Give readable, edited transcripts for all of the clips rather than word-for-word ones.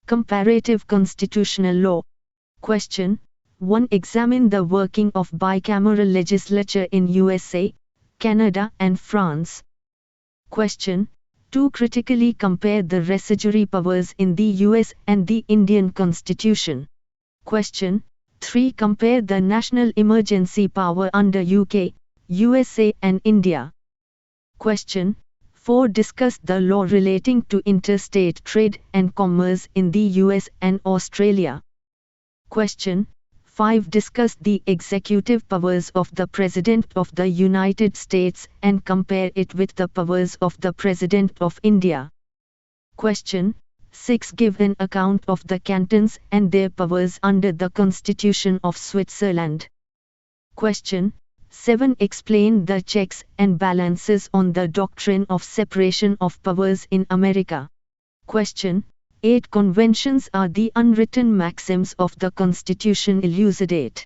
Comparative Constitutional Law. Question 1. Examine the working of bicameral legislature in USA, Canada and France. Question 2. Critically compare the residuary powers in the US and the Indian Constitution. Question 3. Compare the national emergency power under UK, USA and India. Question 4. Discuss the law relating to interstate trade and commerce in the US and Australia. Question 5. Discuss the executive powers of the President of the United States and compare it with the powers of the President of India. Question 6. Give an account of the cantons and their powers under the Constitution of Switzerland. Question 7. Explain the checks and balances on the doctrine of separation of powers in America. Question 8. Conventions are the unwritten maxims of the Constitution-Elucidate.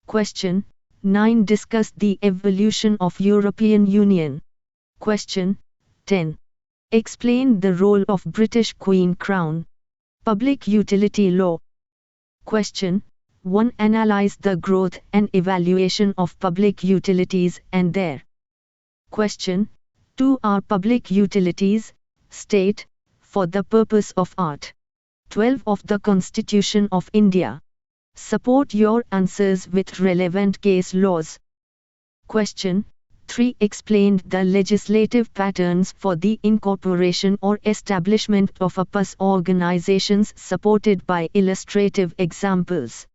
Question 9. Discuss the evolution of European Union. Question 10. Explain the role of British Queen Crown. Public Utility Law. Question 1. Analyze the growth and evaluation of public utilities and their. Question 2. Are public utilities, state, for the purpose of Art. 12 of the Constitution of India. Support your answers with relevant case laws. Question 3. Explain the legislative patterns for the incorporation or establishment of APAS organizations supported by illustrative examples.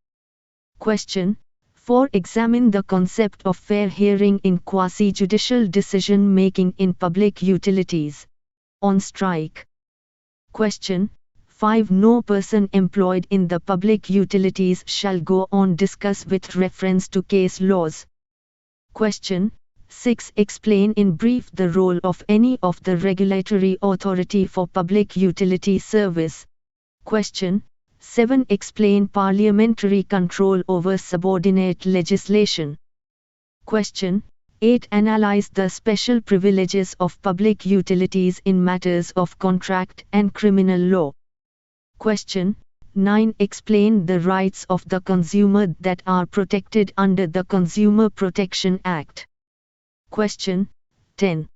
Question 4. Examine the concept of fair hearing in quasi-judicial decision-making in public utilities. On strike. Question 5. No person employed in the public utilities shall go on discuss with reference to case laws. Question 6. Explain in brief the role of any of the regulatory authority for public utility service. Question 7. Explain parliamentary control over subordinate legislation. Question 8. Analyze the special privileges of public utilities in matters of contract and criminal law. Question 9. Explain the rights of the consumer that are protected under the Consumer Protection Act. Question 10.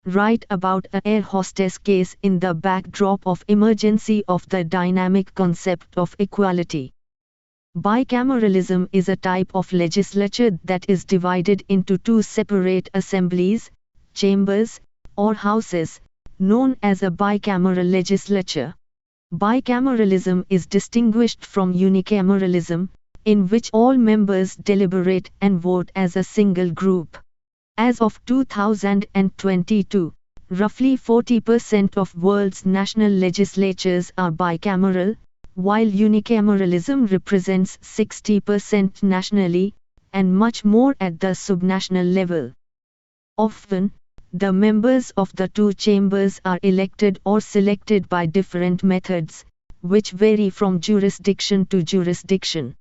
Write about an air hostess case in the backdrop of emergency of the dynamic concept of equality. Bicameralism is a type of legislature that is divided into two separate assemblies, chambers, or houses, known as a bicameral legislature. Bicameralism is distinguished from unicameralism, in which all members deliberate and vote as a single group. As of 2022, roughly 40% of world's national legislatures are bicameral, while unicameralism represents 60% nationally, and much more at the subnational level. Often, the members of the two chambers are elected or selected by different methods, which vary from jurisdiction to jurisdiction.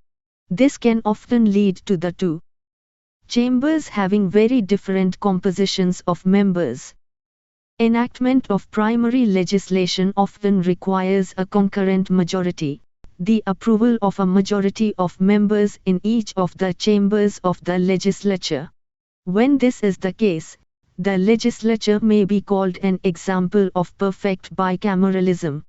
This can often lead to the two chambers having very different compositions of members. Enactment of primary legislation often requires a concurrent majority, the approval of a majority of members in each of the chambers of the legislature. When this is the case, the legislature may be called an example of perfect bicameralism.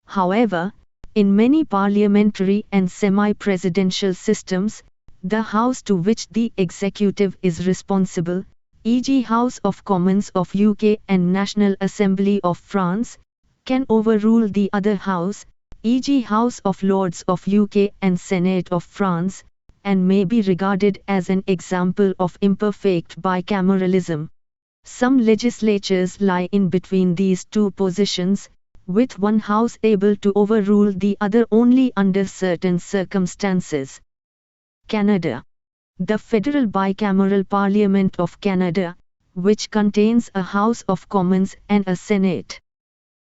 However, in many parliamentary and semi-presidential systems, the house to which the executive is responsible, e.g. House of Commons of UK and National Assembly of France, can overrule the other house, e.g. House of Lords of UK and Senate of France, and may be regarded as an example of imperfect bicameralism. Some legislatures lie in between these two positions, with one house able to overrule the other only under certain circumstances. Canada. The Federal Bicameral Parliament of Canada, which contains a House of Commons and a Senate.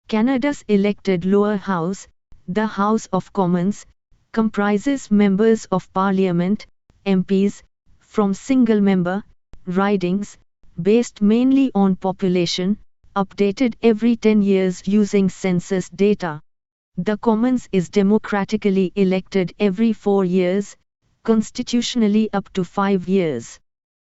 Canada's elected lower house, the House of Commons, comprises members of Parliament, MPs, from single-member ridings, based mainly on population, updated every 10 years using census data. The Commons is democratically elected every 4 years, constitutionally up to 5 years.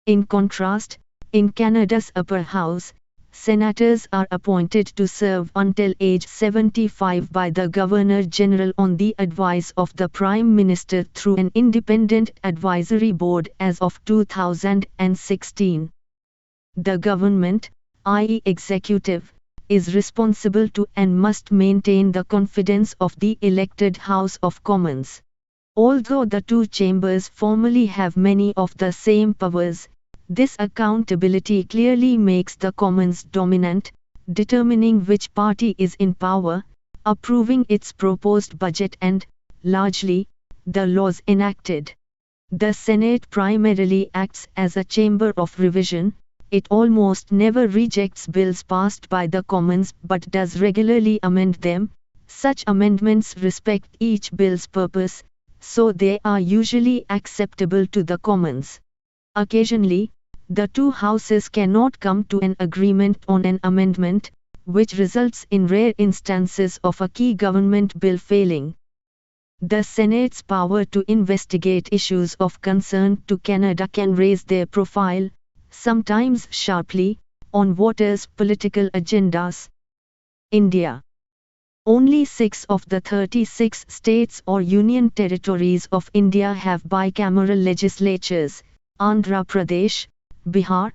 In contrast, in Canada's upper house, senators are appointed to serve until age 75 by the Governor-General on the advice of the Prime Minister through an independent advisory board as of 2016. The government, i.e. executive, is responsible to and must maintain the confidence of the elected House of Commons. Although the two chambers formally have many of the same powers, this accountability clearly makes the Commons dominant, determining which party is in power, approving its proposed budget and, largely, the laws enacted. The Senate primarily acts as a chamber of revision. It almost never rejects bills passed by the Commons but does regularly amend them. Such amendments respect each bill's purpose, so they are usually acceptable to the Commons. Occasionally, the two houses cannot come to an agreement on an amendment, which results in rare instances of a key government bill failing. The Senate's power to investigate issues of concern to Canada can raise their profile, sometimes sharply, on voters' political agendas. India. Only 6 of the 36 states or union territories of India have bicameral legislatures: Andhra Pradesh, Bihar,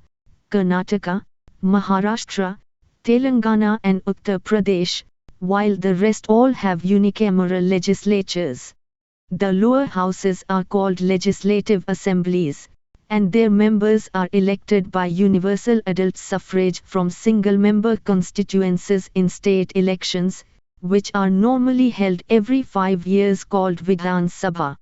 Karnataka, Maharashtra, Telangana and Uttar Pradesh, while the rest all have unicameral legislatures. The lower houses are called legislative assemblies, and their members are elected by universal adult suffrage from single-member constituencies in state elections, which are normally held every 5 years, called Vidhan Sabha.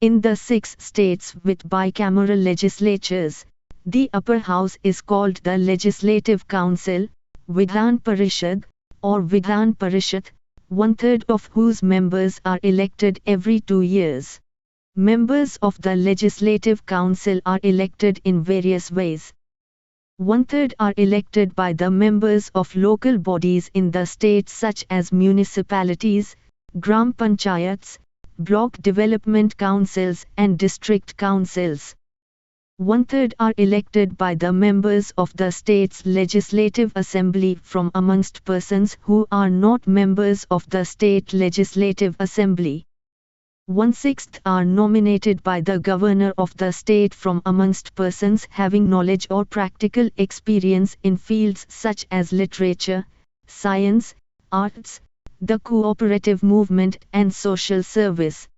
In the 6 states with bicameral legislatures, the upper house is called the Legislative Council, Vidhan Parishad, or Vidhan Parishad, 1/3 of whose members are elected every 2 years. Members of the Legislative Council are elected in various ways. 1/3 are elected by the members of local bodies in the state such as municipalities, gram panchayats, block development councils and district councils. 1/3 are elected by the members of the state's legislative assembly from amongst persons who are not members of the state legislative assembly. 1/6 are nominated by the governor of the state from amongst persons having knowledge or practical experience in fields such as literature, science, arts, the cooperative movement and social service.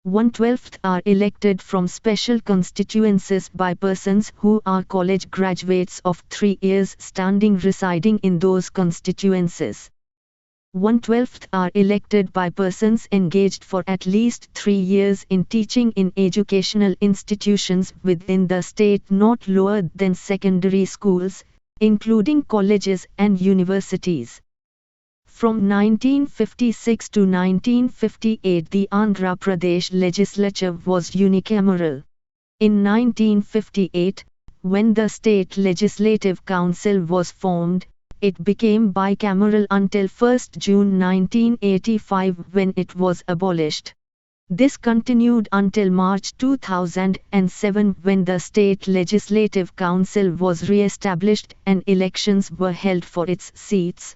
1/12 are elected from special constituencies by persons who are college graduates of 3 years standing residing in those constituencies. 1/12 are elected by persons engaged for at least 3 years in teaching in educational institutions within the state not lower than secondary schools, including colleges and universities. From 1956 to 1958 the Andhra Pradesh legislature was unicameral. In 1958, when the State Legislative Council was formed, it became bicameral until 1 June 1985 when it was abolished. This continued until March 2007 when the State Legislative Council was re-established and elections were held for its seats.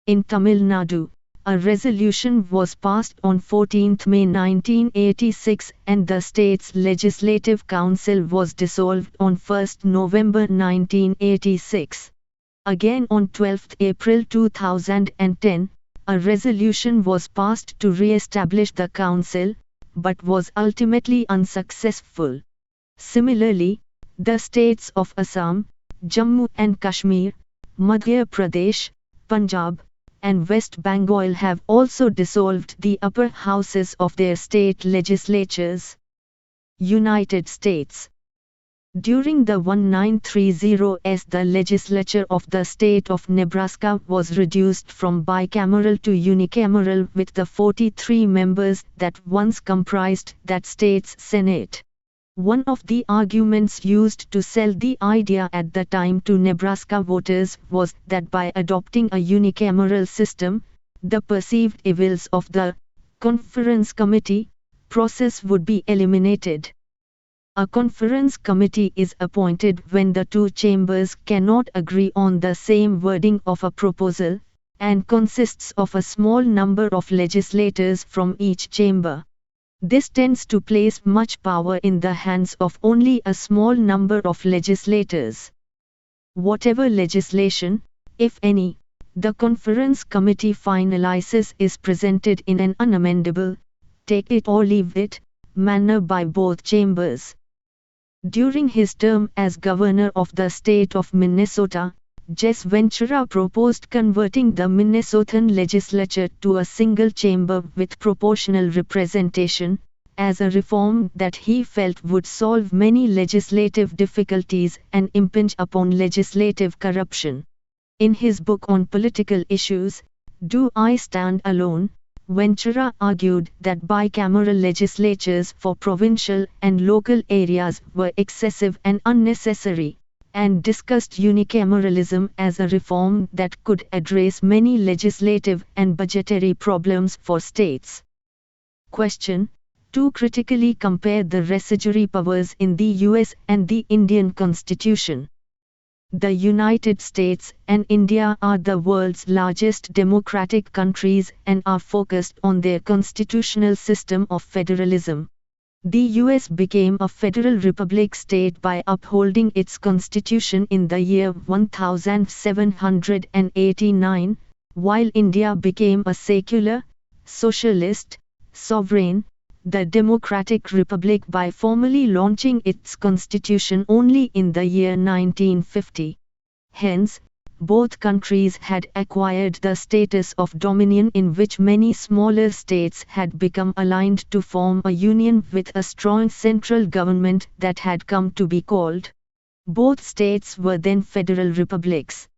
In Tamil Nadu, a resolution was passed on 14 May 1986 and the state's Legislative Council was dissolved on 1 November 1986. Again on 12 April 2010, a resolution was passed to re-establish the council, but was ultimately unsuccessful. Similarly, the states of Assam, Jammu and Kashmir, Madhya Pradesh, Punjab, and West Bengal have also dissolved the upper houses of their state legislatures. United States. During the 1930s, the legislature of the state of Nebraska was reduced from bicameral to unicameral with the 43 members that once comprised that state's Senate. One of the arguments used to sell the idea at the time to Nebraska voters was that by adopting a unicameral system, the perceived evils of the conference committee process would be eliminated. A conference committee is appointed when the two chambers cannot agree on the same wording of a proposal, and consists of a small number of legislators from each chamber. This tends to place much power in the hands of only a small number of legislators. Whatever legislation, if any, the conference committee finalizes is presented in an unamendable, take it or leave it, manner by both chambers. During his term as governor of the state of Minnesota, Jesse Ventura proposed converting the Minnesotan legislature to a single chamber with proportional representation, as a reform that he felt would solve many legislative difficulties and impinge upon legislative corruption. In his book on political issues, Do I Stand Alone?, Ventura argued that bicameral legislatures for provincial and local areas were excessive and unnecessary, and discussed unicameralism as a reform that could address many legislative and budgetary problems for states. Question: To critically compare the residuary powers in the US and the Indian Constitution. The United States and India are the world's largest democratic countries and are focused on their constitutional system of federalism. The US became a federal republic state by upholding its constitution in the year 1789, while India became a secular, socialist, sovereign, the Democratic Republic by formally launching its constitution only in the year 1950. Hence, both countries had acquired the status of dominion in which many smaller states had become aligned to form a union with a strong central government that had come to be called. Both states were then federal republics.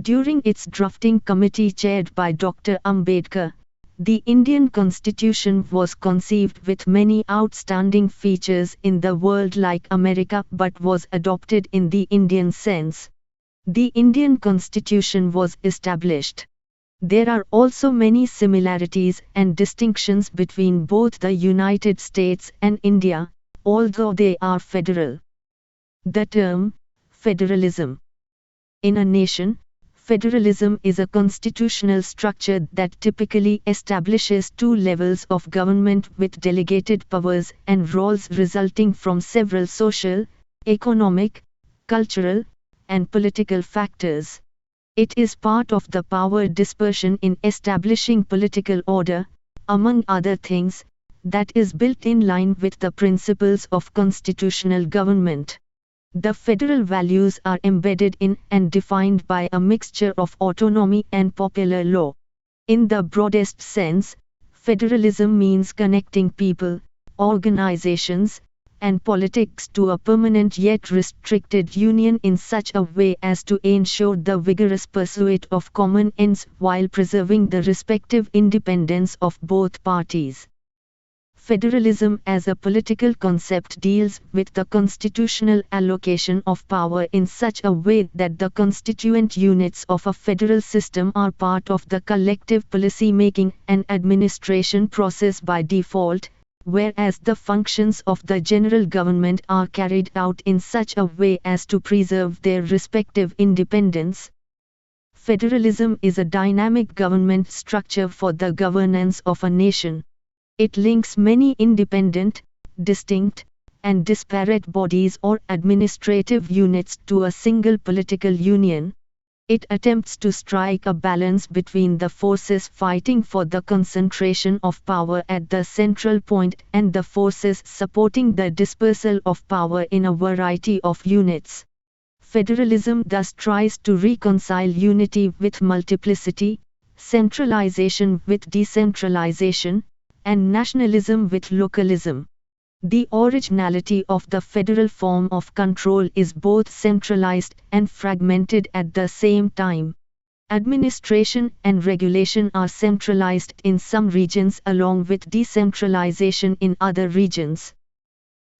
During its drafting committee chaired by Dr. Ambedkar, the Indian Constitution was conceived with many outstanding features in the world like America but was adopted in the Indian sense. The Indian Constitution was established. There are also many similarities and distinctions between both the United States and India, although they are federal. The term, federalism. In a nation, federalism is a constitutional structure that typically establishes two levels of government with delegated powers and roles resulting from several social, economic, cultural, and political factors. It is part of the power dispersion in establishing political order, among other things, that is built in line with the principles of constitutional government. The federal values are embedded in and defined by a mixture of autonomy and popular law. In the broadest sense, federalism means connecting people, organizations, and politics to a permanent yet restricted union in such a way as to ensure the vigorous pursuit of common ends while preserving the respective independence of both parties. Federalism as a political concept deals with the constitutional allocation of power in such a way that the constituent units of a federal system are part of the collective policy-making and administration process by default, whereas the functions of the general government are carried out in such a way as to preserve their respective independence. Federalism is a dynamic government structure for the governance of a nation. It links many independent, distinct, and disparate bodies or administrative units to a single political union. It attempts to strike a balance between the forces fighting for the concentration of power at the central point and the forces supporting the dispersal of power in a variety of units. Federalism thus tries to reconcile unity with multiplicity, centralization with decentralization, and nationalism with localism. The originality of the federal form of control is both centralized and fragmented at the same time. Administration and regulation are centralized in some regions along with decentralization in other regions.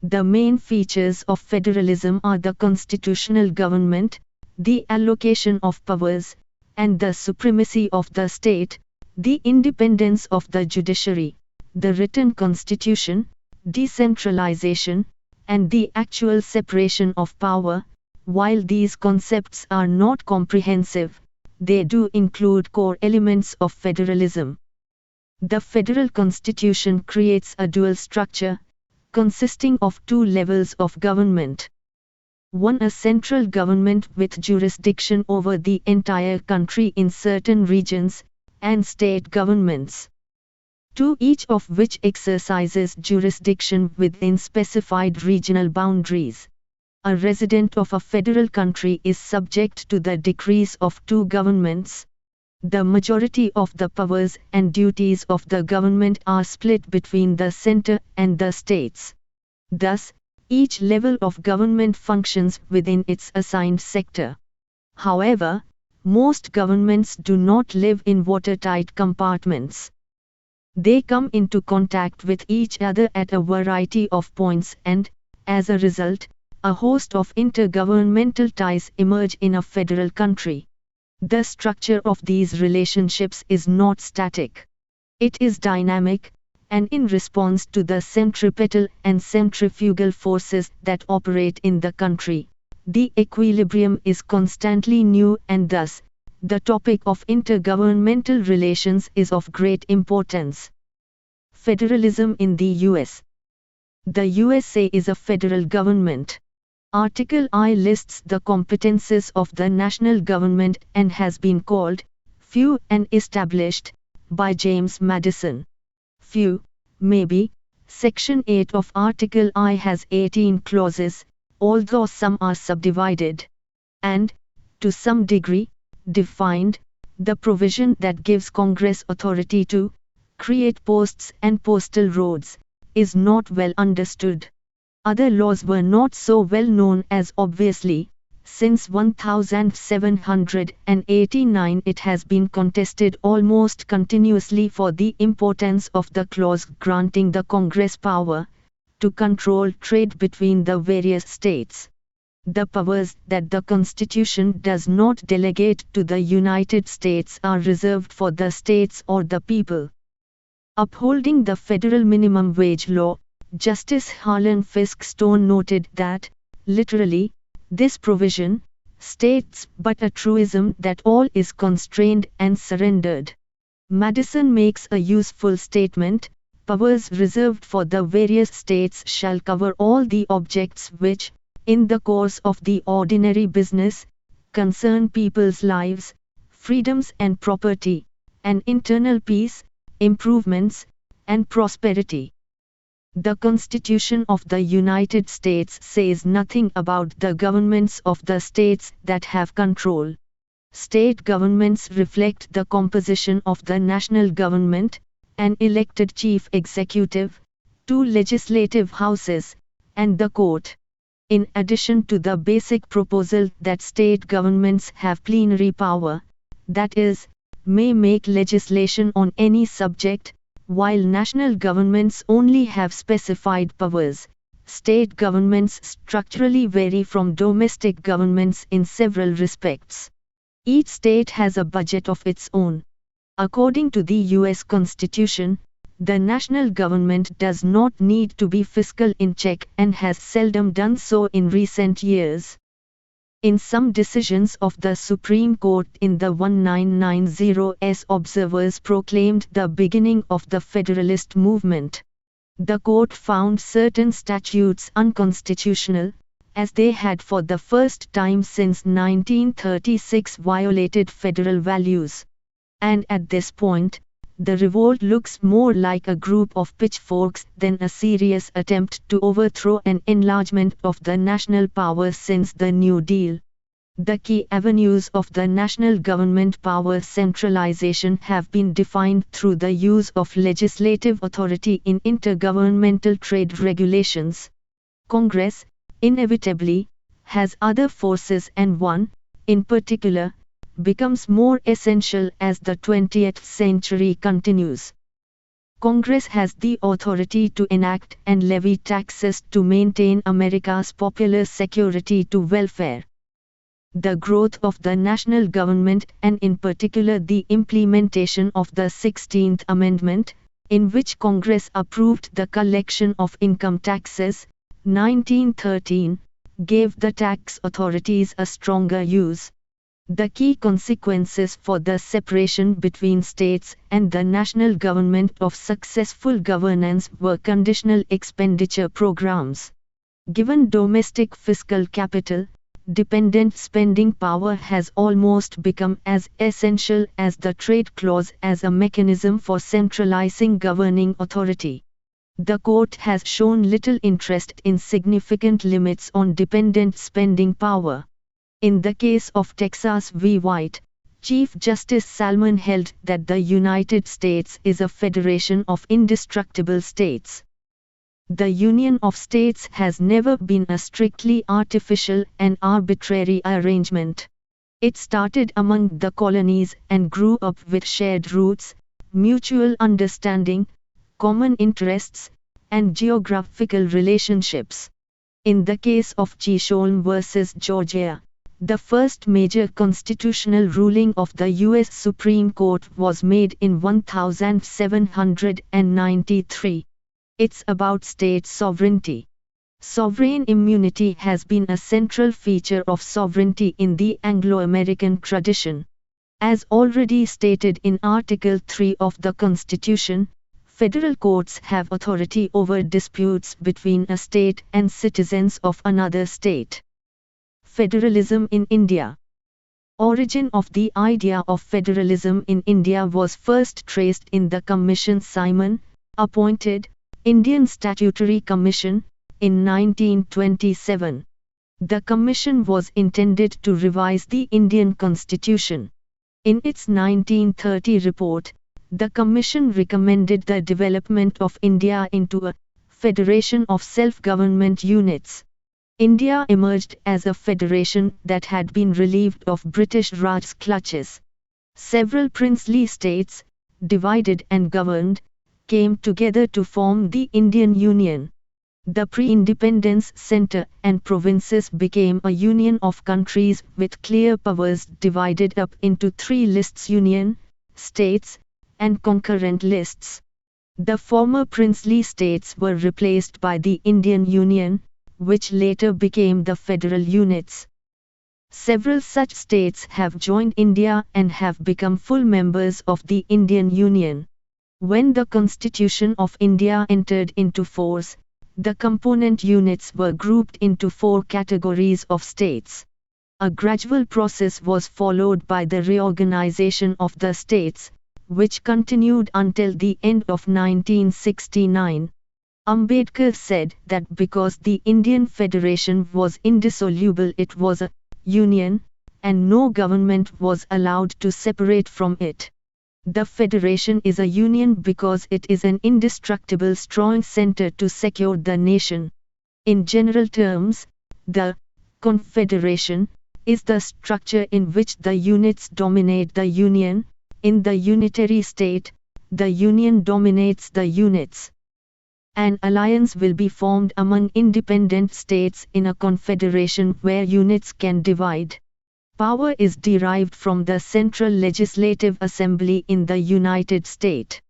The main features of federalism are the constitutional government, the allocation of powers, and the supremacy of the state, the independence of the judiciary, the written constitution, decentralization, and the actual separation of power. While these concepts are not comprehensive, they do include core elements of federalism. The federal constitution creates a dual structure, consisting of two levels of government. One, a central government with jurisdiction over the entire country in certain regions, and state governments. Two, each of which exercises jurisdiction within specified regional boundaries. A resident of a federal country is subject to the decrees of two governments. The majority of the powers and duties of the government are split between the center and the states. Thus, each level of government functions within its assigned sector. However, most governments do not live in watertight compartments. They come into contact with each other at a variety of points and, as a result, a host of intergovernmental ties emerge in a federal country. The structure of these relationships is not static. It is dynamic, and in response to the centripetal and centrifugal forces that operate in the country, the equilibrium is constantly new, and thus, the topic of intergovernmental relations is of great importance. Federalism in the U.S. The USA is a federal government. Article I lists the competences of the national government and has been called few and established by James Madison. Few, maybe. Section 8 of Article I has 18 clauses, although some are subdivided, and, to some degree, defined. The provision that gives Congress authority to create posts and postal roads is not well understood. Other laws were not so well known as obviously, since 1789 it has been contested almost continuously for the importance of the clause granting the Congress power to control trade between the various states. The powers that the Constitution does not delegate to the United States are reserved for the states or the people. Upholding the federal minimum wage law, Justice Harlan Fiske Stone noted that, literally, this provision states but a truism that all is constrained and surrendered. Madison makes a useful statement: powers reserved for the various states shall cover all the objects which, in the course of the ordinary business, concern people's lives, freedoms and property, and internal peace, improvements, and prosperity. The Constitution of the United States says nothing about the governments of the states that have control. State governments reflect the composition of the national government, an elected chief executive, two legislative houses, and the court. In addition to the basic proposal that state governments have plenary power, that is, may make legislation on any subject, while national governments only have specified powers, state governments structurally vary from domestic governments in several respects. Each state has a budget of its own. According to the U.S. Constitution, the national government does not need to be fiscal in check and has seldom done so in recent years. In some decisions of the Supreme Court in the 1990s, observers proclaimed the beginning of the Federalist movement. The court found certain statutes unconstitutional, as they had for the first time since 1936 violated federal values. And at this point, the revolt looks more like a group of pitchforks than a serious attempt to overthrow an enlargement of the national power since the New Deal. The key avenues of the national government power centralization have been defined through the use of legislative authority in intergovernmental trade regulations. Congress, inevitably, has other forces, and one, in particular, becomes more essential as the 20th century continues. Congress has the authority to enact and levy taxes to maintain America's popular security to welfare. the growth of the national government and in particular the implementation of the 16th Amendment, in which Congress approved the collection of income taxes, 1913, gave the tax authorities a stronger use. The key consequences for the separation between states and the national government of successful governance were conditional expenditure programs. Given domestic fiscal capital, dependent spending power has almost become as essential as the trade clause as a mechanism for centralizing governing authority. The court has shown little interest in significant limits on dependent spending power. In the case of Texas v. White, Chief Justice Salmon held that the United States is a federation of indestructible states. The Union of States has never been a strictly artificial and arbitrary arrangement. It started among the colonies and grew up with shared roots, mutual understanding, common interests, and geographical relationships. In the case of Chisholm versus Georgia, the first major constitutional ruling of the U.S. Supreme Court was made in 1793. It's about state sovereignty. Sovereign immunity has been a central feature of sovereignty in the Anglo-American tradition. As already stated in Article 3 of the Constitution, federal courts have authority over disputes between a state and citizens of another state. Federalism in India. Origin of the idea of federalism in India was first traced in the Commission Simon, appointed, Indian Statutory Commission, in 1927. The commission was intended to revise the Indian Constitution. In its 1930 report, the commission recommended the development of India into a federation of self-government units. India emerged as a federation that had been relieved of British Raj's clutches. Several princely states, divided and governed, came together to form the Indian Union. The pre-independence center and provinces became a union of countries with clear powers divided up into three lists: union, states, and concurrent lists. The former princely states were replaced by the Indian Union, which later became the federal units. Several such states have joined India and have become full members of the Indian Union. When the Constitution of India entered into force, the component units were grouped into four categories of states. A gradual process was followed by the reorganization of the states, which continued until the end of 1969. Ambedkar said that because the Indian Federation was indissoluble, it was a union, and no government was allowed to separate from it. The federation is a union because it is an indestructible strong center to secure the nation. In general terms, the confederation is the structure in which the units dominate the union. In the unitary state, the union dominates the units. An alliance will be formed among independent states in a confederation where units can divide. Power is derived from the Central Legislative Assembly in the United States.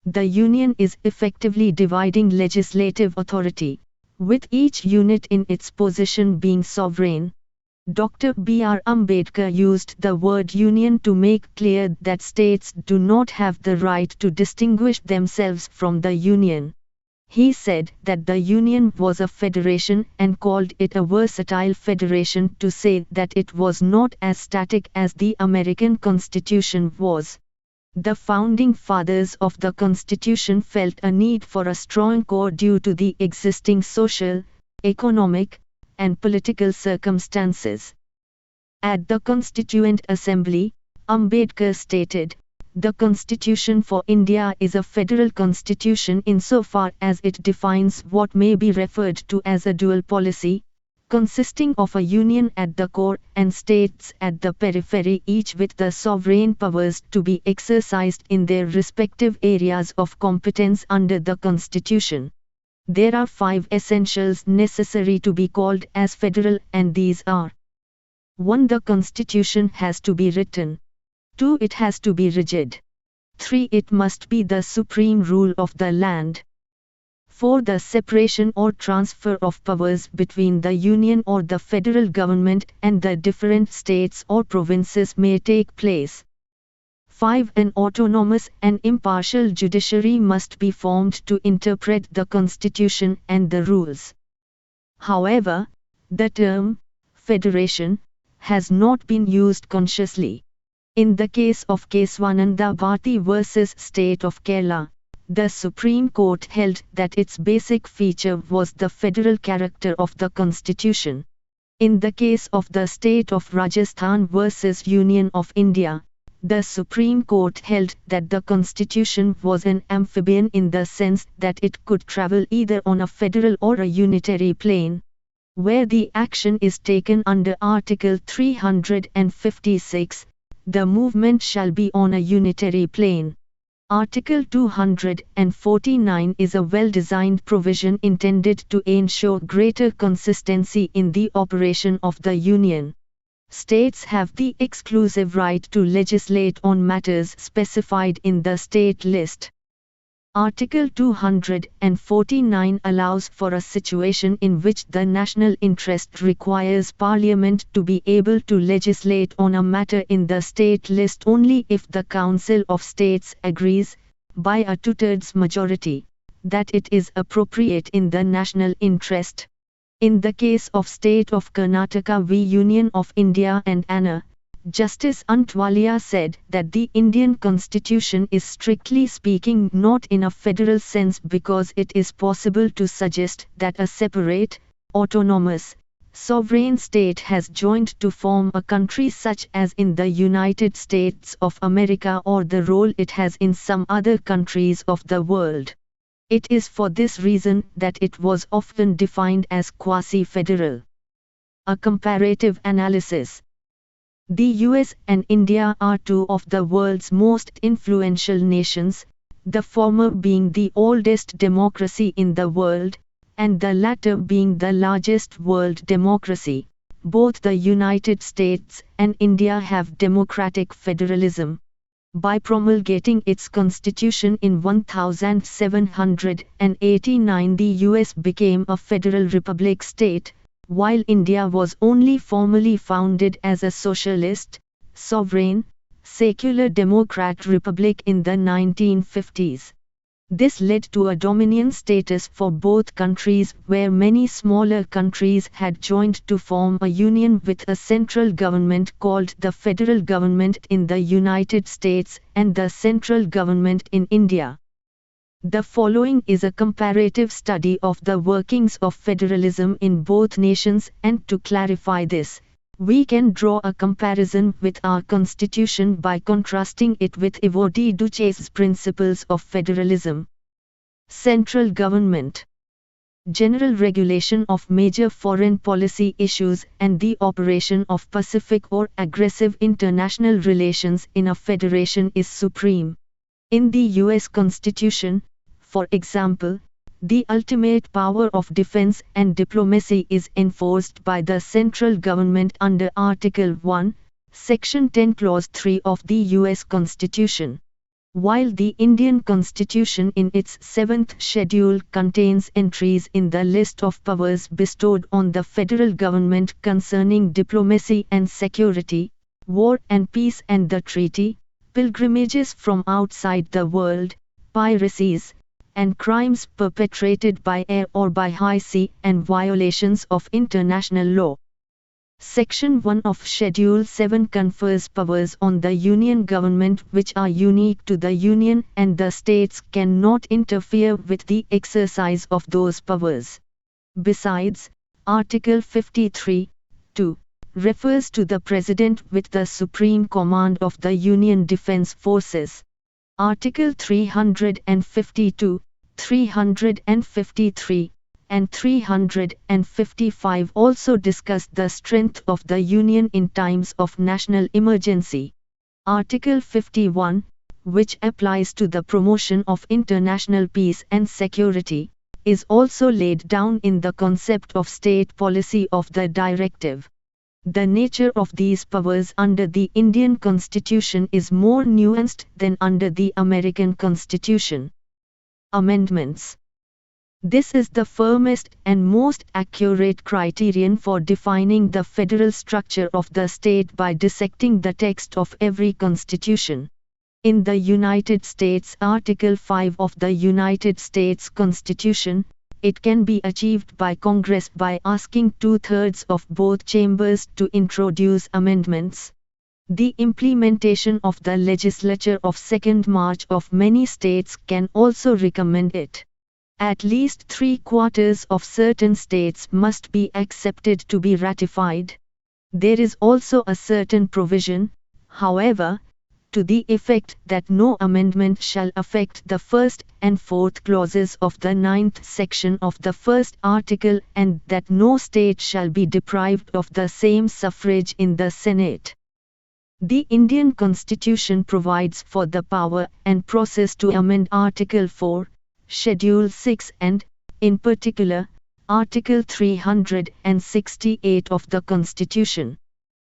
The Union is effectively dividing legislative authority, with each unit in its position being sovereign. Dr. B.R. Ambedkar used the word union to make clear that states do not have the right to distinguish themselves from the Union. He said that the Union was a federation and called it a versatile federation to say that it was not as static as the American Constitution was. The founding fathers of the Constitution felt a need for a strong core due to the existing social, economic, and political circumstances. At the Constituent Assembly, Ambedkar stated, "The Constitution for India is a federal constitution insofar as it defines what may be referred to as a dual policy, consisting of a union at the core and states at the periphery, each with the sovereign powers to be exercised in their respective areas of competence under the Constitution. There are 5 essentials necessary to be called as federal, and these are: 1. The Constitution has to be written. 2. It has to be rigid. 3. It must be the supreme rule of the land. 4. The separation or transfer of powers between the Union or the federal government and the different states or provinces may take place. 5. An autonomous and impartial judiciary must be formed to interpret the Constitution and the rules. However, the term federation has not been used consciously. In the case of Kesavananda Bharati vs. State of Kerala, the Supreme Court held that its basic feature was the federal character of the Constitution. In the case of the State of Rajasthan vs. Union of India, the Supreme Court held that the Constitution was an amphibian in the sense that it could travel either on a federal or a unitary plane. Where the action is taken under Article 356, the movement shall be on a unitary plane. Article 249 is a well-designed provision intended to ensure greater consistency in the operation of the Union. States have the exclusive right to legislate on matters specified in the state list. Article 249 allows for a situation in which the national interest requires Parliament to be able to legislate on a matter in the state list only if the Council of States agrees, by a two-thirds majority, that it is appropriate in the national interest. In the case of State of Karnataka v. Union of India and Anna, Justice Antwalia said that the Indian Constitution is strictly speaking not in a federal sense because it is possible to suggest that a separate, autonomous, sovereign state has joined to form a country such as in the United States of America or the role it has in some other countries of the world. It is for this reason that it was often defined as quasi-federal. A comparative analysis. The US and India are two of the world's most influential nations, the former being the oldest democracy in the world, and the latter being the largest world democracy. Both the United States and India have democratic federalism. By promulgating its constitution in 1789, the US became a federal republic state, while India was only formally founded as a socialist, sovereign, secular democrat republic in the 1950s. This led to a dominion status for both countries where many smaller countries had joined to form a union with a central government called the federal government in the United States and the central government in India. The following is a comparative study of the workings of federalism in both nations, and to clarify this, we can draw a comparison with our constitution by contrasting it with Yves de Duce's principles of federalism. Central government. General regulation of major foreign policy issues and the operation of pacific or aggressive international relations in a federation is supreme. In the US Constitution, for example, the ultimate power of defense and diplomacy is enforced by the central government under Article 1, Section 10 Clause 3 of the US Constitution. While the Indian Constitution in its 7th schedule contains entries in the list of powers bestowed on the federal government concerning diplomacy and security, war and peace and the treaty, pilgrimages from outside the world, piracies, and crimes perpetrated by air or by high sea and violations of international law. Section 1 of Schedule 7 confers powers on the Union government which are unique to the Union, and the states cannot interfere with the exercise of those powers. Besides, Article 53(2) refers to the President with the supreme command of the Union Defense Forces. Article 352, 353, and 355 also discuss the strength of the Union in times of national emergency. Article 51, which applies to the promotion of international peace and security, is also laid down in the concept of state policy of the directive. The nature of these powers under the Indian Constitution is more nuanced than under the American Constitution. Amendments. This is the firmest and most accurate criterion for defining the federal structure of the state by dissecting the text of every constitution. In the United States, Article 5 of the United States Constitution, it can be achieved by Congress by asking two-thirds of both chambers to introduce amendments. The implementation of the legislature of 2nd March of many states can also recommend it. At least 3/4 of certain states must be accepted to be ratified. There is also a certain provision, however, to the effect that no amendment shall affect the first and fourth clauses of the 9th section of the first article, and that no state shall be deprived of the same suffrage in the Senate. The Indian Constitution provides for the power and process to amend Article 4, Schedule 6 and, in particular, Article 368 of the Constitution.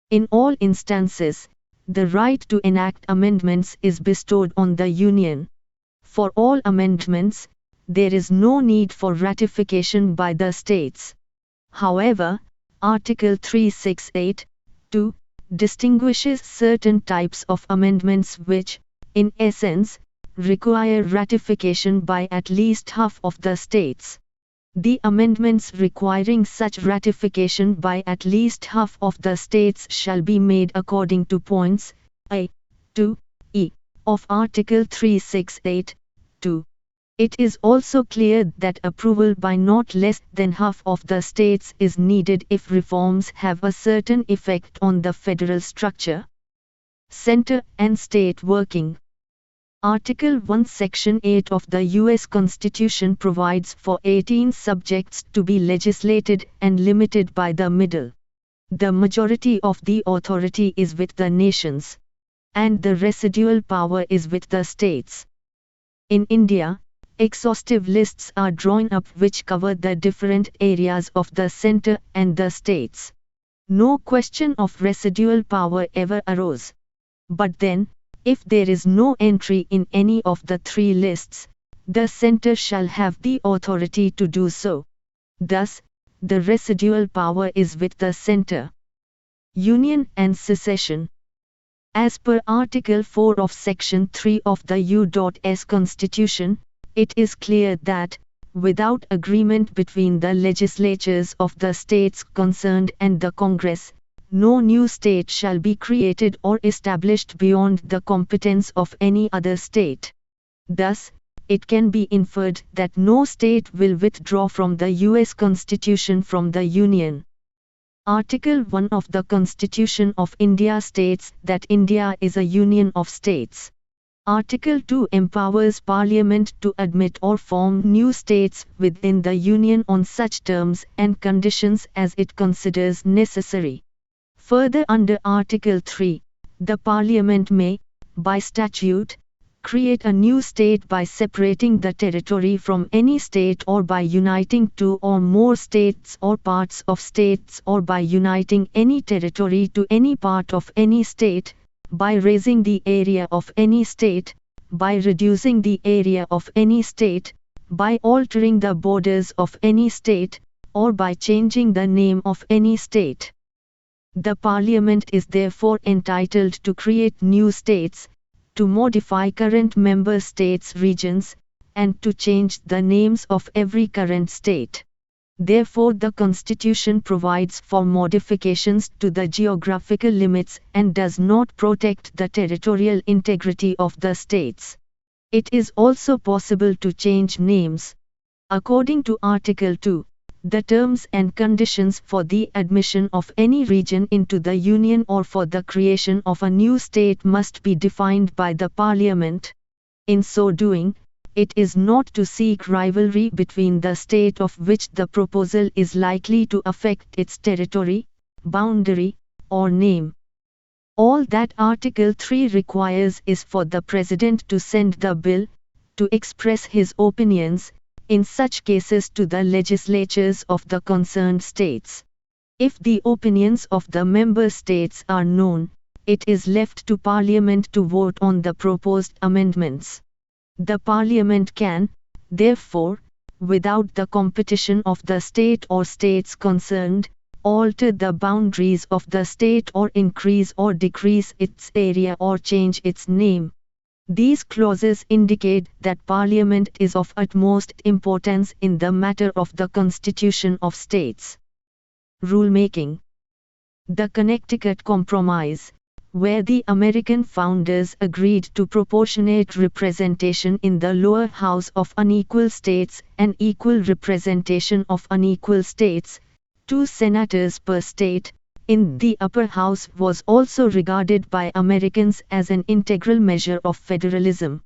In all instances, the right to enact amendments is bestowed on the Union. For all amendments, there is no need for ratification by the states. However, Article 368(2) distinguishes certain types of amendments which, in essence, require ratification by at least half of the states. The amendments requiring such ratification by at least half of the states shall be made according to points A to E of Article 368(2). It is also clear that approval by not less than half of the states is needed if reforms have a certain effect on the federal structure. Center and state working. Article 1 Section 8 of the U.S. Constitution provides for 18 subjects to be legislated and limited by the middle. The majority of the authority is with the nations, and the residual power is with the states. In India, exhaustive lists are drawn up which cover the different areas of the center and the states. No question of residual power ever arose. But then, if there is no entry in any of the three lists, the center shall have the authority to do so. Thus, the residual power is with the center. Union and secession. As per Article 4 of Section 3 of the U.S. Constitution, it is clear that, without agreement between the legislatures of the states concerned and the Congress, no new state shall be created or established beyond the competence of any other state. Thus, it can be inferred that no state will withdraw from the U.S. Constitution from the Union. Article 1 of the Constitution of India states that India is a union of states. Article 2 empowers Parliament to admit or form new states within the Union on such terms and conditions as it considers necessary. Further, under Article 3, the Parliament may, by statute, create a new state by separating the territory from any state or by uniting two or more states or parts of states or by uniting any territory to any part of any state, by raising the area of any state, by reducing the area of any state, by altering the borders of any state, or by changing the name of any state. The Parliament is therefore entitled to create new states, to modify current member states' regions, and to change the names of every current state. Therefore, the Constitution provides for modifications to the geographical limits and does not protect the territorial integrity of the states. It is also possible to change names. According to Article 2, the terms and conditions for the admission of any region into the Union or for the creation of a new state must be defined by the Parliament. In so doing, it is not to seek rivalry between the state of which the proposal is likely to affect its territory, boundary, or name. All that Article 3 requires is for the President to send the bill, to express his opinions, in such cases to the legislatures of the concerned states. If the opinions of the member states are known, it is left to Parliament to vote on the proposed amendments. The Parliament can, therefore, without the competition of the state or states concerned, alter the boundaries of the state or increase or decrease its area or change its name. These clauses indicate that Parliament is of utmost importance in the matter of the constitution of states. Rulemaking. The Connecticut Compromise, where the American founders agreed to proportionate representation in the lower house of unequal states and equal representation of unequal states, 2 senators per state, in the upper house was also regarded by Americans as an integral measure of federalism.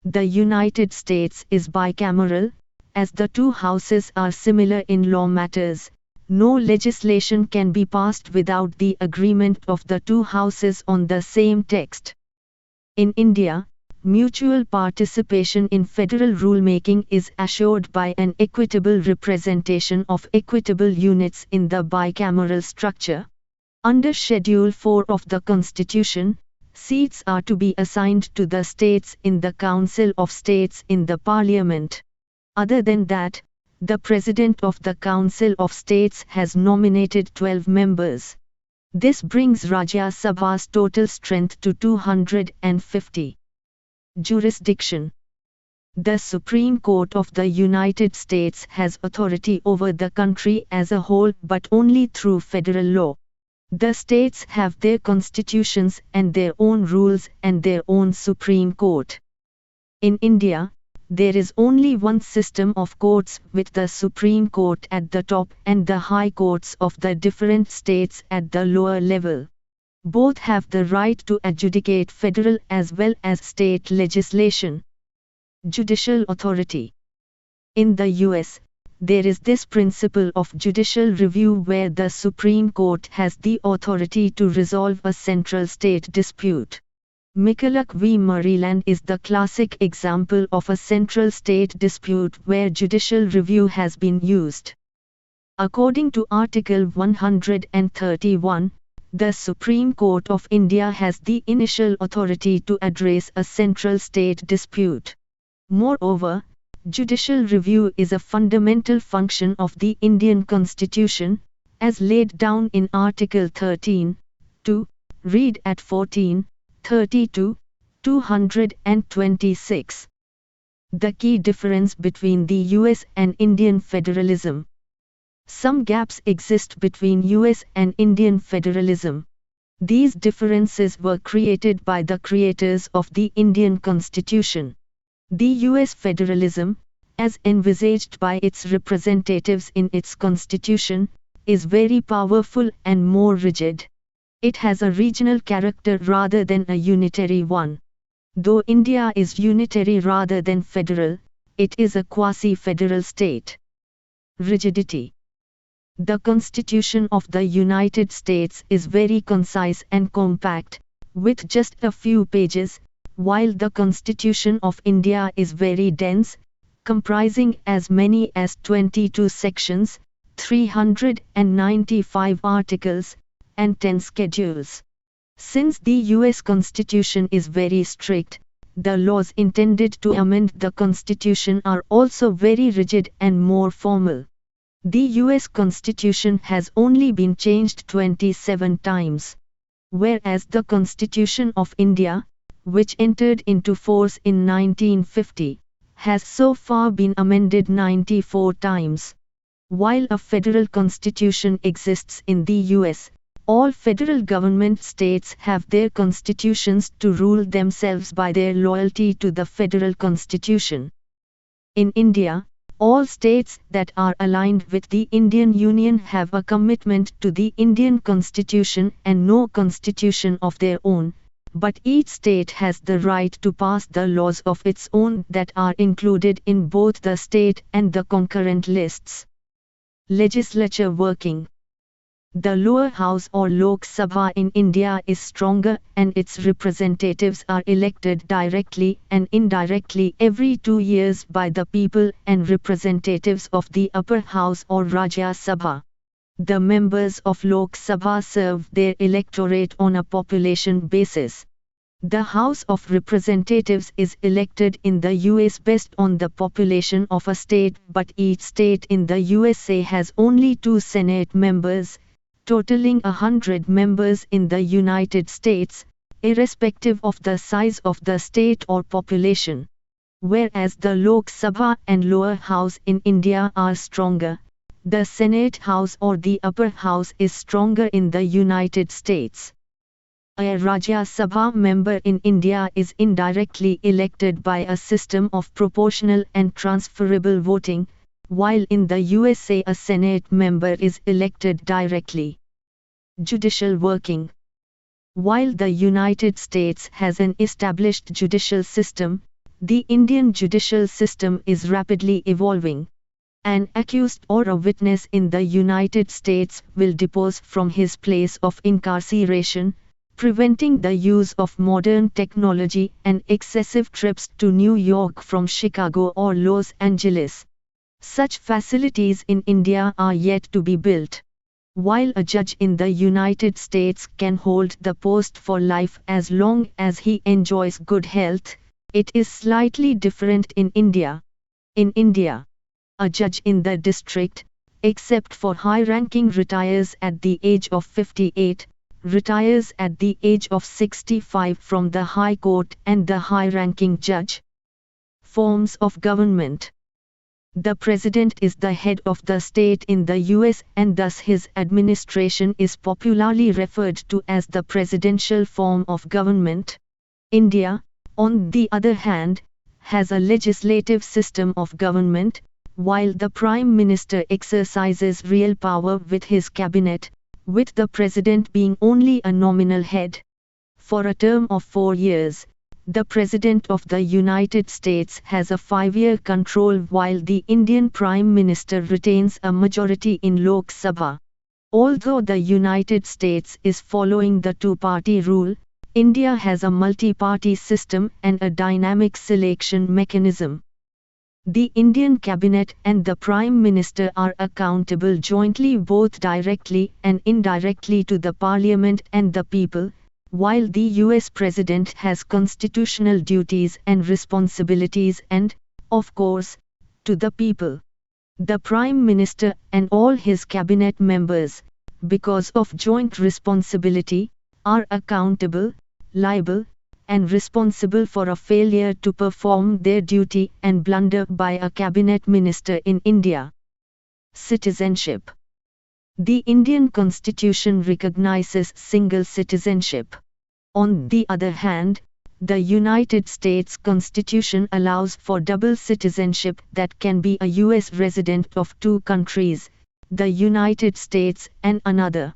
The United States is bicameral, as the 2 houses are similar in law matters. No legislation can be passed without the agreement of the 2 houses on the same text. In India, mutual participation in federal rulemaking is assured by an equitable representation of equitable units in the bicameral structure. Under Schedule 4 of the Constitution, seats are to be assigned to the states in the Council of States in the Parliament. Other than that, the President of the Council of States has nominated 12 members. This brings Rajya Sabha's total strength to 250. Jurisdiction. The Supreme Court of the United States has authority over the country as a whole but only through federal law. The states have their constitutions and their own rules and their own Supreme Court. In India, there is only one system of courts with the Supreme Court at the top and the high courts of the different states at the lower level. Both have the right to adjudicate federal as well as state legislation. Judicial authority. In the US, there is this principle of judicial review where the Supreme Court has the authority to resolve a central state dispute. McCulloch v. Maryland is the classic example of a central state dispute where judicial review has been used. According to Article 131, the Supreme Court of India has the initial authority to address a central state dispute. Moreover, judicial review is a fundamental function of the Indian Constitution, as laid down in Article 13, to read at 1432, 226. The key difference between the US and Indian federalism. Some gaps exist between US and Indian federalism. These differences were created by the creators of the Indian Constitution. The US federalism, as envisaged by its representatives in its constitution, is very powerful and more rigid. It has a regional character rather than a unitary one. Though India is unitary rather than federal, it is a quasi-federal state. Rigidity. The Constitution of the United States is very concise and compact, with just a few pages, while the Constitution of India is very dense, comprising as many as 22 sections, 395 articles, and 10 schedules. Since the US Constitution is very strict, the laws intended to amend the Constitution are also very rigid and more formal. The US Constitution has only been changed 27 times, whereas the Constitution of India, which entered into force in 1950, has so far been amended 94 times. While a federal constitution exists in the US, all federal government states have their constitutions to rule themselves by their loyalty to the federal constitution. In India, all states that are aligned with the Indian Union have a commitment to the Indian Constitution and no constitution of their own, but each state has the right to pass the laws of its own that are included in both the state and the concurrent lists. Legislature working. The lower house or Lok Sabha in India is stronger and its representatives are elected directly and indirectly every 2 years by the people and representatives of the upper house or Rajya Sabha. The members of Lok Sabha serve their electorate on a population basis. The House of Representatives is elected in the US based on the population of a state, but each state in the USA has only 2 Senate members, totaling 100 members in the United States, irrespective of the size of the state or population. Whereas the Lok Sabha and lower house in India are stronger, the Senate House or the upper house is stronger in the United States. A Rajya Sabha member in India is indirectly elected by a system of proportional and transferable voting, while in the USA a Senate member is elected directly. Judicial working. While the United States has an established judicial system, the Indian judicial system is rapidly evolving. An accused or a witness in the United States will depose from his place of incarceration, preventing the use of modern technology and excessive trips to New York from Chicago or Los Angeles. Such facilities in India are yet to be built. While a judge in the United States can hold the post for life as long as he enjoys good health, it is slightly different in India. In India, a judge in the district, except for high-ranking, retires at the age of 58, retires at the age of 65 from the High Court and the high-ranking judge. Forms of government. The President is the head of the state in the US and thus his administration is popularly referred to as the presidential form of government. India, on the other hand, has a legislative system of government, while the Prime Minister exercises real power with his cabinet, with the President being only a nominal head. For a term of 4 years, the President of the United States has a 5-year control while the Indian Prime Minister retains a majority in Lok Sabha. Although the United States is following the 2-party rule, India has a multi-party system and a dynamic selection mechanism. The Indian Cabinet and the Prime Minister are accountable jointly both directly and indirectly to the Parliament and the people, while the US President has constitutional duties and responsibilities and, of course, to the people. The Prime Minister and all his cabinet members, because of joint responsibility, are accountable, liable, and responsible for a failure to perform their duty and blunder by a cabinet minister in India. Citizenship. The Indian Constitution recognizes single citizenship. On the other hand, the United States Constitution allows for double citizenship that can be a US resident of 2 countries, the United States and another.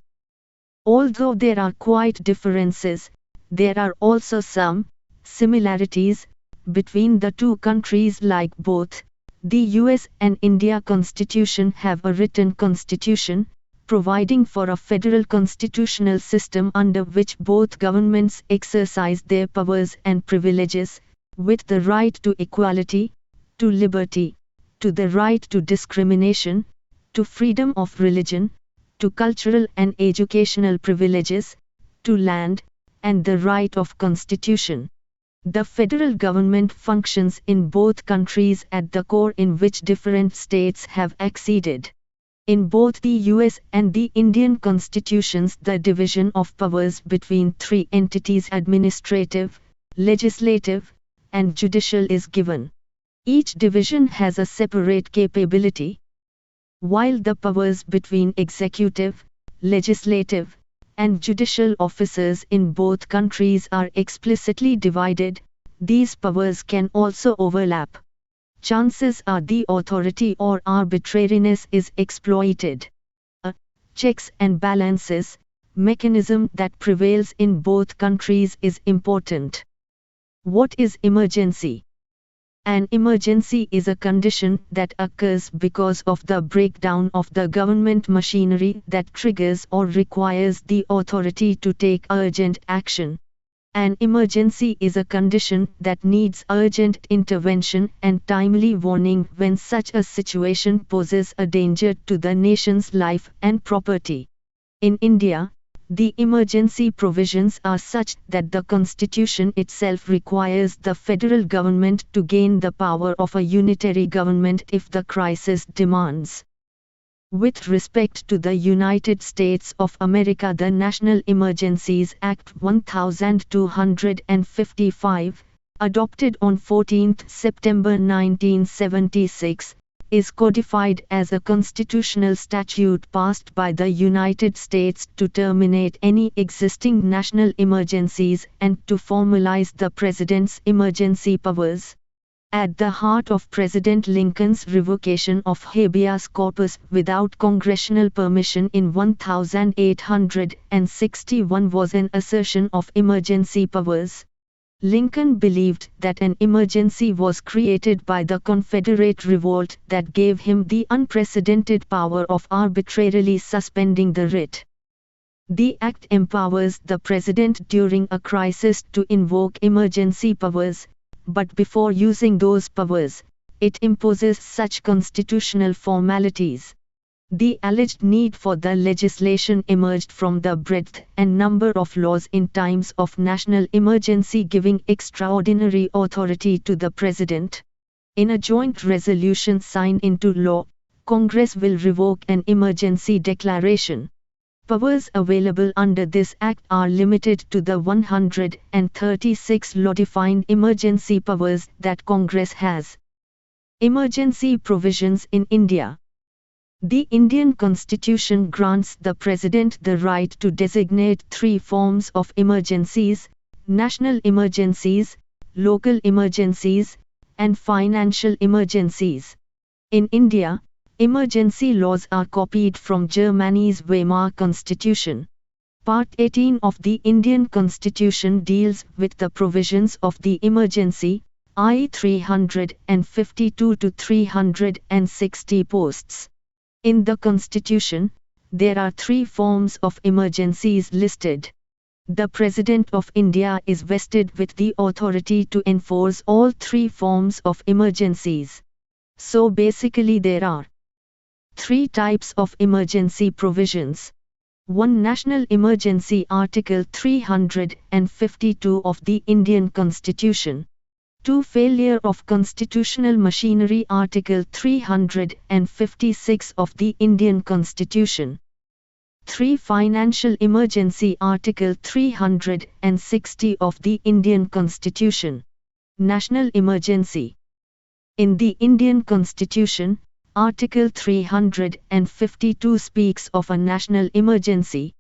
Although there are quite differences, there are also some similarities between the 2 countries, like both the US and India Constitution have a written constitution, providing for a federal constitutional system under which both governments exercise their powers and privileges, with the right to equality, to liberty, to the right to discrimination, to freedom of religion, to cultural and educational privileges, to land, and the right of constitution. The federal government functions in both countries at the core in which different states have acceded. In both the US and the Indian constitutions, the division of powers between 3 entities, administrative, legislative, and judicial, is given. Each division has a separate capability. While the powers between executive, legislative, and judicial officers in both countries are explicitly divided, these powers can also overlap. Chances are the authority or arbitrariness is exploited. A checks and balances mechanism that prevails in both countries is important. What is emergency? An emergency is a condition that occurs because of the breakdown of the government machinery that triggers or requires the authority to take urgent action. An emergency is a condition that needs urgent intervention and timely warning when such a situation poses a danger to the nation's life and property. In India, the emergency provisions are such that the Constitution itself requires the federal government to gain the power of a unitary government if the crisis demands. With respect to the United States of America, the National Emergencies Act 1255, adopted on 14 September 1976, is codified as a constitutional statute passed by the United States to terminate any existing national emergencies and to formalize the President's emergency powers. At the heart of President Lincoln's revocation of habeas corpus without congressional permission in 1861 was an assertion of emergency powers. Lincoln believed that an emergency was created by the Confederate revolt that gave him the unprecedented power of arbitrarily suspending the writ. The Act empowers the President during a crisis to invoke emergency powers, but before using those powers, it imposes such constitutional formalities. The alleged need for the legislation emerged from the breadth and number of laws in times of national emergency giving extraordinary authority to the President. In a joint resolution signed into law, Congress will revoke an emergency declaration. Powers available under this Act are limited to the 136 law-defined emergency powers that Congress has. Emergency provisions in India. The Indian Constitution grants the President the right to designate three forms of emergencies: national emergencies, local emergencies, and financial emergencies. In India, emergency laws are copied from Germany's Weimar Constitution. Part 18 of the Indian Constitution deals with the provisions of the emergency, i.e. 352 to 360 posts. In the Constitution, there are three forms of emergencies listed. The President of India is vested with the authority to enforce all three forms of emergencies. So basically there are three types of emergency provisions. 1. National emergency, Article 352 of the Indian Constitution. 2. Failure of constitutional machinery, Article 356 of the Indian Constitution. 3. Financial emergency, Article 360 of the Indian Constitution. National emergency. In the Indian Constitution, Article 352 speaks of a national emergency.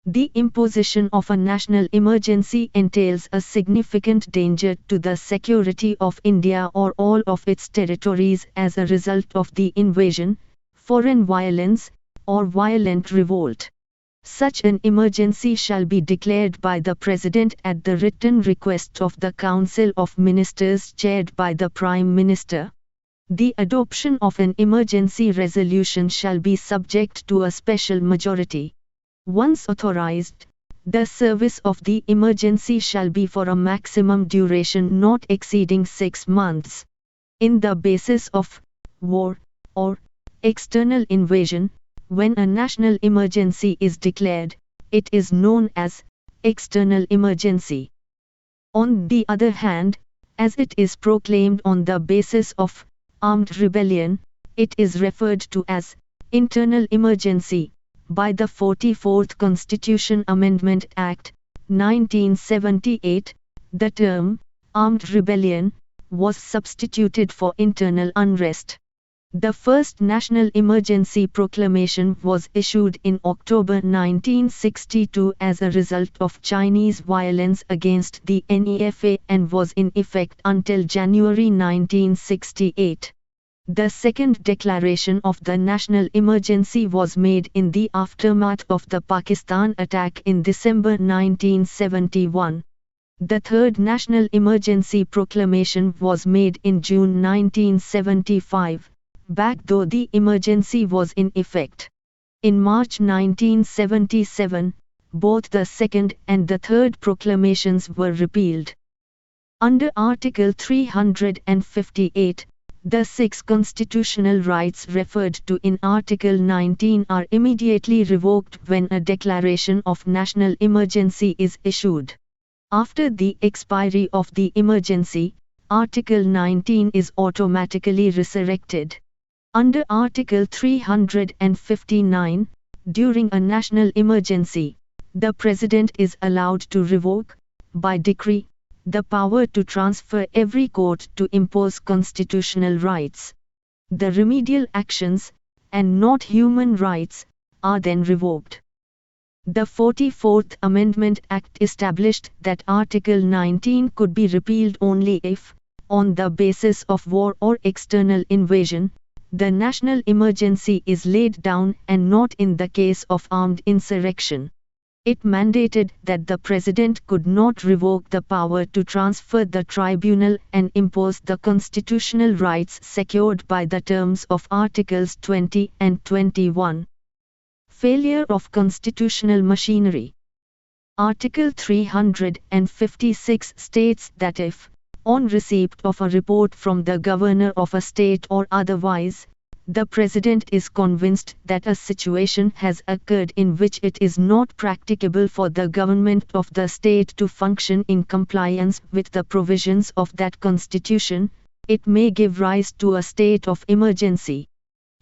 The imposition of a national emergency entails a significant danger to the security of India or all of its territories as a result of the invasion, foreign violence, or violent revolt. Such an emergency shall be declared by the President at the written request of the Council of Ministers chaired by the Prime Minister. The adoption of an emergency resolution shall be subject to a special majority. Once authorized, the service of the emergency shall be for a maximum duration not exceeding 6 months. In the basis of war or external invasion, when a national emergency is declared, it is known as external emergency. On the other hand, as it is proclaimed on the basis of armed rebellion, it is referred to as internal emergency. By the 44th Constitution Amendment Act, 1978, the term armed rebellion was substituted for internal unrest. The first national emergency proclamation was issued in October 1962 as a result of Chinese violence against the NEFA and was in effect until January 1968. The second declaration of the national emergency was made in the aftermath of the Pakistan attack in December 1971. The third national emergency proclamation was made in June 1975. Back though the emergency was in effect. In March 1977, both the second and the third proclamations were repealed. Under Article 358, the 6 constitutional rights referred to in Article 19 are immediately revoked when a declaration of national emergency is issued. After the expiry of the emergency, Article 19 is automatically resurrected. Under Article 359, during a national emergency, the President is allowed to revoke, by decree, the power to transfer every court to impose constitutional rights. The remedial actions, and not human rights, are then revoked. The 44th Amendment Act established that Article 19 could be repealed only if, on the basis of war or external invasion, the national emergency is laid down and not in the case of armed insurrection. It mandated that the President could not revoke the power to transfer the tribunal and impose the constitutional rights secured by the terms of Articles 20 and 21. Failure of constitutional machinery. Article 356 states that if, on receipt of a report from the governor of a state or otherwise, the President is convinced that a situation has occurred in which it is not practicable for the government of the state to function in compliance with the provisions of that constitution, it may give rise to a state of emergency.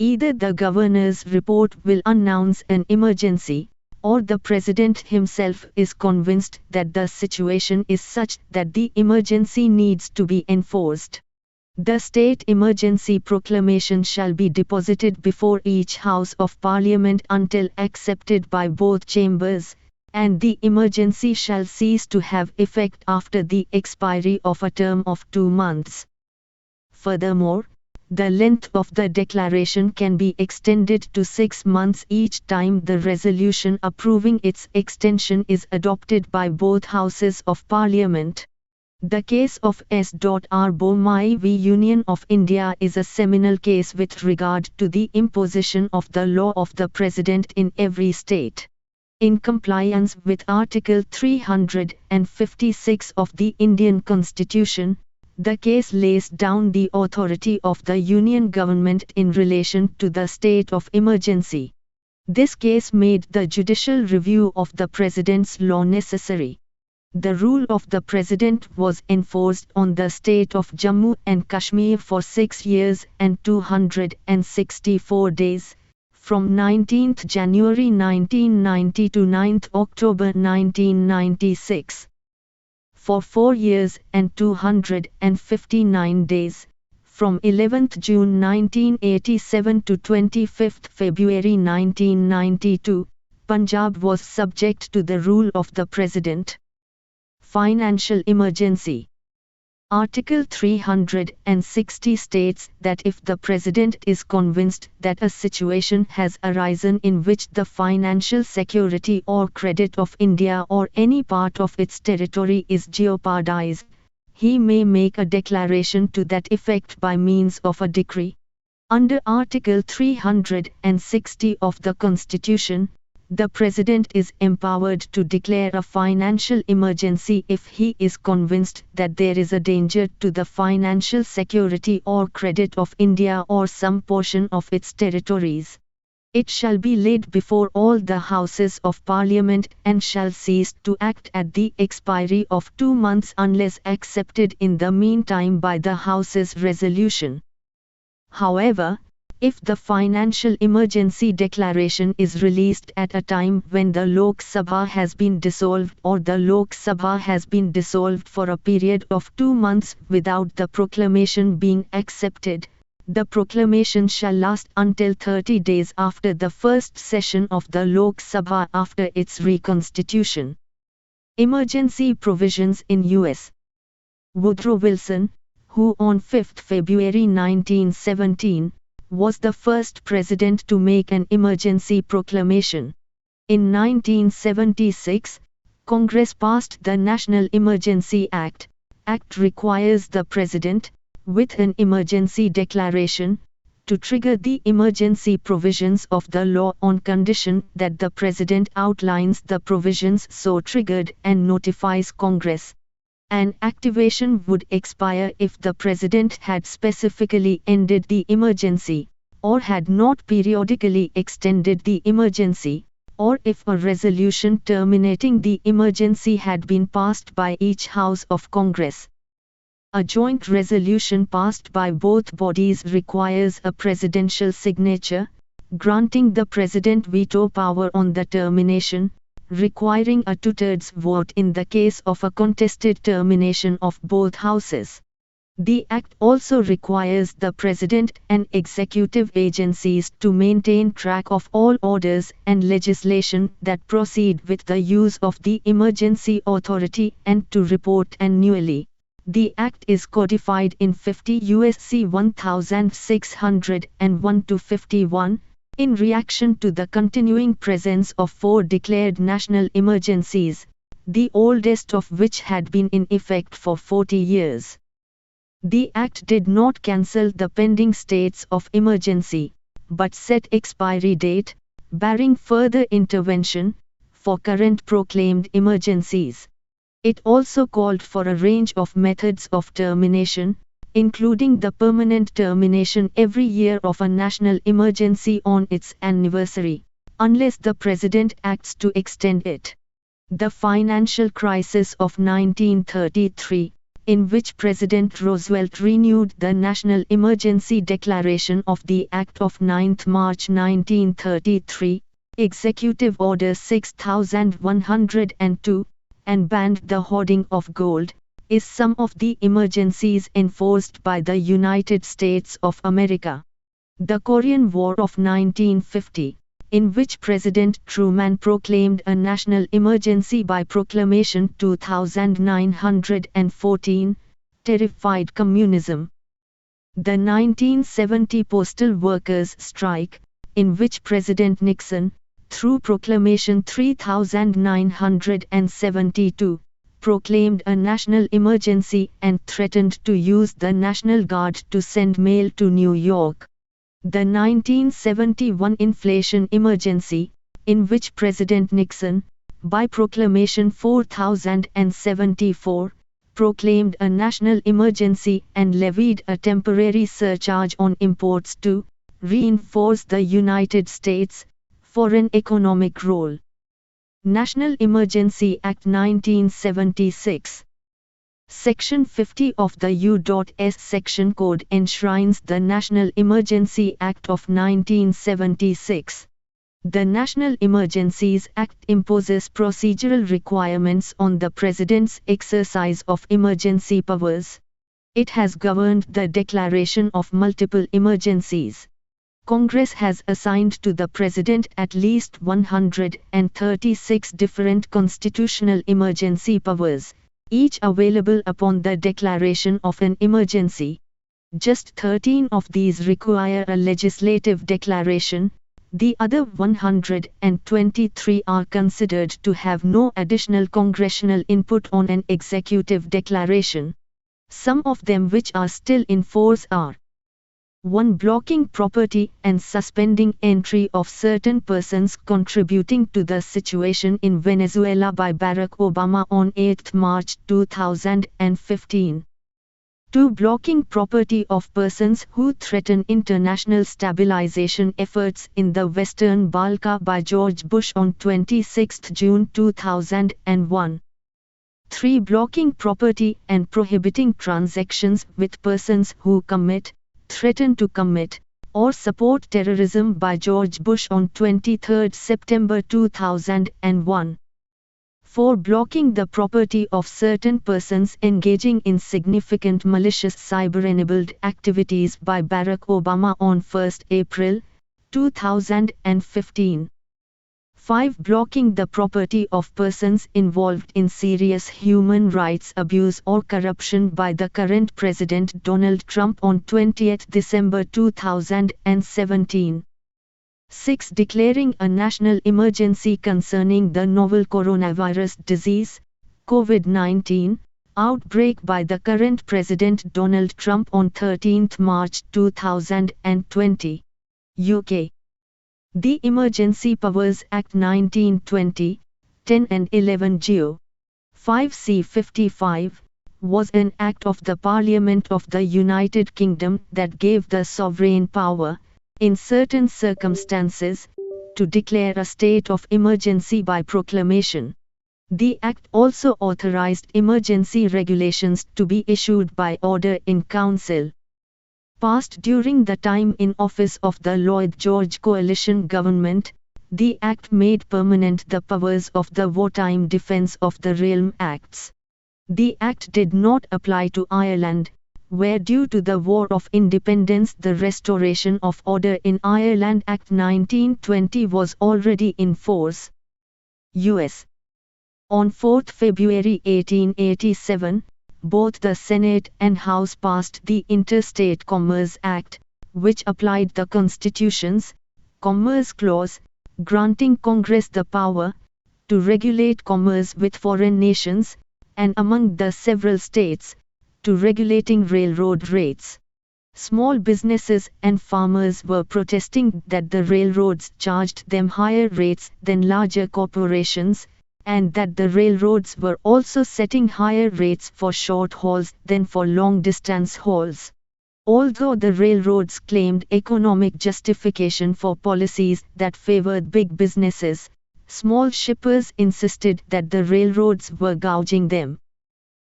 Either the governor's report will announce an emergency, or the President himself is convinced that the situation is such that the emergency needs to be enforced. The state emergency proclamation shall be deposited before each House of Parliament until accepted by both chambers, and the emergency shall cease to have effect after the expiry of a term of 2 months. Furthermore, the length of the declaration can be extended to 6 months each time the resolution approving its extension is adopted by both Houses of Parliament. The case of S.R. Bommai v. Union of India is a seminal case with regard to the imposition of the law of the President in every state. In compliance with Article 356 of the Indian Constitution, the case lays down the authority of the Union government in relation to the state of emergency. This case made the judicial review of the President's law necessary. The rule of the President was enforced on the state of Jammu and Kashmir for 6 years and 264 days, from 19 January 1990 to 9 October 1996. For 4 years and 259 days, from 11 June 1987 to 25 February 1992, Punjab was subject to the rule of the President. Financial emergency. Article 360 states that if the President is convinced that a situation has arisen in which the financial security or credit of India or any part of its territory is jeopardized, he may make a declaration to that effect by means of a decree. Under Article 360 of the Constitution, the President is empowered to declare a financial emergency if he is convinced that there is a danger to the financial security or credit of India or some portion of its territories. It shall be laid before all the Houses of Parliament and shall cease to act at the expiry of 2 months unless accepted in the meantime by the House's resolution. However, if the financial emergency declaration is released at a time when the Lok Sabha has been dissolved or the Lok Sabha has been dissolved for a period of 2 months without the proclamation being accepted, the proclamation shall last until 30 days after the first session of the Lok Sabha after its reconstitution. Emergency provisions in U.S. Woodrow Wilson, who on 5 February 1917, was the first president to make an emergency proclamation. In 1976, Congress passed the National Emergency Act. Act requires the president, with an emergency declaration, to trigger the emergency provisions of the law on condition that the President outlines the provisions so triggered and notifies Congress. An activation would expire if the President had specifically ended the emergency, or had not periodically extended the emergency, or if a resolution terminating the emergency had been passed by each House of Congress. A joint resolution passed by both bodies requires a presidential signature, granting the President veto power on the termination, requiring a two-thirds vote in the case of a contested termination of both houses. The Act also requires the President and executive agencies to maintain track of all orders and legislation that proceed with the use of the emergency authority and to report annually. The Act is codified in 50 U.S.C. 1601-51, in reaction to the continuing presence of 4 declared national emergencies, the oldest of which had been in effect for 40 years. The Act did not cancel the pending states of emergency, but set expiry date, barring further intervention, for current proclaimed emergencies. It also called for a range of methods of termination, including the permanent termination every year of a national emergency on its anniversary, unless the President acts to extend it. The financial crisis of 1933, in which President Roosevelt renewed the National Emergency Declaration of the Act of 9 March 1933, Executive Order 6102, and banned the hoarding of gold, is some of the emergencies enforced by the United States of America. The Korean War of 1950, in which President Truman proclaimed a national emergency by Proclamation 2914, terrified communism. The 1970 postal workers' strike, in which President Nixon, through Proclamation 3972, proclaimed a national emergency and threatened to use the National Guard to send mail to New York. The 1971 inflation emergency, in which President Nixon, by Proclamation 4074, proclaimed a national emergency and levied a temporary surcharge on imports to reinforce the United States' foreign economic role. National Emergency Act 1976. Section 50 of the U.S. Section Code enshrines the National Emergency Act of 1976. The National Emergencies Act imposes procedural requirements on the President's exercise of emergency powers. It has governed the declaration of multiple emergencies. Congress has assigned to the President at least 136 different constitutional emergency powers, each available upon the declaration of an emergency. Just 13 of these require a legislative declaration. The other 123 are considered to have no additional congressional input on an executive declaration. Some of them which are still in force are: 1. Blocking property and suspending entry of certain persons contributing to the situation in Venezuela by Barack Obama on 8 March 2015. 2. Blocking property of persons who threaten international stabilization efforts in the Western Balkans by George Bush on 26 June 2001. 3. Blocking property and prohibiting transactions with persons who commit, threaten to commit, or support terrorism by George Bush on 23 September 2001. 4. Blocking the property of certain persons engaging in significant malicious cyber-enabled activities by Barack Obama on 1 April 2015. 5. Blocking the property of persons involved in serious human rights abuse or corruption by the current President Donald Trump on 20 December 2017. 6. Declaring a national emergency concerning the novel coronavirus disease, COVID-19, Outbreak by the current President Donald Trump on 13 March 2020. UK. The Emergency Powers Act 1920, 10 and 11 Geo. 5C55, was an act of the Parliament of the United Kingdom that gave the sovereign power, in certain circumstances, to declare a state of emergency by proclamation. The Act also authorized emergency regulations to be issued by order in Council. Passed during the time in office of the Lloyd George coalition government, the Act made permanent the powers of the Wartime Defence of the Realm Acts. The Act did not apply to Ireland, where due to the War of Independence the Restoration of Order in Ireland Act 1920 was already in force. U.S. On 4 February 1887, both the Senate and House passed the Interstate Commerce Act, which applied the Constitution's Commerce Clause, granting Congress the power to regulate commerce with foreign nations, and among the several states, to regulating railroad rates. Small businesses and farmers were protesting that the railroads charged them higher rates than larger corporations, and that the railroads were also setting higher rates for short hauls than for long-distance hauls. Although the railroads claimed economic justification for policies that favored big businesses, small shippers insisted that the railroads were gouging them.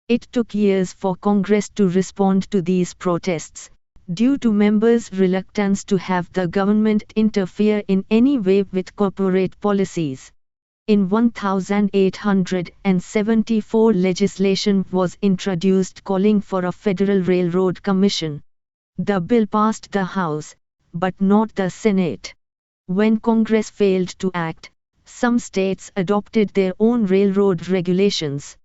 It took years for Congress to respond to these protests, due to members' reluctance to have the government interfere in any way with corporate policies. In 1874 legislation was introduced calling for a Federal Railroad Commission. The bill passed the House, but not the Senate. When Congress failed to act, some states adopted their own railroad regulations.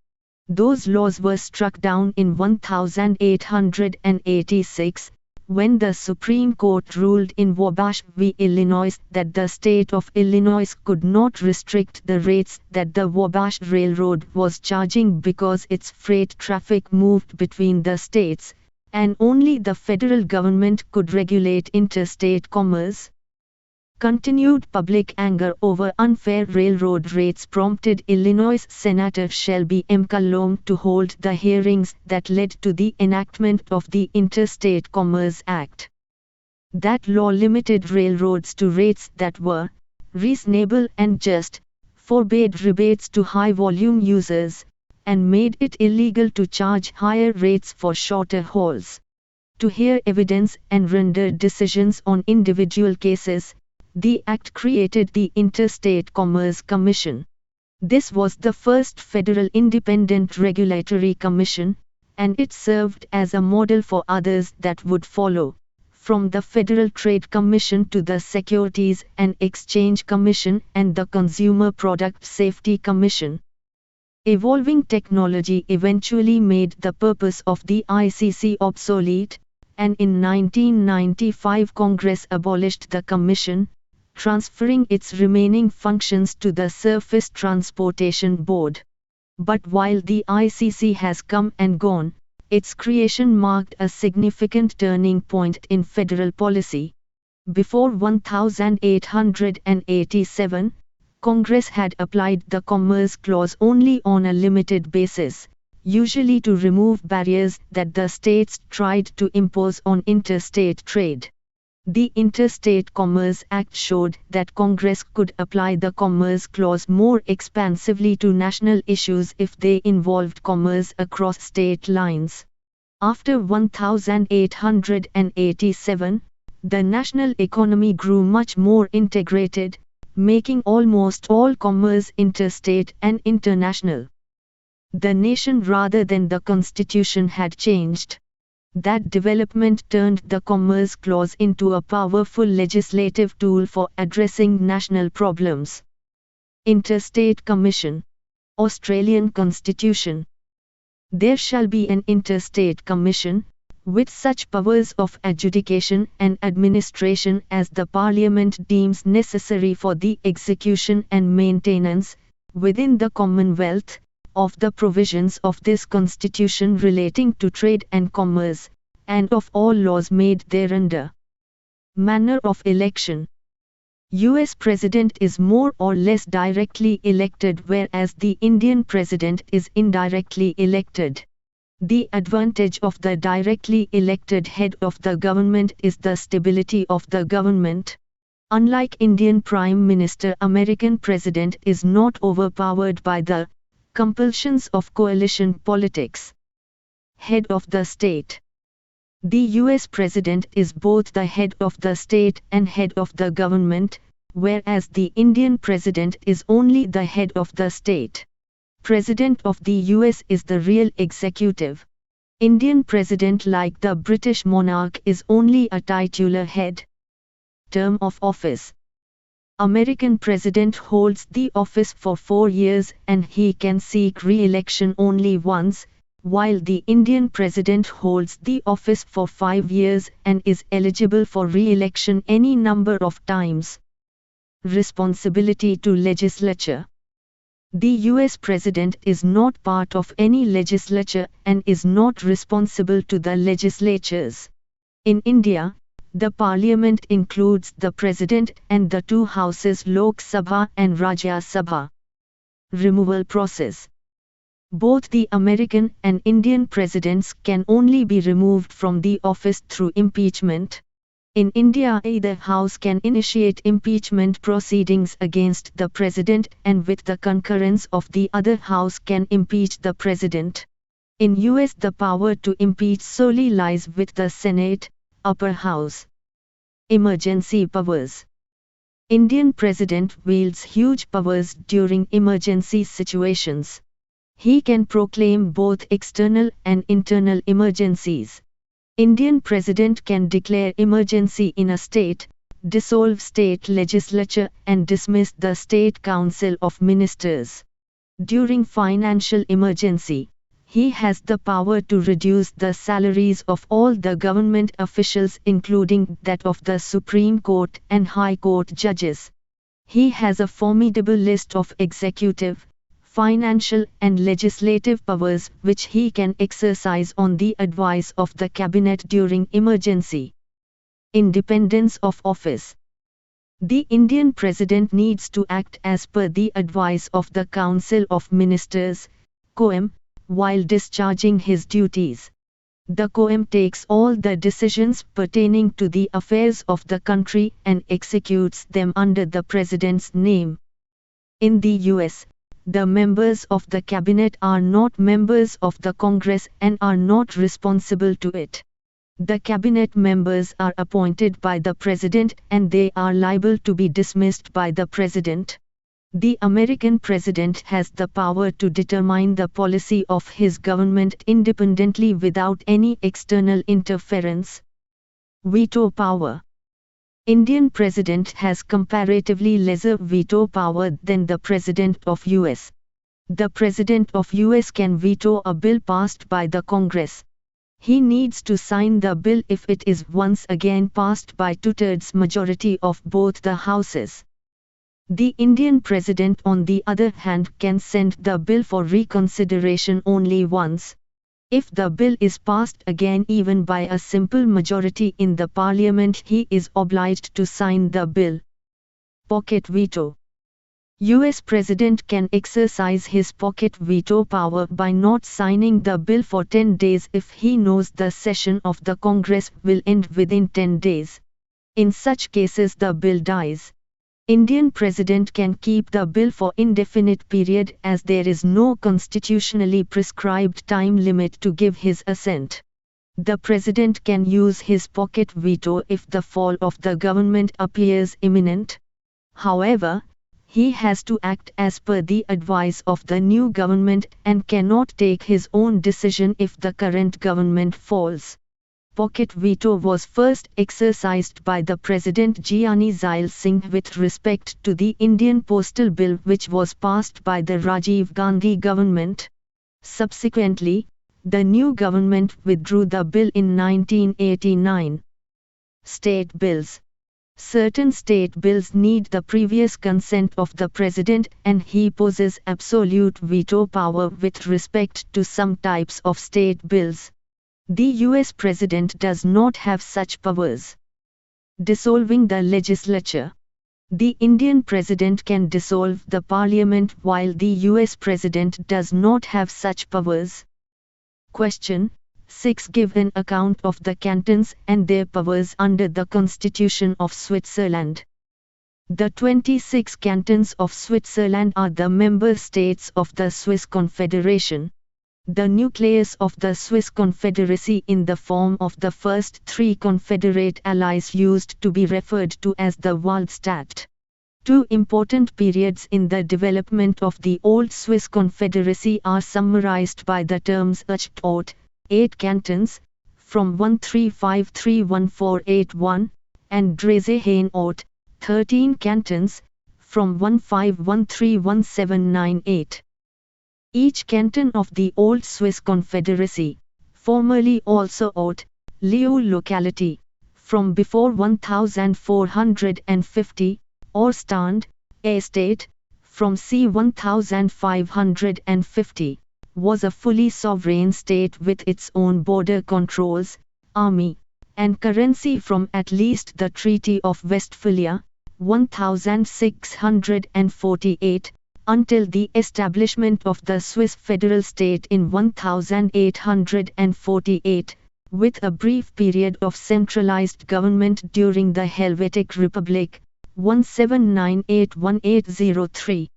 Those laws were struck down in 1886, when the Supreme Court ruled in Wabash v. Illinois that the state of Illinois could not restrict the rates that the Wabash Railroad was charging because its freight traffic moved between the states, and only the federal government could regulate interstate commerce. Continued public anger over unfair railroad rates prompted Illinois Senator Shelby M. Cullom to hold the hearings that led to the enactment of the Interstate Commerce Act. That law limited railroads to rates that were reasonable and just, forbade rebates to high-volume users, and made it illegal to charge higher rates for shorter hauls. To hear evidence and render decisions on individual cases, the Act created the Interstate Commerce Commission. This was the first federal independent regulatory commission, and it served as a model for others that would follow, from the Federal Trade Commission to the Securities and Exchange Commission and the Consumer Product Safety Commission. Evolving technology eventually made the purpose of the ICC obsolete, and in 1995 Congress abolished the commission, transferring its remaining functions to the Surface Transportation Board. But while the ICC has come and gone, its creation marked a significant turning point in federal policy. Before 1887, Congress had applied the Commerce Clause only on a limited basis, usually to remove barriers that the states tried to impose on interstate trade. The Interstate Commerce Act showed that Congress could apply the Commerce Clause more expansively to national issues if they involved commerce across state lines. After 1887, the national economy grew much more integrated, making almost all commerce interstate and international. The nation rather than the Constitution had changed. That development turned the Commerce Clause into a powerful legislative tool for addressing national problems. Interstate Commission. Australian Constitution. There shall be an interstate commission, with such powers of adjudication and administration as the Parliament deems necessary for the execution and maintenance, within the Commonwealth, of the provisions of this Constitution relating to trade and commerce, and of all laws made thereunder. Manner of election. U.S. President is more or less directly elected, whereas the Indian President is indirectly elected. The advantage of the directly elected head of the government is the stability of the government. Unlike Indian Prime Minister, American President is not overpowered by the compulsions of coalition politics. Head of the state. The U.S. President is both the head of the state and head of the government, whereas the Indian President is only the head of the state. President of the U.S. is the real executive. Indian President, like the British monarch, is only a titular head. Term of office. American President holds the office for 4 years and he can seek re-election only once, while the Indian President holds the office for 5 years and is eligible for re-election any number of times. Responsibility to legislature. The U.S. President is not part of any legislature and is not responsible to the legislatures. In India, the parliament includes the President and the two houses Lok Sabha and Rajya Sabha. Removal process. Both the American and Indian presidents can only be removed from the office through impeachment. In India, either house can initiate impeachment proceedings against the president and with the concurrence of the other house can impeach the president. In US, the power to impeach solely lies with the Senate, upper house. Emergency powers. Indian president wields huge powers during emergency situations. He can proclaim both external and internal emergencies. Indian president can declare emergency in a state, dissolve state legislature and dismiss the state council of ministers. During financial emergency, he has the power to reduce the salaries of all the government officials, including that of the Supreme Court and High Court judges. He has a formidable list of executive, financial and legislative powers which he can exercise on the advice of the cabinet during emergency. Independence of office. The Indian president needs to act as per the advice of the Council of Ministers, COEM, while discharging his duties. The COEM takes all the decisions pertaining to the affairs of the country and executes them under the president's name. In the US, the members of the cabinet are not members of the Congress and are not responsible to it. The cabinet members are appointed by the president and they are liable to be dismissed by the president. The American president has the power to determine the policy of his government independently without any external interference. Veto power. Indian president has comparatively lesser veto power than the president of US. The president of US can veto a bill passed by the Congress. He needs to sign the bill if it is once again passed by 2/3 majority of both the houses. The Indian president, on the other hand, can send the bill for reconsideration only once. If the bill is passed again even by a simple majority in the parliament, he is obliged to sign the bill. Pocket veto. US president can exercise his pocket veto power by not signing the bill for 10 days if he knows the session of the Congress will end within 10 days. In such cases the bill dies. Indian president can keep the bill for indefinite period as there is no constitutionally prescribed time limit to give his assent. The president can use his pocket veto if the fall of the government appears imminent. However, he has to act as per the advice of the new government and cannot take his own decision if the current government falls. Pocket veto was first exercised by the President Giani Zail Singh with respect to the Indian Postal Bill, which was passed by the Rajiv Gandhi government. Subsequently, the new government withdrew the bill in 1989. State bills. Certain state bills need the previous consent of the President, and he possesses absolute veto power with respect to some types of state bills. The US President does not have such powers. Dissolving the legislature. The Indian President can dissolve the Parliament while the US President does not have such powers. Question 6. Give an account of the cantons and their powers under the Constitution of Switzerland. The 26 cantons of Switzerland are the member states of the Swiss Confederation. The nucleus of the Swiss Confederacy in the form of the first three confederate allies used to be referred to as the Wahlstatt. Two important periods in the development of the Old Swiss Confederacy are summarized by the terms Ort, 8 cantons, from 1353-1481, and Dresden-Ort, 13 cantons, from 1513-1798. Each canton of the Old Swiss Confederacy, formerly also Ort, Liu locality, from before 1450, or Stand, estate, from c. 1550, was a fully sovereign state with its own border controls, army, and currency from at least the Treaty of Westphalia, 1648, until the establishment of the Swiss federal state in 1848, with a brief period of centralized government during the Helvetic Republic, 1798-1803.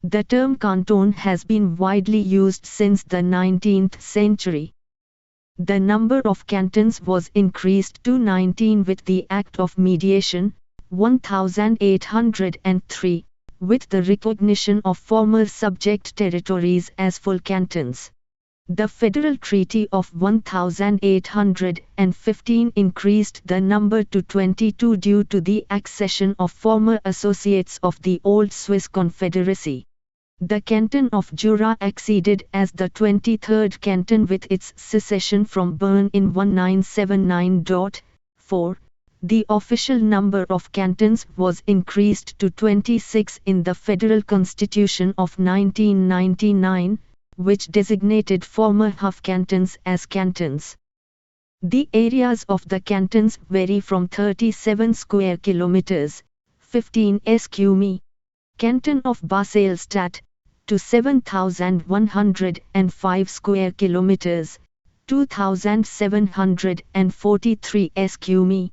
The term canton has been widely used since the 19th century. The number of cantons was increased to 19 with the Act of Mediation, 1803, with the recognition of former subject territories as full cantons. The Federal Treaty of 1815 increased the number to 22 due to the accession of former associates of the Old Swiss Confederacy. The canton of Jura acceded as the 23rd canton with its secession from Bern in 1979. The official number of cantons was increased to 26 in the Federal Constitution of 1999, which designated former half cantons as cantons. The areas of the cantons vary from 37 square kilometers, 15 sq mi, Canton of Basel-Stadt, to 7,105 square kilometers, 2,743 sq mi,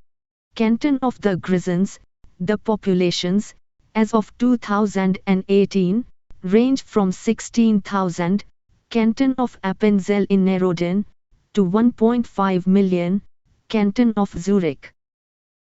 Canton of the Grisons. The populations, as of 2018, range from 16,000, Canton of Appenzell Innerrhoden, to 1.5 million, Canton of Zurich.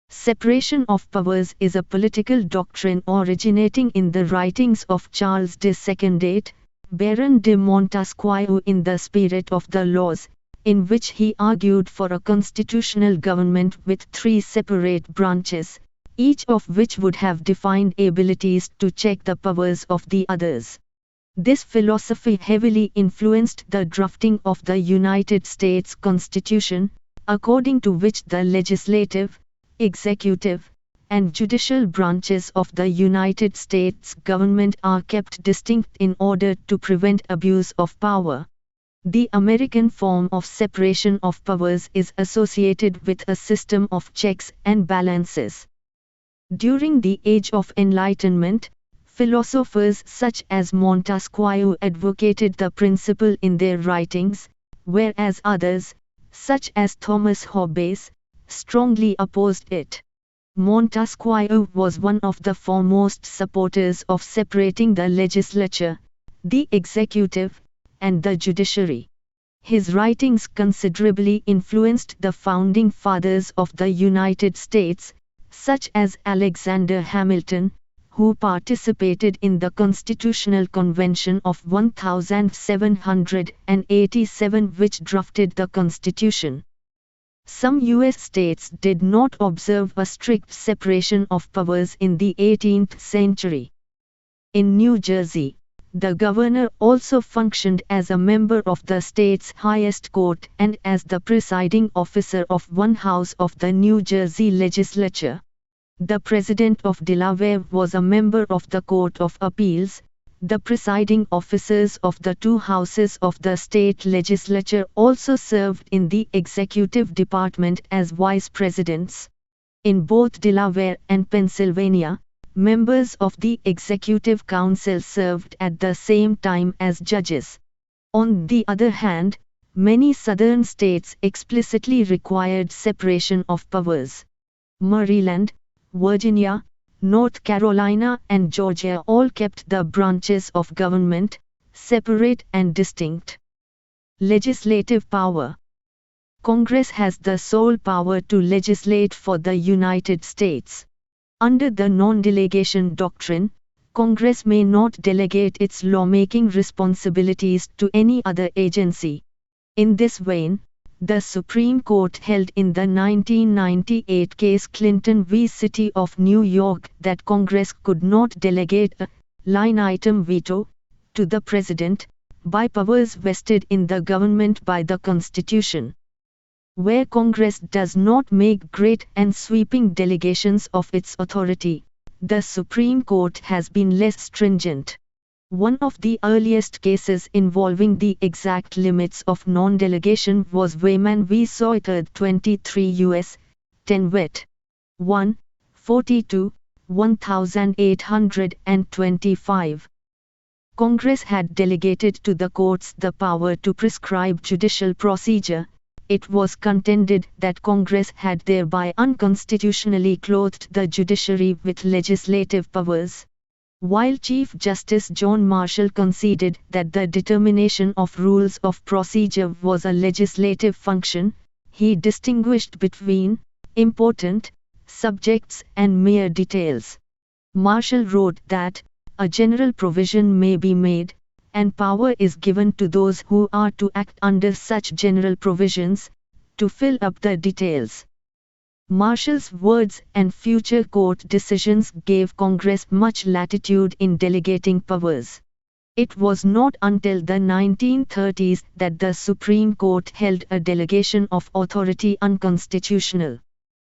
Separation of powers is a political doctrine originating in the writings of Charles de Secondate, Baron de Montesquieu in the Spirit of the Laws, in which he argued for a constitutional government with three separate branches, each of which would have defined abilities to check the powers of the others. This philosophy heavily influenced the drafting of the United States Constitution, according to which the legislative, executive, and judicial branches of the United States government are kept distinct in order to prevent abuse of power. The American form of separation of powers is associated with a system of checks and balances. During the Age of Enlightenment, philosophers such as Montesquieu advocated the principle in their writings, whereas others, such as Thomas Hobbes, strongly opposed it. Montesquieu was one of the foremost supporters of separating the legislature, the executive, and the judiciary. His writings considerably influenced the founding fathers of the United States, such as Alexander Hamilton, who participated in the Constitutional Convention of 1787 which drafted the Constitution. Some U.S. states did not observe a strict separation of powers in the 18th century. In New Jersey, the governor also functioned as a member of the state's highest court and as the presiding officer of one house of the New Jersey legislature. The President of Delaware was a member of the Court of Appeals. The presiding officers of the two houses of the state legislature also served in the executive department as vice presidents. In both Delaware and Pennsylvania, members of the executive council served at the same time as judges. On the other hand, many southern states explicitly required separation of powers. Maryland, Virginia, North Carolina and Georgia all kept the branches of government separate and distinct. Legislative power. Congress has the sole power to legislate for the United States. Under the non-delegation doctrine, Congress may not delegate its lawmaking responsibilities to any other agency. In this vein, the Supreme Court held in the 1998 case Clinton v. City of New York that Congress could not delegate a line-item veto to the President by powers vested in the government by the Constitution. Where Congress does not make great and sweeping delegations of its authority, the Supreme Court has been less stringent. One of the earliest cases involving the exact limits of non-delegation was Wayman v. Sauter 23 U.S. 10 Wet. 1, 42, 1825. Congress had delegated to the courts the power to prescribe judicial procedure. It was contended that Congress had thereby unconstitutionally clothed the judiciary with legislative powers. While Chief Justice John Marshall conceded that the determination of rules of procedure was a legislative function, he distinguished between important subjects and mere details. Marshall wrote that a general provision may be made, and power is given to those who are to act under such general provisions, to fill up the details. Marshall's words and future court decisions gave Congress much latitude in delegating powers. It was not until the 1930s that the Supreme Court held a delegation of authority unconstitutional.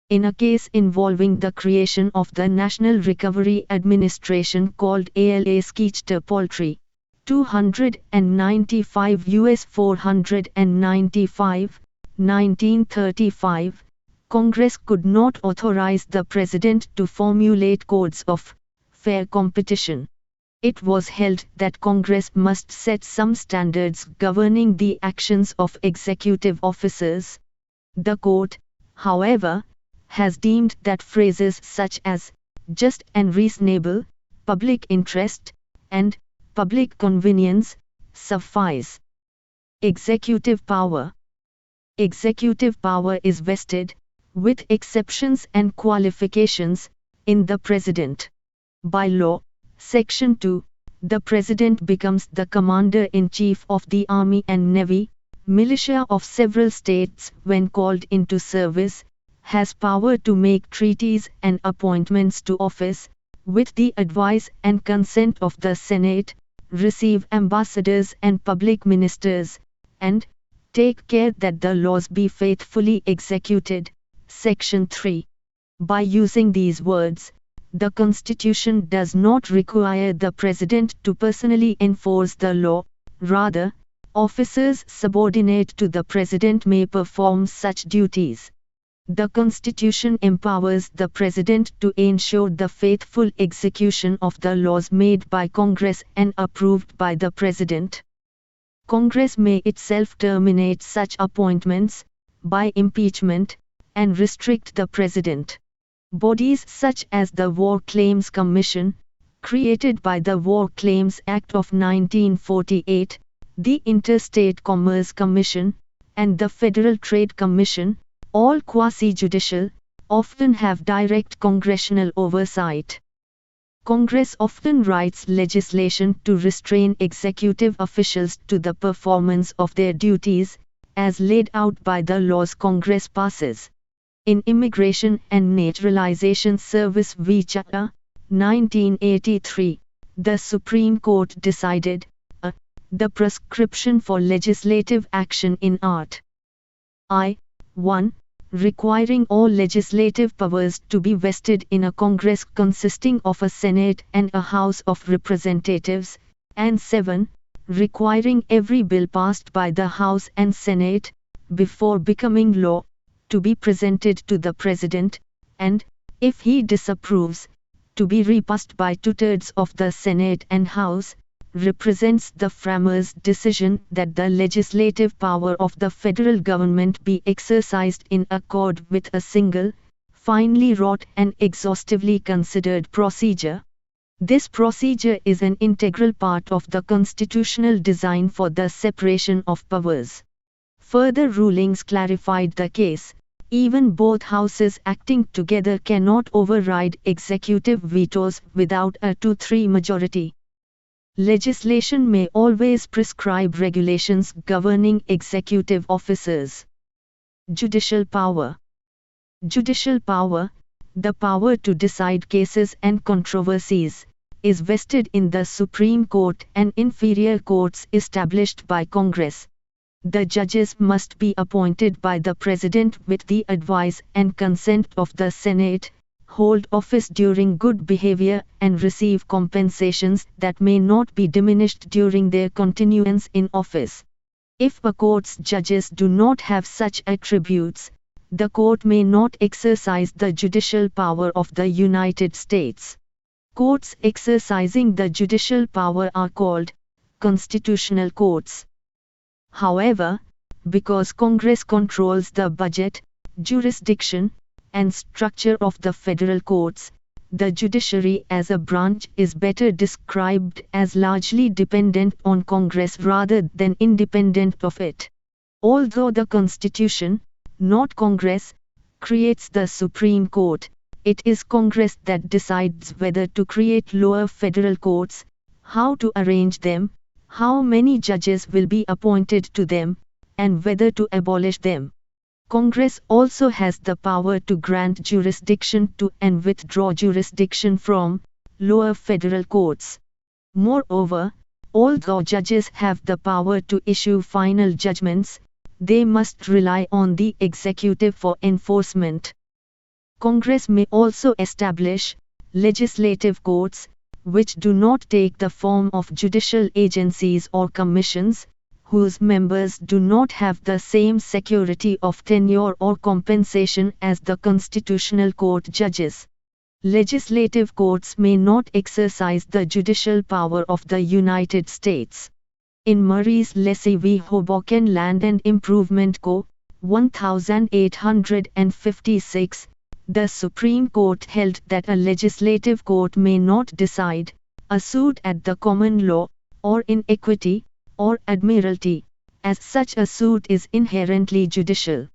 In a case involving the creation of the National Recovery Administration called ALA Skeeter Poultry, 295 U.S. 495, 1935, Congress could not authorize the President to formulate codes of fair competition. It was held that Congress must set some standards governing the actions of executive officers. The court, however, has deemed that phrases such as just and reasonable, public interest, and public convenience suffice. Executive power. Executive power is vested, with exceptions and qualifications, in the President. By law, Section 2, the President becomes the Commander-in-Chief of the Army and Navy, militia of several states when called into service, has power to make treaties and appointments to office, with the advice and consent of the Senate, receive ambassadors and public ministers, and take care that the laws be faithfully executed. Section 3. By using these words, the Constitution does not require the President to personally enforce the law. Rather, officers subordinate to the President may perform such duties. The Constitution empowers the President to ensure the faithful execution of the laws made by Congress and approved by the President. Congress may itself terminate such appointments, by impeachment, and restrict the President. Bodies such as the War Claims Commission, created by the War Claims Act of 1948, the Interstate Commerce Commission, and the Federal Trade Commission, all quasi-judicial, often have direct congressional oversight. Congress often writes legislation to restrain executive officials to the performance of their duties, as laid out by the laws Congress passes. In Immigration and Naturalization Service v. Chata, 1983, the Supreme Court decided, the prescription for legislative action in Art. I. 1. requiring all legislative powers to be vested in a Congress consisting of a Senate and a House of Representatives, and 7. Requiring every bill passed by the House and Senate, before becoming law, to be presented to the President, and, if he disapproves, to be repassed by 2/3 of the Senate and House, represents the framers' decision that the legislative power of the federal government be exercised in accord with a single, finely wrought and exhaustively considered procedure. This procedure is an integral part of the constitutional design for the separation of powers. Further rulings clarified the case. Even both houses acting together cannot override executive vetoes without a 2/3 majority. Legislation may always prescribe regulations governing executive officers. Judicial power. Judicial power, the power to decide cases and controversies, is vested in the Supreme Court and inferior courts established by Congress. The judges must be appointed by the President with the advice and consent of the Senate, hold office during good behavior, and receive compensations that may not be diminished during their continuance in office. If a court's judges do not have such attributes, the court may not exercise the judicial power of the United States. Courts exercising the judicial power are called constitutional courts. However, because Congress controls the budget, jurisdiction, and structure of the federal courts, the judiciary as a branch is better described as largely dependent on Congress rather than independent of it. Although the Constitution, not Congress, creates the Supreme Court, it is Congress that decides whether to create lower federal courts, how to arrange them, how many judges will be appointed to them, and whether to abolish them. Congress also has the power to grant jurisdiction to and withdraw jurisdiction from lower federal courts. Moreover, although judges have the power to issue final judgments, they must rely on the executive for enforcement. Congress may also establish legislative courts, which do not take the form of judicial agencies or commissions, whose members do not have the same security of tenure or compensation as the Constitutional Court judges. Legislative courts may not exercise the judicial power of the United States. In Murray's Lessee v. Hoboken Land and Improvement Co., 1856, the Supreme Court held that a legislative court may not decide a suit at the common law, or in equity, or admiralty, as such a suit is inherently judicial.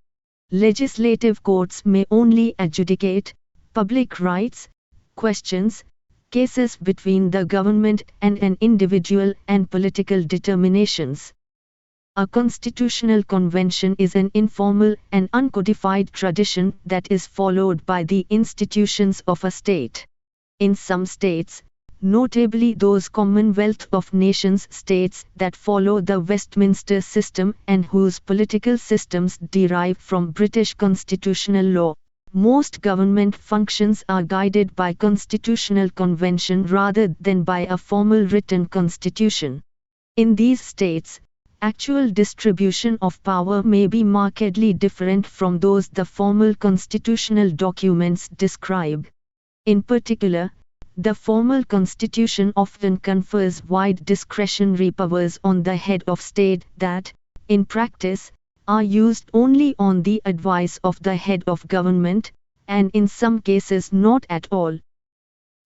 Legislative courts may only adjudicate public rights questions, cases between the government and an individual, and political determinations. A constitutional convention is an informal and uncodified tradition that is followed by the institutions of a state. In some states, notably those Commonwealth of Nations states that follow the Westminster system and whose political systems derive from British constitutional law, most government functions are guided by constitutional convention rather than by a formal written constitution. In these states, actual distribution of power may be markedly different from those the formal constitutional documents describe. In particular, the formal constitution often confers wide discretionary powers on the head of state that, in practice, are used only on the advice of the head of government, and in some cases not at all.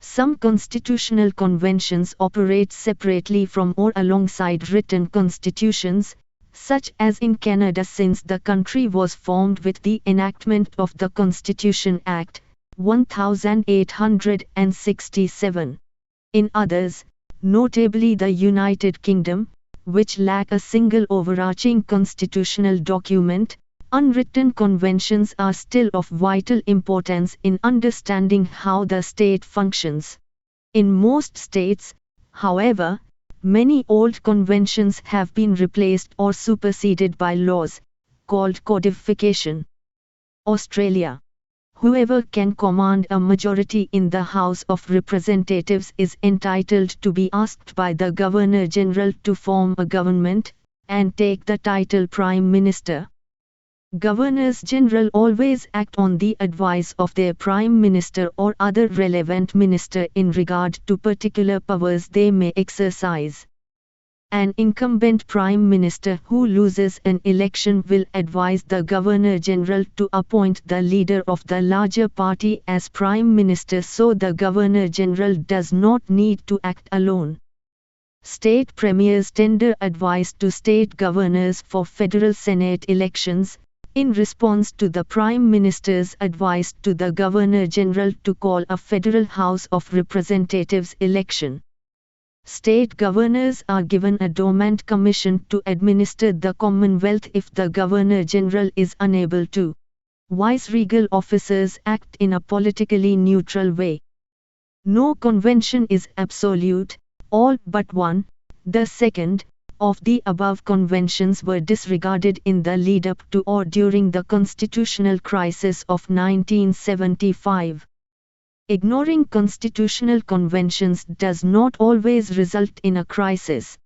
Some constitutional conventions operate separately from or alongside written constitutions, such as in Canada since the country was formed with the enactment of the Constitution Act, 1867. In others, notably the United Kingdom, which lack a single overarching constitutional document, unwritten conventions are still of vital importance in understanding how the state functions. In most states, however, many old conventions have been replaced or superseded by laws, called codification. Australia. Whoever can command a majority in the House of Representatives is entitled to be asked by the Governor-General to form a government, and take the title Prime Minister. Governors-General always act on the advice of their Prime Minister or other relevant minister in regard to particular powers they may exercise. An incumbent Prime Minister who loses an election will advise the Governor-General to appoint the leader of the larger party as Prime Minister, so the Governor-General does not need to act alone. State premiers tender advice to state governors for federal Senate elections, in response to the Prime Minister's advice to the Governor-General to call a federal House of Representatives election. State governors are given a dormant commission to administer the Commonwealth if the Governor-General is unable to. Viceregal officers act in a politically neutral way. No convention is absolute. All but one, the second, of the above conventions were disregarded in the lead-up to or during the constitutional crisis of 1975. Ignoring constitutional conventions does not always result in a crisis.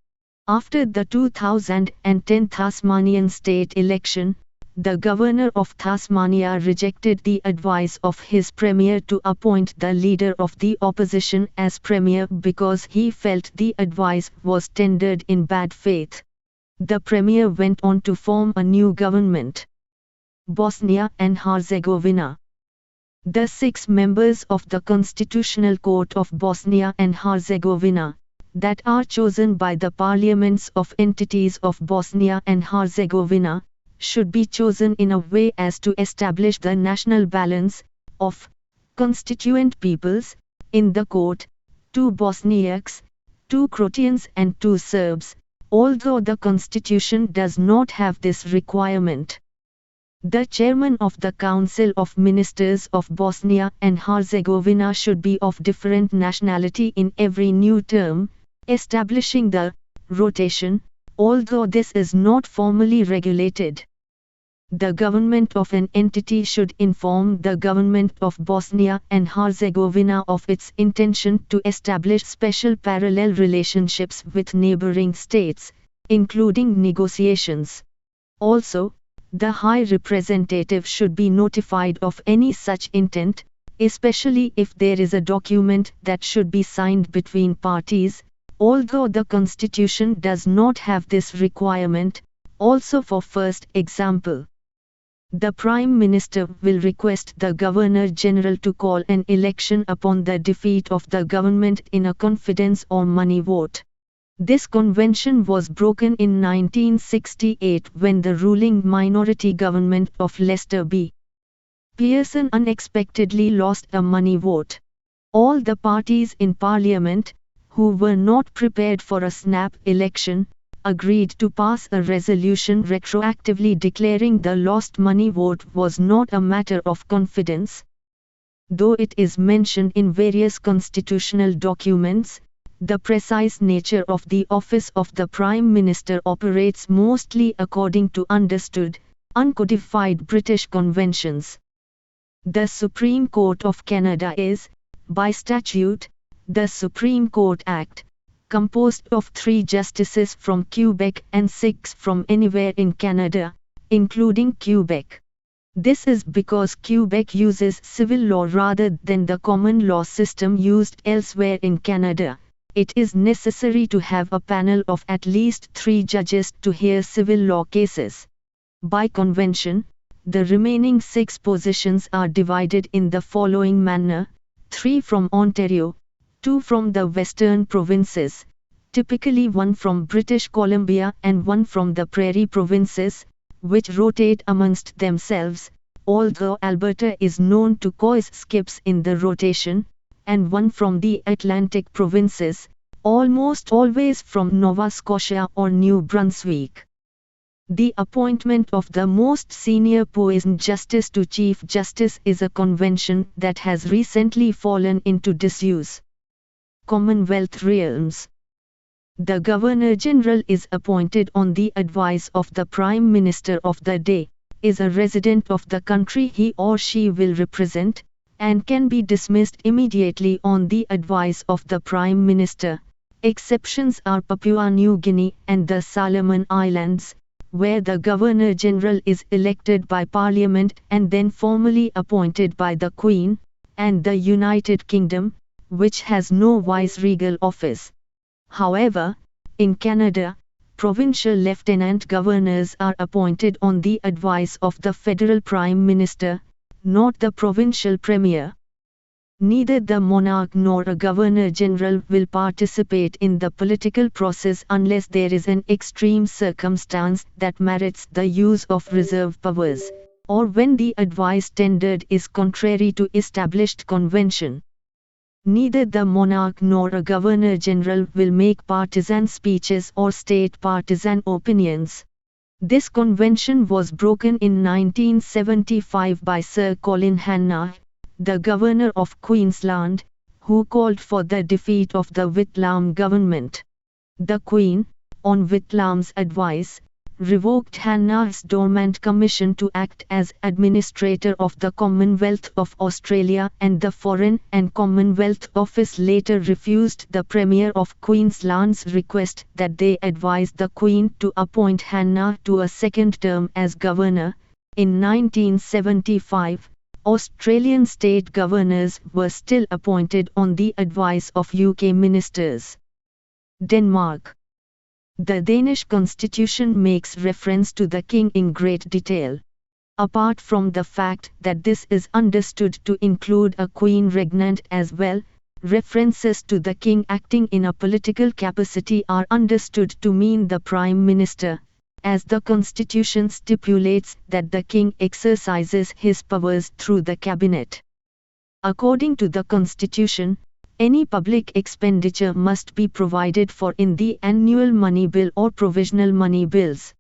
After the 2010 Tasmanian state election, the Governor of Tasmania rejected the advice of his Premier to appoint the leader of the opposition as Premier because he felt the advice was tendered in bad faith. The Premier went on to form a new government. Bosnia and Herzegovina. The 6 members of the Constitutional Court of Bosnia and Herzegovina, that are chosen by the parliaments of entities of Bosnia and Herzegovina, should be chosen in a way as to establish the national balance of constituent peoples in the court, 2 Bosniaks, 2 Croatians and 2 Serbs, although the constitution does not have this requirement. The chairman of the Council of Ministers of Bosnia and Herzegovina should be of different nationality in every new term, establishing the rotation, although this is not formally regulated. The government of an entity should inform the government of Bosnia and Herzegovina of its intention to establish special parallel relationships with neighboring states, including negotiations. Also, the High Representative should be notified of any such intent, especially if there is a document that should be signed between parties, although the Constitution does not have this requirement. Also, for first example, the Prime Minister will request the Governor-General to call an election upon the defeat of the government in a confidence or money vote. This convention was broken in 1968 when the ruling minority government of Lester B. Pearson unexpectedly lost a money vote. All the parties in Parliament, who were not prepared for a snap election, agreed to pass a resolution retroactively declaring the lost money vote was not a matter of confidence. Though it is mentioned in various constitutional documents, the precise nature of the office of the Prime Minister operates mostly according to understood, uncodified British conventions. The Supreme Court of Canada is, by statute, the Supreme Court Act, composed of 3 justices from Quebec and 6 from anywhere in Canada, including Quebec. This is because Quebec uses civil law rather than the common law system used elsewhere in Canada. It is necessary to have a panel of at least 3 judges to hear civil law cases. By convention, the remaining 6 positions are divided in the following manner: 3 from Ontario, 2 from the Western provinces, typically 1 from British Columbia and 1 from the Prairie provinces, which rotate amongst themselves, although Alberta is known to cause skips in the rotation, and 1 from the Atlantic provinces, almost always from Nova Scotia or New Brunswick. The appointment of the most senior poison justice to Chief Justice is a convention that has recently fallen into disuse. Commonwealth realms. The Governor-General is appointed on the advice of the Prime Minister of the day, is a resident of the country he or she will represent, and can be dismissed immediately on the advice of the Prime Minister. Exceptions are Papua New Guinea and the Solomon Islands, where the Governor-General is elected by Parliament and then formally appointed by the Queen, and the United Kingdom, which has no viceregal office. However, in Canada, provincial lieutenant governors are appointed on the advice of the federal Prime Minister, not the provincial Premier. Neither the monarch nor a Governor-General will participate in the political process unless there is an extreme circumstance that merits the use of reserve powers, or when the advice tendered is contrary to established convention. Neither the monarch nor a Governor-General will make partisan speeches or state partisan opinions. This convention was broken in 1975 by Sir Colin Hanna, the Governor of Queensland, who called for the defeat of the Whitlam government. The Queen, on Whitlam's advice, revoked Hanna's dormant commission to act as Administrator of the Commonwealth of Australia, and the Foreign and Commonwealth Office later refused the Premier of Queensland's request that they advise the Queen to appoint Hanna to a second term as Governor. In 1975, Australian state governors were still appointed on the advice of UK ministers. Denmark. The Danish constitution makes reference to the king in great detail. Apart from the fact that this is understood to include a queen regnant as well, references to the king acting in a political capacity are understood to mean the Prime Minister, as the constitution stipulates that the king exercises his powers through the cabinet. According to the constitution, any public expenditure must be provided for in the annual money bill or provisional money bills.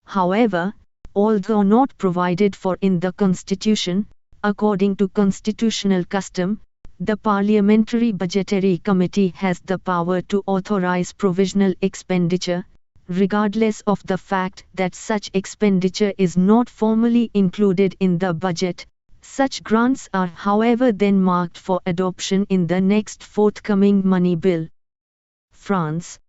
However, although not provided for in the Constitution, according to constitutional custom, the Parliamentary Budgetary Committee has the power to authorize provisional expenditure, regardless of the fact that such expenditure is not formally included in the budget. Such grants are however then marked for adoption in the next forthcoming money bill. France.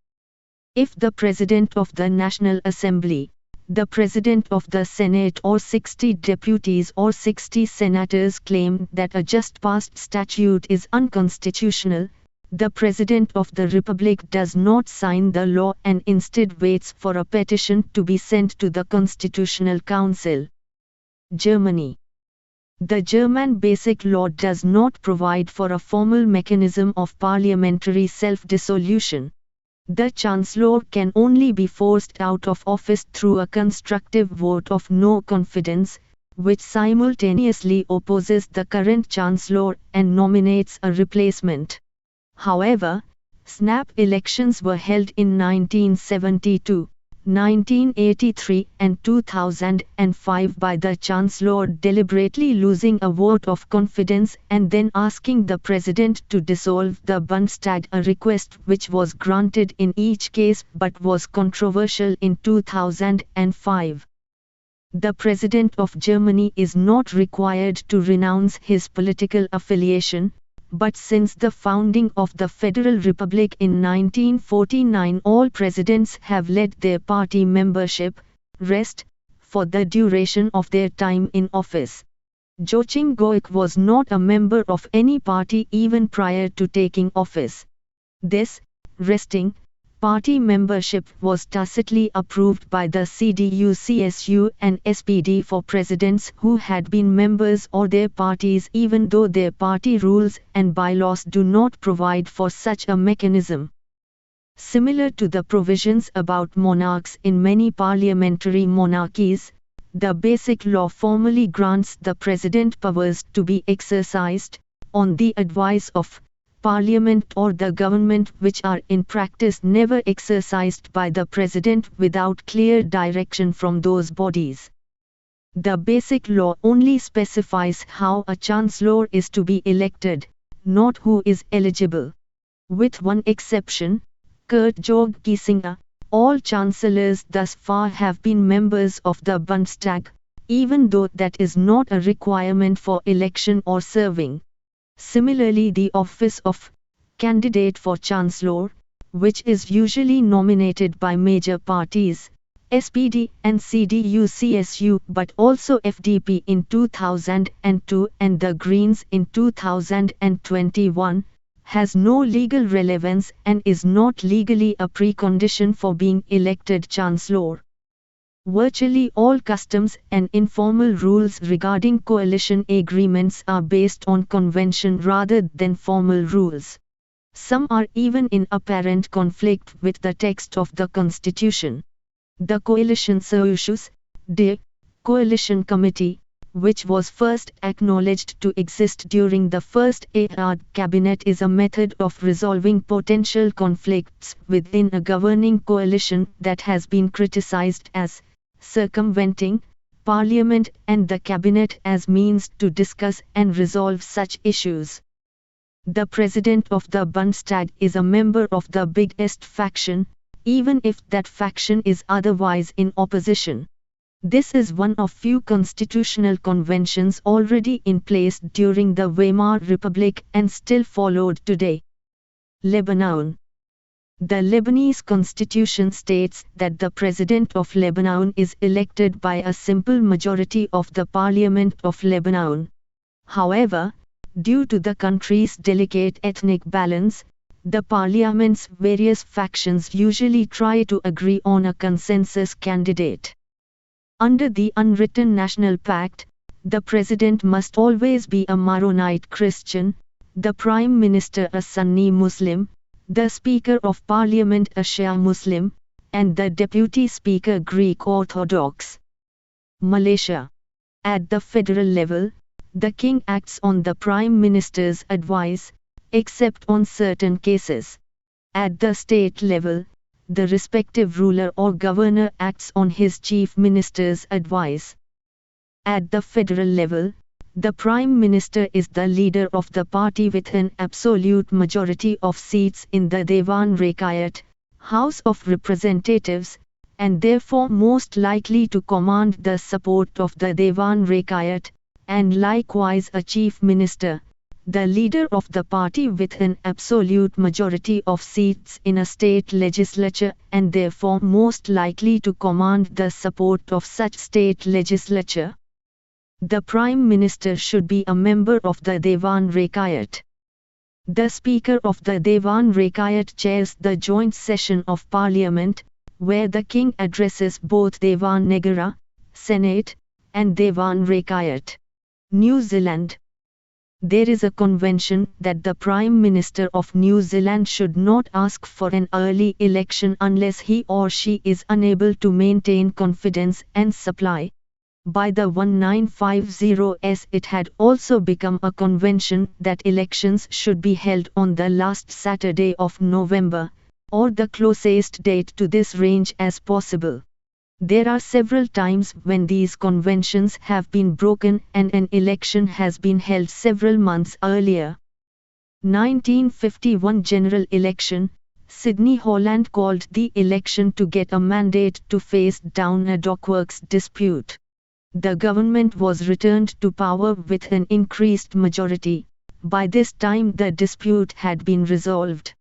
If the President of the National Assembly, the President of the Senate or 60 deputies or 60 senators claim that a just passed statute is unconstitutional, the President of the Republic does not sign the law and instead waits for a petition to be sent to the Constitutional Council. Germany. The German Basic Law does not provide for a formal mechanism of parliamentary self-dissolution. The Chancellor can only be forced out of office through a constructive vote of no confidence, which simultaneously opposes the current Chancellor and nominates a replacement. However, snap elections were held in 1972. 1983 and 2005 by the Chancellor deliberately losing a vote of confidence and then asking the President to dissolve the Bundestag, a request which was granted in each case but was controversial in 2005. The President of Germany is not required to renounce his political affiliation, but since the founding of the Federal Republic in 1949 all presidents have let their party membership rest for the duration of their time in office. Joachim Gauck was not a member of any party even prior to taking office. This resting party membership was tacitly approved by the CDU, CSU and SPD for presidents who had been members of their parties even though their party rules and bylaws do not provide for such a mechanism. Similar to the provisions about monarchs in many parliamentary monarchies, the Basic Law formally grants the President powers to be exercised, on the advice of Parliament or the government, which are in practice never exercised by the President without clear direction from those bodies. The Basic Law only specifies how a Chancellor is to be elected, not who is eligible. With one exception, Kurt Georg Kiesinger, all Chancellors thus far have been members of the Bundestag, even though that is not a requirement for election or serving. Similarly, the office of candidate for chancellor, which is usually nominated by major parties, SPD and CDU-CSU, but also FDP in 2002 and the Greens in 2021, has no legal relevance and is not legally a precondition for being elected chancellor. Virtually all customs and informal rules regarding coalition agreements are based on convention rather than formal rules. Some are even in apparent conflict with the text of the Constitution. The Coalition Solutions, the Coalition Committee, which was first acknowledged to exist during the first Arad cabinet, is a method of resolving potential conflicts within a governing coalition that has been criticized as circumventing Parliament and the Cabinet as means to discuss and resolve such issues. The President of the Bundestag is a member of the biggest faction, even if that faction is otherwise in opposition. This is one of few constitutional conventions already in place during the Weimar Republic and still followed today. Lebanon. The Lebanese constitution states that the President of Lebanon is elected by a simple majority of the Parliament of Lebanon. However, due to the country's delicate ethnic balance, the parliament's various factions usually try to agree on a consensus candidate. Under the unwritten national pact, the president must always be a Maronite Christian, the prime minister a Sunni Muslim, the Speaker of Parliament a Shia Muslim, and the Deputy Speaker Greek Orthodox. Malaysia. At the federal level, the King acts on the Prime Minister's advice, except on certain cases. At the state level, the respective ruler or governor acts on his Chief Minister's advice. At the federal level, the Prime Minister is the leader of the party with an absolute majority of seats in the Dewan Rakyat, House of Representatives, and therefore most likely to command the support of the Dewan Rakyat, and likewise a Chief Minister, the leader of the party with an absolute majority of seats in a state legislature and therefore most likely to command the support of such state legislature. The Prime Minister should be a member of the Dewan Rakyat. The Speaker of the Dewan Rakyat chairs the joint session of Parliament, where the King addresses both Dewan Negara, Senate, and Dewan Rakyat. New Zealand. There is a convention that the Prime Minister of New Zealand should not ask for an early election unless he or she is unable to maintain confidence and supply. By the 1950s it had also become a convention that elections should be held on the last Saturday of November, or the closest date to this range as possible. There are several times when these conventions have been broken and an election has been held several months earlier. 1951 general election, Sydney Holland called the election to get a mandate to face down a dockworks dispute. The government was returned to power with an increased majority. By this time the dispute had been resolved.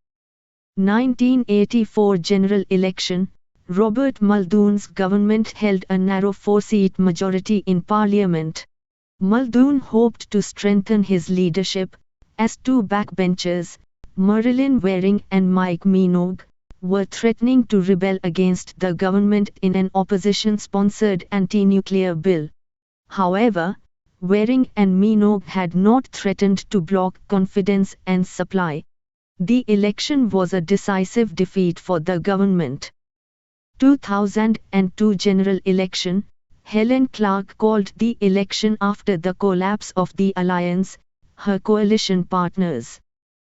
1984 general election, Robert Muldoon's government held a narrow 4-seat majority in Parliament. Muldoon hoped to strengthen his leadership, as two backbenchers, Marilyn Waring and Mike Minogue, were threatening to rebel against the government in an opposition-sponsored anti-nuclear bill. However, Waring and Minogue had not threatened to block confidence and supply. The election was a decisive defeat for the government. 2002 general election, Helen Clark called the election after the collapse of the alliance, her coalition partners.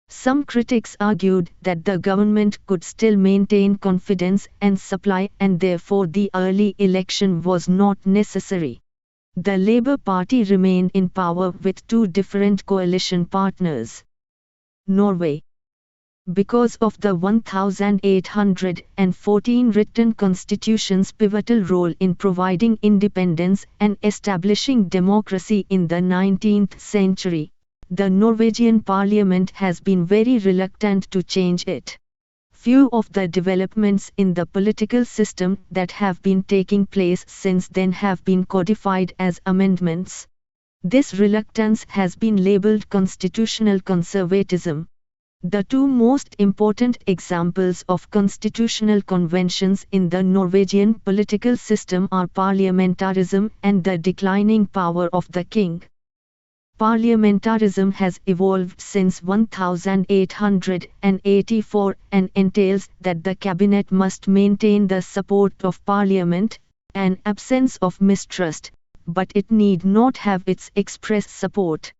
Some critics argued that the government could still maintain confidence and supply and therefore the early election was not necessary. The Labour Party remained in power with two different coalition partners. Norway. Because of the 1814 written constitution's pivotal role in providing independence and establishing democracy in the 19th century, the Norwegian parliament has been very reluctant to change it. Few of the developments in the political system that have been taking place since then have been codified as amendments. This reluctance has been labeled constitutional conservatism. The two most important examples of constitutional conventions in the Norwegian political system are parliamentarism and the declining power of the king. Parliamentarism has evolved since 1884 and entails that the cabinet must maintain the support of parliament, an absence of mistrust, but it need not have its express support.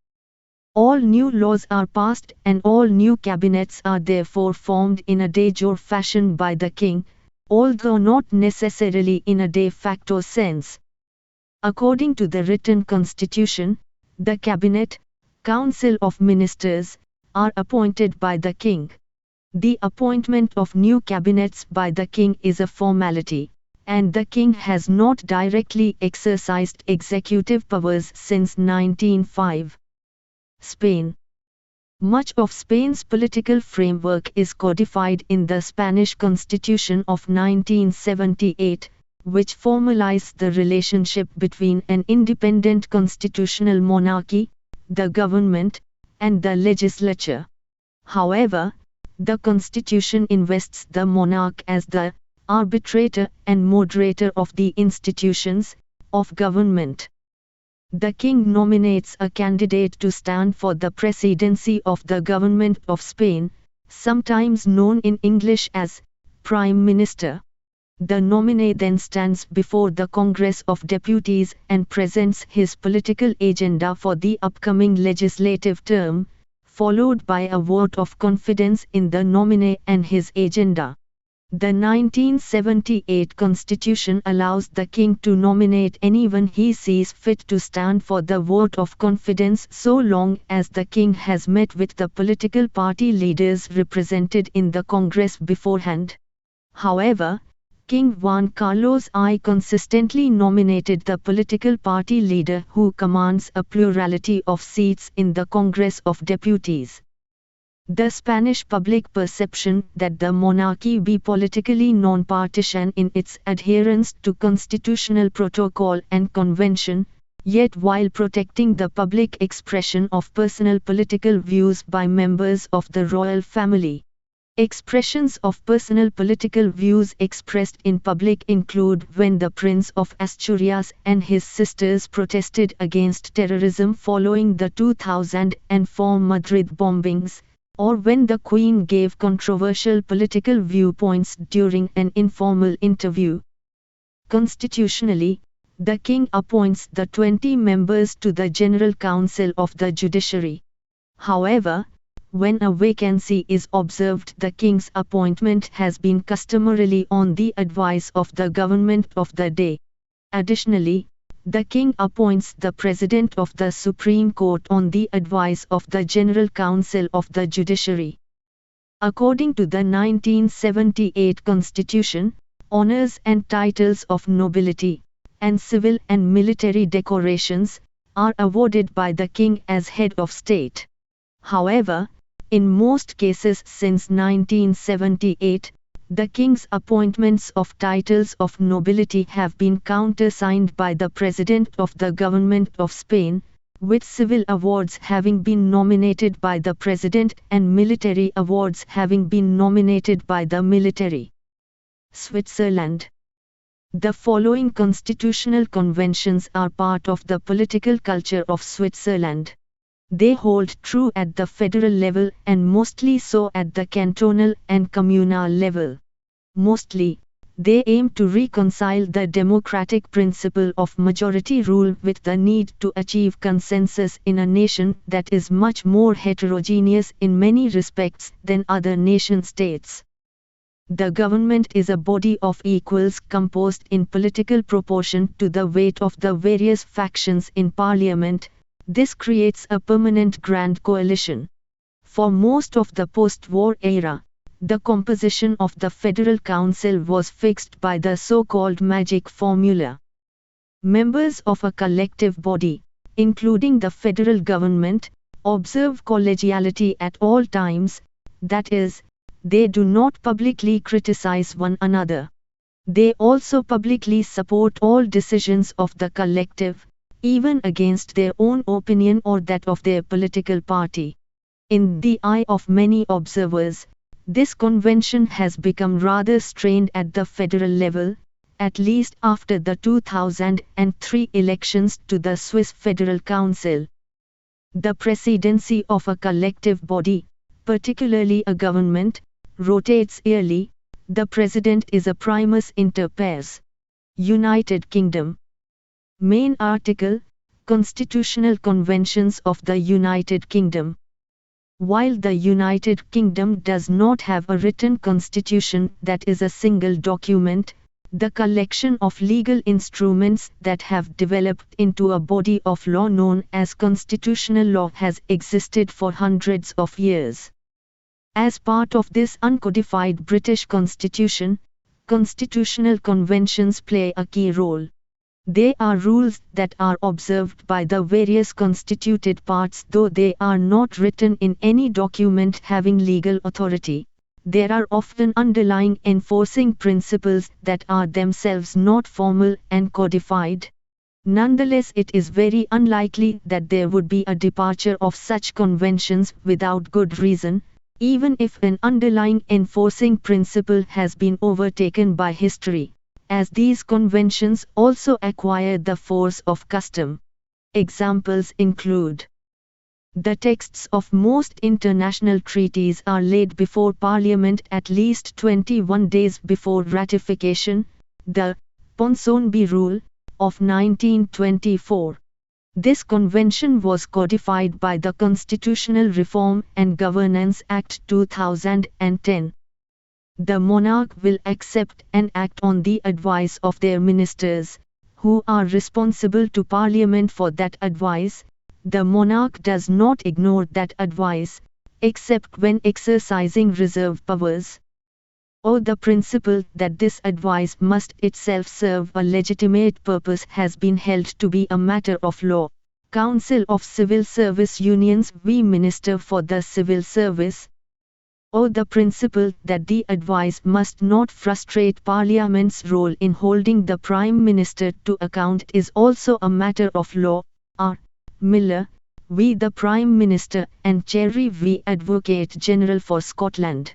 All new laws are passed and all new cabinets are therefore formed in a de jure fashion by the king, although not necessarily in a de facto sense. According to the written constitution, the cabinet, council of ministers, are appointed by the king. The appointment of new cabinets by the king is a formality, and the king has not directly exercised executive powers since 1905. Spain. Much of Spain's political framework is codified in the Spanish Constitution of 1978, which formalized the relationship between an independent constitutional monarchy, the government, and the legislature. However, the Constitution invests the monarch as the arbitrator and moderator of the institutions of government. The king nominates a candidate to stand for the presidency of the government of Spain, sometimes known in English as Prime Minister. The nominee then stands before the Congress of Deputies and presents his political agenda for the upcoming legislative term, followed by a vote of confidence in the nominee and his agenda. The 1978 Constitution allows the king to nominate anyone he sees fit to stand for the vote of confidence so long as the king has met with the political party leaders represented in the Congress beforehand. However, King Juan Carlos I consistently nominated the political party leader who commands a plurality of seats in the Congress of Deputies. The Spanish public perception that the monarchy be politically non-partisan in its adherence to constitutional protocol and convention, yet while protecting the public expression of personal political views by members of the royal family. Expressions of personal political views expressed in public include when the Prince of Asturias and his sisters protested against terrorism following the 2004 Madrid bombings, or when the Queen gave controversial political viewpoints during an informal interview. Constitutionally, the King appoints the 20 members to the General Council of the Judiciary. However, when a vacancy is observed, the King's appointment has been customarily on the advice of the government of the day. Additionally, the King appoints the President of the Supreme Court on the advice of the General Council of the Judiciary. According to the 1978 Constitution, honors and titles of nobility, and civil and military decorations, are awarded by the King as head of state. However, in most cases since 1978, the King's appointments of titles of nobility have been countersigned by the President of the Government of Spain, with civil awards having been nominated by the President and military awards having been nominated by the military. Switzerland. The following constitutional conventions are part of the political culture of Switzerland. They hold true at the federal level and mostly so at the cantonal and communal level. Mostly, they aim to reconcile the democratic principle of majority rule with the need to achieve consensus in a nation that is much more heterogeneous in many respects than other nation-states. The government is a body of equals composed in political proportion to the weight of the various factions in parliament. This creates a permanent grand coalition. For most of the post-war era, the composition of the Federal Council was fixed by the so-called magic formula. Members of a collective body, including the federal government, observe collegiality at all times, that is, they do not publicly criticize one another. They also publicly support all decisions of the collective, even against their own opinion or that of their political party. In the eye of many observers, this convention has become rather strained at the federal level, at least after the 2003 elections to the Swiss Federal Council. The presidency of a collective body, particularly a government, rotates yearly. The president is a primus inter pares. United Kingdom. Main article, Constitutional Conventions of the United Kingdom. While the United Kingdom does not have a written constitution that is a single document, the collection of legal instruments that have developed into a body of law known as constitutional law has existed for hundreds of years. As part of this uncodified British Constitution, constitutional conventions play a key role. They are rules that are observed by the various constituted parts, though they are not written in any document having legal authority. There are often underlying enforcing principles that are themselves not formal and codified. Nonetheless, it is very unlikely that there would be a departure of such conventions without good reason, even if an underlying enforcing principle has been overtaken by history, as these conventions also acquire the force of custom. Examples include: the texts of most international treaties are laid before Parliament at least 21 days before ratification, the Ponsonby Rule of 1924. This convention was codified by the Constitutional Reform and Governance Act 2010. The monarch will accept and act on the advice of their ministers, who are responsible to Parliament for that advice. The monarch does not ignore that advice, except when exercising reserved powers. Or the principle that this advice must itself serve a legitimate purpose has been held to be a matter of law. Council of Civil Service Unions v. Minister for the Civil Service. Or the principle that the advice must not frustrate Parliament's role in holding the Prime Minister to account is also a matter of law. R. Miller, v. the Prime Minister, and Cherry v. Advocate General for Scotland.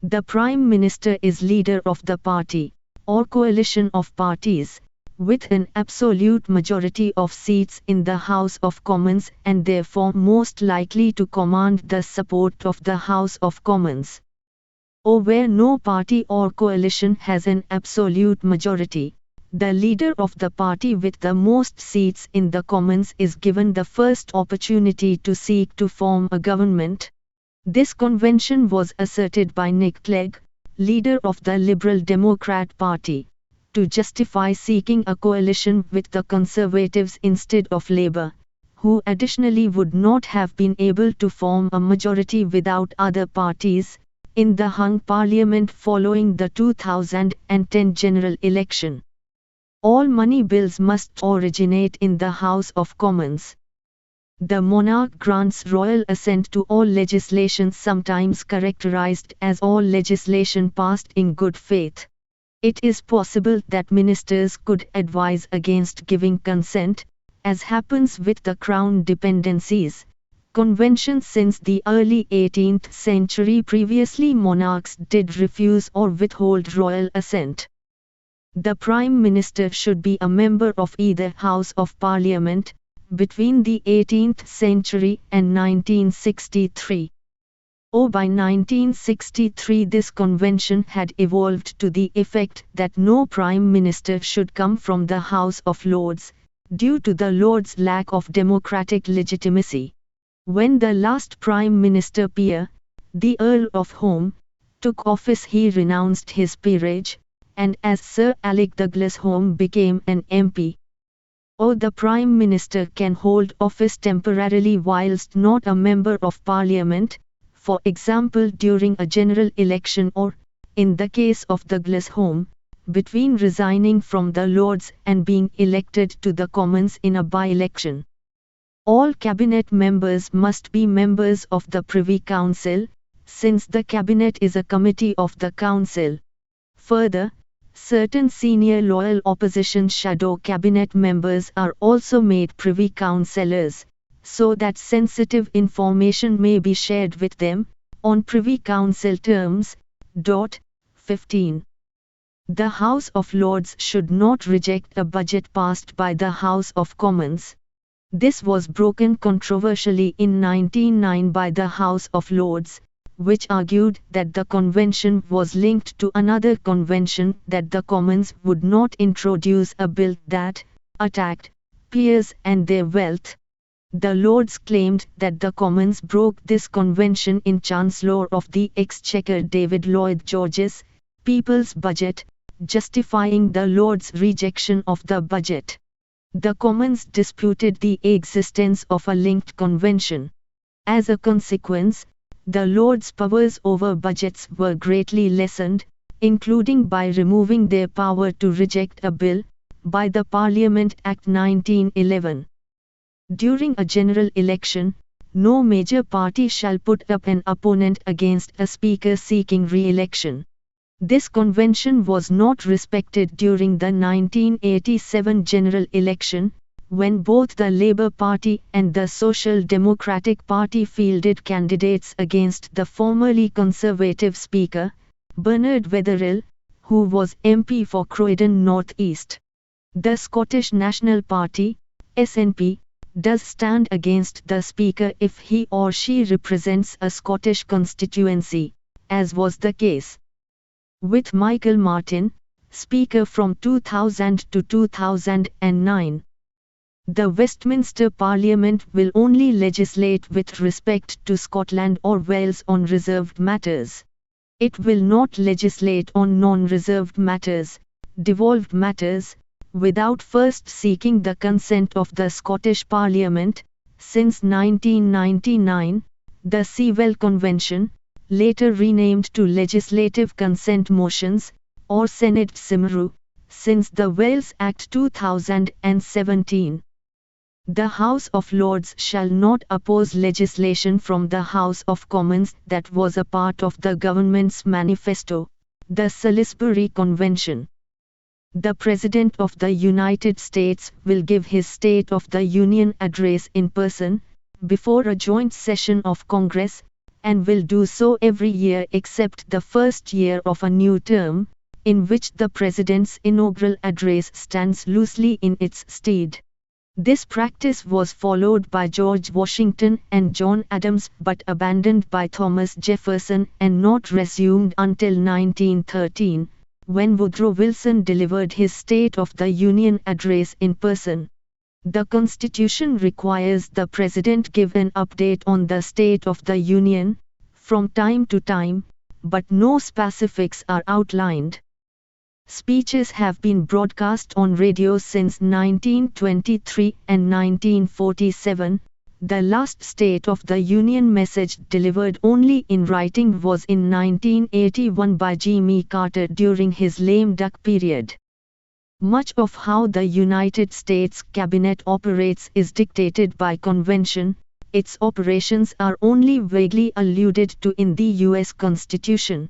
The Prime Minister is leader of the party, or coalition of parties, with an absolute majority of seats in the House of Commons and therefore most likely to command the support of the House of Commons. Or where no party or coalition has an absolute majority, the leader of the party with the most seats in the Commons is given the first opportunity to seek to form a government. This convention was asserted by Nick Clegg, leader of the Liberal Democrat Party, to justify seeking a coalition with the Conservatives instead of Labour, who additionally would not have been able to form a majority without other parties, in the hung Parliament following the 2010 general election. All money bills must originate in the House of Commons. The monarch grants royal assent to all legislation, sometimes characterized as all legislation passed in good faith. It is possible that ministers could advise against giving consent, as happens with the Crown dependencies. Conventions since the early 18th century. Previously, monarchs did refuse or withhold royal assent. The Prime Minister should be a member of either House of Parliament. Between the 18th century and 1963. Or by 1963 this convention had evolved to the effect that no Prime Minister should come from the House of Lords, due to the Lords' lack of democratic legitimacy. When the last Prime Minister Peer, the Earl of Home, took office, he renounced his peerage, and as Sir Alec Douglas Home became an MP. Or the Prime Minister can hold office temporarily whilst not a Member of Parliament, for example during a general election or, in the case of Douglas Home, between resigning from the Lords and being elected to the Commons in a by-election. All cabinet members must be members of the Privy Council, since the cabinet is a committee of the council. Further, certain senior loyal opposition shadow cabinet members are also made privy councillors, so that sensitive information may be shared with them, on Privy Council terms. 15. The House of Lords should not reject a budget passed by the House of Commons. This was broken controversially in 1909 by the House of Lords, which argued that the convention was linked to another convention that the Commons would not introduce a bill that attacked peers and their wealth. The Lords claimed that the Commons broke this convention in Chancellor of the Exchequer David Lloyd George's People's Budget, justifying the Lords' rejection of the budget. The Commons disputed the existence of a linked convention. As a consequence, the Lords' powers over budgets were greatly lessened, including by removing their power to reject a bill, by the Parliament Act 1911. During a general election, no major party shall put up an opponent against a speaker seeking re-election. This convention was not respected during the 1987 general election, when both the Labour Party and the Social Democratic Party fielded candidates against the formerly Conservative Speaker, Bernard Wetherill, who was MP for Croydon North East. The Scottish National Party, SNP, does stand against the Speaker if he or she represents a Scottish constituency, as was the case with Michael Martin, Speaker from 2000 to 2009. The Westminster Parliament will only legislate with respect to Scotland or Wales on reserved matters. It will not legislate on non-reserved matters, devolved matters, without first seeking the consent of the Scottish Parliament. Since 1999, the Sewell Convention, later renamed to Legislative Consent Motions, or Senedd Cymru, since the Wales Act 2017. The House of Lords shall not oppose legislation from the House of Commons that was a part of the government's manifesto, the Salisbury Convention. The President of the United States will give his State of the Union address in person, before a joint session of Congress, and will do so every year except the first year of a new term, in which the President's inaugural address stands loosely in its stead. This practice was followed by George Washington and John Adams but abandoned by Thomas Jefferson and not resumed until 1913, when Woodrow Wilson delivered his State of the Union address in person. The Constitution requires the President give an update on the State of the Union, from time to time, but no specifics are outlined. Speeches have been broadcast on radio since 1923 and 1947. The last State of the Union message delivered only in writing was in 1981 by Jimmy Carter during his lame duck period. Much of how the United States Cabinet operates is dictated by convention. Its operations are only vaguely alluded to in the U.S. Constitution.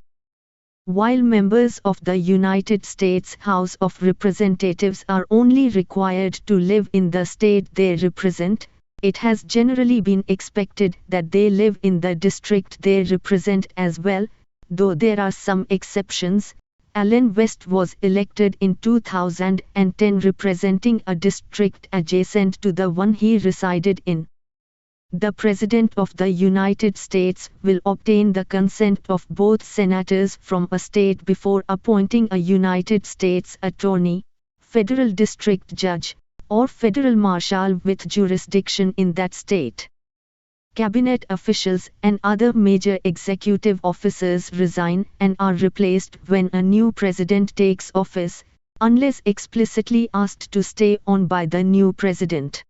While members of the United States House of Representatives are only required to live in the state they represent, it has generally been expected that they live in the district they represent as well, though there are some exceptions. Allen West was elected in 2010 representing a district adjacent to the one he resided in. The President of the United States will obtain the consent of both senators from a state before appointing a United States attorney, federal district judge, or federal marshal with jurisdiction in that state. Cabinet officials and other major executive officers resign and are replaced when a new president takes office, unless explicitly asked to stay on by the new president.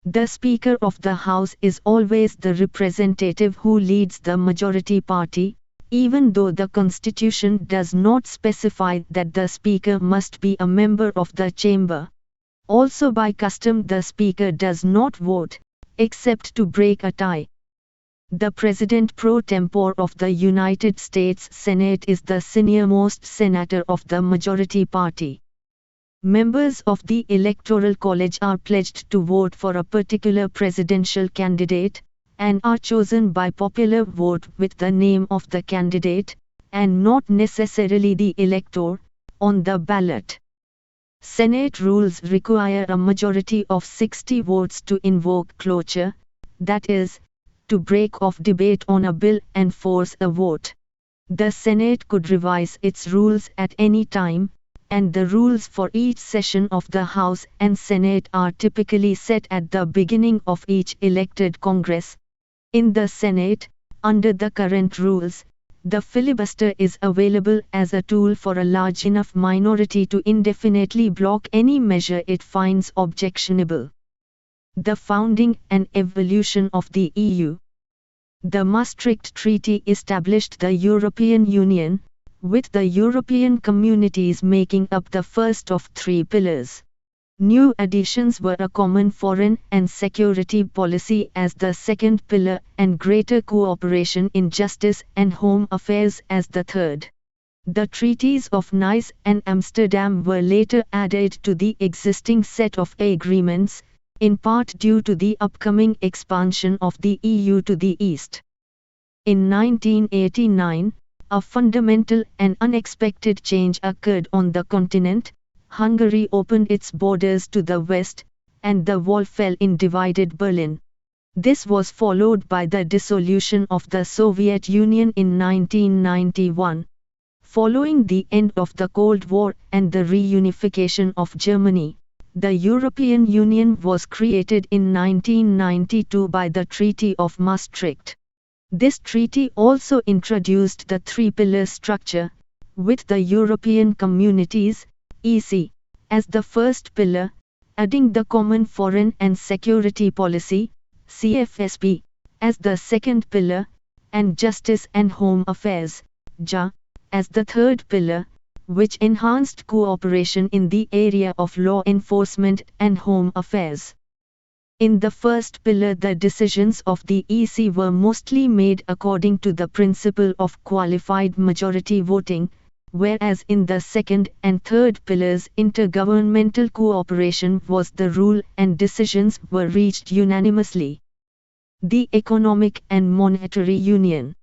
The Speaker of the House is always the representative who leads the majority party, even though the Constitution does not specify that the Speaker must be a member of the chamber. Also by custom the Speaker does not vote, except to break a tie. The President pro tempore of the United States Senate is the senior-most senator of the majority party. Members of the Electoral College are pledged to vote for a particular presidential candidate, and are chosen by popular vote with the name of the candidate, and not necessarily the elector, on the ballot. Senate rules require a majority of 60 votes to invoke cloture, that is, to break off debate on a bill and force a vote. The Senate could revise its rules at any time, and the rules for each session of the House and Senate are typically set at the beginning of each elected Congress. In the Senate, under the current rules, the filibuster is available as a tool for a large enough minority to indefinitely block any measure it finds objectionable. The founding and evolution of the EU. The Maastricht Treaty established the European Union, with the European communities making up the first of three pillars. New additions were a common foreign and security policy as the second pillar and greater cooperation in justice and home affairs as the third. The treaties of Nice and Amsterdam were later added to the existing set of agreements, in part due to the upcoming expansion of the EU to the east. In 1989, a fundamental and unexpected change occurred on the continent. Hungary opened its borders to the west, and the wall fell in divided Berlin. This was followed by the dissolution of the Soviet Union in 1991. Following the end of the Cold War and the reunification of Germany, the European Union was created in 1992 by the Treaty of Maastricht. This treaty also introduced the three-pillar structure, with the European Communities, EC, as the first pillar, adding the Common Foreign and Security Policy, CFSP, as the second pillar, and Justice and Home Affairs, JA, as the third pillar, which enhanced cooperation in the area of law enforcement and home affairs. In the first pillar the decisions of the EC were mostly made according to the principle of qualified majority voting, whereas in the second and third pillars intergovernmental cooperation was the rule and decisions were reached unanimously. The Economic and Monetary Union.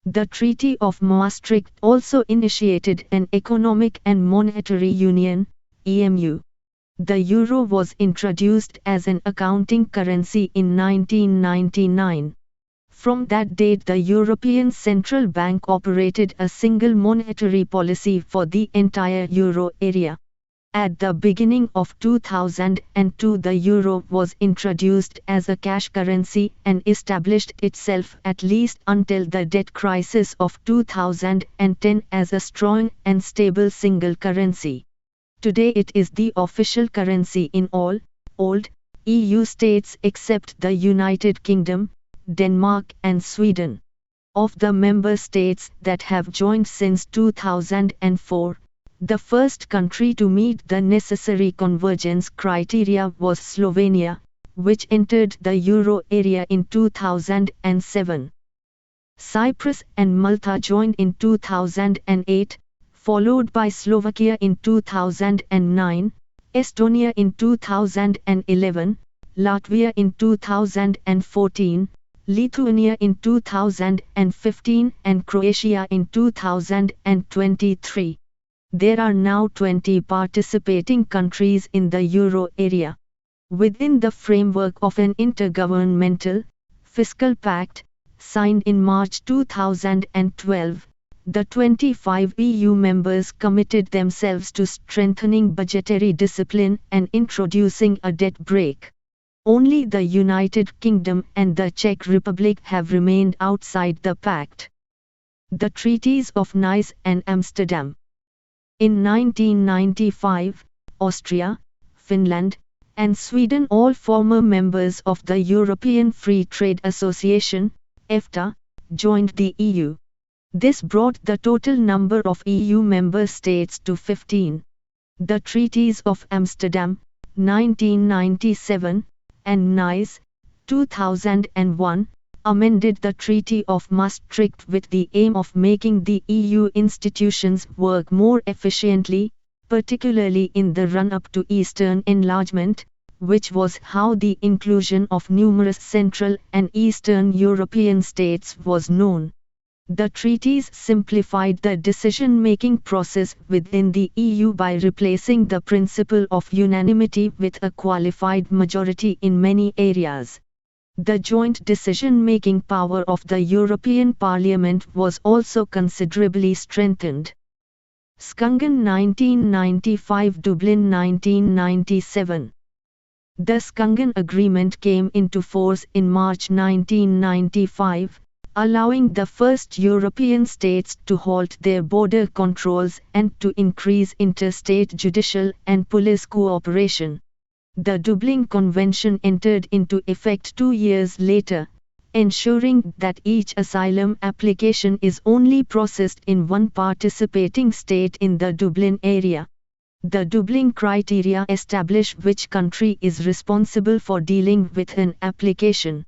The Treaty of Maastricht also initiated an Economic and Monetary Union, EMU. The euro was introduced as an accounting currency in 1999. From that date the European Central Bank operated a single monetary policy for the entire euro area. At the beginning of 2002 the euro was introduced as a cash currency and established itself at least until the debt crisis of 2010 as a strong and stable single currency. Today it is the official currency in all old EU states except the United Kingdom, Denmark and Sweden. Of the member states that have joined since 2004, the first country to meet the necessary convergence criteria was Slovenia, which entered the euro area in 2007. Cyprus and Malta joined in 2008, followed by Slovakia in 2009, Estonia in 2011, Latvia in 2014, Lithuania in 2015 and Croatia in 2023. There are now 20 participating countries in the euro area. Within the framework of an intergovernmental, fiscal pact, signed in March 2012, the 25 EU members committed themselves to strengthening budgetary discipline and introducing a debt brake. Only the United Kingdom and the Czech Republic have remained outside the pact. The Treaties of Nice and Amsterdam. In 1995, Austria, Finland, and Sweden, all former members of the European Free Trade Association, EFTA, joined the EU. This brought the total number of EU member states to 15. The Treaties of Amsterdam, 1997, and Nice, 2001, amended the Treaty of Maastricht with the aim of making the EU institutions work more efficiently, particularly in the run-up to Eastern enlargement, which was how the inclusion of numerous Central and Eastern European states was known. The treaties simplified the decision-making process within the EU by replacing the principle of unanimity with a qualified majority in many areas. The joint decision-making power of the European Parliament was also considerably strengthened. Schengen 1995, Dublin 1997. The Schengen Agreement came into force in March 1995, allowing the first European states to halt their border controls and to increase interstate judicial and police cooperation. The Dublin Convention entered into effect 2 years later, ensuring that each asylum application is only processed in one participating state in the Dublin area. The Dublin criteria establish which country is responsible for dealing with an application.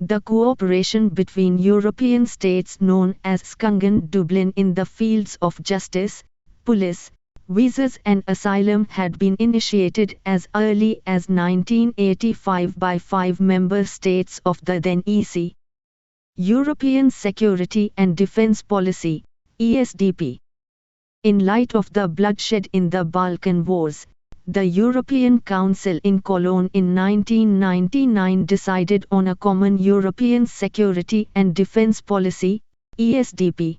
The cooperation between European states known as Schengen Dublin in the fields of justice, police, visas and asylum had been initiated as early as 1985 by 5 member states of the then EC. European Security and Defence Policy, ESDP. In light of the bloodshed in the Balkan Wars, the European Council in Cologne in 1999 decided on a common European security and defence policy, ESDP.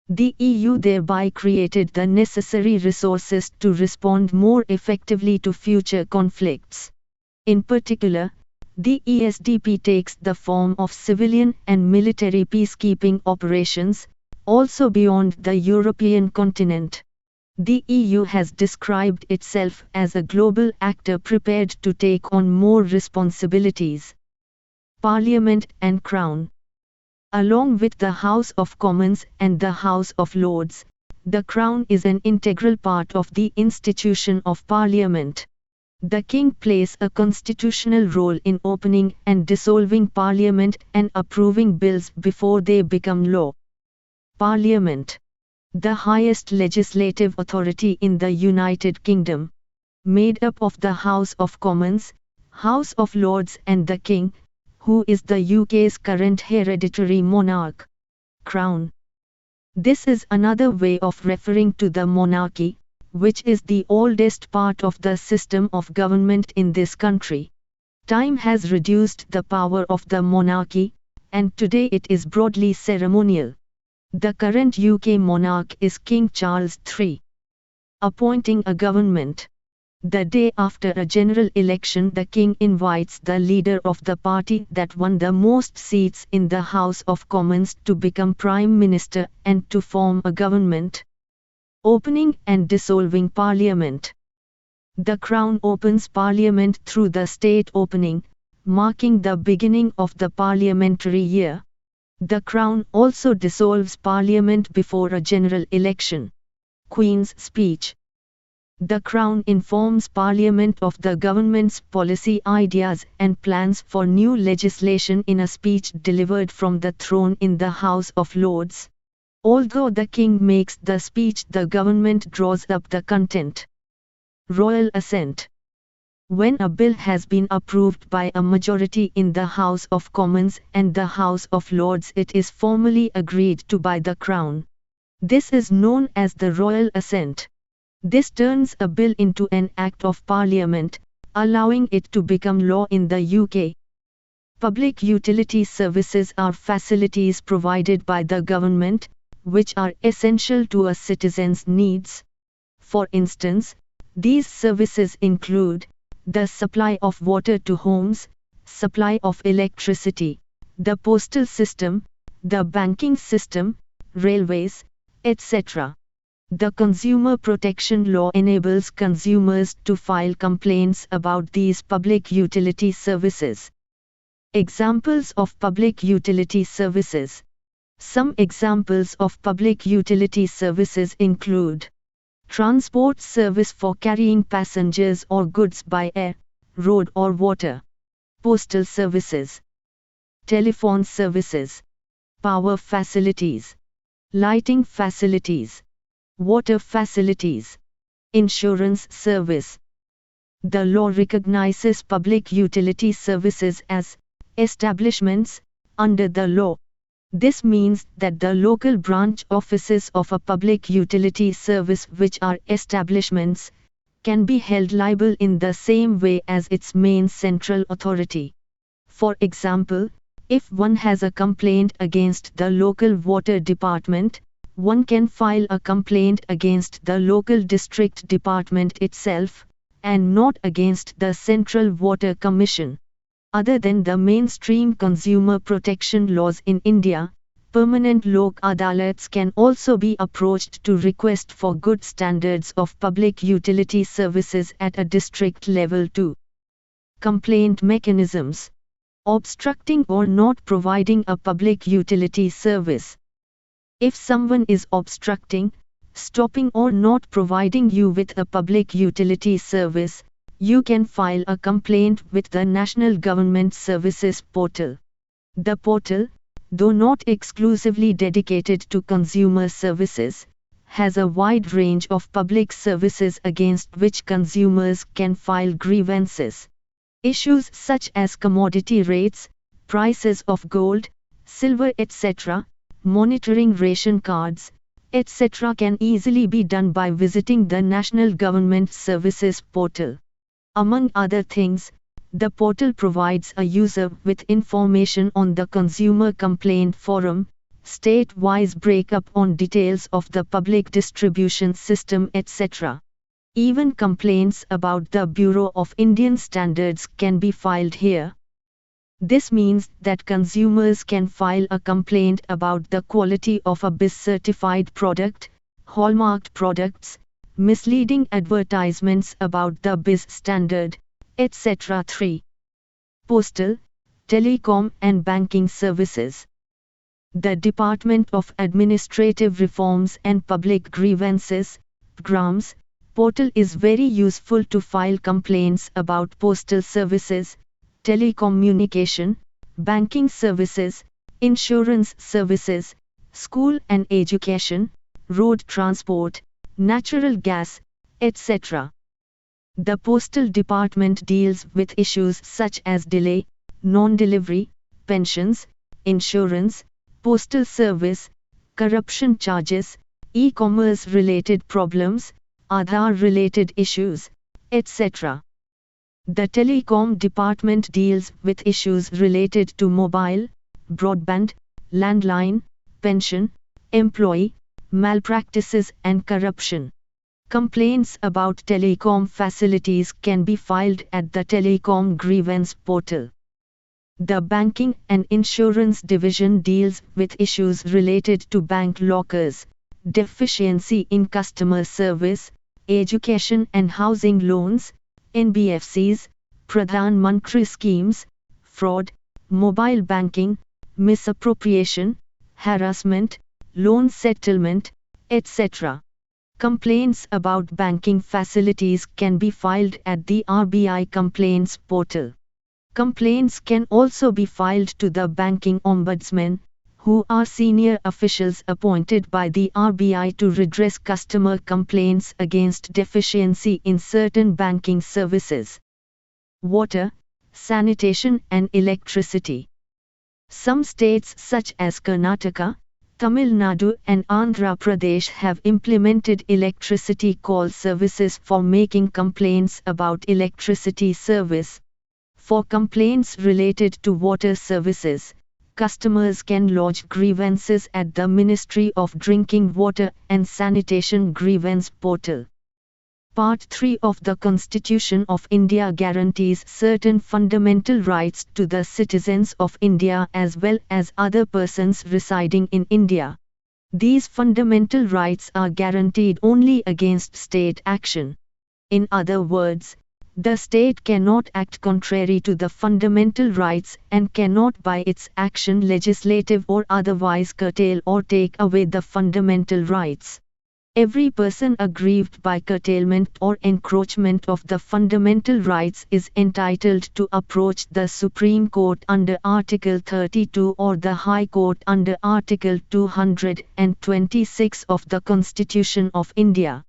The EU thereby created the necessary resources to respond more effectively to future conflicts. In particular, the ESDP takes the form of civilian and military peacekeeping operations, also beyond the European continent. The EU has described itself as a global actor prepared to take on more responsibilities. Parliament and Crown. Along with the House of Commons and the House of Lords, the Crown is an integral part of the institution of Parliament. The King plays a constitutional role in opening and dissolving Parliament and approving bills before they become law. Parliament. The highest legislative authority in the United Kingdom. Made up of the House of Commons, House of Lords and the King, who is the UK's current hereditary monarch. Crown. This is another way of referring to the monarchy, which is the oldest part of the system of government in this country. Time has reduced the power of the monarchy, and today it is broadly ceremonial. The current UK monarch is King Charles III. Appointing a government. The day after a general election, the King invites the leader of the party that won the most seats in the House of Commons to become Prime Minister and to form a government. Opening and dissolving Parliament. The Crown opens Parliament through the state opening, marking the beginning of the parliamentary year. The Crown also dissolves Parliament before a general election. Queen's Speech. The Crown informs Parliament of the government's policy ideas and plans for new legislation in a speech delivered from the throne in the House of Lords. Although the King makes the speech, the government draws up the content. Royal Assent. When a bill has been approved by a majority in the House of Commons and the House of Lords, it is formally agreed to by the Crown. This is known as the Royal Assent. This turns a bill into an Act of Parliament, allowing it to become law in the UK. Public utility services are facilities provided by the government, which are essential to a citizen's needs. For instance, these services include the supply of water to homes, supply of electricity, the postal system, the banking system, railways, etc. The Consumer Protection Law enables consumers to file complaints about these public utility services. Examples of public utility services. Some examples of public utility services include transport service for carrying passengers or goods by air, road or water, postal services, telephone services, power facilities, lighting facilities, water facilities, insurance service. The law recognizes public utility services as establishments under the law. This means that the local branch offices of a public utility service, which are establishments, can be held liable in the same way as its main central authority. For example, if one has a complaint against the local water department, one can file a complaint against the local district department itself, and not against the Central Water Commission. Other than the mainstream consumer protection laws in India, permanent lok adalats can also be approached to request for good standards of public utility services at a district level too. Complaint mechanisms. Obstructing or not providing a public utility service. If someone is obstructing, stopping or not providing you with a public utility service, you can file a complaint with the National Government Services Portal. The portal, though not exclusively dedicated to consumer services, has a wide range of public services against which consumers can file grievances. Issues such as commodity rates, prices of gold, silver, etc., monitoring ration cards, etc., can easily be done by visiting the National Government Services Portal. Among other things, the portal provides a user with information on the Consumer Complaint Forum, state-wise breakup on details of the public distribution system, etc. Even complaints about the Bureau of Indian Standards can be filed here. This means that consumers can file a complaint about the quality of a BIS-certified product, hallmarked products, misleading advertisements about the BIS standard, etc. 3. Postal, telecom and banking services. The Department of Administrative Reforms and Public Grievances, DGRAMS, portal is very useful to file complaints about postal services, telecommunication, banking services, insurance services, school and education, road transport, natural gas, etc. The Postal Department deals with issues such as delay, non-delivery, pensions, insurance, postal service, corruption charges, e-commerce related problems, Aadhaar related issues, etc. The Telecom Department deals with issues related to mobile, broadband, landline, pension, employee, malpractices and corruption. Complaints about telecom facilities can be filed at the Telecom Grievance Portal. The Banking and Insurance Division deals with issues related to bank lockers, deficiency in customer service, education and housing loans, NBFCs, Pradhan Mantri schemes, fraud, mobile banking, misappropriation, harassment, loan settlement, etc. Complaints about banking facilities can be filed at the RBI Complaints Portal. Complaints can also be filed to the Banking Ombudsman, who are senior officials appointed by the RBI to redress customer complaints against deficiency in certain banking services. Water, sanitation and electricity. Some states such as Karnataka, Tamil Nadu and Andhra Pradesh have implemented electricity call services for making complaints about electricity service. For complaints related to water services, customers can lodge grievances at the Ministry of Drinking Water and Sanitation Grievance Portal. Part 3 of the Constitution of India guarantees certain fundamental rights to the citizens of India as well as other persons residing in India. These fundamental rights are guaranteed only against state action. In other words, the state cannot act contrary to the fundamental rights and cannot by its action legislative or otherwise curtail or take away the fundamental rights. Every person aggrieved by curtailment or encroachment of the fundamental rights is entitled to approach the Supreme Court under Article 32 or the High Court under Article 226 of the Constitution of India.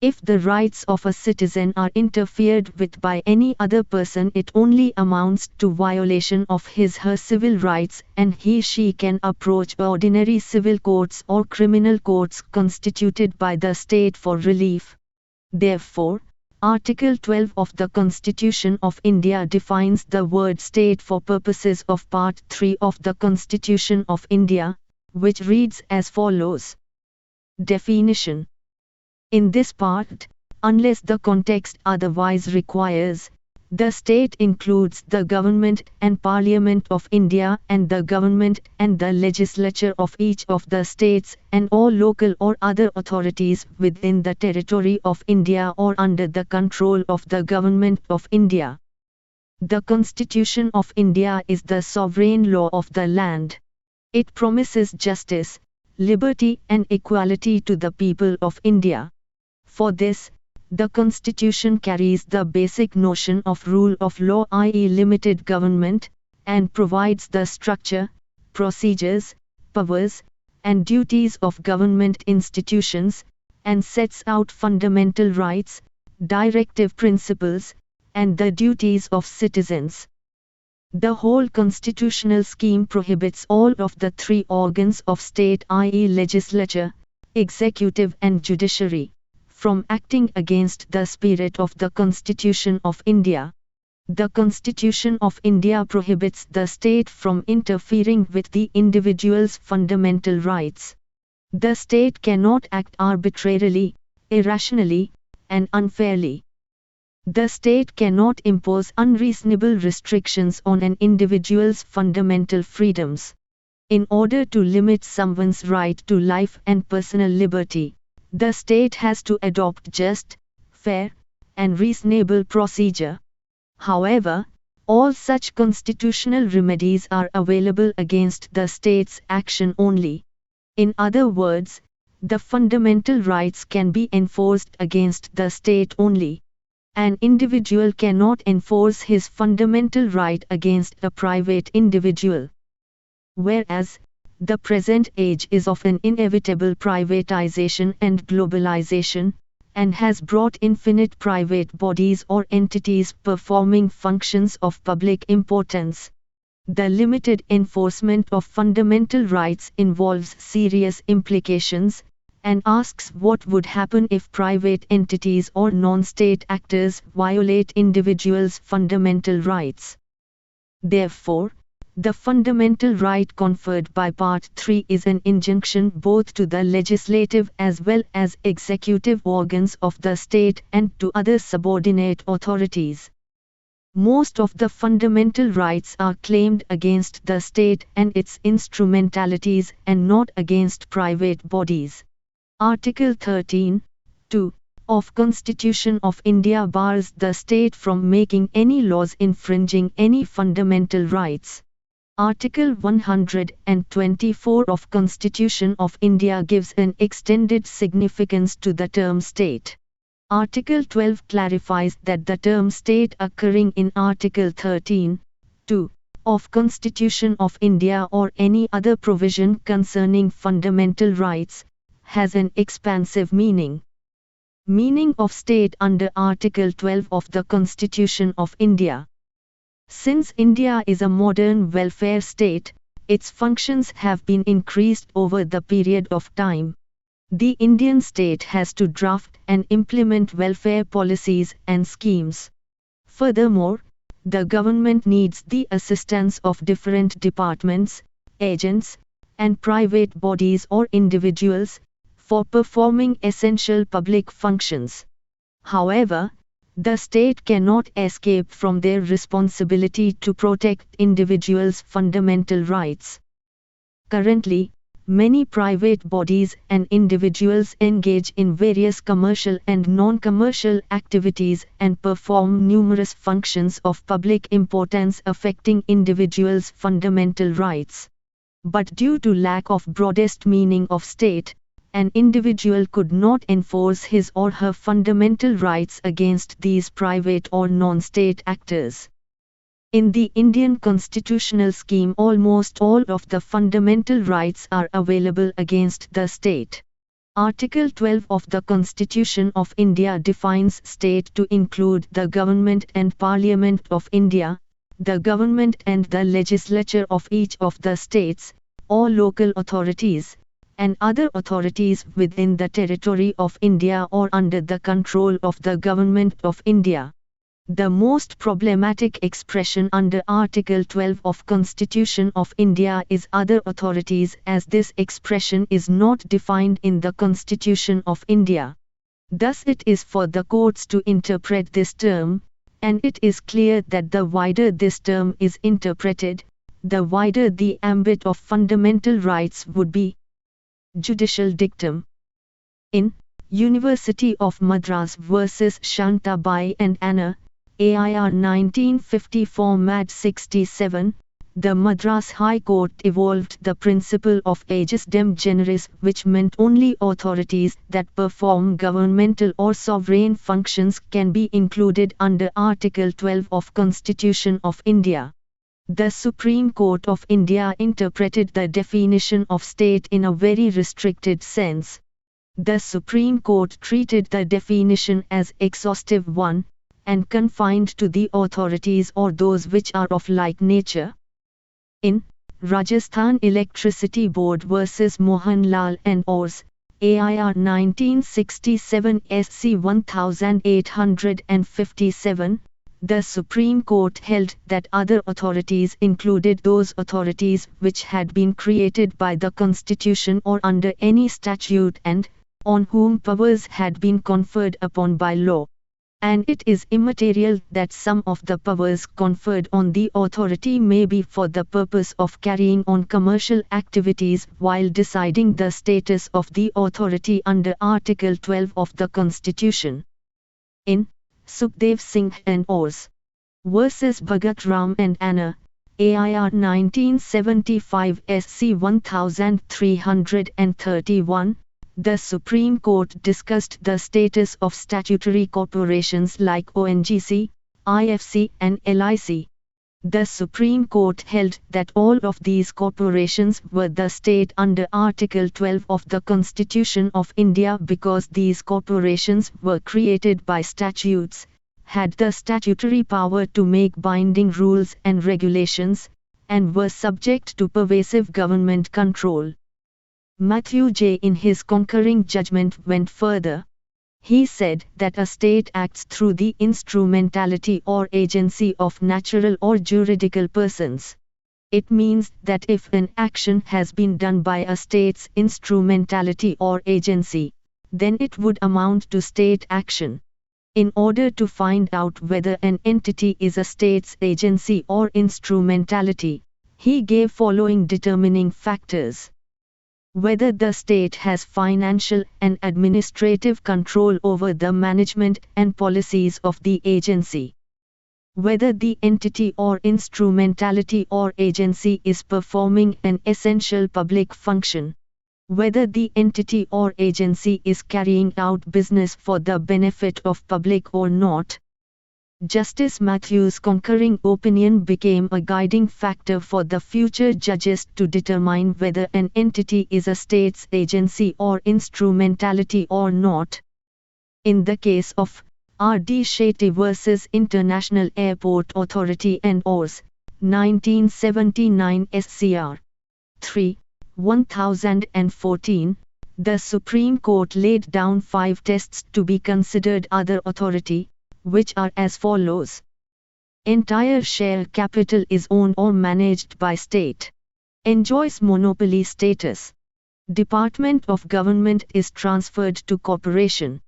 If the rights of a citizen are interfered with by any other person, it only amounts to violation of his/her civil rights, and he/she can approach ordinary civil courts or criminal courts constituted by the state for relief. Therefore, Article 12 of the Constitution of India defines the word state for purposes of Part 3 of the Constitution of India, which reads as follows. Definition. In this part, unless the context otherwise requires, the state includes the Government and Parliament of India and the Government and the legislature of each of the states and all local or other authorities within the territory of India or under the control of the Government of India. The Constitution of India is the sovereign law of the land. It promises justice, liberty and equality to the people of India. For this, the Constitution carries the basic notion of rule of law, i.e. limited government, and provides the structure, procedures, powers, and duties of government institutions, and sets out fundamental rights, directive principles, and the duties of citizens. The whole constitutional scheme prohibits all of the three organs of state, i.e. legislature, executive and judiciary, from acting against the spirit of the Constitution of India. The Constitution of India prohibits the state from interfering with the individual's fundamental rights. The state cannot act arbitrarily, irrationally, and unfairly. The state cannot impose unreasonable restrictions on an individual's fundamental freedoms. In order to limit someone's right to life and personal liberty, the state has to adopt just, fair, and reasonable procedure. However, all such constitutional remedies are available against the state's action only. In other words, the fundamental rights can be enforced against the state only. An individual cannot enforce his fundamental right against a private individual. Whereas, the present age is of an inevitable privatization and globalization, and has brought infinite private bodies or entities performing functions of public importance. The limited enforcement of fundamental rights involves serious implications, and asks what would happen if private entities or non-state actors violate individuals' fundamental rights. Therefore, the fundamental right conferred by Part 3 is an injunction both to the legislative as well as executive organs of the state and to other subordinate authorities. Most of the fundamental rights are claimed against the state and its instrumentalities and not against private bodies. Article 13(2) of Constitution of India bars the state from making any laws infringing any fundamental rights. Article 124 of Constitution of India gives an extended significance to the term state. Article 12 clarifies that the term state occurring in Article 13(2) of Constitution of India or any other provision concerning fundamental rights has an expansive meaning. Meaning of state under Article 12 of the Constitution of India. Since India is a modern welfare state, its functions have been increased over the period of time. The Indian state has to draft and implement welfare policies and schemes. Furthermore, the government needs the assistance of different departments, agents, and private bodies or individuals for performing essential public functions. However, the state cannot escape from their responsibility to protect individuals' fundamental rights. Currently, many private bodies and individuals engage in various commercial and non-commercial activities and perform numerous functions of public importance affecting individuals' fundamental rights. But due to lack of broadest meaning of state, an individual could not enforce his or her fundamental rights against these private or non-state actors. In the Indian constitutional scheme, almost all of the fundamental rights are available against the state. Article 12 of the Constitution of India defines state to include the Government and Parliament of India, the government and the legislature of each of the states, or local authorities, and other authorities within the territory of India or under the control of the Government of India. The most problematic expression under Article 12 of Constitution of India is other authorities, as this expression is not defined in the Constitution of India. Thus it is for the courts to interpret this term, and it is clear that the wider this term is interpreted, the wider the ambit of fundamental rights would be. Judicial dictum. In University of Madras vs. Shantabai and Anna, AIR 1954 Mad 67, the Madras High Court evolved the principle of aegis dem generis, which meant only authorities that perform governmental or sovereign functions can be included under Article 12 of Constitution of India. The Supreme Court of India interpreted the definition of state in a very restricted sense. The Supreme Court treated the definition as exhaustive one, and confined to the authorities or those which are of like nature. In Rajasthan Electricity Board vs. Mohanlal and Ors, AIR 1967 SC 1857, the Supreme Court held that other authorities included those authorities which had been created by the Constitution or under any statute and on whom powers had been conferred upon by law. And it is immaterial that some of the powers conferred on the authority may be for the purpose of carrying on commercial activities while deciding the status of the authority under Article 12 of the Constitution. In Sukhdev Singh and Ors vs. Bhagat Ram and Anna, AIR 1975 SC 1331, the Supreme Court discussed the status of statutory corporations like ONGC, IFC and LIC. The Supreme Court held that all of these corporations were the state under Article 12 of the Constitution of India because these corporations were created by statutes, had the statutory power to make binding rules and regulations, and were subject to pervasive government control. Matthew J. in his concurring judgment went further. He said that a state acts through the instrumentality or agency of natural or juridical persons. It means that if an action has been done by a state's instrumentality or agency, then it would amount to state action. In order to find out whether an entity is a state's agency or instrumentality, he gave following determining factors. Whether the state has financial and administrative control over the management and policies of the agency. Whether the entity or instrumentality or agency is performing an essential public function. Whether the entity or agency is carrying out business for the benefit of public or not. Justice Matthew's concurring opinion became a guiding factor for the future judges to determine whether an entity is a state's agency or instrumentality or not. In the case of R.D. Shetty vs. International Airport Authority and Ors, 1979 SCR 3, 1014, the Supreme Court laid down 5 tests to be considered other authority, which are as follows. Entire share capital is owned or managed by state. Enjoys monopoly status. Department of government is transferred to corporation.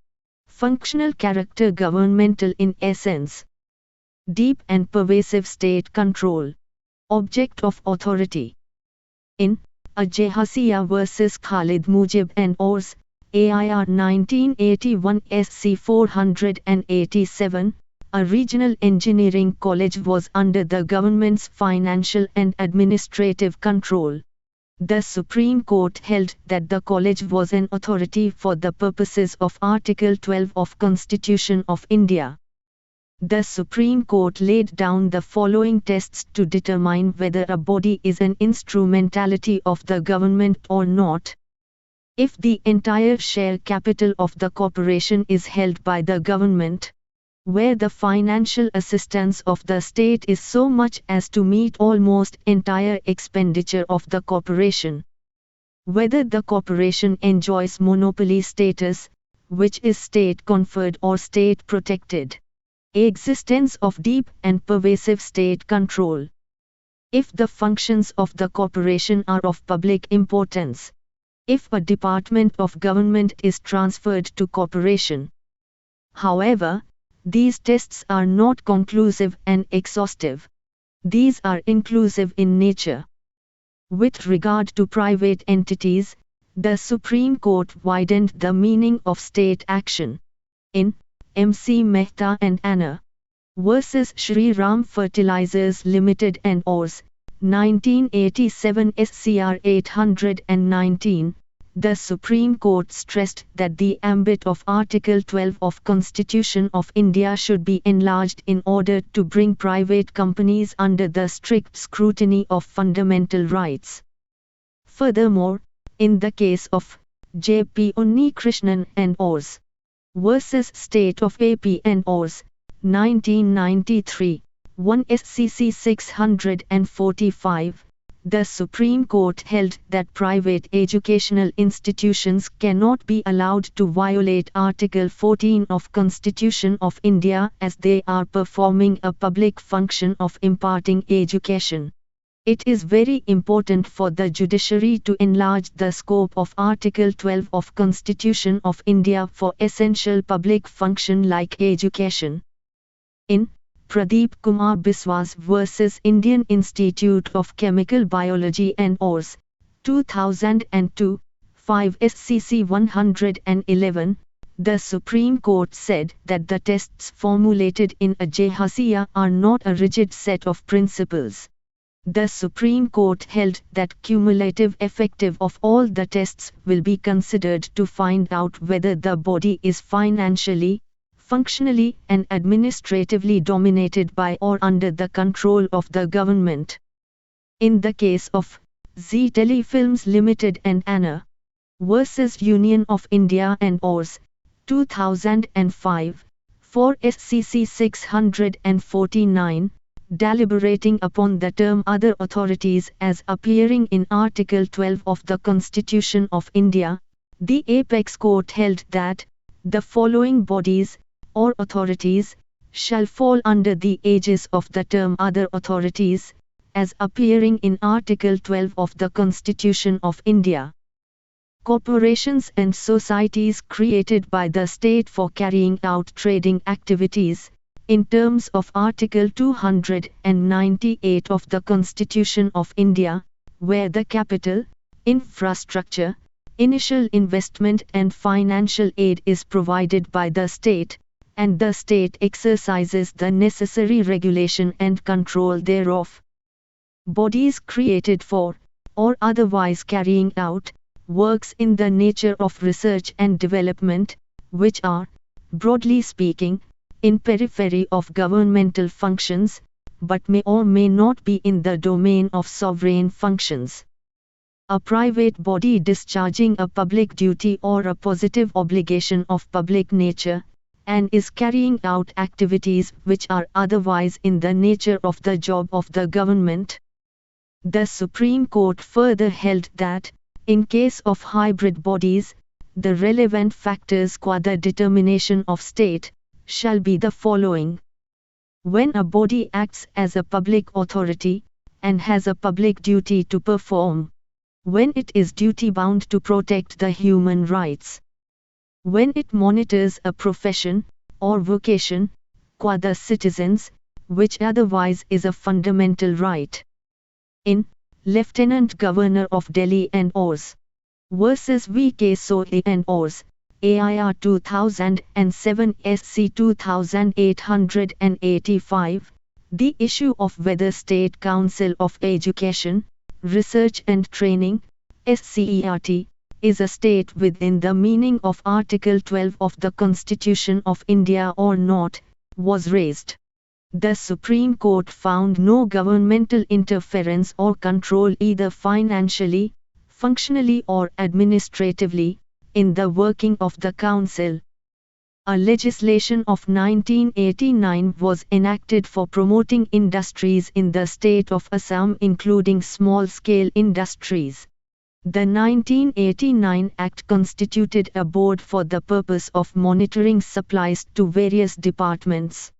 Functional character governmental in essence. Deep and pervasive state control. Object of authority. In Ajehasiya vs. Khalid Mujib and Ors, AIR 1981 SC 487, a regional engineering college was under the government's financial and administrative control. The Supreme Court held that the college was an authority for the purposes of Article 12 of Constitution of India. The Supreme Court laid down the following tests to determine whether a body is an instrumentality of the government or not. If the entire share capital of the corporation is held by the government, where the financial assistance of the state is so much as to meet almost entire expenditure of the corporation, whether the corporation enjoys monopoly status, which is state-conferred or state-protected, existence of deep and pervasive state control, if the functions of the corporation are of public importance, if a department of government is transferred to corporation. However, these tests are not conclusive and exhaustive. These are inclusive in nature. With regard to private entities, the Supreme Court widened the meaning of state action. In M.C. Mehta and Anna vs. Shri Ram Fertilizers Limited and Ors, 1987 SCR 819, the Supreme Court stressed that the ambit of Article 12 of Constitution of India should be enlarged in order to bring private companies under the strict scrutiny of fundamental rights. Furthermore, in the case of J.P. Unnikrishnan and Ors vs. State of AP and Ors, 1993, 1 SCC 645, the Supreme Court held that private educational institutions cannot be allowed to violate Article 14 of Constitution of India as they are performing a public function of imparting education. It is very important for the judiciary to enlarge the scope of Article 12 of Constitution of India for essential public function like education. In Pradeep Kumar Biswas vs. Indian Institute of Chemical Biology and Ors, 2002, 5 SCC 111, the Supreme Court said that the tests formulated in Ajehasiya are not a rigid set of principles. The Supreme Court held that cumulative effect of all the tests will be considered to find out whether the body is financially, functionally and administratively dominated by or under the control of the government. In the case of Zee Telefilms Limited and Anna vs. Union of India and Ors, 2005, 4 SCC 649, deliberating upon the term other authorities as appearing in Article 12 of the Constitution of India, the Apex Court held that the following bodies or authorities shall fall under the aegis of the term other authorities, as appearing in Article 12 of the Constitution of India. Corporations and societies created by the state for carrying out trading activities, in terms of Article 298 of the Constitution of India, where the capital, infrastructure, initial investment and financial aid is provided by the state, and the state exercises the necessary regulation and control thereof. Bodies created for, or otherwise carrying out, works in the nature of research and development, which are, broadly speaking, in periphery of governmental functions, but may or may not be in the domain of sovereign functions. A private body discharging a public duty or a positive obligation of public nature, and is carrying out activities which are otherwise in the nature of the job of the government. The Supreme Court further held that, in case of hybrid bodies, the relevant factors qua the determination of state, shall be the following. When a body acts as a public authority, and has a public duty to perform. When it is duty-bound to protect the human rights. When it monitors a profession, or vocation, qua the citizens, which otherwise is a fundamental right. In Lieutenant Governor of Delhi and Ors versus V.K. Sohi and Ors, AIR 2007 SC 2885, the issue of whether State Council of Education, Research and Training, SCERT, is a state within the meaning of Article 12 of the Constitution of India or not, was raised. The Supreme Court found no governmental interference or control either financially, functionally or administratively, in the working of the Council. A legislation of 1989 was enacted for promoting industries in the state of Assam, including small-scale industries. The 1989 Act constituted a board for the purpose of monitoring supplies to various departments.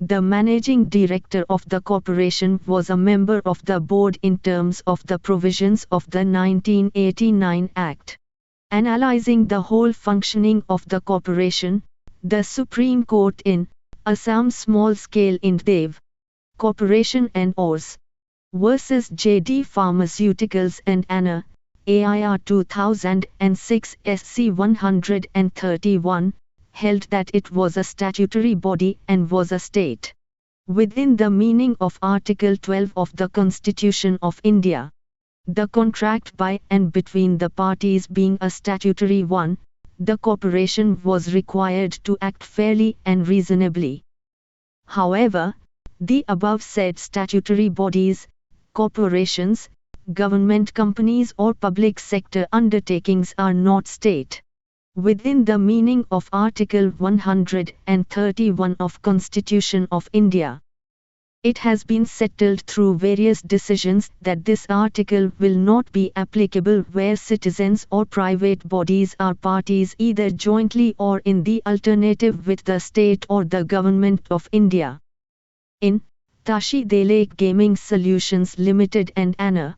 The managing director of the corporation was a member of the board in terms of the provisions of the 1989 Act. Analyzing the whole functioning of the corporation, the Supreme Court in Assam Small-Scale Industries Corporation and Ors versus JD Pharmaceuticals and Anna, AIR 2006 SC 131, held that it was a statutory body and was a state within the meaning of Article 12 of the Constitution of India. The contract by and between the parties being a statutory one, the corporation was required to act fairly and reasonably. However, the above said statutory bodies, corporations, government companies or public sector undertakings are not state within the meaning of Article 131 of Constitution of India. It has been settled through various decisions that this article will not be applicable where citizens or private bodies are parties either jointly or in the alternative with the state or the government of India. In Tashi Delek Gaming Solutions Limited and Anna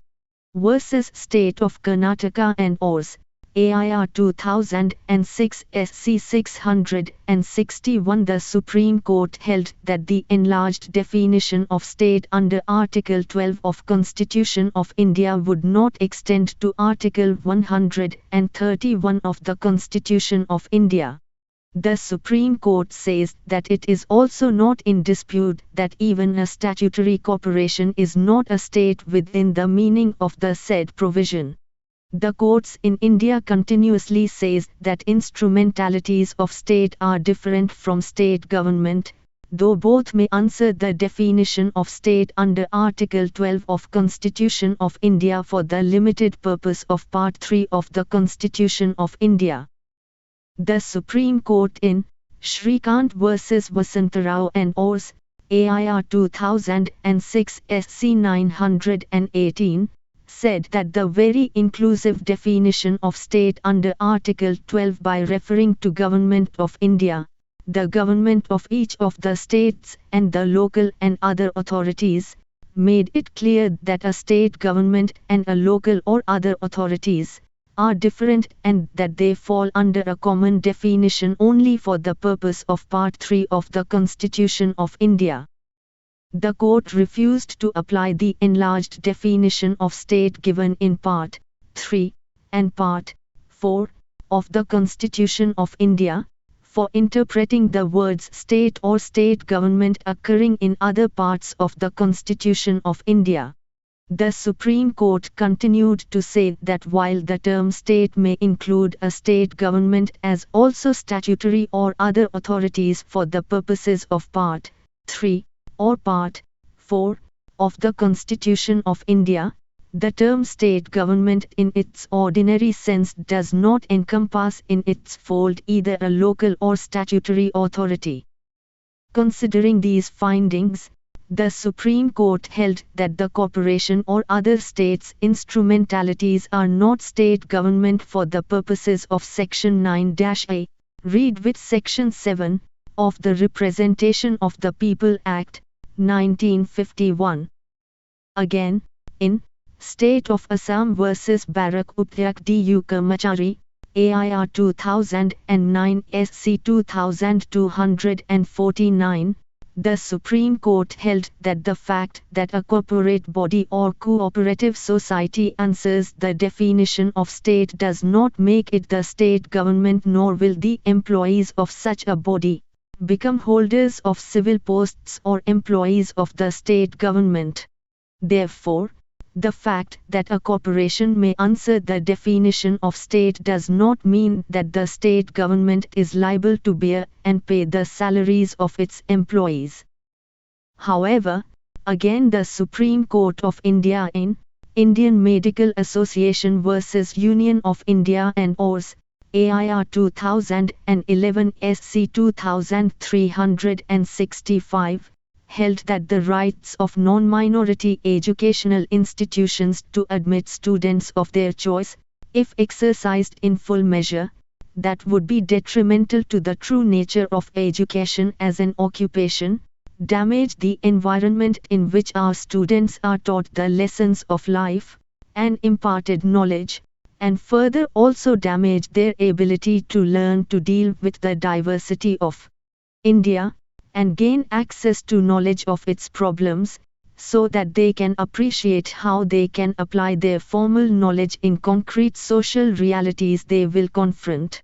versus State of Karnataka and Ors, AIR 2006 SC 661, the Supreme Court held that the enlarged definition of state under Article 12 of Constitution of India would not extend to Article 131 of the Constitution of India. The Supreme Court says that it is also not in dispute that even a statutory corporation is not a state within the meaning of the said provision. The courts in India continuously says that instrumentalities of state are different from state government, though both may answer the definition of state under Article 12 of Constitution of India for the limited purpose of Part 3 of the Constitution of India. The Supreme Court in Shrikant vs. Vasantarao and Ors, AIR 2006 SC 918, said that the very inclusive definition of state under Article 12 by referring to Government of India, the government of each of the states and the local and other authorities, made it clear that a state government and a local or other authorities are different and that they fall under a common definition only for the purpose of Part 3 of the Constitution of India. The court refused to apply the enlarged definition of state given in Part 3 and Part 4 of the Constitution of India, for interpreting the words state or state government occurring in other parts of the Constitution of India. The Supreme Court continued to say that while the term state may include a state government as also statutory or other authorities for the purposes of Part 3 or Part 4 of the Constitution of India, the term state government in its ordinary sense does not encompass in its fold either a local or statutory authority. Considering these findings, the Supreme Court held that the corporation or other states' instrumentalities are not state government for the purposes of Section 9-A, read with Section 7, of the Representation of the People Act, 1951. Again, in State of Assam vs. Barak Uptyak Du Karmachari, AIR 2009 SC 2249, The Supreme Court held that the fact that a corporate body or cooperative society answers the definition of state does not make it the state government, nor will the employees of such a body become holders of civil posts or employees of the state government. Therefore, the fact that a corporation may answer the definition of state does not mean that the state government is liable to bear and pay the salaries of its employees. However, again, the Supreme Court of India in Indian Medical Association versus Union of India and Ors, AIR 2011 SC 2365, held that the rights of non-minority educational institutions to admit students of their choice, if exercised in full measure, that would be detrimental to the true nature of education as an occupation, damage the environment in which our students are taught the lessons of life and imparted knowledge, and further also damage their ability to learn to deal with the diversity of India, and gain access to knowledge of its problems, so that they can appreciate how they can apply their formal knowledge in concrete social realities they will confront.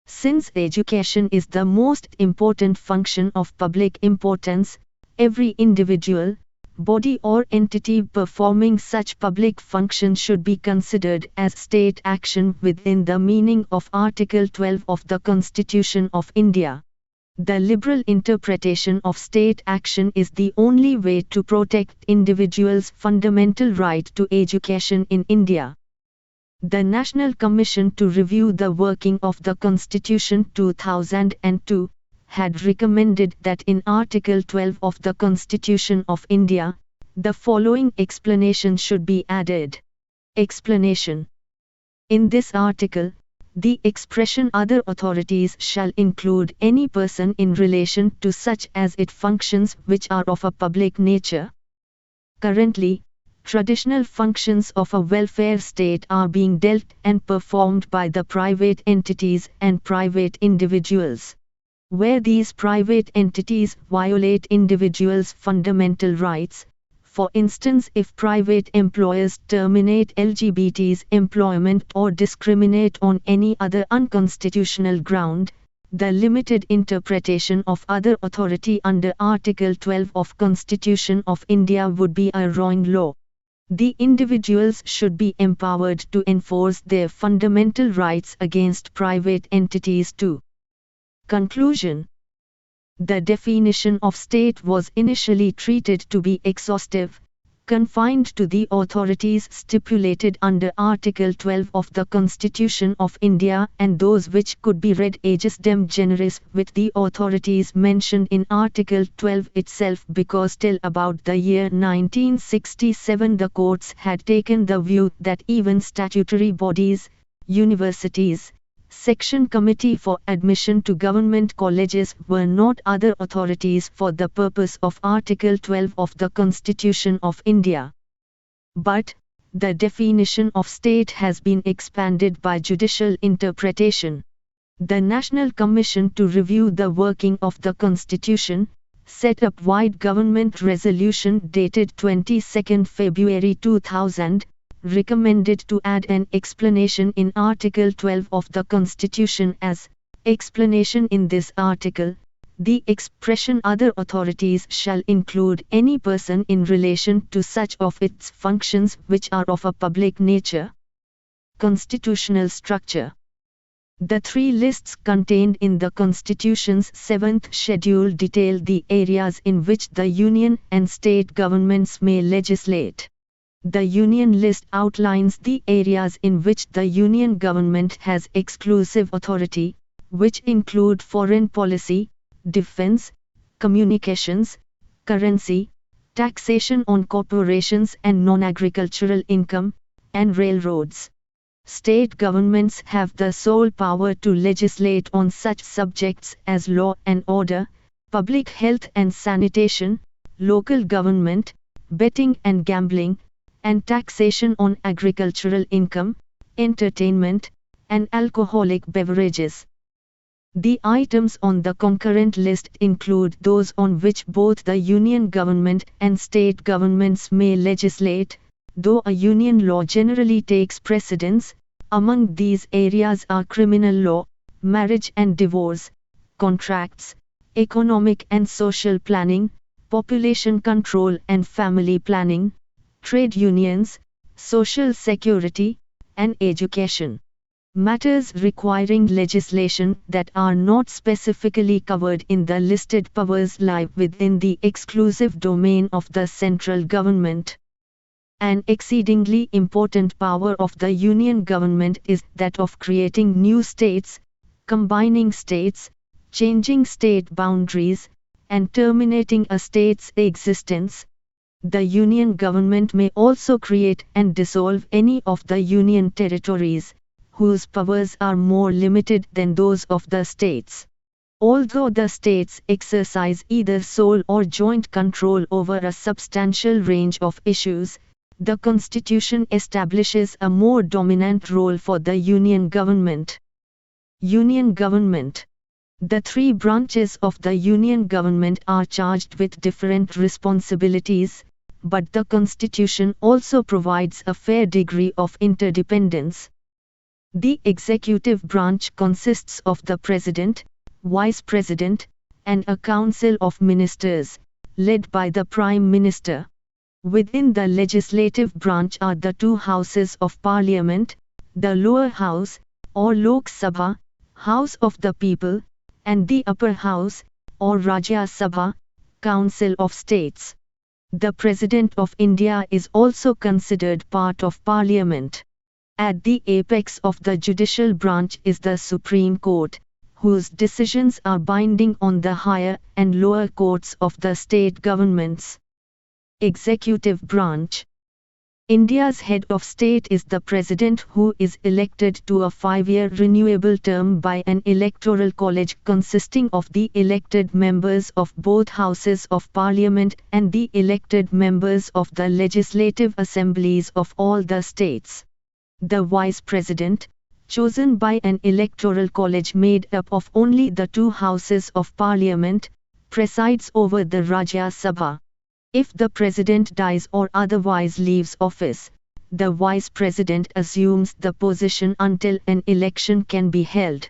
Since education is the most important function of public importance, every individual, body or entity performing such public function should be considered as state action within the meaning of Article 12 of the Constitution of India. The liberal interpretation of state action is the only way to protect individuals' fundamental right to education in India. The National Commission to Review the Working of the Constitution 2002 had recommended that in Article 12 of the Constitution of India, the following explanation should be added. Explanation. In this article, the expression other authorities shall include any person in relation to such as it functions which are of a public nature. Currently, traditional functions of a welfare state are being dealt and performed by the private entities and private individuals. Where these private entities violate individuals' fundamental rights, for instance if private employers terminate LGBT's employment or discriminate on any other unconstitutional ground, the limited interpretation of other authority under Article 12 of Constitution of India would be a wrong law. The individuals should be empowered to enforce their fundamental rights against private entities too. Conclusion. The definition of state was initially treated to be exhaustive, confined to the authorities stipulated under Article 12 of the Constitution of India and those which could be read aegis dem generis with the authorities mentioned in Article 12 itself, because till about the year 1967 the courts had taken the view that even statutory bodies, universities, Section Committee for Admission to Government Colleges were not other authorities for the purpose of Article 12 of the Constitution of India. But, the definition of state has been expanded by judicial interpretation. The National Commission to Review the Working of the Constitution set up wide government resolution dated 22 February 2000, recommended to add an explanation in Article 12 of the Constitution as explanation. In this article, the expression other authorities shall include any person in relation to such of its functions which are of a public nature. Constitutional structure. The three lists contained in the Constitution's 7th schedule detail the areas in which the union and state governments may legislate. The Union list outlines the areas in which the Union government has exclusive authority, which include foreign policy, defense, communications, currency, taxation on corporations and non-agricultural income, and railroads. State governments have the sole power to legislate on such subjects as law and order, public health and sanitation, local government, betting and gambling, and taxation on agricultural income, entertainment, and alcoholic beverages. The items on the concurrent list include those on which both the union government and state governments may legislate, though a union law generally takes precedence. Among these areas are criminal law, marriage and divorce, contracts, economic and social planning, population control and family planning, trade unions, social security, and education. Matters requiring legislation that are not specifically covered in the listed powers lie within the exclusive domain of the central government. An exceedingly important power of the union government is that of creating new states, combining states, changing state boundaries, and terminating a state's existence. The union government may also create and dissolve any of the union territories, whose powers are more limited than those of the states. Although the states exercise either sole or joint control over a substantial range of issues, the Constitution establishes a more dominant role for the union government. Union government. The three branches of the union government are charged with different responsibilities, but the Constitution also provides a fair degree of interdependence. The executive branch consists of the President, Vice President, and a Council of Ministers, led by the Prime Minister. Within the legislative branch are the two houses of Parliament, the lower house, or Lok Sabha, House of the People, and the upper house, or Rajya Sabha, Council of States. The President of India is also considered part of Parliament. At the apex of the judicial branch is the Supreme Court, whose decisions are binding on the higher and lower courts of the state governments. Executive branch. India's head of state is the President, who is elected to a 5-year renewable term by an electoral college consisting of the elected members of both houses of Parliament and the elected members of the legislative assemblies of all the states. The Vice President, chosen by an electoral college made up of only the two houses of Parliament, presides over the Rajya Sabha. If the President dies or otherwise leaves office, the Vice President assumes the position until an election can be held.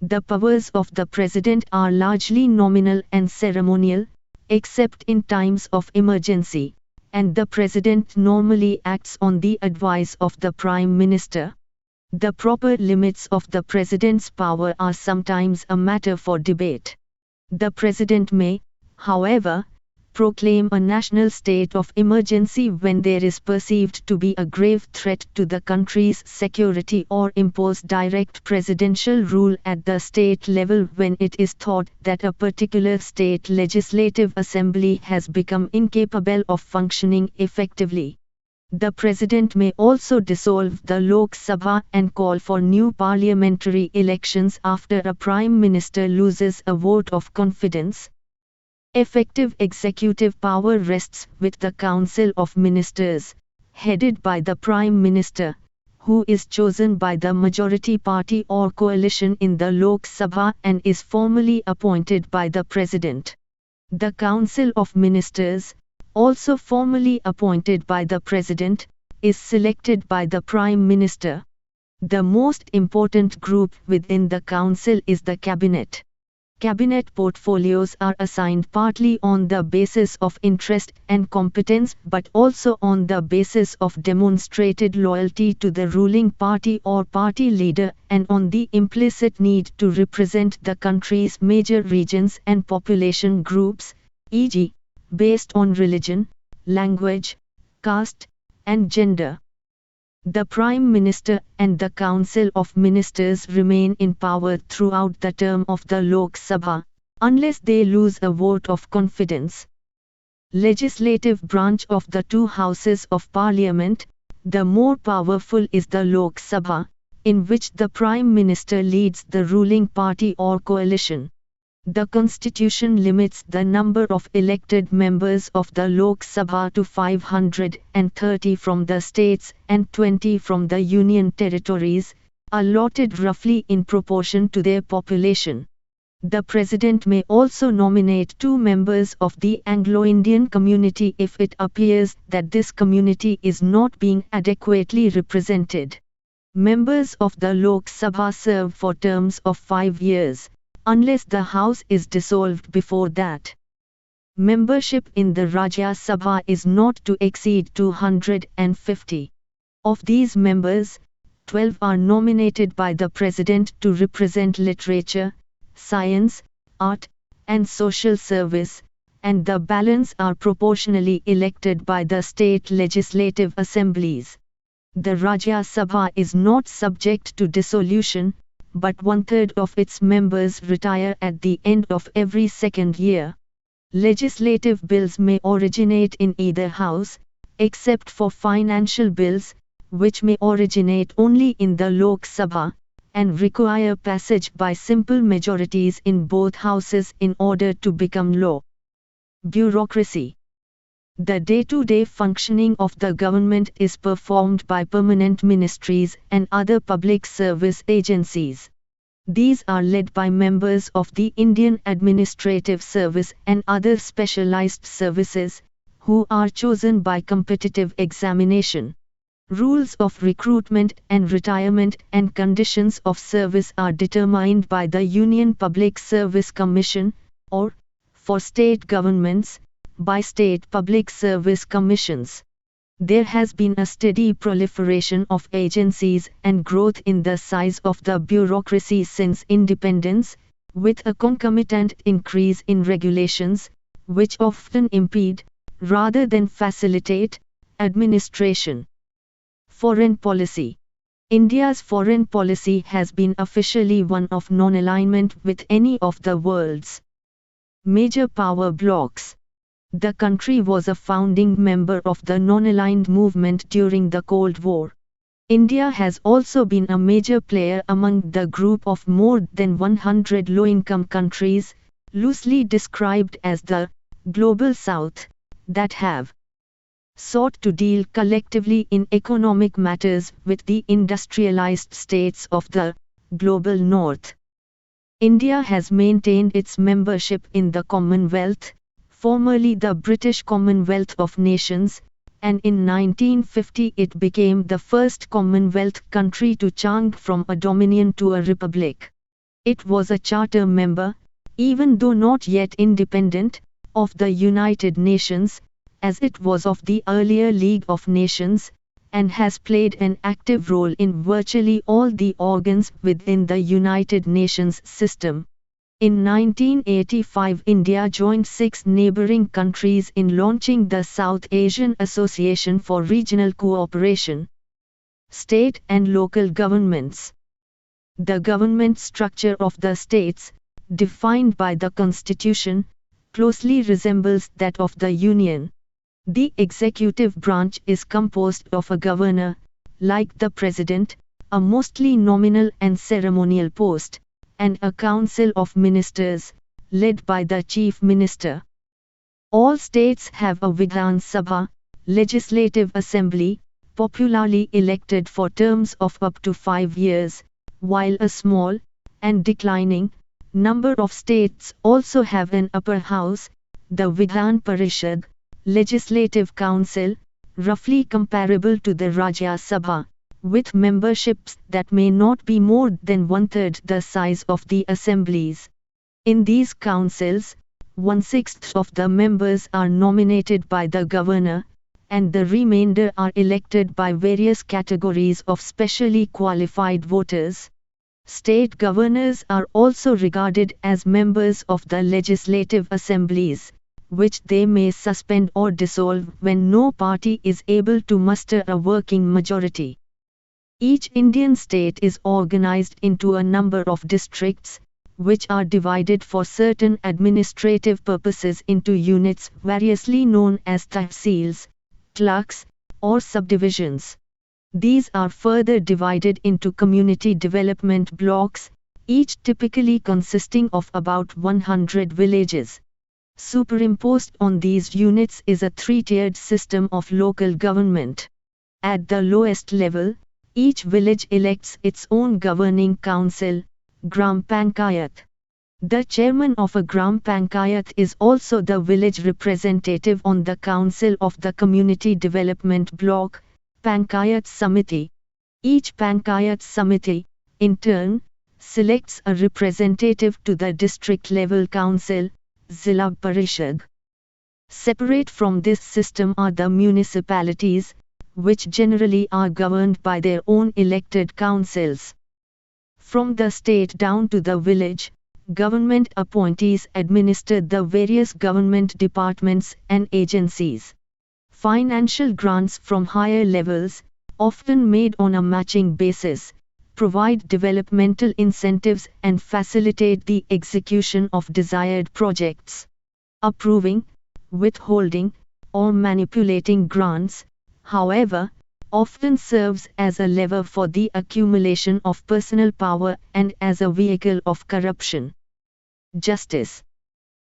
The powers of the President are largely nominal and ceremonial, except in times of emergency, and the President normally acts on the advice of the Prime Minister. The proper limits of the President's power are sometimes a matter for debate. The President may, however, proclaim a national state of emergency when there is perceived to be a grave threat to the country's security, or impose direct presidential rule at the state level when it is thought that a particular state legislative assembly has become incapable of functioning effectively. The President may also dissolve the Lok Sabha and call for new parliamentary elections after a Prime Minister loses a vote of confidence. Effective executive power rests with the Council of Ministers, headed by the Prime Minister, who is chosen by the majority party or coalition in the Lok Sabha and is formally appointed by the President. The Council of Ministers, also formally appointed by the President, is selected by the Prime Minister. The most important group within the Council is the Cabinet. Cabinet portfolios are assigned partly on the basis of interest and competence, but also on the basis of demonstrated loyalty to the ruling party or party leader, and on the implicit need to represent the country's major regions and population groups, e.g., based on religion, language, caste, and gender. The Prime Minister and the Council of Ministers remain in power throughout the term of the Lok Sabha, unless they lose a vote of confidence. Legislative branch of the two houses of Parliament, the more powerful is the Lok Sabha, in which the Prime Minister leads the ruling party or coalition. The Constitution limits the number of elected members of the Lok Sabha to 530 from the states and 20 from the union territories, allotted roughly in proportion to their population. The President may also nominate 2 members of the Anglo-Indian community if it appears that this community is not being adequately represented. Members of the Lok Sabha serve for terms of 5 years, unless the House is dissolved before that. Membership in the Rajya Sabha is not to exceed 250. Of these members, 12 are nominated by the President to represent literature, science, art, and social service, and the balance are proportionally elected by the state legislative assemblies. The Rajya Sabha is not subject to dissolution, but 1/3 of its members retire at the end of every second year. Legislative bills may originate in either house, except for financial bills, which may originate only in the Lok Sabha, and require passage by simple majorities in both houses in order to become law. Bureaucracy. The day-to-day functioning of the government is performed by permanent ministries and other public service agencies. These are led by members of the Indian Administrative Service and other specialized services, who are chosen by competitive examination. Rules of recruitment and retirement and conditions of service are determined by the Union Public Service Commission, or, for state governments, by state public service commissions. There has been a steady proliferation of agencies and growth in the size of the bureaucracy since independence, with a concomitant increase in regulations, which often impede, rather than facilitate, administration. Foreign policy. India's foreign policy has been officially one of non-alignment with any of the world's major power blocs. The country was a founding member of the non-aligned movement during the Cold War. India has also been a major player among the group of more than 100 low-income countries, loosely described as the Global South, that have sought to deal collectively in economic matters with the industrialized states of the Global North. India has maintained its membership in the Commonwealth, formerly the British Commonwealth of Nations, and in 1950 it became the first Commonwealth country to change from a dominion to a republic. It was a charter member, even though not yet independent, of the United Nations, as it was of the earlier League of Nations, and has played an active role in virtually all the organs within the United Nations system. In 1985 India joined 6 neighbouring countries in launching the South Asian Association for Regional Cooperation. State and local governments. The government structure of the states, defined by the Constitution, closely resembles that of the Union. The executive branch is composed of a governor, like the President, a mostly nominal and ceremonial post, and a council of ministers, led by the chief minister. All states have a Vidhan Sabha, legislative assembly, popularly elected for terms of up to 5 years, while a small, and declining, number of states also have an upper house, the Vidhan Parishad, legislative council, roughly comparable to the Rajya Sabha, with memberships that may not be more than 1/3 the size of the assemblies. In these councils, 1/6 of the members are nominated by the governor, and the remainder are elected by various categories of specially qualified voters. State governors are also regarded as members of the legislative assemblies, which they may suspend or dissolve when no party is able to muster a working majority. Each Indian state is organized into a number of districts, which are divided for certain administrative purposes into units variously known as tahsils, clerks, or subdivisions. These are further divided into community development blocks, each typically consisting of about 100 villages. Superimposed on these units is a 3-tiered system of local government. At the lowest level, Each village elects its own governing council, Gram Panchayat. The chairman of a Gram Panchayat is also the village representative on the council of the community development block, Panchayat Samiti. Each Panchayat Samiti, in turn, selects a representative to the district level council, Zilla Parishad. Separate from this system are the municipalities, which generally are governed by their own elected councils. From the state down to the village, government appointees administer the various government departments and agencies. Financial grants from higher levels, often made on a matching basis, provide developmental incentives and facilitate the execution of desired projects. Approving, withholding, or manipulating grants, however, often serves as a lever for the accumulation of personal power and as a vehicle of corruption. Justice.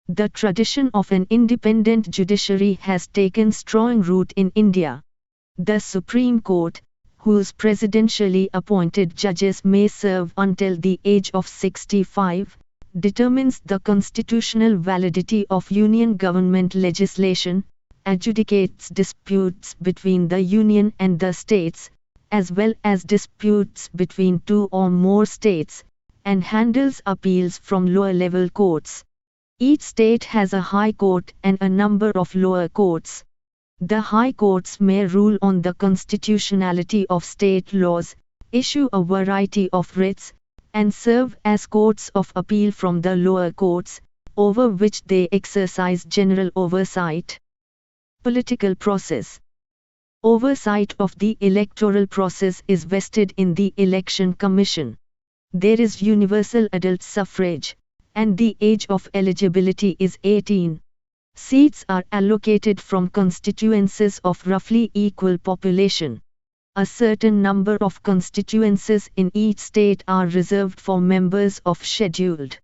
The tradition of an independent judiciary has taken strong root in India. The Supreme Court, whose presidentially appointed judges may serve until the age of 65, determines the constitutional validity of union government legislation, adjudicates disputes between the union and the states, as well as disputes between two or more states, and handles appeals from lower-level courts. Each state has a high court and a number of lower courts. The high courts may rule on the constitutionality of state laws, issue a variety of writs, and serve as courts of appeal from the lower courts, over which they exercise general oversight. Political process. Oversight of the electoral process is vested in the Election Commission. There is universal adult suffrage, and the age of eligibility is 18. Seats are allocated from constituencies of roughly equal population. A certain number of constituencies in each state are reserved for members of scheduled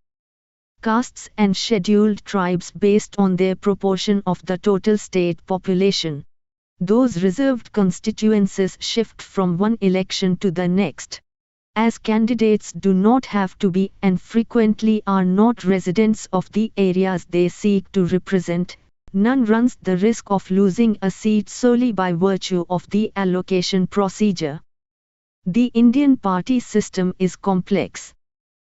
castes and scheduled tribes based on their proportion of the total state population. Those reserved constituencies shift from one election to the next. As candidates do not have to be and frequently are not residents of the areas they seek to represent, none runs the risk of losing a seat solely by virtue of the allocation procedure. The Indian party system is complex.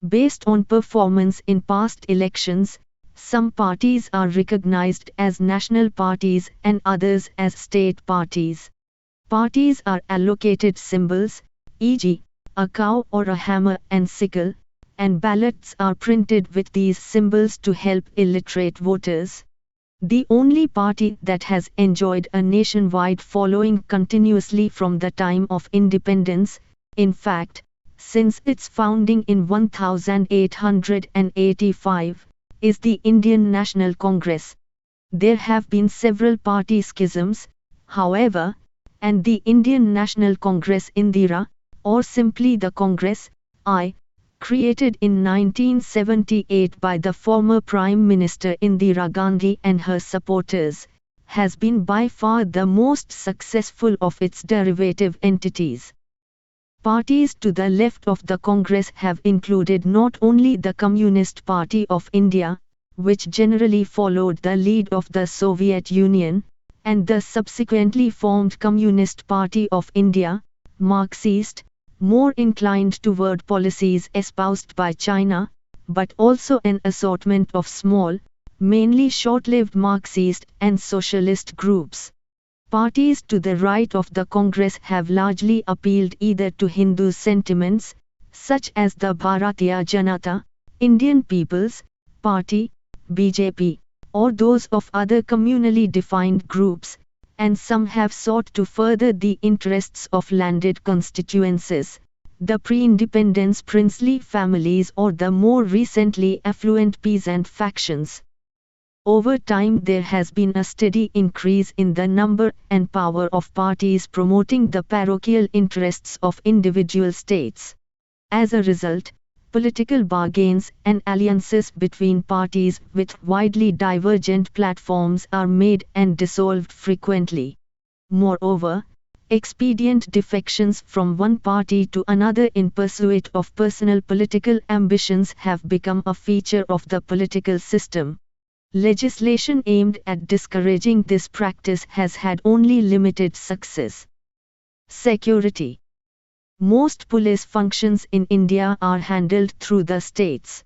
Based on performance in past elections, some parties are recognized as national parties and others as state parties. Parties are allocated symbols, e.g., a cow or a hammer and sickle, and ballots are printed with these symbols to help illiterate voters. The only party that has enjoyed a nationwide following continuously from the time of independence, in fact, since its founding in 1885, is the Indian National Congress. There have been several party schisms, however, and the Indian National Congress Indira, or simply the Congress, created in 1978 by the former Prime Minister Indira Gandhi and her supporters, has been by far the most successful of its derivative entities. Parties to the left of the Congress have included not only the Communist Party of India, which generally followed the lead of the Soviet Union, and the subsequently formed Communist Party of India, Marxist, more inclined toward policies espoused by China, but also an assortment of small, mainly short-lived Marxist and socialist groups. Parties to the right of the Congress have largely appealed either to Hindu sentiments, such as the Bharatiya Janata, Indian People's Party, BJP, or those of other communally defined groups, and some have sought to further the interests of landed constituencies, the pre-independence princely families or the more recently affluent peasant factions. Over time there has been a steady increase in the number and power of parties promoting the parochial interests of individual states. As a result, political bargains and alliances between parties with widely divergent platforms are made and dissolved frequently. Moreover, Expedient defections from one party to another in pursuit of personal political ambitions have become a feature of the political system. Legislation aimed at discouraging this practice has had only limited success. Security. Most police functions in India are handled through the states.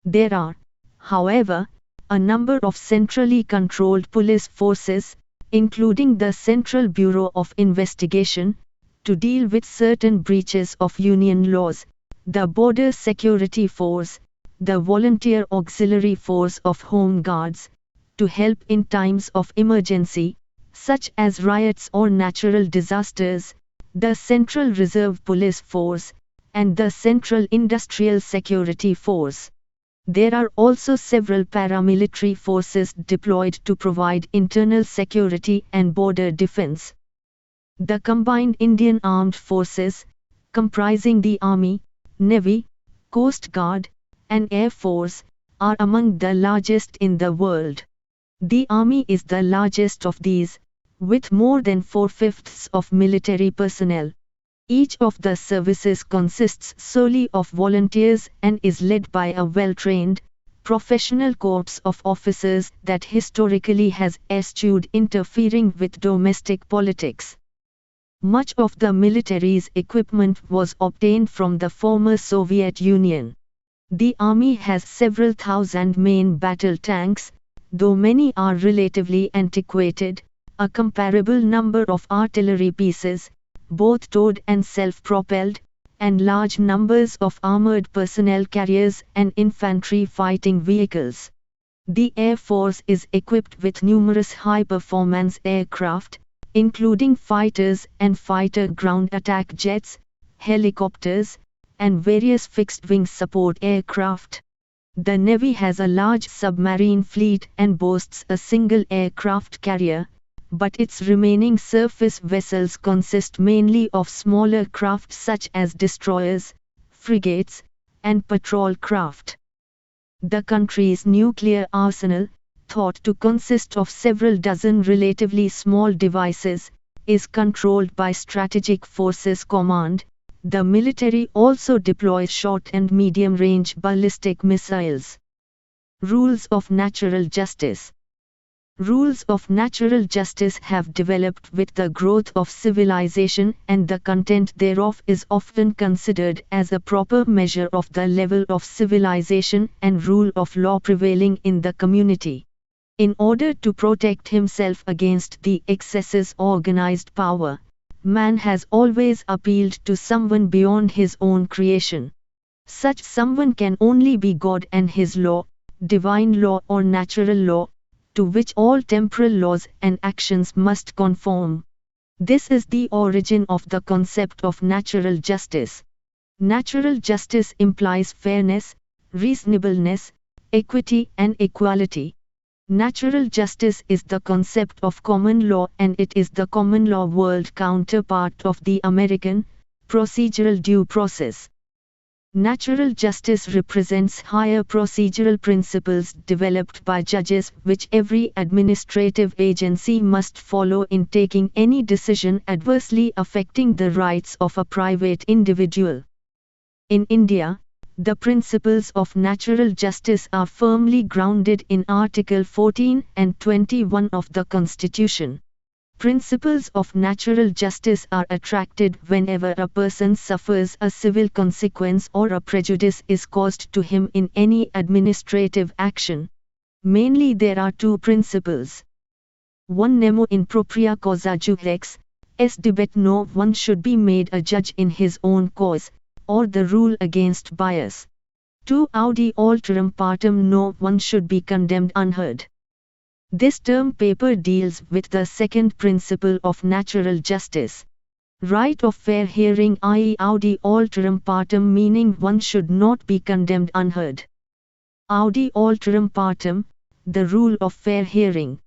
There are, however, a number of centrally controlled police forces, including the Central Bureau of Investigation, to deal with certain breaches of union laws, the Border Security Force, the Volunteer Auxiliary Force of Home Guards, to help in times of emergency, such as riots or natural disasters, the Central Reserve Police Force, and the Central Industrial Security Force. There are also several paramilitary forces deployed to provide internal security and border defense. The combined Indian Armed Forces, comprising the Army, Navy, Coast Guard, and Air Force, are among the largest in the world. The Army is the largest of these, with more than 4/5 of military personnel. Each of the services consists solely of volunteers and is led by a well-trained, professional corps of officers that historically has eschewed interfering with domestic politics. Much of the military's equipment was obtained from the former Soviet Union. The Army has several thousand main battle tanks, though many are relatively antiquated, a comparable number of artillery pieces, both towed and self-propelled, and large numbers of armored personnel carriers and infantry fighting vehicles. The Air Force is equipped with numerous high-performance aircraft, including fighters and fighter ground attack jets, helicopters, and various fixed-wing support aircraft. The Navy has a large submarine fleet and boasts a single aircraft carrier, but its remaining surface vessels consist mainly of smaller craft such as destroyers, frigates, and patrol craft. The country's nuclear arsenal, thought to consist of several dozen relatively small devices, is controlled by Strategic Forces Command. The military also deploys short and medium-range ballistic missiles. Rules of natural justice. Rules of natural justice have developed with the growth of civilization, and the content thereof is often considered as a proper measure of the level of civilization and rule of law prevailing in the community. In order to protect himself against the excesses of organized power, man has always appealed to someone beyond his own creation. Such someone can only be God and his law, divine law or natural law, to which all temporal laws and actions must conform. This is the origin of the concept of natural justice. Natural justice implies fairness, reasonableness, equity and equality. Natural justice is the concept of common law, and it is the common law world counterpart of the American procedural due process. Natural justice represents higher procedural principles developed by judges which every administrative agency must follow in taking any decision adversely affecting the rights of a private individual. In India, the principles of natural justice are firmly grounded in Article 14 and 21 of the Constitution. Principles of natural justice are attracted whenever a person suffers a civil consequence or a prejudice is caused to him in any administrative action. Mainly there are two principles. 1. Nemo in propria causa julex, est debet no one should be made a judge in his own cause, or the rule against bias. 2. Audi alterum partem no one should be condemned unheard. This term paper deals with the second principle of natural justice. Right of fair hearing, i.e. audi alterum partem, meaning one should not be condemned unheard. Audi alterum partem, the rule of fair hearing.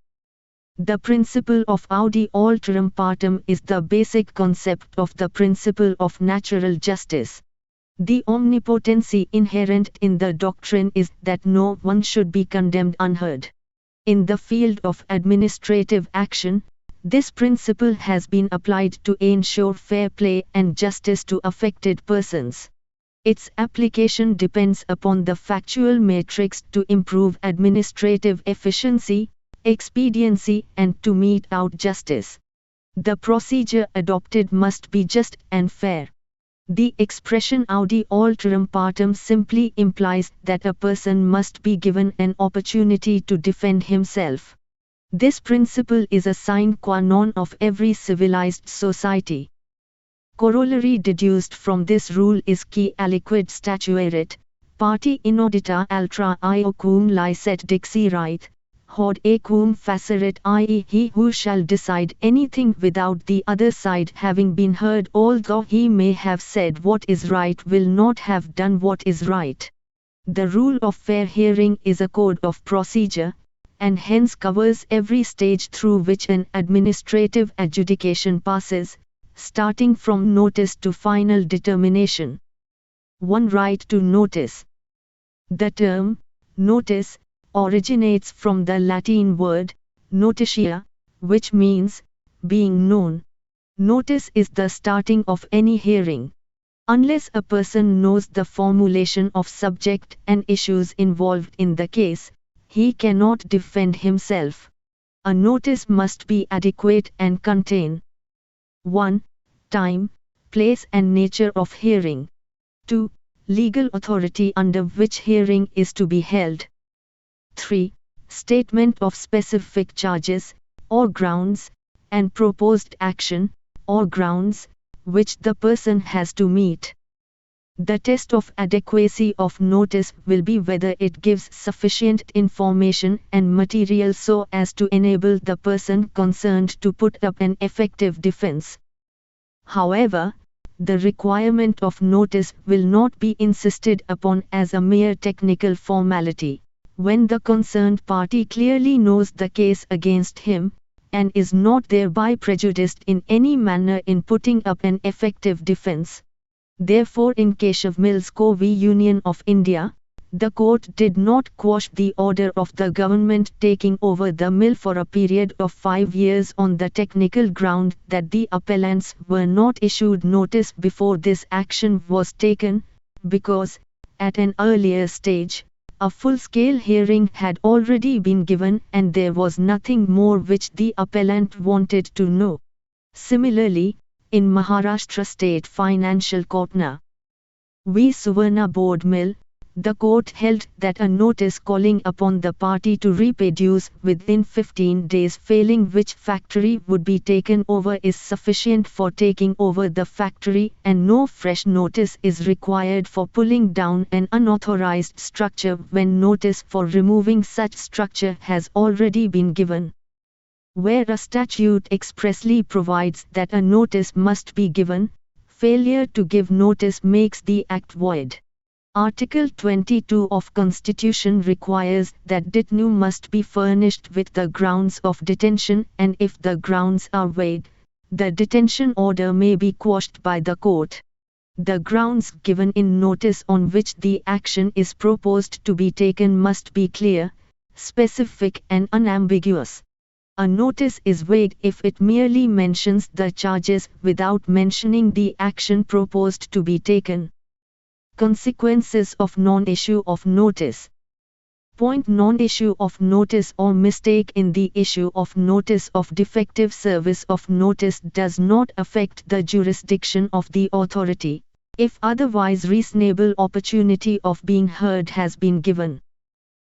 The principle of audi alterum partem is the basic concept of the principle of natural justice. The omnipotency inherent in the doctrine is that no one should be condemned unheard. In the field of administrative action, This principle has been applied to ensure fair play and justice to affected persons. Its application depends upon the factual matrix to improve administrative efficiency, expediency, and to mete out justice. The procedure adopted must be just and fair. The expression audi alterum partem simply implies that a person must be given an opportunity to defend himself. This principle is a sine qua non of every civilized society. Corollary deduced from this rule is qui aliquid statuerit, parti inaudita altra io cum licet dixerit, hod e cum facerit, i.e. he who shall decide anything without the other side having been heard, although he may have said what is right, will not have done what is right. The rule of fair hearing is a code of procedure, and hence covers every stage through which an administrative adjudication passes, starting from notice to final determination. 1. Right to notice. The term notice originates from the Latin word notitia, which means being known. Notice is the starting of any hearing. Unless a person knows the formulation of subject and issues involved in the case, he cannot defend himself. A notice must be adequate and contain 1. Time, place and nature of hearing. 2. Legal authority under which hearing is to be held. 3. Statement of specific charges, or grounds, and proposed action, or grounds, which the person has to meet. The test of adequacy of notice will be whether it gives sufficient information and material so as to enable the person concerned to put up an effective defense. However, the requirement of notice will not be insisted upon as a mere technical formality, when the concerned party clearly knows the case against him, and is not thereby prejudiced in any manner in putting up an effective defense. Therefore, in Keshav Mills Co. v. Union of India, the court did not quash the order of the government taking over the mill for a period of 5 years on the technical ground that the appellants were not issued notice before this action was taken, because, at an earlier stage, a full-scale hearing had already been given and there was nothing more which the appellant wanted to know. Similarly, in Maharashtra State Financial Court No. v. Suvarna Board Mill, the court held that a notice calling upon the party to repay dues within 15 days, failing which factory would be taken over, is sufficient for taking over the factory, and no fresh notice is required for pulling down an unauthorized structure when notice for removing such structure has already been given. Where a statute expressly provides that a notice must be given, failure to give notice makes the act void. Article 22 of Constitution requires that detenu must be furnished with the grounds of detention, and if the grounds are vague, the detention order may be quashed by the court. The grounds given in notice on which the action is proposed to be taken must be clear, specific and unambiguous. A notice is vague if it merely mentions the charges without mentioning the action proposed to be taken. Consequences of non-issue of notice. Point: non-issue of notice or mistake in the issue of notice of defective service of notice does not affect the jurisdiction of the authority, if otherwise reasonable opportunity of being heard has been given.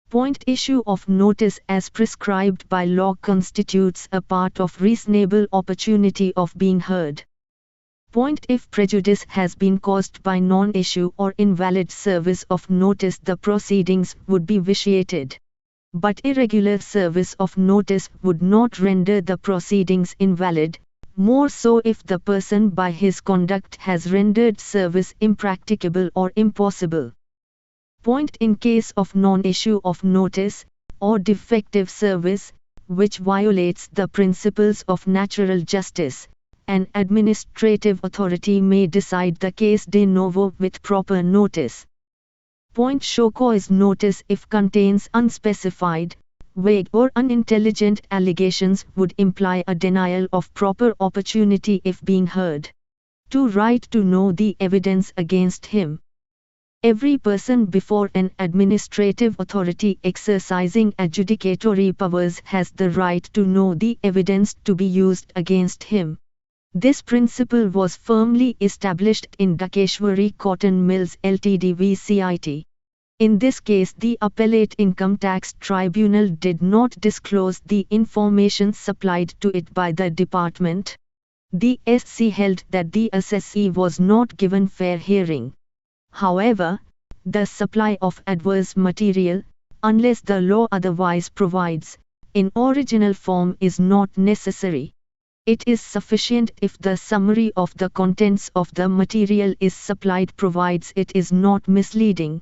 Point: issue of notice as prescribed by law constitutes a part of reasonable opportunity of being heard. Point: if prejudice has been caused by non-issue or invalid service of notice, the proceedings would be vitiated. But irregular service of notice would not render the proceedings invalid, more so if the person by his conduct has rendered service impracticable or impossible. Point: in case of non-issue of notice, or defective service, which violates the principles of natural justice, an administrative authority may decide the case de novo with proper notice. Point: show cause notice if contains unspecified, vague or unintelligent allegations would imply a denial of proper opportunity if being heard. 2. Right to know the evidence against him. Every person before an administrative authority exercising adjudicatory powers has the right to know the evidence to be used against him. This principle was firmly established in Dakeshwari Cotton Mills Ltd v. CIT. In this case, the Appellate Income Tax Tribunal did not disclose the information supplied to it by the department. The SC held that the assessee was not given fair hearing. However, the supply of adverse material, unless the law otherwise provides, in original form is not necessary. It is sufficient if the summary of the contents of the material is supplied provides it is not misleading.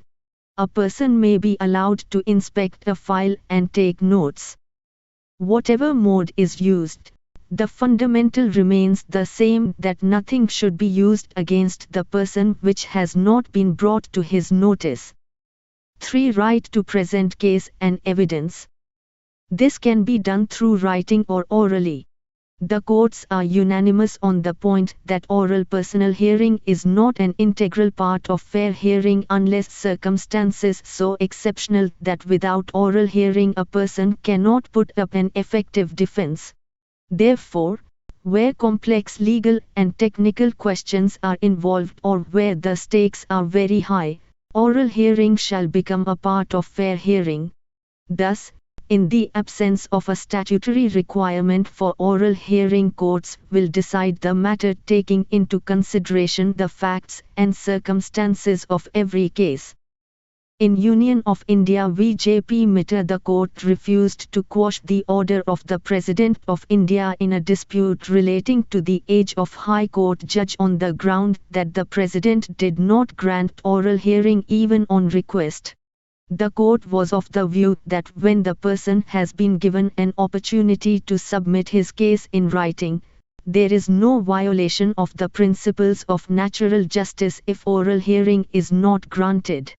A person may be allowed to inspect a file and take notes. Whatever mode is used, the fundamental remains the same, that nothing should be used against the person which has not been brought to his notice. 3. Right to present case and evidence. This can be done through writing or orally. The courts are unanimous on the point that oral personal hearing is not an integral part of fair hearing unless circumstances so exceptional that without oral hearing a person cannot put up an effective defense. Therefore, where complex legal and technical questions are involved or where the stakes are very high, oral hearing shall become a part of fair hearing. Thus, in the absence of a statutory requirement for oral hearing, courts will decide the matter taking into consideration the facts and circumstances of every case. In Union of India v. J.P. Mitter, the court refused to quash the order of the President of India in a dispute relating to the age of High Court judge on the ground that the President did not grant oral hearing even on request. The court was of the view that when the person has been given an opportunity to submit his case in writing, there is no violation of the principles of natural justice if oral hearing is not granted.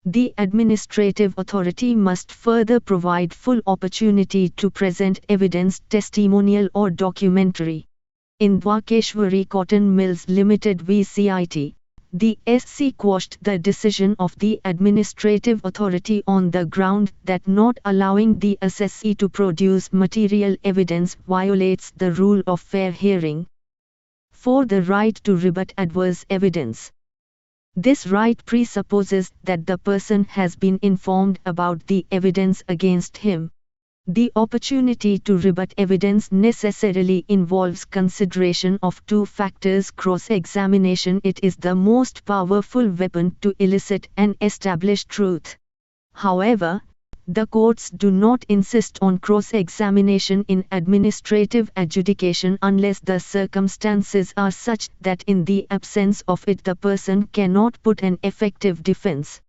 The administrative authority must further provide full opportunity to present evidence, testimonial or documentary. In Dakeshwari Cotton Mills Limited v. CIT, the SC quashed the decision of the administrative authority on the ground that not allowing the assessee to produce material evidence violates the rule of fair hearing. 4. The right to rebut adverse evidence. This right presupposes that the person has been informed about the evidence against him. The opportunity to rebut evidence necessarily involves consideration of two factors: cross-examination. It is the most powerful weapon to elicit and establish truth. However, the courts do not insist on cross-examination in administrative adjudication unless the circumstances are such that in the absence of it the person cannot put an effective defense.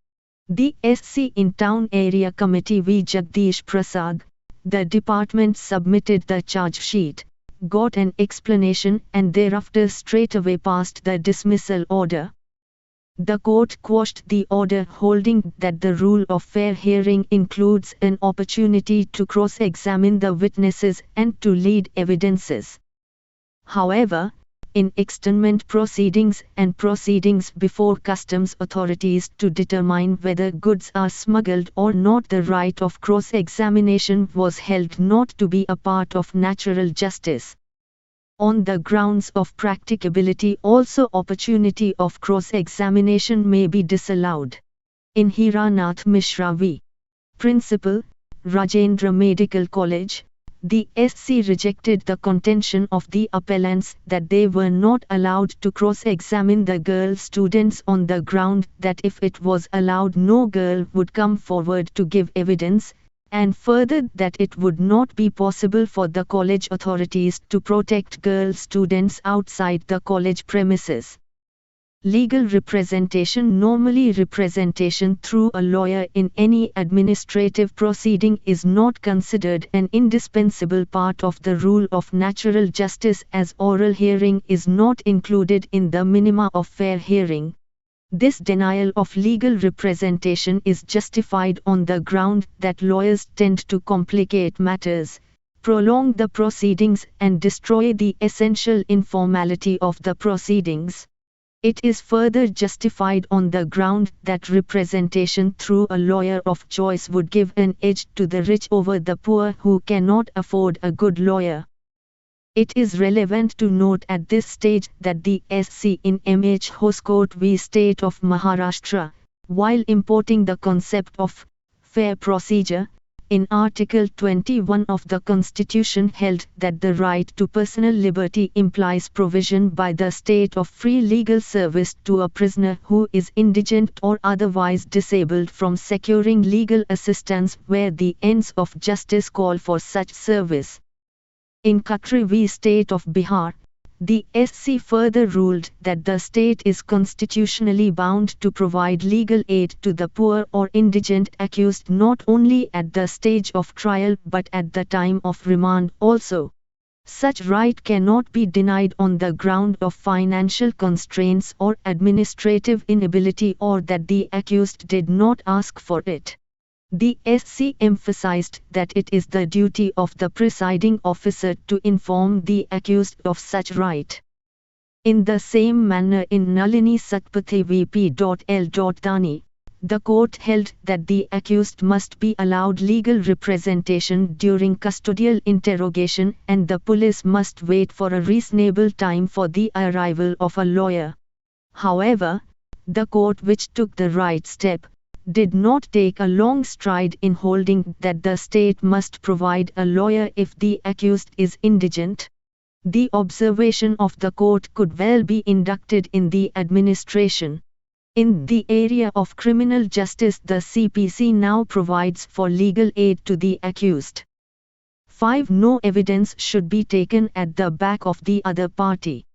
The SC in Town Area Committee v. Jagdish Prasad, the department submitted the charge sheet, got an explanation and thereafter straightaway passed the dismissal order. The court quashed the order, holding that the rule of fair hearing includes an opportunity to cross-examine the witnesses and to lead evidences. However, in externment proceedings and proceedings before customs authorities to determine whether goods are smuggled or not, the right of cross-examination was held not to be a part of natural justice. On the grounds of practicability also opportunity of cross-examination may be disallowed. In Hiranath Mishra v. Principal, Rajendra Medical College, the SC rejected the contention of the appellants that they were not allowed to cross-examine the girl students on the ground that if it was allowed no girl would come forward to give evidence, and further that it would not be possible for the college authorities to protect girl students outside the college premises. Legal representation. Normally, representation through a lawyer in any administrative proceeding is not considered an indispensable part of the rule of natural justice, as oral hearing is not included in the minima of fair hearing. This denial of legal representation is justified on the ground that lawyers tend to complicate matters, prolong the proceedings, and destroy the essential informality of the proceedings. It is further justified on the ground that representation through a lawyer of choice would give an edge to the rich over the poor who cannot afford a good lawyer. It is relevant to note at this stage that the SC in MH Hoskote v. State of Maharashtra, while importing the concept of fair procedure, in Article 21 of the Constitution held that the right to personal liberty implies provision by the state of free legal service to a prisoner who is indigent or otherwise disabled from securing legal assistance where the ends of justice call for such service. In Khatri v. State of Bihar, the SC further ruled that the state is constitutionally bound to provide legal aid to the poor or indigent accused not only at the stage of trial but at the time of remand also. Such right cannot be denied on the ground of financial constraints or administrative inability or that the accused did not ask for it. The SC emphasized that it is the duty of the presiding officer to inform the accused of such right. In the same manner in Nalini Satpathy v.P.L. Dani, the court held that the accused must be allowed legal representation during custodial interrogation and the police must wait for a reasonable time for the arrival of a lawyer. However, the court which took the right step, did not take a long stride in holding that the state must provide a lawyer if the accused is indigent. The observation of the court could well be inducted in the administration. In the area of criminal justice, the CPC now provides for legal aid to the accused. 5. No evidence should be taken at the back of the other party.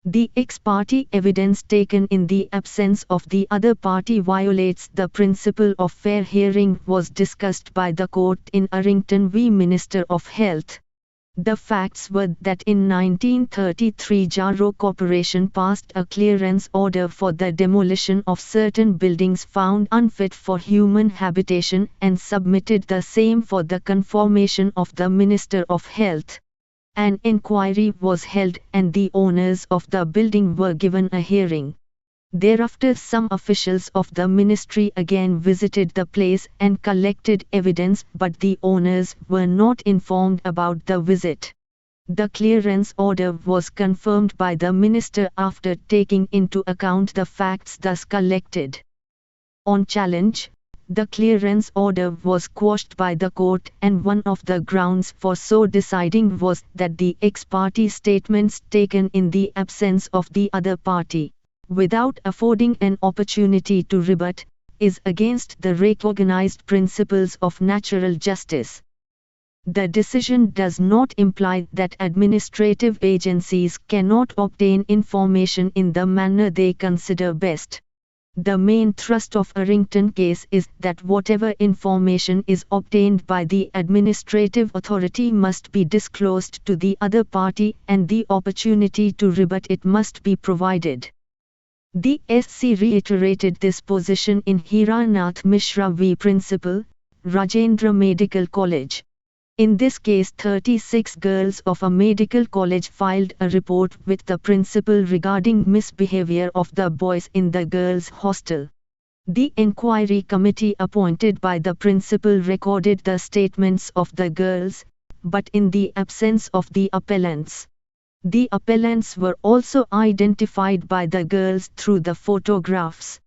The ex parte evidence taken in the absence of the other party violates the principle of fair hearing was discussed by the court in Arrington v. Minister of Health. The facts were that in 1933 Jaro Corporation passed a clearance order for the demolition of certain buildings found unfit for human habitation and submitted the same for the confirmation of the Minister of Health. An inquiry was held and the owners of the building were given a hearing. Thereafter some officials of the ministry again visited the place and collected evidence but the owners were not informed about the visit. The clearance order was confirmed by the minister after taking into account the facts thus collected. On challenge, the clearance order was quashed by the court and one of the grounds for so deciding was that the ex parte statements taken in the absence of the other party, without affording an opportunity to rebut, is against the recognized principles of natural justice. The decision does not imply that administrative agencies cannot obtain information in the manner they consider best. The main thrust of Arrington case is that whatever information is obtained by the administrative authority must be disclosed to the other party and the opportunity to rebut it must be provided. The SC reiterated this position in Hiranath Mishra v. Principal, Rajendra Medical College. In this case 36 girls of a medical college filed a report with the principal regarding misbehavior of the boys in the girls' hostel. The inquiry committee appointed by the principal recorded the statements of the girls, but in the absence of the appellants. The appellants were also identified by the girls through the photographs.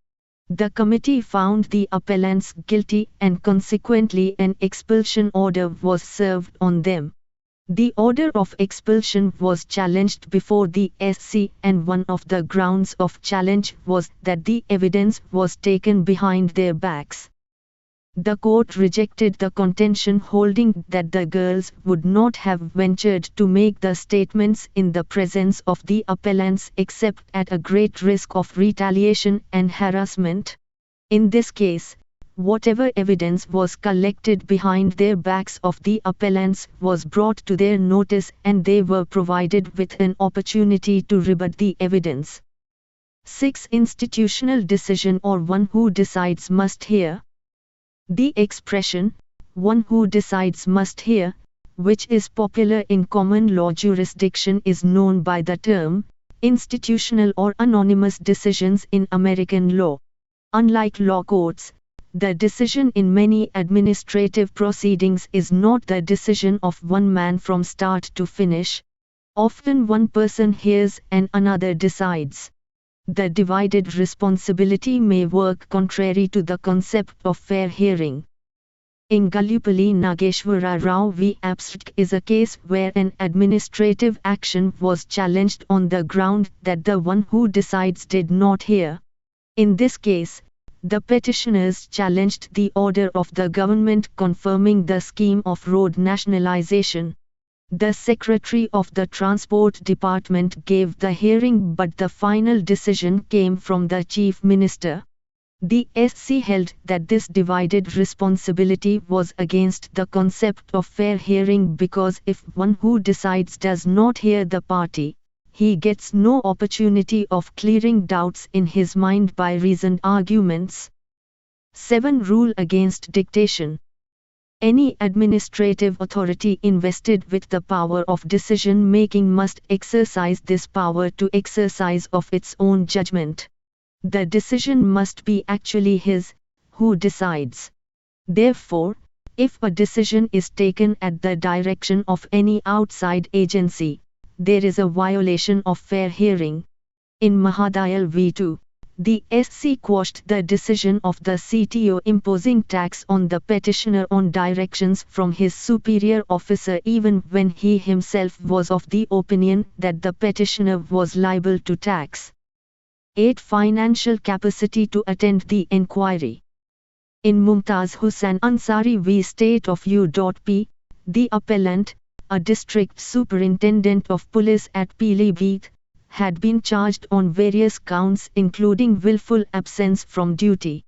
The committee found the appellants guilty and consequently an expulsion order was served on them. The order of expulsion was challenged before the SC and one of the grounds of challenge was that the evidence was taken behind their backs. The court rejected the contention holding that the girls would not have ventured to make the statements in the presence of the appellants except at a great risk of retaliation and harassment. In this case, whatever evidence was collected behind their backs of the appellants was brought to their notice and they were provided with an opportunity to rebut the evidence. 6. Institutional decision or one who decides must hear. The expression, one who decides must hear, which is popular in common law jurisdiction, is known by the term, institutional or anonymous decisions in American law. Unlike law courts, the decision in many administrative proceedings is not the decision of one man from start to finish. Often one person hears and another decides. The divided responsibility may work contrary to the concept of fair hearing. In Gallupalli Nageshwara Rao v. Abstract is a case where an administrative action was challenged on the ground that the one who decides did not hear. In this case, the petitioners challenged the order of the government confirming the scheme of road nationalization. The Secretary of the Transport Department gave the hearing, but the final decision came from the Chief Minister. The SC held that this divided responsibility was against the concept of fair hearing because if one who decides does not hear the party, he gets no opportunity of clearing doubts in his mind by reasoned arguments. 7. Rule against dictation. Any administrative authority invested with the power of decision-making must exercise this power to exercise of its own judgment. The decision must be actually his, who decides. Therefore, if a decision is taken at the direction of any outside agency, there is a violation of fair hearing. In Mahadayal v. 2, the SC quashed the decision of the CTO imposing tax on the petitioner on directions from his superior officer even when he himself was of the opinion that the petitioner was liable to tax. 8. Financial capacity to attend the inquiry. In Mumtaz Hussain Ansari v. State of U.P., the appellant, a district superintendent of police at Pilibhit, had been charged on various counts including willful absence from duty.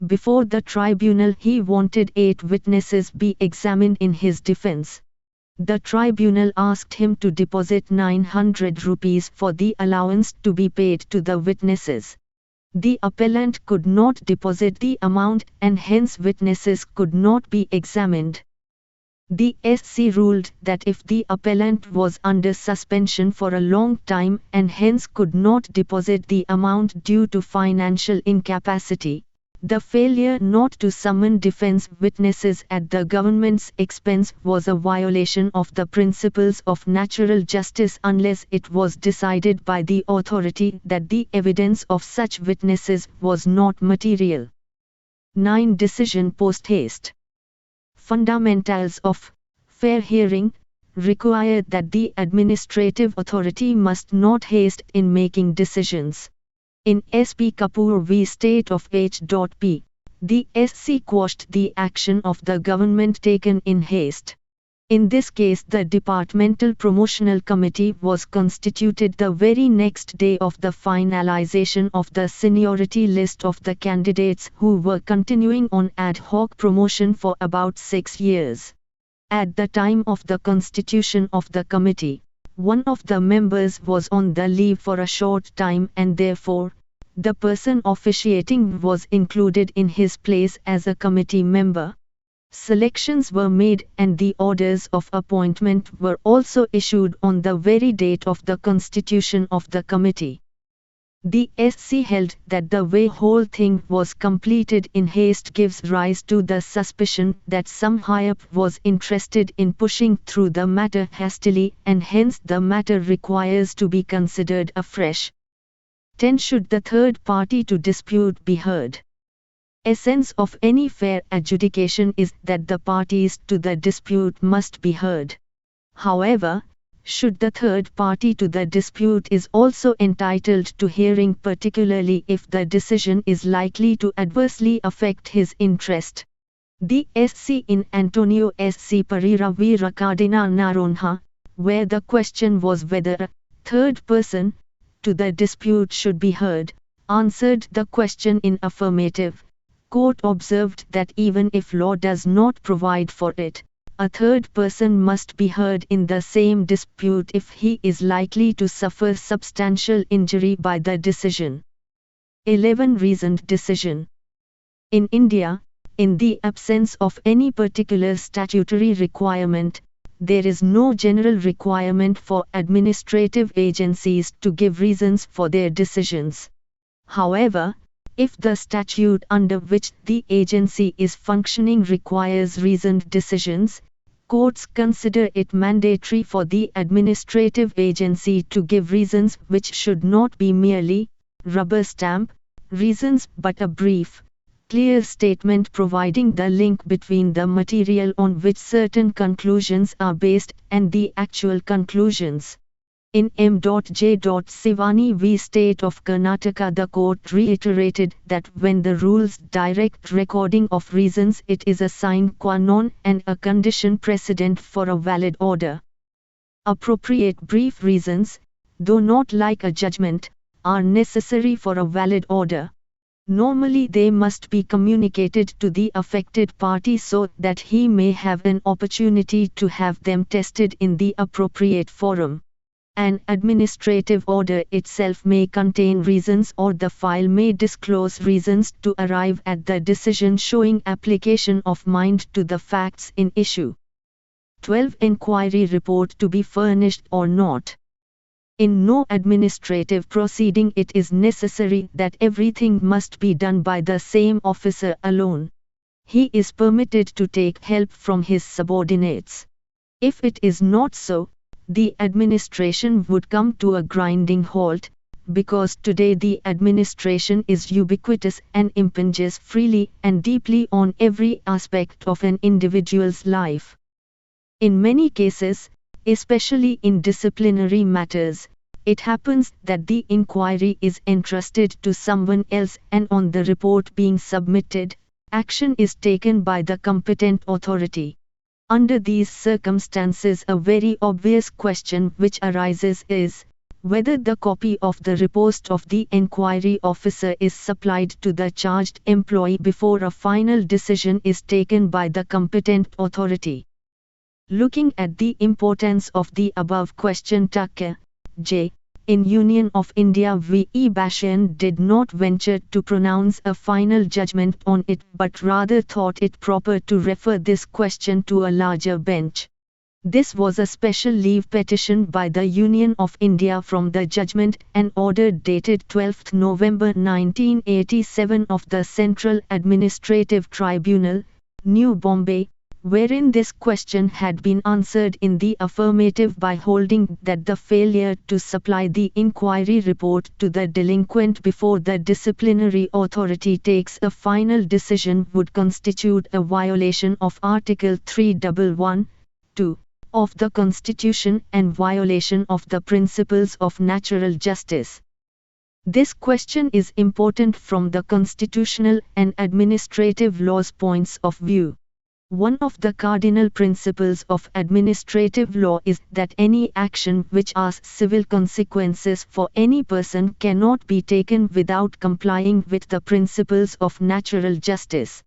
Before the tribunal he wanted 8 witnesses be examined in his defense. The tribunal asked him to deposit 900 rupees for the allowance to be paid to the witnesses. The appellant could not deposit the amount and hence witnesses could not be examined. The SC ruled that if the appellant was under suspension for a long time and hence could not deposit the amount due to financial incapacity, the failure not to summon defense witnesses at the government's expense was a violation of the principles of natural justice unless it was decided by the authority that the evidence of such witnesses was not material. 9. Decision post haste. Fundamentals of fair hearing require that the administrative authority must not haste in making decisions. In S.P. Kapoor v. State of H.P., the SC quashed the action of the government taken in haste. In this case the Departmental Promotional Committee was constituted the very next day of the finalization of the seniority list of the candidates who were continuing on ad hoc promotion for about 6 years. At the time of the constitution of the committee, one of the members was on the leave for a short time and therefore, the person officiating was included in his place as a committee member. Selections were made and the orders of appointment were also issued on the very date of the constitution of the committee. The SC held that the way whole thing was completed in haste gives rise to the suspicion that some high-up was interested in pushing through the matter hastily and hence the matter requires to be considered afresh. 10. Should the third party to dispute be heard? Essence of any fair adjudication is that the parties to the dispute must be heard. However, should the third party to the dispute is also entitled to hearing particularly if the decision is likely to adversely affect his interest. The SC in Antonio SC Pereira v. Ricardina Naronha, where the question was whether a third person to the dispute should be heard, answered the question in affirmative. Court observed that even if law does not provide for it, a third person must be heard in the same dispute if he is likely to suffer substantial injury by the decision. 11. Reasoned decision. In India, in the absence of any particular statutory requirement, there is no general requirement for administrative agencies to give reasons for their decisions. However, if the statute under which the agency is functioning requires reasoned decisions, courts consider it mandatory for the administrative agency to give reasons which should not be merely rubber stamp reasons but a brief, clear statement providing the link between the material on which certain conclusions are based and the actual conclusions. In M.J. Sivani v. State of Karnataka, the court reiterated that when the rules direct recording of reasons, it is a sine qua non and a condition precedent for a valid order. Appropriate brief reasons, though not like a judgment, are necessary for a valid order. Normally they must be communicated to the affected party so that he may have an opportunity to have them tested in the appropriate forum. An administrative order itself may contain reasons or the file may disclose reasons to arrive at the decision showing application of mind to the facts in issue. 12. Inquiry report to be furnished or not. In no administrative proceeding it is necessary that everything must be done by the same officer alone. He is permitted to take help from his subordinates. If it is not so, the administration would come to a grinding halt, because today the administration is ubiquitous and impinges freely and deeply on every aspect of an individual's life. In many cases, especially in disciplinary matters, it happens that the inquiry is entrusted to someone else and on the report being submitted, action is taken by the competent authority. Under these circumstances, a very obvious question which arises is whether the copy of the report of the inquiry officer is supplied to the charged employee before a final decision is taken by the competent authority. Looking at the importance of the above question, Tucker, J. in Union of India v. Bashan did not venture to pronounce a final judgment on it but rather thought it proper to refer this question to a larger bench. This was a special leave petition by the Union of India from the judgment and order dated 12 November 1987 of the Central Administrative Tribunal, New Bombay, wherein this question had been answered in the affirmative by holding that the failure to supply the inquiry report to the delinquent before the disciplinary authority takes a final decision would constitute a violation of Article 311(2) of the Constitution and violation of the principles of natural justice. This question is important from the constitutional and administrative law's points of view. One of the cardinal principles of administrative law is that any action which has civil consequences for any person cannot be taken without complying with the principles of natural justice.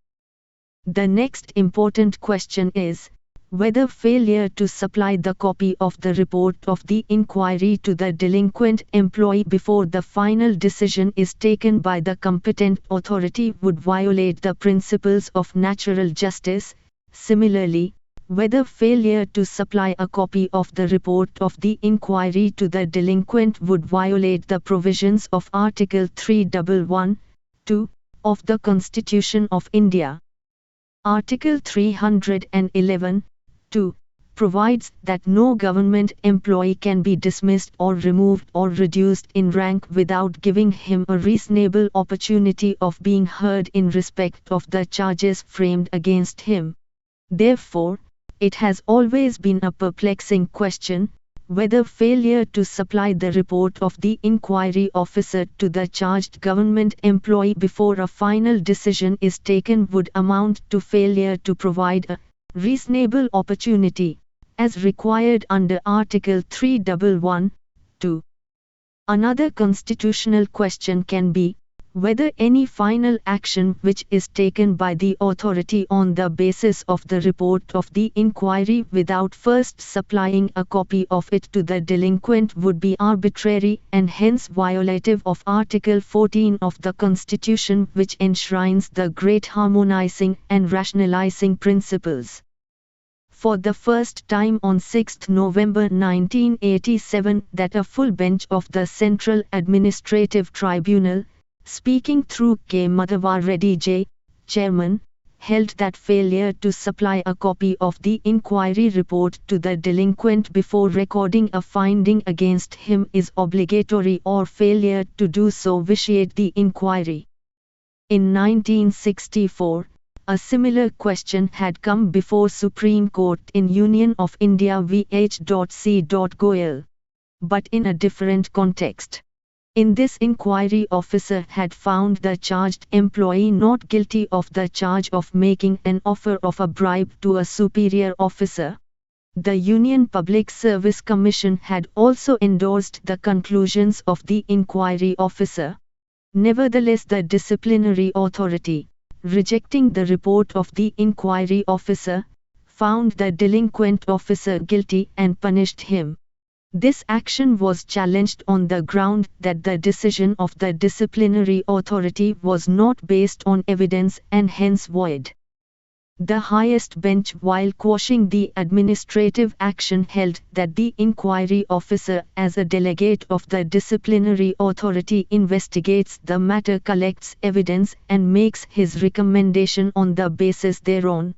The next important question is whether failure to supply the copy of the report of the inquiry to the delinquent employee before the final decision is taken by the competent authority would violate the principles of natural justice. Similarly, whether failure to supply a copy of the report of the inquiry to the delinquent would violate the provisions of Article 311(2) of the Constitution of India. Article 311(2) provides that no government employee can be dismissed or removed or reduced in rank without giving him a reasonable opportunity of being heard in respect of the charges framed against him. Therefore, it has always been a perplexing question, whether failure to supply the report of the inquiry officer to the charged government employee before a final decision is taken would amount to failure to provide a reasonable opportunity, as required under Article 311(2). Another constitutional question can be, whether any final action which is taken by the authority on the basis of the report of the inquiry without first supplying a copy of it to the delinquent would be arbitrary and hence violative of Article 14 of the Constitution, which enshrines the great harmonizing and rationalizing principles. For the first time on 6 November 1987 that a full bench of the Central Administrative Tribunal, speaking through K. Madhavar Reddy J., Chairman, held that failure to supply a copy of the inquiry report to the delinquent before recording a finding against him is obligatory or failure to do so vitiate the inquiry. In 1964, a similar question had come before Supreme Court in Union of India v. H.C. Goyal, but in a different context. In this inquiry officer had found the charged employee not guilty of the charge of making an offer of a bribe to a superior officer. The Union Public Service Commission had also endorsed the conclusions of the inquiry officer. Nevertheless, the disciplinary authority, rejecting the report of the inquiry officer, found the delinquent officer guilty and punished him. This action was challenged on the ground that the decision of the disciplinary authority was not based on evidence and hence void. The highest bench, while quashing the administrative action, held that the inquiry officer, as a delegate of the disciplinary authority, investigates the matter, collects evidence, and makes his recommendation on the basis thereon.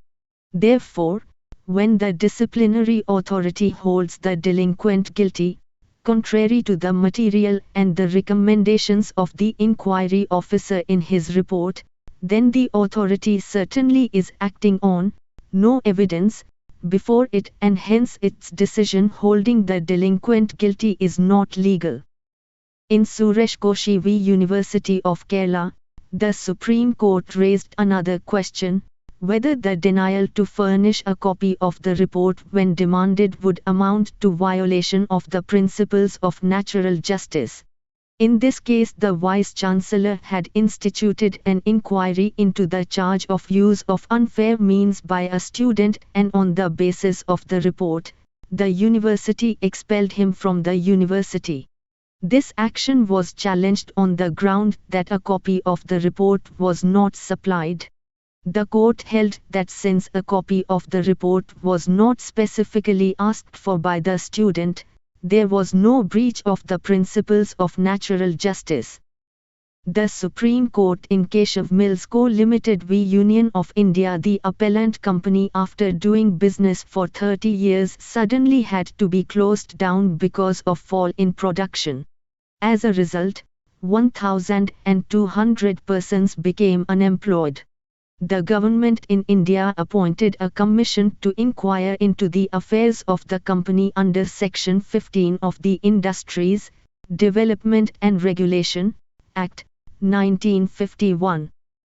Therefore, when the disciplinary authority holds the delinquent guilty, contrary to the material and the recommendations of the inquiry officer in his report, then the authority certainly is acting on no evidence before it, and hence its decision holding the delinquent guilty is not legal. In Suresh Koshi v. University of Kerala, the Supreme Court raised another question, whether the denial to furnish a copy of the report when demanded would amount to violation of the principles of natural justice. In this case, the Vice-Chancellor had instituted an inquiry into the charge of use of unfair means by a student, and on the basis of the report, the university expelled him from the university. This action was challenged on the ground that a copy of the report was not supplied. The court held that since a copy of the report was not specifically asked for by the student, there was no breach of the principles of natural justice. The Supreme Court in Keshav Mills Co. Limited v. Union of India, the appellant company, after doing business for 30 years, suddenly had to be closed down because of fall in production. As a result, 1,200 persons became unemployed. The government in India appointed a commission to inquire into the affairs of the company under Section 15 of the Industries, Development and Regulation Act, 1951.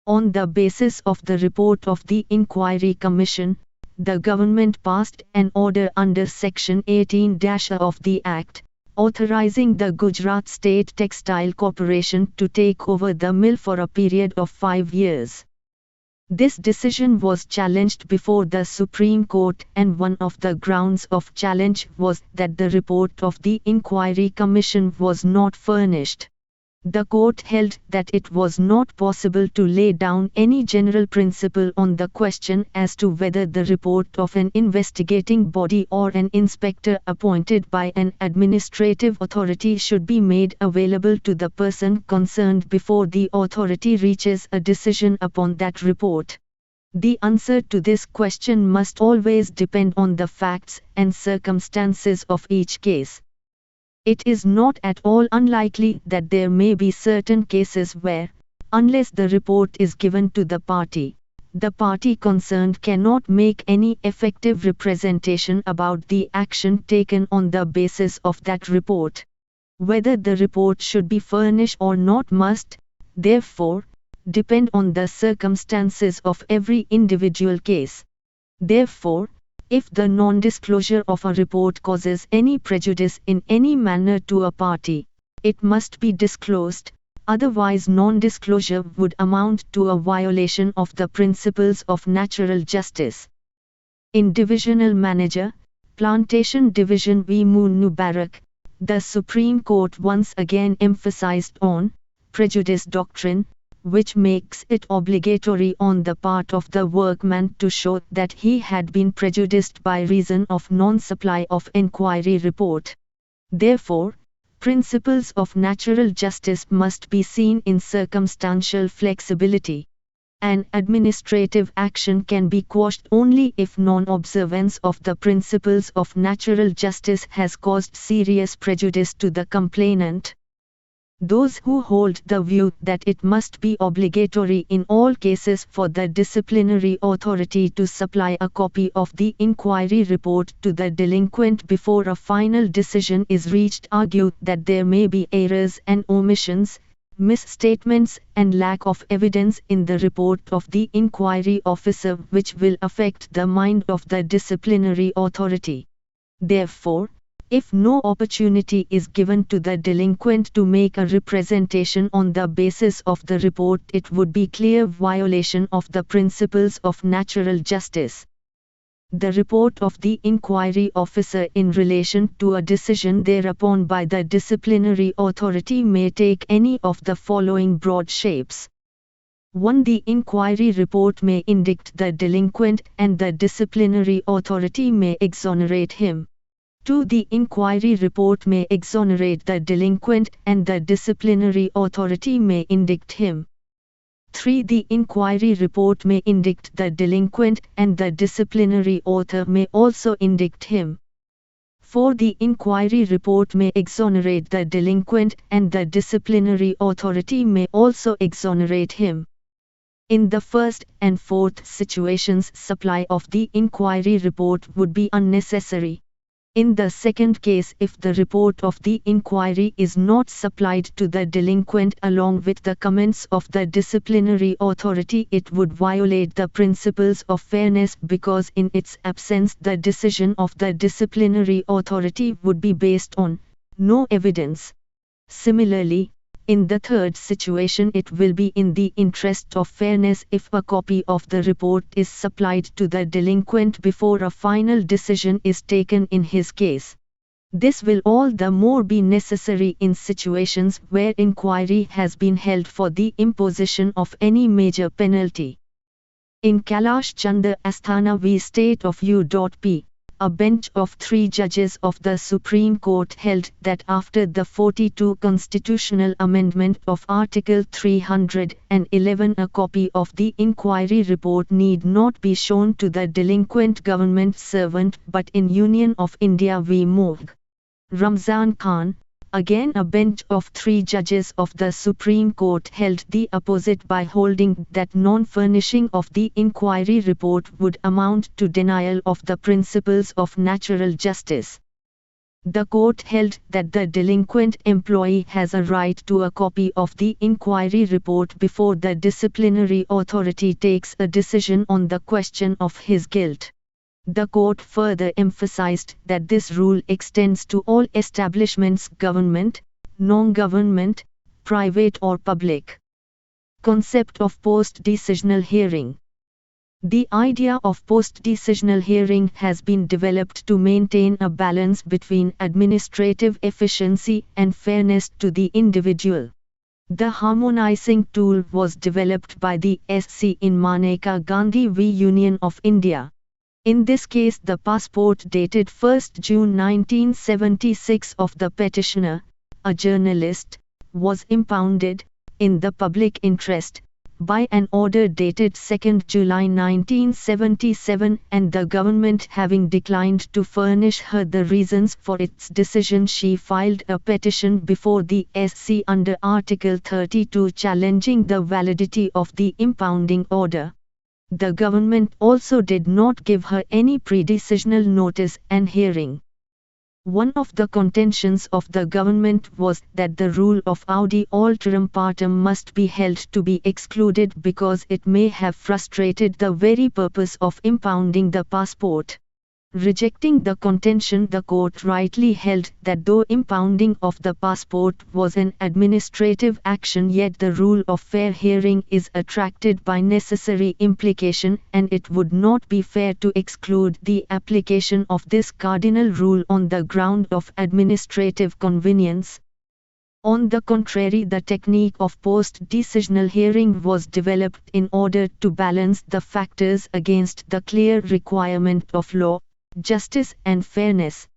On the basis of the report of the Inquiry Commission, the government passed an order under Section 18-A of the Act, authorizing the Gujarat State Textile Corporation to take over the mill for a period of 5 years. This decision was challenged before the Supreme Court, and one of the grounds of challenge was that the report of the Inquiry Commission was not furnished. The court held that it was not possible to lay down any general principle on the question as to whether the report of an investigating body or an inspector appointed by an administrative authority should be made available to the person concerned before the authority reaches a decision upon that report. The answer to this question must always depend on the facts and circumstances of each case. It is not at all unlikely that there may be certain cases where, unless the report is given to the party concerned cannot make any effective representation about the action taken on the basis of that report. Whether the report should be furnished or not must, therefore, depend on the circumstances of every individual case. Therefore, if the non-disclosure of a report causes any prejudice in any manner to a party, it must be disclosed, otherwise non-disclosure would amount to a violation of the principles of natural justice. In Divisional Manager, Plantation Division v. Mubarak, the Supreme Court once again emphasized on prejudice doctrine, which makes it obligatory on the part of the workman to show that he had been prejudiced by reason of non-supply of inquiry report. Therefore, principles of natural justice must be seen in circumstantial flexibility. An administrative action can be quashed only if non-observance of the principles of natural justice has caused serious prejudice to the complainant. Those who hold the view that it must be obligatory in all cases for the disciplinary authority to supply a copy of the inquiry report to the delinquent before a final decision is reached argue that there may be errors and omissions, misstatements and lack of evidence in the report of the inquiry officer which will affect the mind of the disciplinary authority. Therefore, if no opportunity is given to the delinquent to make a representation on the basis of the report, it would be clear violation of the principles of natural justice. The report of the inquiry officer in relation to a decision thereupon by the disciplinary authority may take any of the following broad shapes. 1. The inquiry report may indict the delinquent and the disciplinary authority may exonerate him. 2. The inquiry report may exonerate the delinquent and the disciplinary authority may indict him. 3. The inquiry report may indict the delinquent and the disciplinary author may also indict him. 4. The inquiry report may exonerate the delinquent and the disciplinary authority may also exonerate him. In the first and fourth situations, supply of the inquiry report would be unnecessary. In the second case, if the report of the inquiry is not supplied to the delinquent along with the comments of the disciplinary authority, it would violate the principles of fairness because in its absence the decision of the disciplinary authority would be based on no evidence. Similarly, in the third situation, it will be in the interest of fairness if a copy of the report is supplied to the delinquent before a final decision is taken in his case. This will all the more be necessary in situations where inquiry has been held for the imposition of any major penalty. In Kailash Chandra Asthana v. State of U.P., a bench of 3 judges of the Supreme Court held that after the 42 constitutional amendment of Article 311, a copy of the inquiry report need not be shown to the delinquent government servant, but in Union of India v. Mohg. Ramzan Khan, again a bench of 3 judges of the Supreme Court held the opposite by holding that non-furnishing of the inquiry report would amount to denial of the principles of natural justice. The court held that the delinquent employee has a right to a copy of the inquiry report before the disciplinary authority takes a decision on the question of his guilt. The court further emphasized that this rule extends to all establishments, government, non-government, private or public. Concept of post-decisional hearing. The idea of post-decisional hearing has been developed to maintain a balance between administrative efficiency and fairness to the individual. The harmonizing tool was developed by the SC in Maneka Gandhi v. Union of India. In this case, the passport dated 1 June 1976 of the petitioner, a journalist, was impounded, in the public interest, by an order dated 2 July 1977, and the government having declined to furnish her the reasons for its decision, she filed a petition before the SC under Article 32 challenging the validity of the impounding order. The government also did not give her any pre-decisional notice and hearing. One of the contentions of the government was that the rule of audi alterum partem must be held to be excluded because it may have frustrated the very purpose of impounding the passport. Rejecting the contention, the court rightly held that though impounding of the passport was an administrative action, yet the rule of fair hearing is attracted by necessary implication, and it would not be fair to exclude the application of this cardinal rule on the ground of administrative convenience. On the contrary, the technique of post-decisional hearing was developed in order to balance the factors against the clear requirement of law, justice and fairness.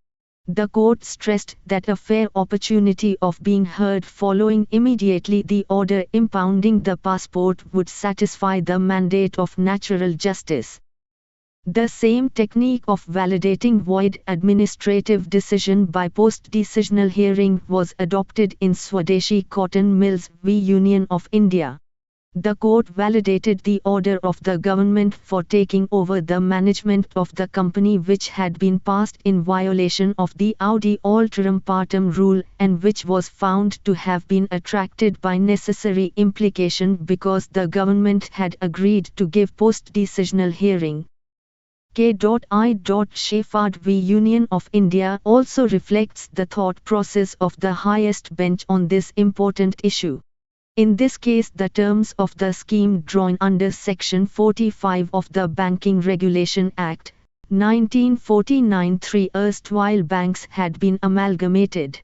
The court stressed that a fair opportunity of being heard following immediately the order impounding the passport would satisfy the mandate of natural justice. The same technique of validating void administrative decision by post-decisional hearing was adopted in Swadeshi Cotton Mills v. Union of India. The court validated the order of the government for taking over the management of the company, which had been passed in violation of the Audi Alterum Partem rule and which was found to have been attracted by necessary implication because the government had agreed to give post-decisional hearing. K.I. Sheffard v. Union of India also reflects the thought process of the highest bench on this important issue. In this case, the terms of the scheme drawn under Section 45 of the Banking Regulation Act, 1949 3 erstwhile banks had been amalgamated.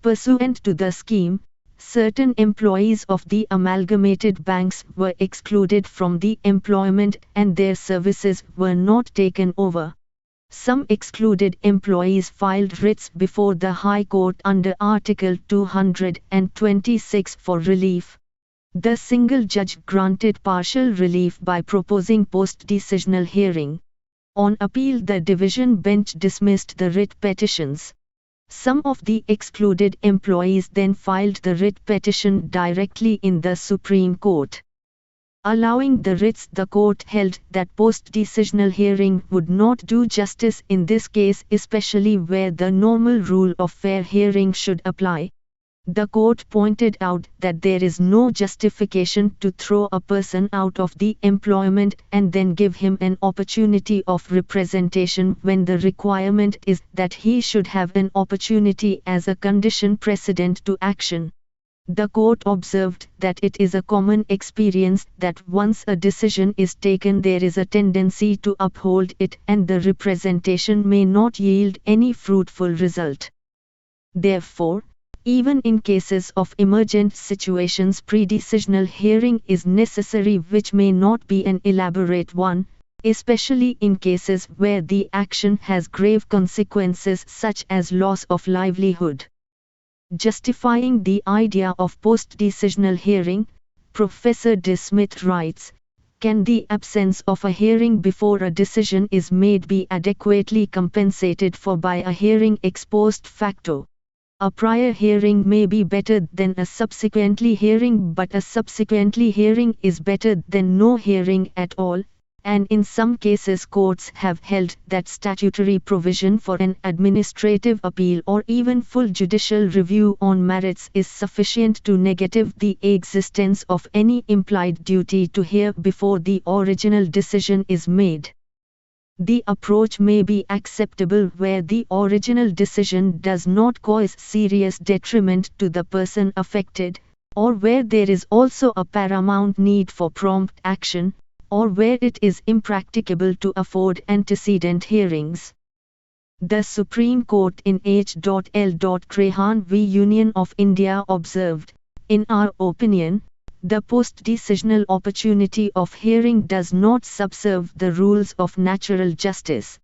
Pursuant to the scheme, certain employees of the amalgamated banks were excluded from the employment and their services were not taken over. Some excluded employees filed writs before the High Court under Article 226 for relief. The single judge granted partial relief by proposing post-decisional hearing. On appeal, the division bench dismissed the writ petitions. Some of the excluded employees then filed the writ petition directly in the Supreme Court. Allowing the writs, the court held that post-decisional hearing would not do justice in this case, especially where the normal rule of fair hearing should apply. The court pointed out that there is no justification to throw a person out of the employment and then give him an opportunity of representation when the requirement is that he should have an opportunity as a condition precedent to action. The court observed that it is a common experience that once a decision is taken, there is a tendency to uphold it and the representation may not yield any fruitful result. Therefore, even in cases of emergent situations, pre-decisional hearing is necessary, which may not be an elaborate one, especially in cases where the action has grave consequences such as loss of livelihood. Justifying the idea of post-decisional hearing, Professor D. Smith writes, "Can the absence of a hearing before a decision is made be adequately compensated for by a hearing ex post facto? A prior hearing may be better than a subsequently hearing, but a subsequently hearing is better than no hearing at all, and in some cases courts have held that statutory provision for an administrative appeal or even full judicial review on merits is sufficient to negative the existence of any implied duty to hear before the original decision is made. The approach may be acceptable where the original decision does not cause serious detriment to the person affected, or where there is also a paramount need for prompt action, or where it is impracticable to afford antecedent hearings." The Supreme Court in H.L. Trahan v. Union of India observed, "In our opinion, the post-decisional opportunity of hearing does not subserve the rules of natural justice.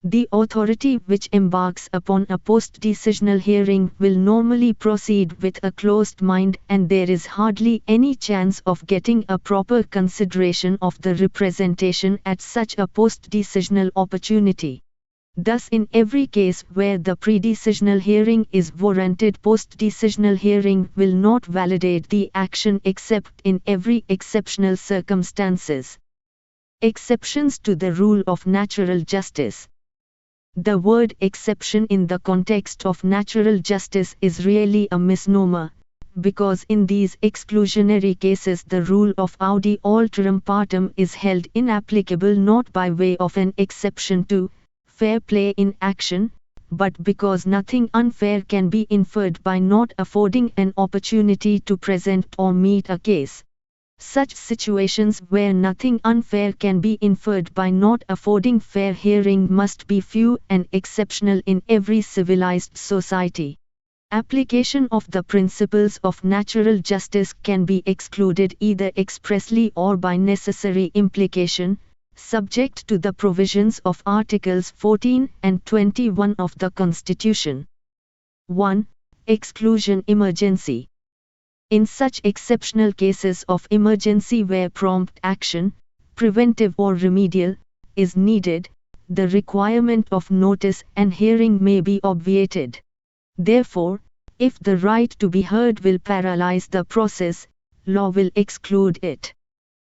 The authority which embarks upon a post-decisional hearing will normally proceed with a closed mind, and there is hardly any chance of getting a proper consideration of the representation at such a post-decisional opportunity. Thus, in every case where the pre-decisional hearing is warranted, post-decisional hearing will not validate the action except in every exceptional circumstances." Exceptions to the rule of natural justice. The word exception in the context of natural justice is really a misnomer, because in these exclusionary cases the rule of Audi Alterum Partem is held inapplicable not by way of an exception to fair play in action, but because nothing unfair can be inferred by not affording an opportunity to present or meet a case. Such situations where nothing unfair can be inferred by not affording fair hearing must be few and exceptional in every civilized society. Application of the principles of natural justice can be excluded either expressly or by necessary implication, subject to the provisions of Articles 14 and 21 of the Constitution. 1. Exclusion emergency. In such exceptional cases of emergency where prompt action, preventive or remedial, is needed, the requirement of notice and hearing may be obviated. Therefore, if the right to be heard will paralyze the process, law will exclude it.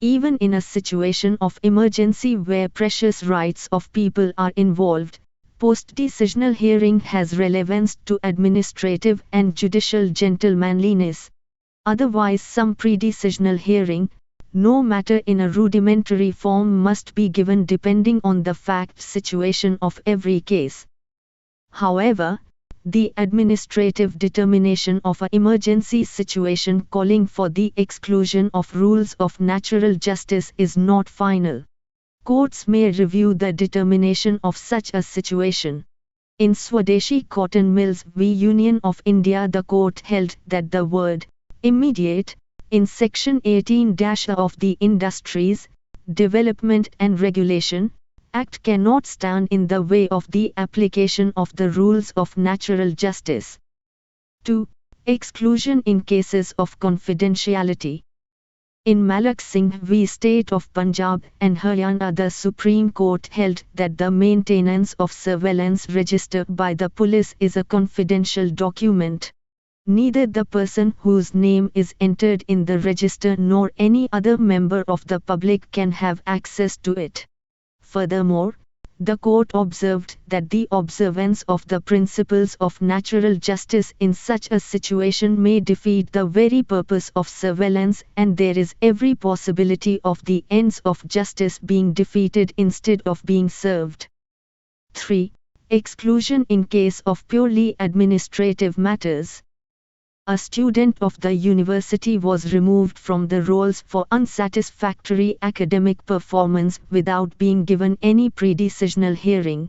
Even in a situation of emergency where precious rights of people are involved, post-decisional hearing has relevance to administrative and judicial gentlemanliness. Otherwise, some pre-decisional hearing, no matter in a rudimentary form, must be given depending on the fact situation of every case. However, the administrative determination of an emergency situation calling for the exclusion of rules of natural justice is not final. Courts may review the determination of such a situation. In Swadeshi Cotton Mills v. Union of India, the court held that the word immediate, in Section 18- of the Industries, Development and Regulation Act cannot stand in the way of the application of the rules of natural justice. 2. Exclusion in cases of confidentiality. In Malak Singh v. State of Punjab and Haryana, the Supreme Court held that the maintenance of surveillance register by the police is a confidential document. Neither the person whose name is entered in the register nor any other member of the public can have access to it. Furthermore, the court observed that the observance of the principles of natural justice in such a situation may defeat the very purpose of surveillance, and there is every possibility of the ends of justice being defeated instead of being served. 3. Exclusion in case of purely administrative matters. A student of the university was removed from the rolls for unsatisfactory academic performance without being given any pre-decisional hearing.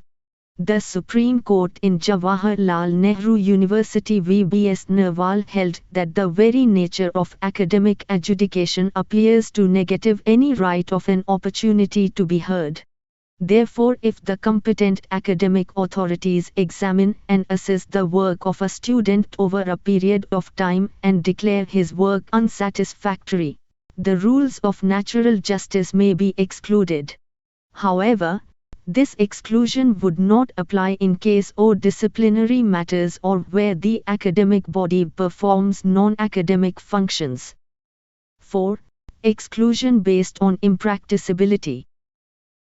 The Supreme Court in Jawaharlal Nehru University v. B.S. Nerwal held that the very nature of academic adjudication appears to negative any right of an opportunity to be heard. Therefore, if the competent academic authorities examine and assess the work of a student over a period of time and declare his work unsatisfactory, the rules of natural justice may be excluded. However, this exclusion would not apply in case of disciplinary matters or where the academic body performs non-academic functions. 4. Exclusion based on impracticability.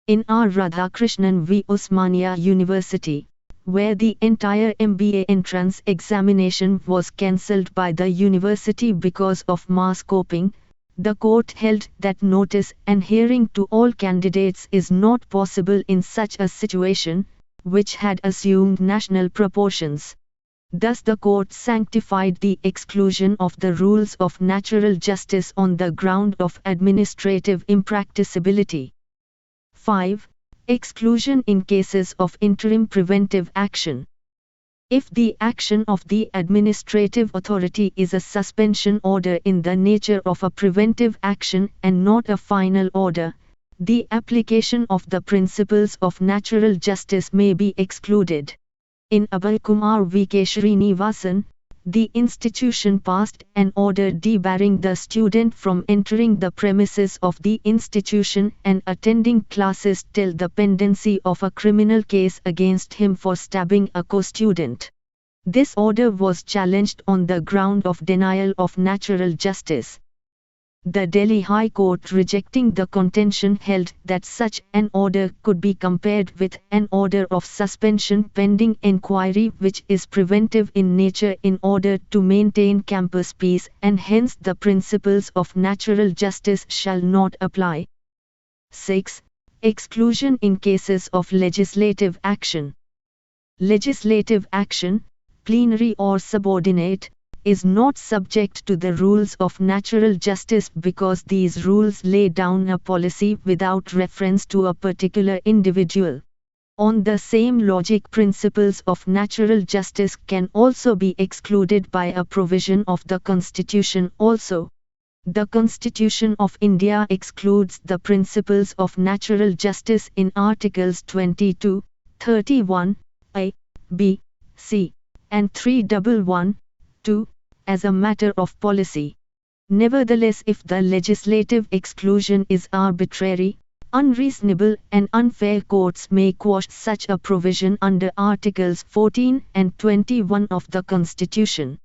In R. Radhakrishnan v. Osmania University, where the entire MBA entrance examination was cancelled by the university because of mass copying, the court held that notice and hearing to all candidates is not possible in such a situation, which had assumed national proportions. Thus the court sanctified the exclusion of the rules of natural justice on the ground of administrative impracticability. 5. Exclusion in cases of interim preventive action. If the action of the administrative authority is a suspension order in the nature of a preventive action and not a final order, the application of the principles of natural justice may be excluded. In Abhay Kumar v. K. Srinivasan, the institution passed an order debarring the student from entering the premises of the institution and attending classes till the pendency of a criminal case against him for stabbing a co-student. This order was challenged on the ground of denial of natural justice. The Delhi High Court, rejecting the contention, held that such an order could be compared with an order of suspension pending inquiry, which is preventive in nature in order to maintain campus peace, and hence the principles of natural justice shall not apply. 6. Exclusion in cases of legislative action. Legislative action, plenary or subordinate, is not subject to the rules of natural justice because these rules lay down a policy without reference to a particular individual. On the same logic, principles of natural justice can also be excluded by a provision of the Constitution also. The Constitution of India excludes the principles of natural justice in Articles 22, 31, A, B, C, and 311, 2, as a matter of policy. Nevertheless, if the legislative exclusion is arbitrary, unreasonable and unfair, courts may quash such a provision under Articles 14 and 21 of the Constitution.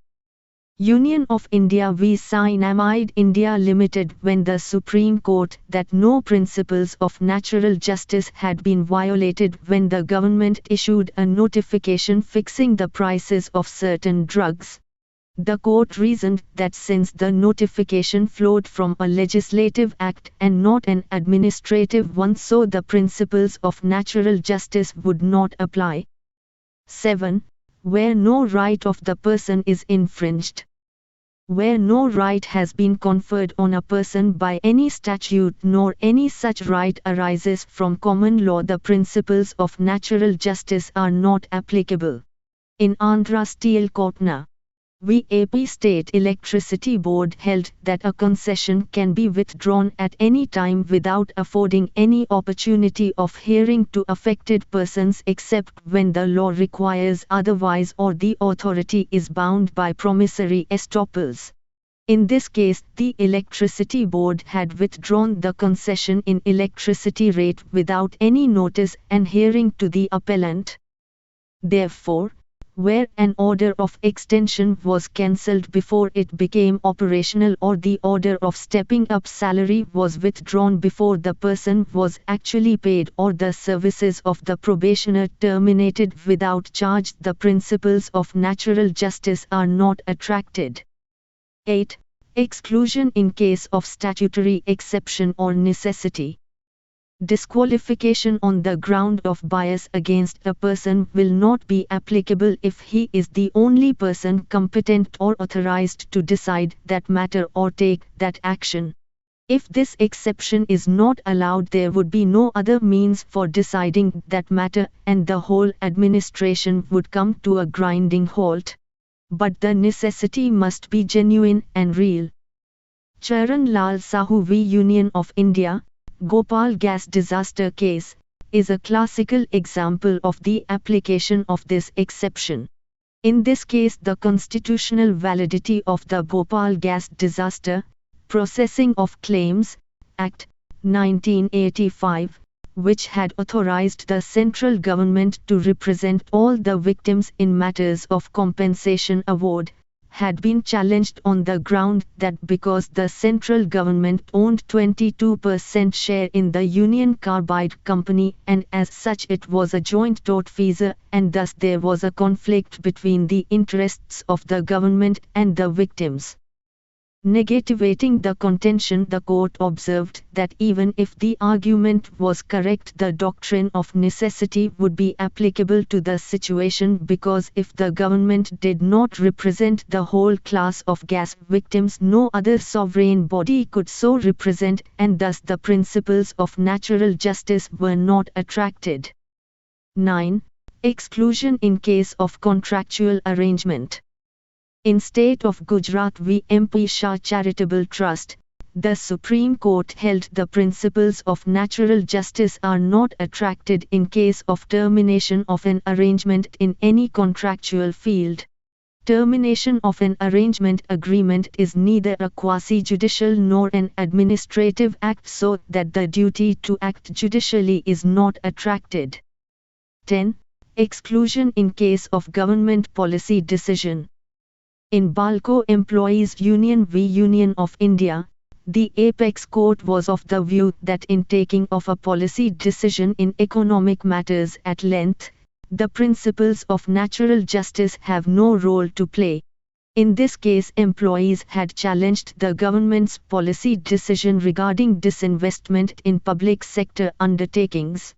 Union of India v. Cyanamide India Limited. When the Supreme Court that no principles of natural justice had been violated when the government issued a notification fixing the prices of certain drugs, the court reasoned that since the notification flowed from a legislative act and not an administrative one, so the principles of natural justice would not apply. 7. Where no right of the person is infringed. Where no right has been conferred on a person by any statute nor any such right arises from common law, the principles of natural justice are not applicable. In Andhra Steel Corpna v. State Electricity Board held that a concession can be withdrawn at any time without affording any opportunity of hearing to affected persons except when the law requires otherwise or the authority is bound by promissory estoppels. In this case, the Electricity Board had withdrawn the concession in electricity rate without any notice and hearing to the appellant. Therefore, where an order of extension was cancelled before it became operational or the order of stepping up salary was withdrawn before the person was actually paid or the services of the probationer terminated without charge, the principles of natural justice are not attracted. 8. Exclusion in case of statutory exception or necessity. Disqualification on the ground of bias against a person will not be applicable if he is the only person competent or authorized to decide that matter or take that action. If this exception is not allowed, there would be no other means for deciding that matter and the whole administration would come to a grinding halt. But the necessity must be genuine and real. Charan Lal Sahu v. Union of India, Gopal gas disaster case, is a classical example of the application of this exception. In this case, the constitutional validity of the Bhopal gas disaster, Processing of Claims, Act, 1985, which had authorized the central government to represent all the victims in matters of compensation award, had been challenged on the ground that because the central government owned 22% share in the Union Carbide Company and as such it was a joint tortfeasor, and thus there was a conflict between the interests of the government and the victims. Negativating the contention, the court observed that even if the argument was correct, the doctrine of necessity would be applicable to the situation because if the government did not represent the whole class of gas victims, no other sovereign body could so represent, and thus the principles of natural justice were not attracted. 9. Exclusion in case of contractual arrangement. In State of Gujarat v. MP Shah Charitable Trust, the Supreme Court held the principles of natural justice are not attracted in case of termination of an arrangement in any contractual field. Termination of an arrangement agreement is neither a quasi-judicial nor an administrative act, so that the duty to act judicially is not attracted. 10. Exclusion in case of government policy decision. In Balco Employees Union v. Union of India, the Apex Court was of the view that in taking of a policy decision in economic matters at length, the principles of natural justice have no role to play. In this case, employees had challenged the government's policy decision regarding disinvestment in public sector undertakings.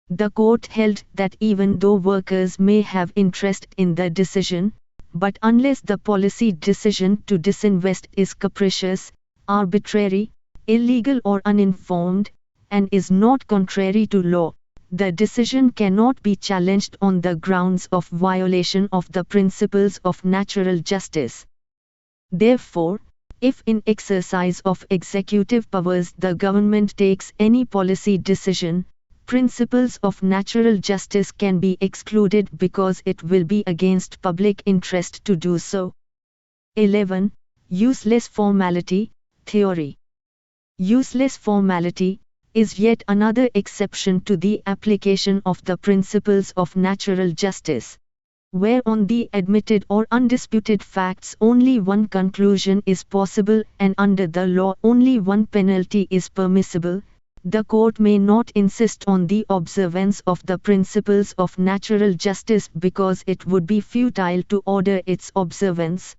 The court held that even though workers may have interest in the decision, but unless the policy decision to disinvest is capricious, arbitrary, illegal or uninformed, and is not contrary to law, the decision cannot be challenged on the grounds of violation of the principles of natural justice. Therefore, if in exercise of executive powers the government takes any policy decision, principles of natural justice can be excluded because it will be against public interest to do so. 11. Useless formality, theory. Useless formality is yet another exception to the application of the principles of natural justice, where on the admitted or undisputed facts only one conclusion is possible and under the law only one penalty is permissible. The court may not insist on the observance of the principles of natural justice because it would be futile to order its observance.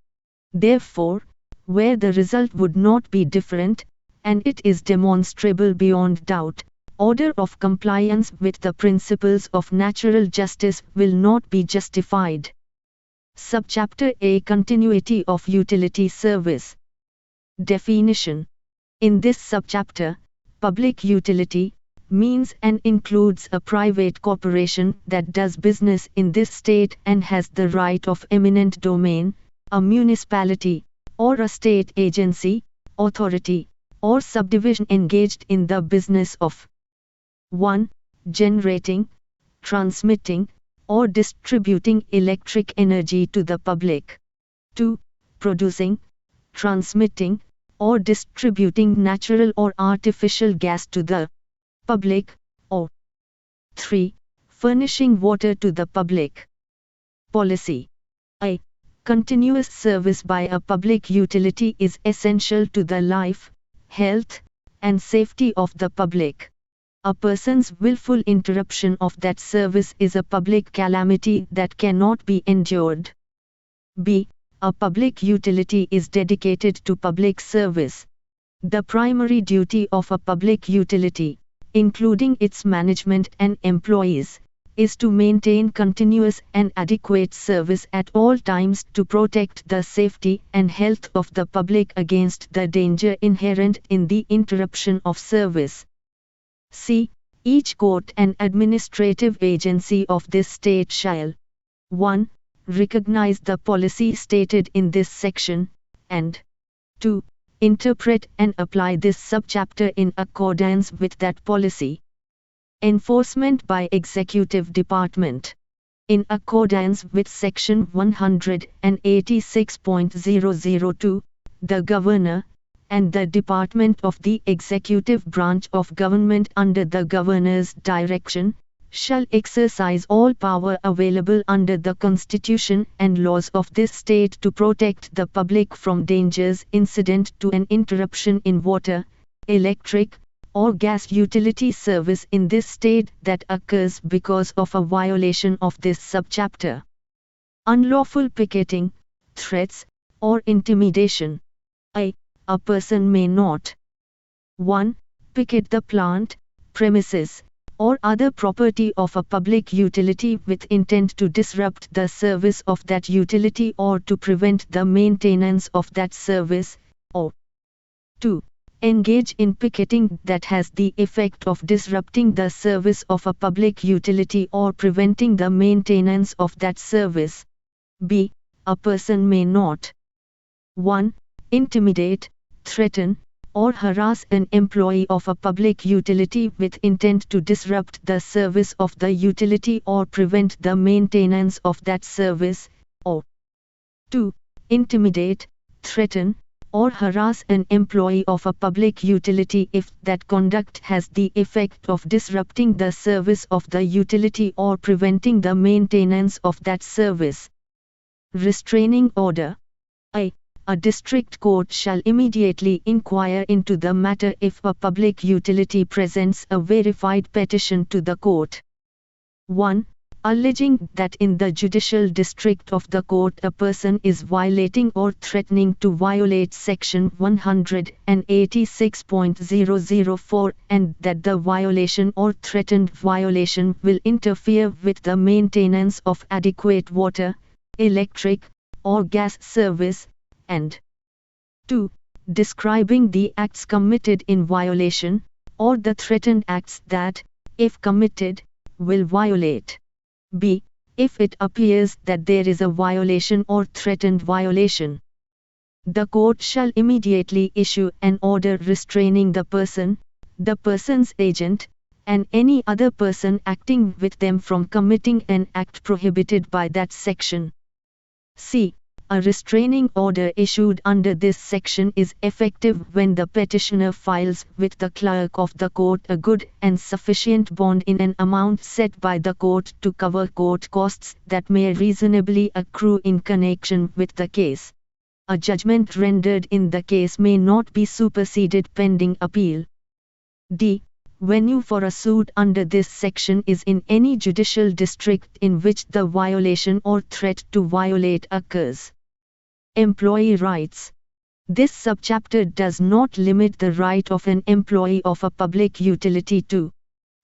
Therefore, where the result would not be different, and it is demonstrable beyond doubt, order of compliance with the principles of natural justice will not be justified. Subchapter A. Continuity of utility service. Definition. In this subchapter, public utility means and includes a private corporation that does business in this state and has the right of eminent domain, a municipality, or a state agency, authority, or subdivision engaged in the business of 1. Generating, transmitting, or distributing electric energy to the public. 2. Producing, transmitting, or distributing natural or artificial gas to the public, or 3. Furnishing water to the public. Policy. A continuous service by a public utility is essential to the life, health, and safety of the public. A person's willful interruption of that service is a public calamity that cannot be endured. B. A public utility is dedicated to public service. The primary duty of a public utility, including its management and employees, is to maintain continuous and adequate service at all times to protect the safety and health of the public against the danger inherent in the interruption of service. C. Each court and administrative agency of this state shall 1. Recognize the policy stated in this section, and 2. Interpret and apply this subchapter in accordance with that policy. Enforcement by Executive Department. In accordance with Section 186.002, the Governor, and the Department of the Executive Branch of Government under the Governor's direction, shall exercise all power available under the Constitution and laws of this state to protect the public from dangers incident to an interruption in water, electric, or gas utility service in this state that occurs because of a violation of this subchapter. Unlawful picketing, threats, or intimidation. A person may not 1. Picket the plant, premises, or other property of a public utility with intent to disrupt the service of that utility or to prevent the maintenance of that service, or 2. Engage in picketing that has the effect of disrupting the service of a public utility or preventing the maintenance of that service. B. A person may not 1. Intimidate, threaten, or harass an employee of a public utility with intent to disrupt the service of the utility or prevent the maintenance of that service, or 2. Intimidate, threaten, or harass an employee of a public utility if that conduct has the effect of disrupting the service of the utility or preventing the maintenance of that service. Restraining order. A district court shall immediately inquire into the matter if a public utility presents a verified petition to the court. 1. alleging that in the judicial district of the court a person is violating or threatening to violate section 186.004 and that the violation or threatened violation will interfere with the maintenance of adequate water, electric, or gas service, and 2. Describing the acts committed in violation, or the threatened acts that, if committed, will violate. B. If it appears that there is a violation or threatened violation, the court shall immediately issue an order restraining the person, the person's agent, and any other person acting with them from committing an act prohibited by that section. C. A restraining order issued under this section is effective when the petitioner files with the clerk of the court a good and sufficient bond in an amount set by the court to cover court costs that may reasonably accrue in connection with the case. A judgment rendered in the case may not be superseded pending appeal. D. Venue for a suit under this section is in any judicial district in which the violation or threat to violate occurs. Employee rights. This subchapter does not limit the right of an employee of a public utility to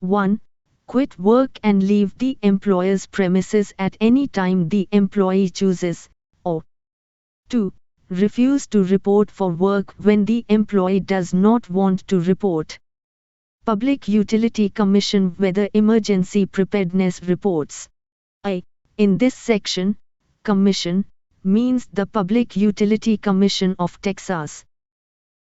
1. Quit work and leave the employer's premises at any time the employee chooses, or 2. Refuse to report for work when the employee does not want to report. Public Utility Commission whether emergency preparedness reports. In this section, Commission means the Public Utility Commission of Texas.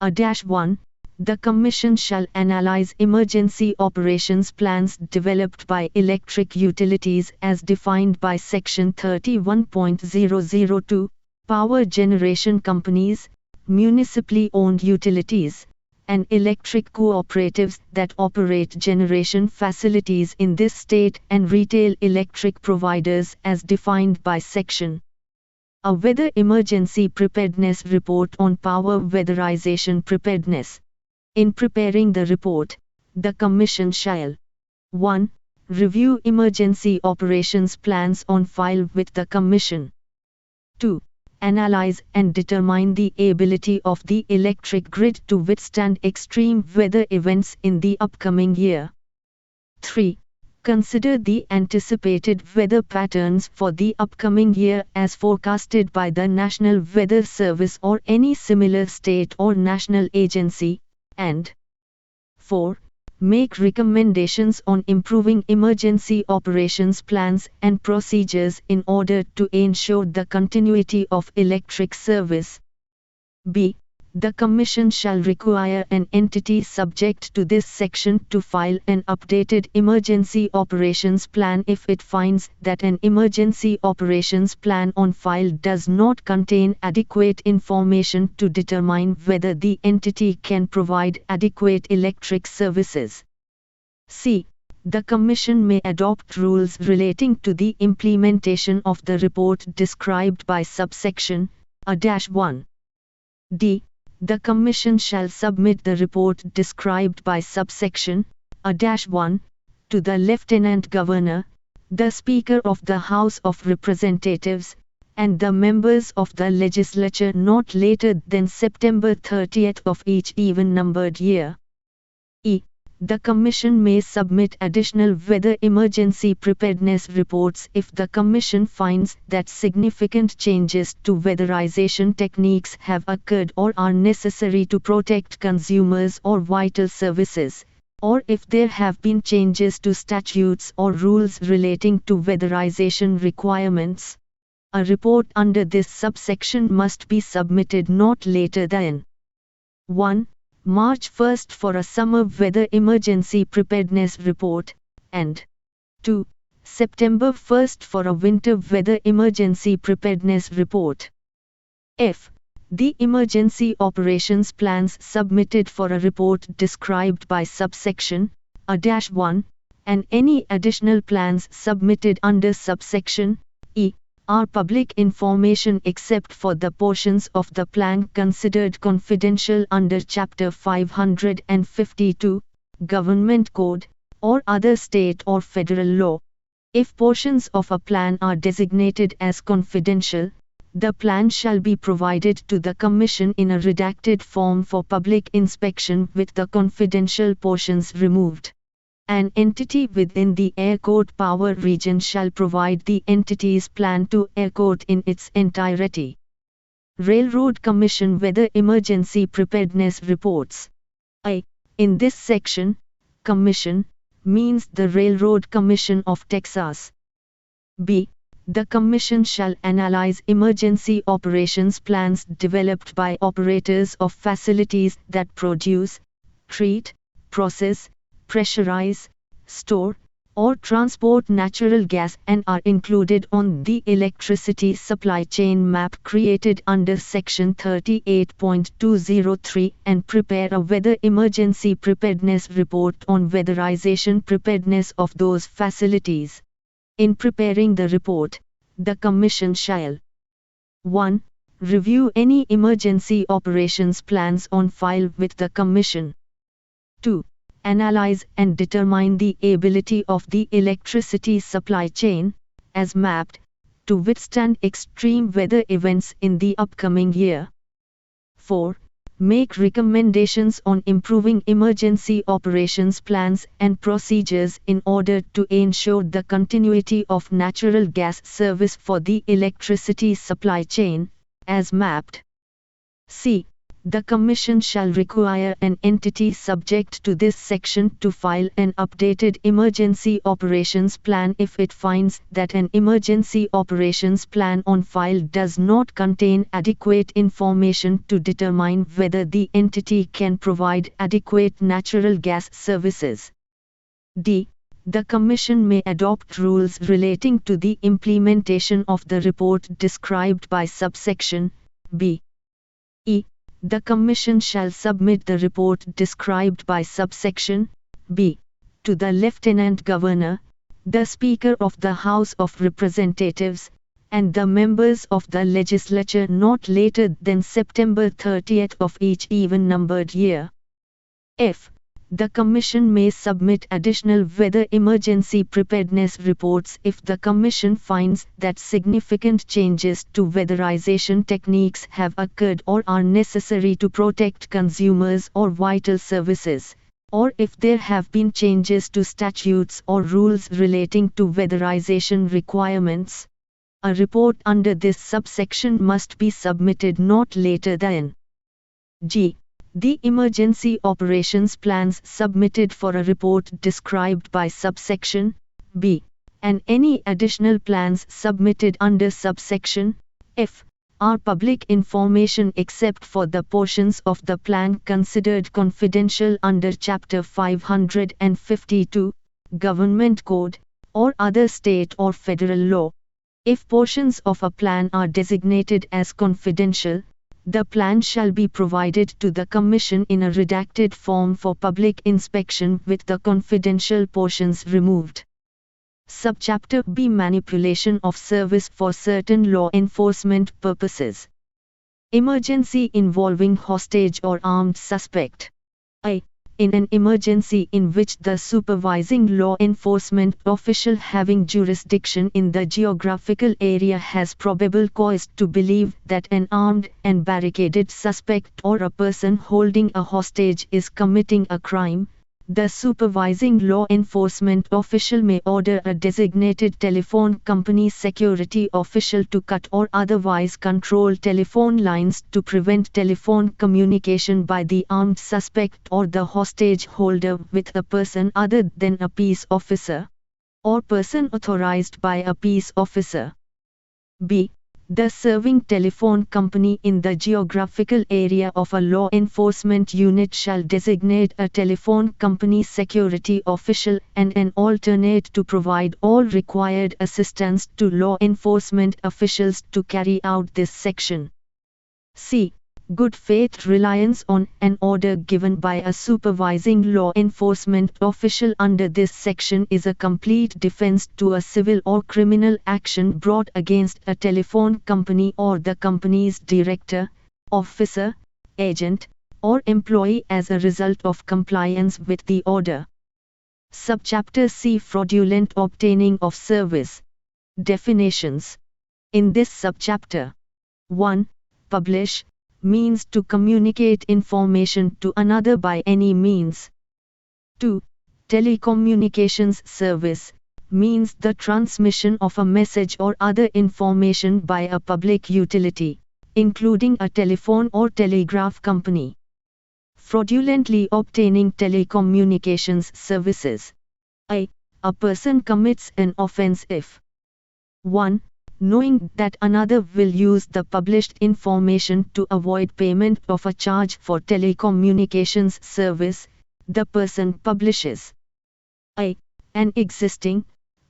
A-1. The Commission shall analyze emergency operations plans developed by electric utilities as defined by Section 31.002, power generation companies, municipally owned utilities, and electric cooperatives that operate generation facilities in this state and retail electric providers as defined by Section A weather emergency preparedness report on power weatherization preparedness. In preparing the report, the Commission shall 1. Review emergency operations plans on file with the Commission. 2. Analyze and determine the ability of the electric grid to withstand extreme weather events in the upcoming year. 3. Consider the anticipated weather patterns for the upcoming year as forecasted by the National Weather Service or any similar state or national agency, and 4. Make recommendations on improving emergency operations plans and procedures in order to ensure the continuity of electric service. B. The Commission shall require an entity subject to this section to file an updated emergency operations plan if it finds that an emergency operations plan on file does not contain adequate information to determine whether the entity can provide adequate electric services. C. The Commission may adopt rules relating to the implementation of the report described by subsection A-1. D. The Commission shall submit the report described by subsection A-1 to the Lieutenant Governor, the Speaker of the House of Representatives, and the members of the legislature not later than September 30th of each even-numbered year. E. The Commission may submit additional weather emergency preparedness reports if the Commission finds that significant changes to weatherization techniques have occurred or are necessary to protect consumers or vital services, or if there have been changes to statutes or rules relating to weatherization requirements. A report under this subsection must be submitted not later than 1. March 1 for a summer weather emergency preparedness report, and 2. September 1 for a winter weather emergency preparedness report. F. The emergency operations plans submitted for a report described by subsection A-1, and any additional plans submitted under subsection E, are public information except for the portions of the plan considered confidential under Chapter 552, Government Code, or other state or federal law. If portions of a plan are designated as confidential, the plan shall be provided to the Commission in a redacted form for public inspection with the confidential portions removed. An entity within the airport power region shall provide the entity's plan to airport in its entirety. Railroad Commission Weather Emergency Preparedness Reports. In this section, Commission means the Railroad Commission of Texas. B. The Commission shall analyze emergency operations plans developed by operators of facilities that produce, treat, process, pressurize, store, or transport natural gas and are included on the electricity supply chain map created under Section 38.203 and prepare a weather emergency preparedness report on weatherization preparedness of those facilities. In preparing the report, the Commission shall 1. Review any emergency operations plans on file with the Commission. 2. Analyze and determine the ability of the electricity supply chain, as mapped, to withstand extreme weather events in the upcoming year. 4. Make recommendations on improving emergency operations plans and procedures in order to ensure the continuity of natural gas service for the electricity supply chain, as mapped. C. The Commission shall require an entity subject to this section to file an updated emergency operations plan if it finds that an emergency operations plan on file does not contain adequate information to determine whether the entity can provide adequate natural gas services. D. The Commission may adopt rules relating to the implementation of the report described by subsection B. E. The Commission shall submit the report described by subsection B to the Lieutenant Governor, the Speaker of the House of Representatives, and the members of the legislature not later than September 30th of each even-numbered year. F. The Commission may submit additional weather emergency preparedness reports if the Commission finds that significant changes to weatherization techniques have occurred or are necessary to protect consumers or vital services, or if there have been changes to statutes or rules relating to weatherization requirements. A report under this subsection must be submitted not later than G. The emergency operations plans submitted for a report described by subsection B, and any additional plans submitted under subsection F, are public information except for the portions of the plan considered confidential under Chapter 552, Government Code, or other state or federal law. If portions of a plan are designated as confidential, the plan shall be provided to the Commission in a redacted form for public inspection with the confidential portions removed. Subchapter B. Manipulation of service for certain law enforcement purposes. Emergency involving hostage or armed suspect. In an emergency in which the supervising law enforcement official having jurisdiction in the geographical area has probable cause to believe that an armed and barricaded suspect or a person holding a hostage is committing a crime, the supervising law enforcement official may order a designated telephone company security official to cut or otherwise control telephone lines to prevent telephone communication by the armed suspect or the hostage holder with a person other than a peace officer, or person authorized by a peace officer. B. The serving telephone company in the geographical area of a law enforcement unit shall designate a telephone company security official and an alternate to provide all required assistance to law enforcement officials to carry out this section. C. Good faith reliance on an order given by a supervising law enforcement official under this section is a complete defense to a civil or criminal action brought against a telephone company or the company's director, officer, agent, or employee as a result of compliance with the order. Subchapter C. Fraudulent obtaining of service. Definitions. In this subchapter, 1. Publish means to communicate information to another by any means. 2. Telecommunications service means the transmission of a message or other information by a public utility, including a telephone or telegraph company. Fraudulently obtaining telecommunications services. A person commits an offense if 1. Knowing that another will use the published information to avoid payment of a charge for telecommunications service, the person publishes a. An existing,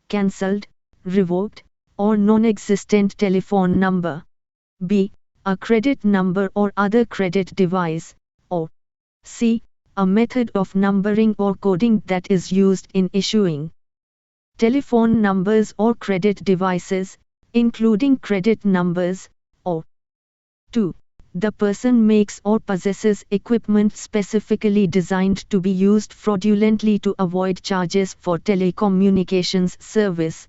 cancelled, revoked, or non-existent telephone number. B. A credit number or other credit device, or C. A method of numbering or coding that is used in issuing telephone numbers or credit devices, including credit numbers, or 2. The person makes or possesses equipment specifically designed to be used fraudulently to avoid charges for telecommunications service.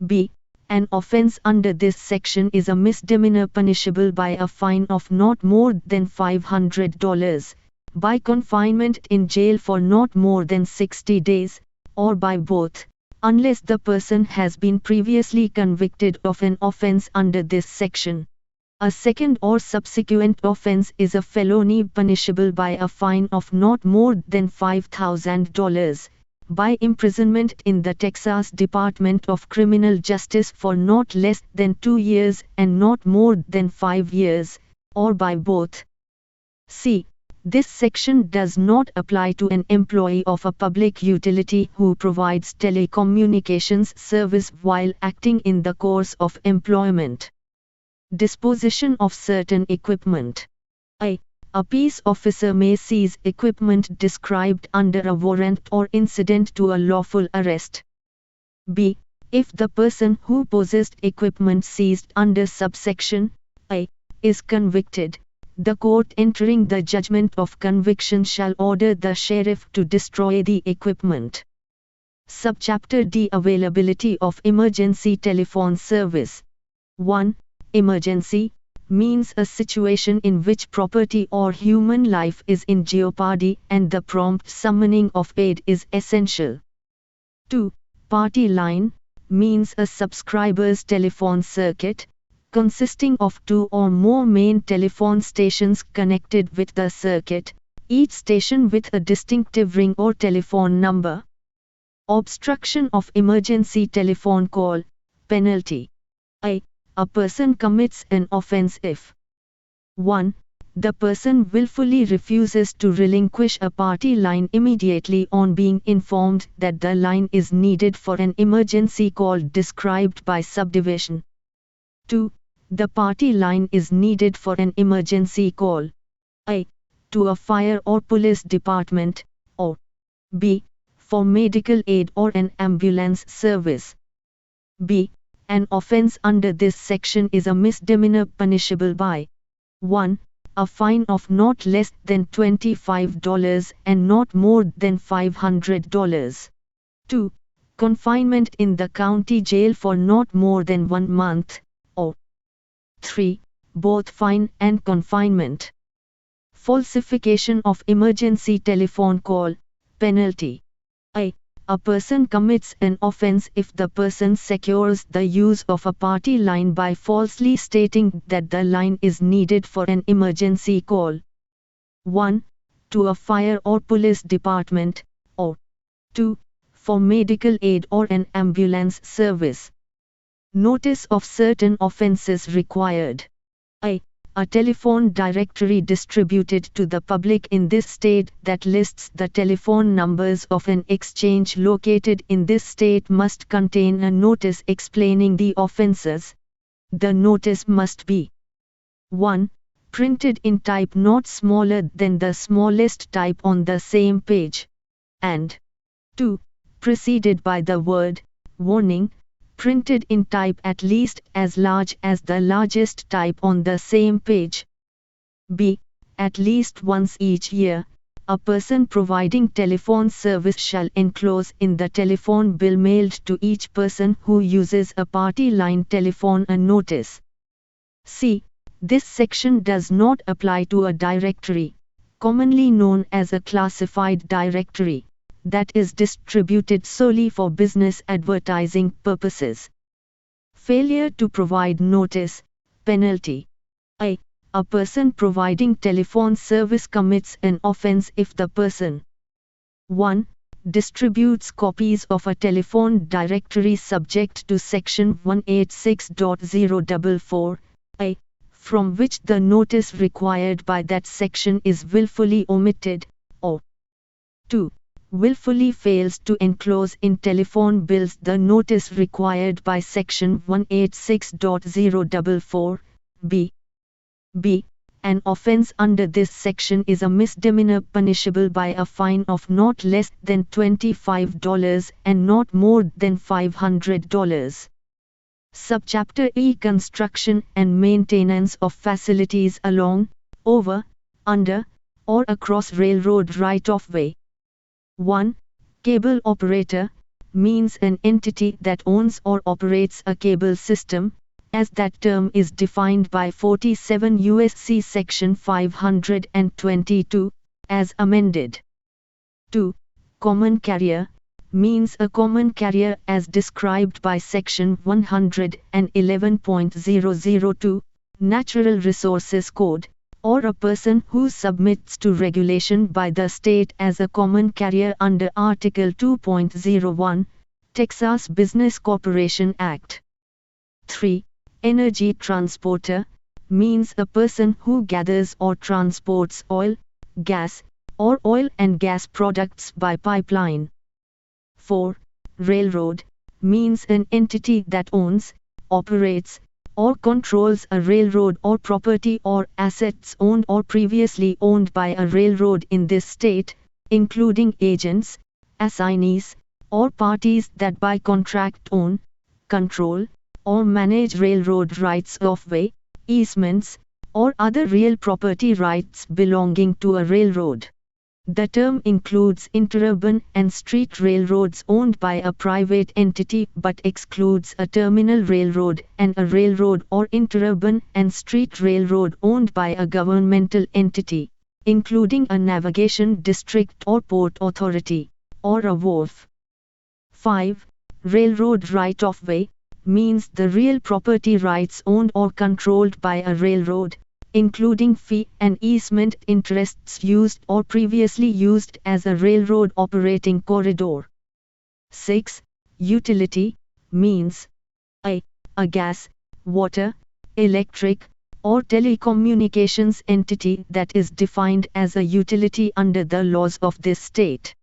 B. An offense under this section is a misdemeanor punishable by a fine of not more than $500, by confinement in jail for not more than 60 days, or by both, unless the person has been previously convicted of an offense under this section. A second or subsequent offense is a felony punishable by a fine of not more than $5,000, by imprisonment in the Texas Department of Criminal Justice for not less than 2 years and not more than 5 years, or by both. C. This section does not apply to an employee of a public utility who provides telecommunications service while acting in the course of employment. Disposition of certain equipment. A peace officer may seize equipment described under a warrant or incident to a lawful arrest. B. If the person who possessed equipment seized under subsection A is convicted, the court entering the judgment of conviction shall order the sheriff to destroy the equipment. Subchapter D. Availability of emergency telephone service. 1. Emergency means a situation in which property or human life is in jeopardy and the prompt summoning of aid is essential. 2. Party line means a subscriber's telephone circuit, consisting of 2 or more main telephone stations connected with the circuit, each station with a distinctive ring or telephone number. Obstruction of emergency telephone call. Penalty. A person commits an offense if 1. The person willfully refuses to relinquish a party line immediately on being informed that the line is needed for an emergency call described by subdivision. 2. The party line is needed for an emergency call. A. To a fire or police department, or B. For medical aid or an ambulance service. B. An offense under this section is a misdemeanor punishable by 1. A fine of not less than $25 and not more than $500. 2. Confinement in the county jail for not more than 1 month, or 3. Both fine and confinement. Falsification of emergency telephone call. Penalty. A person commits an offense if the person secures the use of a party line by falsely stating that the line is needed for an emergency call. 1. To a fire or police department, or 2. For medical aid or an ambulance service. Notice of certain offenses required. A telephone directory distributed to the public in this state that lists the telephone numbers of an exchange located in this state must contain a notice explaining the offenses. The notice must be 1. Printed in type not smaller than the smallest type on the same page, and 2. Preceded by the word warning, printed in type at least as large as the largest type on the same page. B. At least once each year, A person providing telephone service shall enclose in the telephone bill mailed to each person who uses a party line telephone a notice. C. This section does not apply to a directory, commonly known as a classified directory, that is distributed solely for business advertising purposes. Failure to provide notice, penalty. A person providing telephone service commits an offense if the person 1. Distributes copies of a telephone directory subject to Section 186.044, from which the notice required by that section is willfully omitted, or 2. Willfully fails to enclose in telephone bills the notice required by Section 186.044, b. An offense under this section is a misdemeanor punishable by a fine of not less than $25 and not more than $500. Subchapter E. Construction and maintenance of facilities along, over, under, or across railroad right-of-way. 1. Cable operator means an entity that owns or operates a cable system, as that term is defined by 47 U.S.C. Section 522, as amended. 2. Common carrier means a common carrier as described by Section 111.002, Natural Resources Code, or a person who submits to regulation by the state as a common carrier under Article 2.01, Texas Business Corporation Act. 3. Energy transporter means a person who gathers or transports oil, gas, or oil and gas products by pipeline. 4. Railroad means an entity that owns, operates, or controls a railroad or property or assets owned or previously owned by a railroad in this state, including agents, assignees, or parties that by contract own, control, or manage railroad rights of way, easements, or other real property rights belonging to a railroad. The term includes interurban and street railroads owned by a private entity but excludes a terminal railroad and a railroad or interurban and street railroad owned by a governmental entity, including a navigation district or port authority, or a wharf. 5. Railroad right-of-way means the real property rights owned or controlled by a railroad, including fee and easement interests used or previously used as a railroad operating corridor. 6. Utility means a gas, water, electric, or telecommunications entity that is defined as a utility under the laws of this state.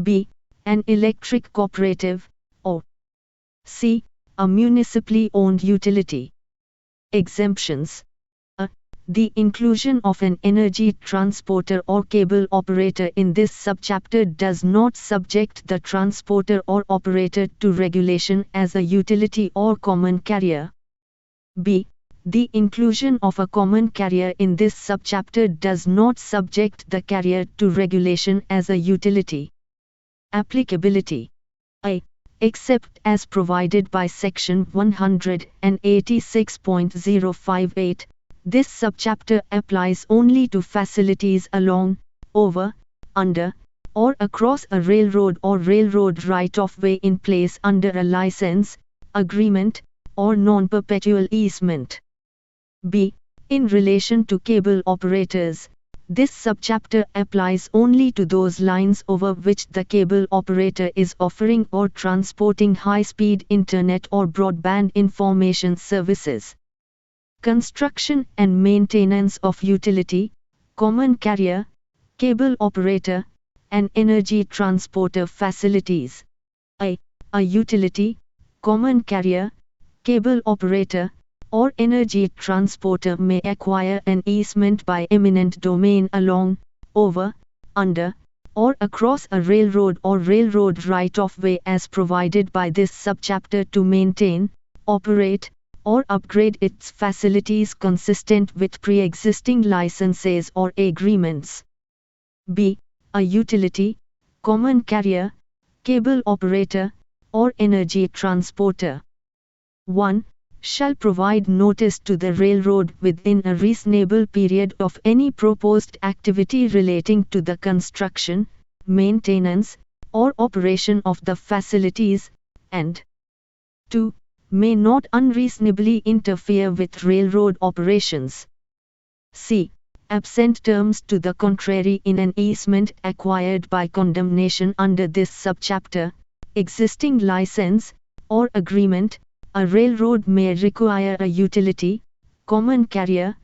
B. An electric cooperative, or C. A municipally owned utility. Exemptions. The inclusion of an energy transporter or cable operator in this subchapter does not subject the transporter or operator to regulation as a utility or common carrier. B. The inclusion of a common carrier in this subchapter does not subject the carrier to regulation as a utility. Applicability. Except as provided by Section 186.058, this subchapter applies only to facilities along, over, under, or across a railroad or railroad right-of-way in place under a license, agreement, or non-perpetual easement. B. In relation to cable operators, this subchapter applies only to those lines over which the cable operator is offering or transporting high-speed internet or broadband information services. Construction and maintenance of utility, common carrier, cable operator, and energy transporter facilities. A utility, common carrier, cable operator, or energy transporter may acquire an easement by eminent domain along, over, under, or across a railroad or railroad right-of-way as provided by this subchapter to maintain, operate, or upgrade its facilities consistent with pre-existing licenses or agreements. B. a utility, common carrier, cable operator, or energy transporter. 1. Shall provide notice to the railroad within a reasonable period of any proposed activity relating to the construction, maintenance, or operation of the facilities, and 2. May not unreasonably interfere with railroad operations. C. Absent terms to the contrary in an easement acquired by condemnation under this subchapter, existing license, or agreement, a railroad may require a utility, common carrier,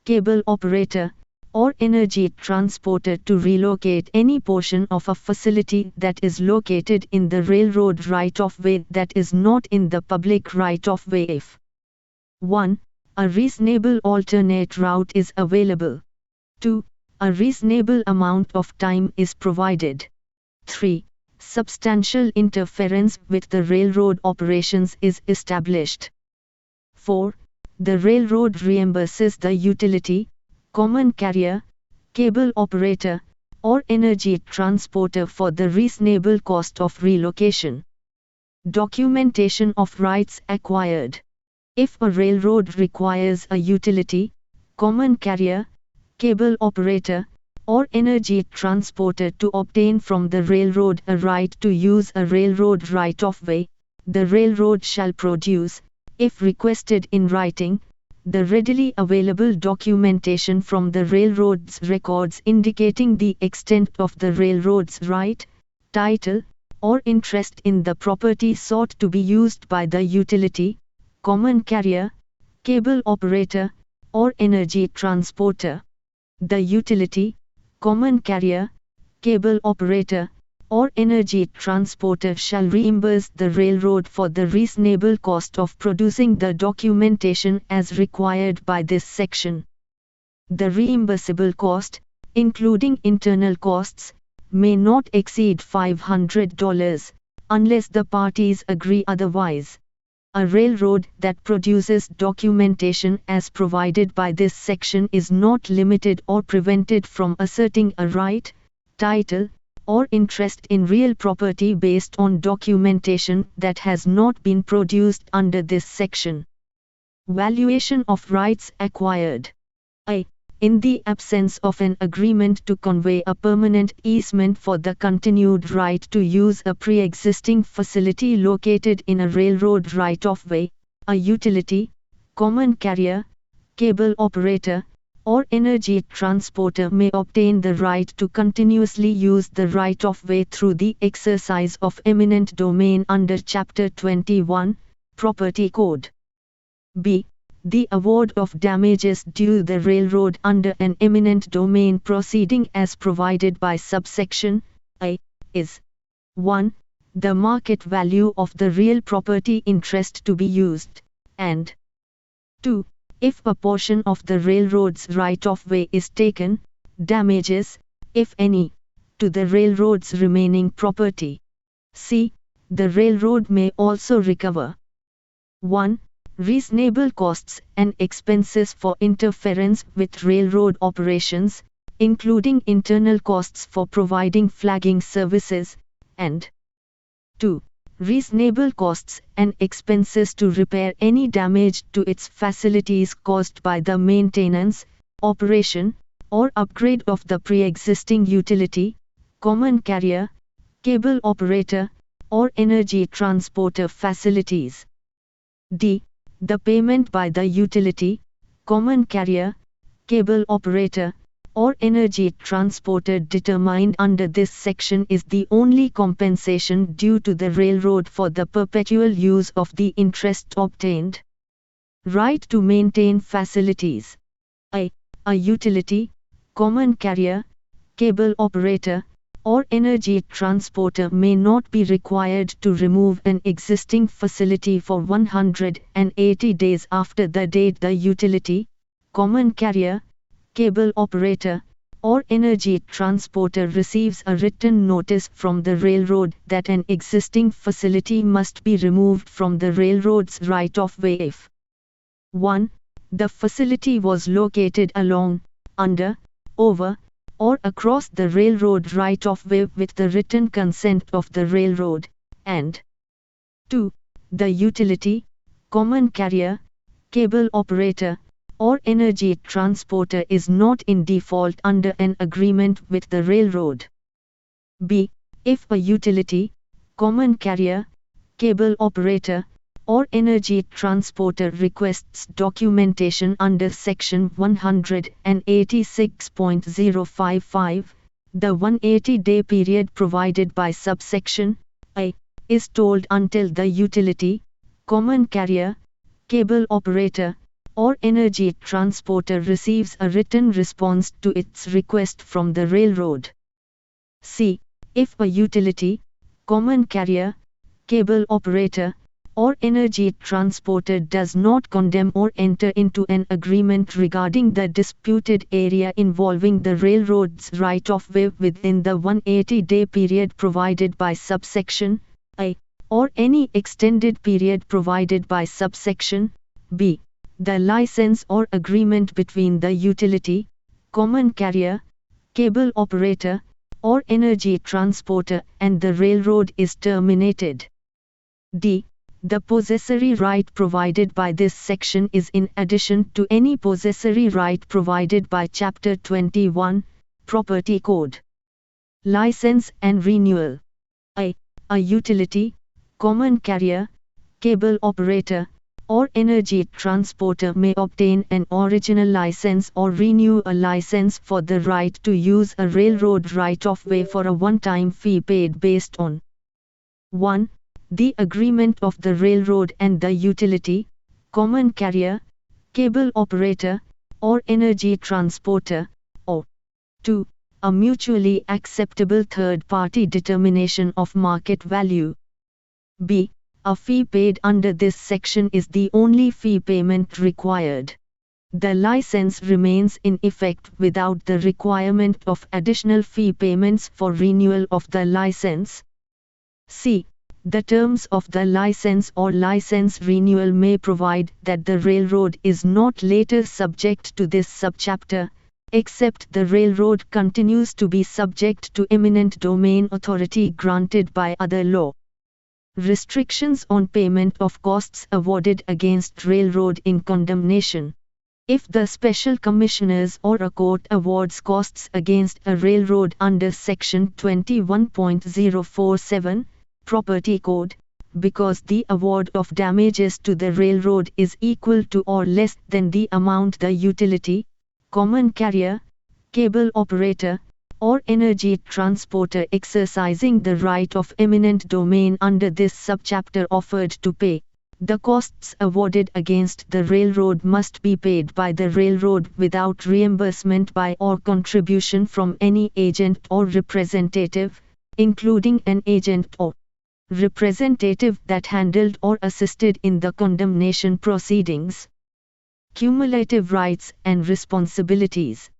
cable operator, or energy transporter to relocate any portion of a facility that is located in the railroad right-of-way that is not in the public right-of-way if 1. A reasonable alternate route is available. 2. A reasonable amount of time is provided. 3. Substantial interference with the railroad operations is established. 4. The railroad reimburses the utility, common carrier, cable operator, or energy transporter for the reasonable cost of relocation. Documentation of rights acquired. If a railroad requires a utility, common carrier, cable operator, or energy transporter to obtain from the railroad a right to use a railroad right-of-way, the railroad shall produce, if requested in writing, the readily available documentation from the railroad's records indicating the extent of the railroad's right, title, or interest in the property sought to be used by the utility, common carrier, cable operator, or energy transporter. The utility, common carrier, cable operator, or energy transporter shall reimburse the railroad for the reasonable cost of producing the documentation as required by this section. The reimbursable cost, including internal costs, may not exceed $500, unless the parties agree otherwise. A railroad that produces documentation as provided by this section is not limited or prevented from asserting a right, title, or interest in real property based on documentation that has not been produced under this section. Valuation of rights acquired. A. In the absence of an agreement to convey a permanent easement for the continued right to use a pre-existing facility located in a railroad right-of-way, a utility, common carrier, cable operator, or energy transporter may obtain the right to continuously use the right-of-way through the exercise of eminent domain under Chapter 21, Property Code. B. The award of damages due the railroad under an eminent domain proceeding as provided by subsection A is 1. The market value of the real property interest to be used, and 2. If a portion of the railroad's right-of-way is taken, damages, if any, to the railroad's remaining property. C. The railroad may also recover 1. Reasonable costs and expenses for interference with railroad operations, including internal costs for providing flagging services, and 2. Reasonable costs and expenses to repair any damage to its facilities caused by the maintenance, operation, or upgrade of the pre-existing utility, common carrier, cable operator, or energy transporter facilities. D. The payment by the utility, common carrier, cable operator, or energy transporter determined under this section is the only compensation due to the railroad for the perpetual use of the interest obtained. Right to maintain facilities. A utility, common carrier, cable operator, or energy transporter may not be required to remove an existing facility for 180 days after the date the utility, common carrier, cable operator, or energy transporter receives a written notice from the railroad that an existing facility must be removed from the railroad's right-of-way if 1. The facility was located along, under, over, or across the railroad right-of-way with the written consent of the railroad, and 2. The utility, common carrier, cable operator, or energy transporter is not in default under an agreement with the railroad. B. If a utility, common carrier, cable operator, or energy transporter requests documentation under Section 186.055, the 180-day period provided by subsection I is told until the utility, common carrier, cable operator, or energy transporter receives a written response to its request from the railroad. C. If a utility, common carrier, cable operator, or energy transporter does not condemn or enter into an agreement regarding the disputed area involving the railroad's right-of-way within the 180-day period provided by subsection I, or any extended period provided by subsection B, the license or agreement between the utility, common carrier, cable operator, or energy transporter and the railroad is terminated. D. The possessory right provided by this section is in addition to any possessory right provided by Chapter 21, Property Code. License and renewal. A utility, common carrier, cable operator, or energy transporter may obtain an original license or renew a license for the right to use a railroad right-of-way for a one-time fee paid based on 1. The agreement of the railroad and the utility, common carrier, cable operator, or energy transporter, or 2. A mutually acceptable third-party determination of market value. B. A fee paid under this section is the only fee payment required. The license remains in effect without the requirement of additional fee payments for renewal of the license. C. The terms of the license or license renewal may provide that the railroad is not later subject to this subchapter, except the railroad continues to be subject to eminent domain authority granted by other law. Restrictions on payment of costs awarded against railroad in condemnation. If the special commissioners or a court awards costs against a railroad under Section 21.047, Property Code, because the award of damages to the railroad is equal to or less than the amount the utility, common carrier, cable operator, or energy transporter exercising the right of eminent domain under this subchapter offered to pay, the costs awarded against the railroad must be paid by the railroad without reimbursement by or contribution from any agent or representative, including an agent or representative that handled or assisted in the condemnation proceedings. Cumulative rights and responsibilities.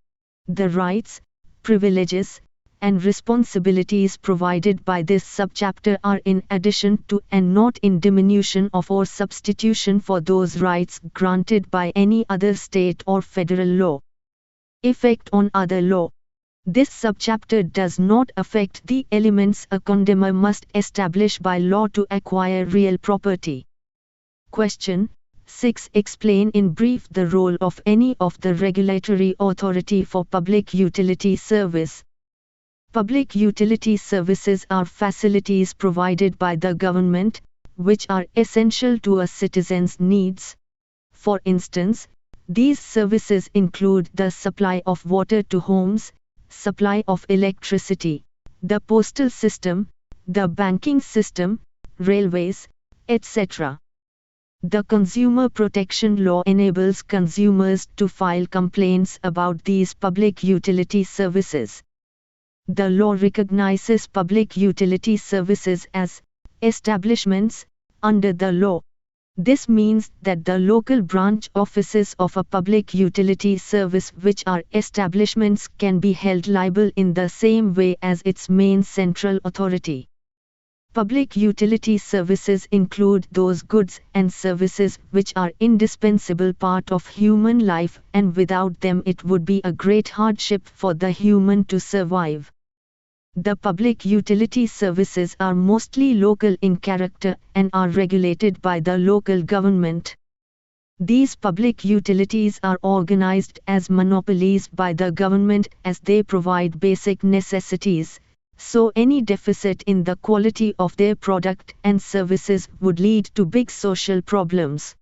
The rights, privileges, and responsibilities provided by this subchapter are in addition to and not in diminution of or substitution for those rights granted by any other state or federal law. Effect on other law. This subchapter does not affect the elements a condemner must establish by law to acquire real property. Question 6. Explain in brief the role of any of the regulatory authority for public utility service. Public utility services are facilities provided by the government, which are essential to a citizen's needs. For instance, these services include the supply of water to homes, supply of electricity, the postal system, the banking system, railways, etc. The Consumer Protection Law enables consumers to file complaints about these public utility services. The law recognizes public utility services as establishments under the law. This means that the local branch offices of a public utility service, which are establishments, can be held liable in the same way as its main central authority. Public utility services include those goods and services which are indispensable part of human life, and without them it would be a great hardship for the human to survive. The public utility services are mostly local in character and are regulated by the local government. These public utilities are organized as monopolies by the government as they provide basic necessities, so any deficit in the quality of their product and services would lead to big social problems.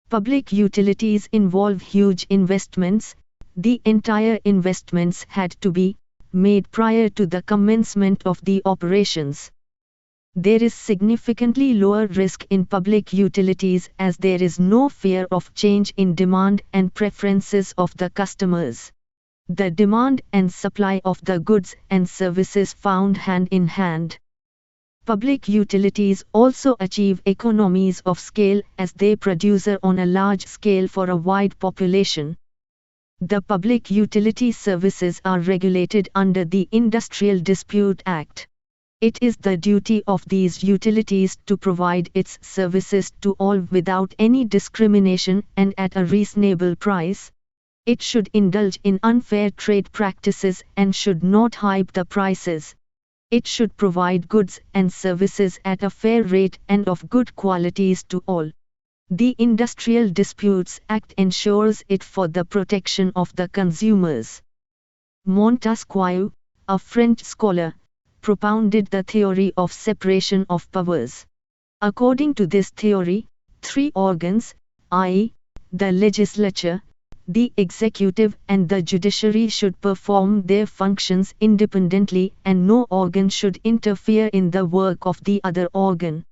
Public utilities involve huge investments. The entire investments had to be made prior to the commencement of the operations. There is significantly lower risk in public utilities as there is no fear of change in demand and preferences of the customers. The demand and supply of the goods and services found hand in hand. Public utilities also achieve economies of scale as they produce on a large scale for a wide population. The public utility services are regulated under the Industrial Dispute Act. It is the duty of these utilities to provide its services to all without any discrimination and at a reasonable price. It should indulge in unfair trade practices and should not hype the prices. It should provide goods and services at a fair rate and of good qualities to all. The Industrial Disputes Act ensures it for the protection of the consumers. Montesquieu, a French scholar, propounded the theory of separation of powers. According to this theory, three organs, i.e., the legislature, the executive and the judiciary should perform their functions independently and no organ should interfere in the work of the other organ.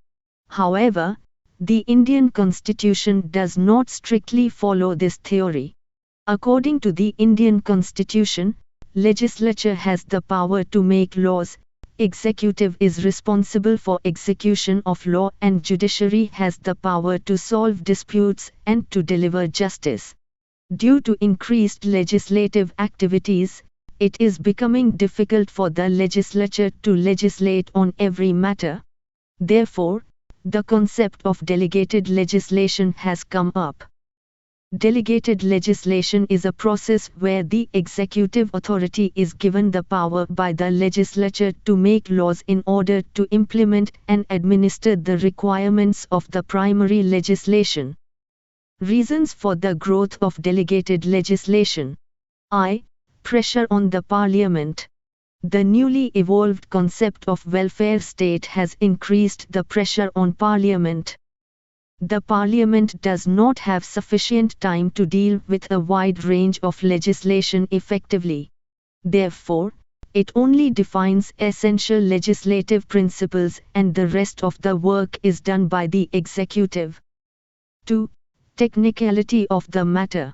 However, the Indian Constitution does not strictly follow this theory. According to the Indian Constitution, legislature has the power to make laws, executive is responsible for execution of law, and judiciary has the power to solve disputes and to deliver justice. Due to increased legislative activities, it is becoming difficult for the legislature to legislate on every matter. Therefore, the concept of delegated legislation has come up. Delegated legislation is a process where the executive authority is given the power by the legislature to make laws in order to implement and administer the requirements of the primary legislation. Reasons for the growth of delegated legislation. I. Pressure on the Parliament. The newly evolved concept of welfare state has increased the pressure on Parliament. The Parliament does not have sufficient time to deal with a wide range of legislation effectively. Therefore, it only defines essential legislative principles and the rest of the work is done by the executive. 2. Technicality of the matter.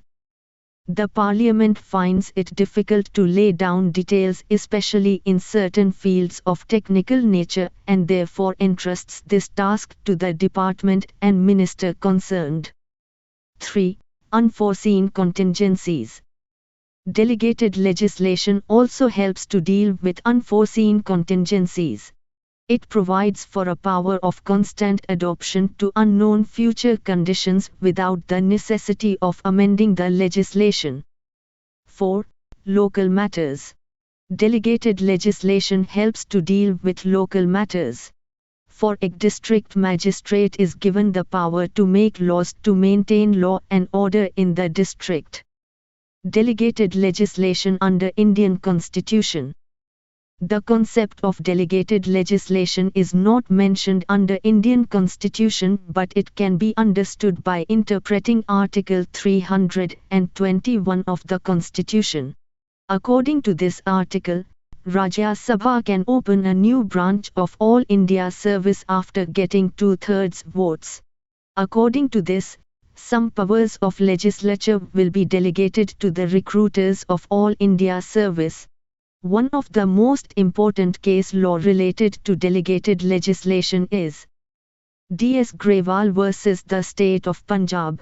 The Parliament finds it difficult to lay down details, especially in certain fields of technical nature, and therefore entrusts this task to the department and minister concerned. 3. Unforeseen contingencies. Delegated legislation also helps to deal with unforeseen contingencies. It provides for a power of constant adoption to unknown future conditions without the necessity of amending the legislation. 4. Local matters. Delegated legislation helps to deal with local matters. For a district magistrate is given the power to make laws to maintain law and order in the district. Delegated legislation under Indian Constitution. The concept of delegated legislation is not mentioned under Indian Constitution, but it can be understood by interpreting Article 321 of the Constitution. According to this article, Rajya Sabha can open a new branch of All India Service after getting 2/3 votes. According to this, some powers of legislature will be delegated to the recruiters of All India Service. One of the most important case law related to delegated legislation is D.S. Grewal versus the State of Punjab.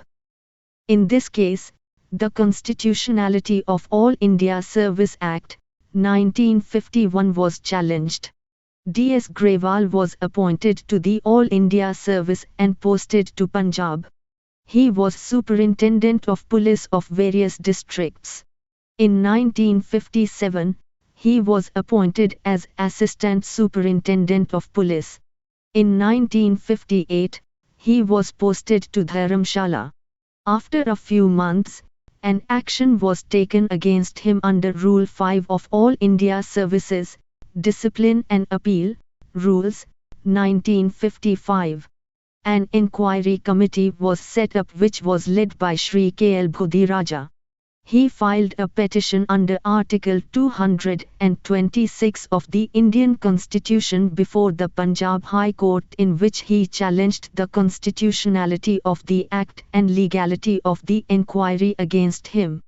In this case, the constitutionality of All India Service Act, 1951 was challenged. D.S. Grewal was appointed to the All India Service and posted to Punjab. He was Superintendent of Police of various districts. In 1957, he was appointed as Assistant Superintendent of Police. In 1958, he was posted to Dharamshala. After a few months, an action was taken against him under Rule 5 of All India Services, Discipline and Appeal, Rules, 1955. An inquiry committee was set up which was led by Shri K.L. Bhodiraja. He filed a petition under Article 226 of the Indian Constitution before the Punjab High Court in which he challenged the constitutionality of the Act and legality of the inquiry against him.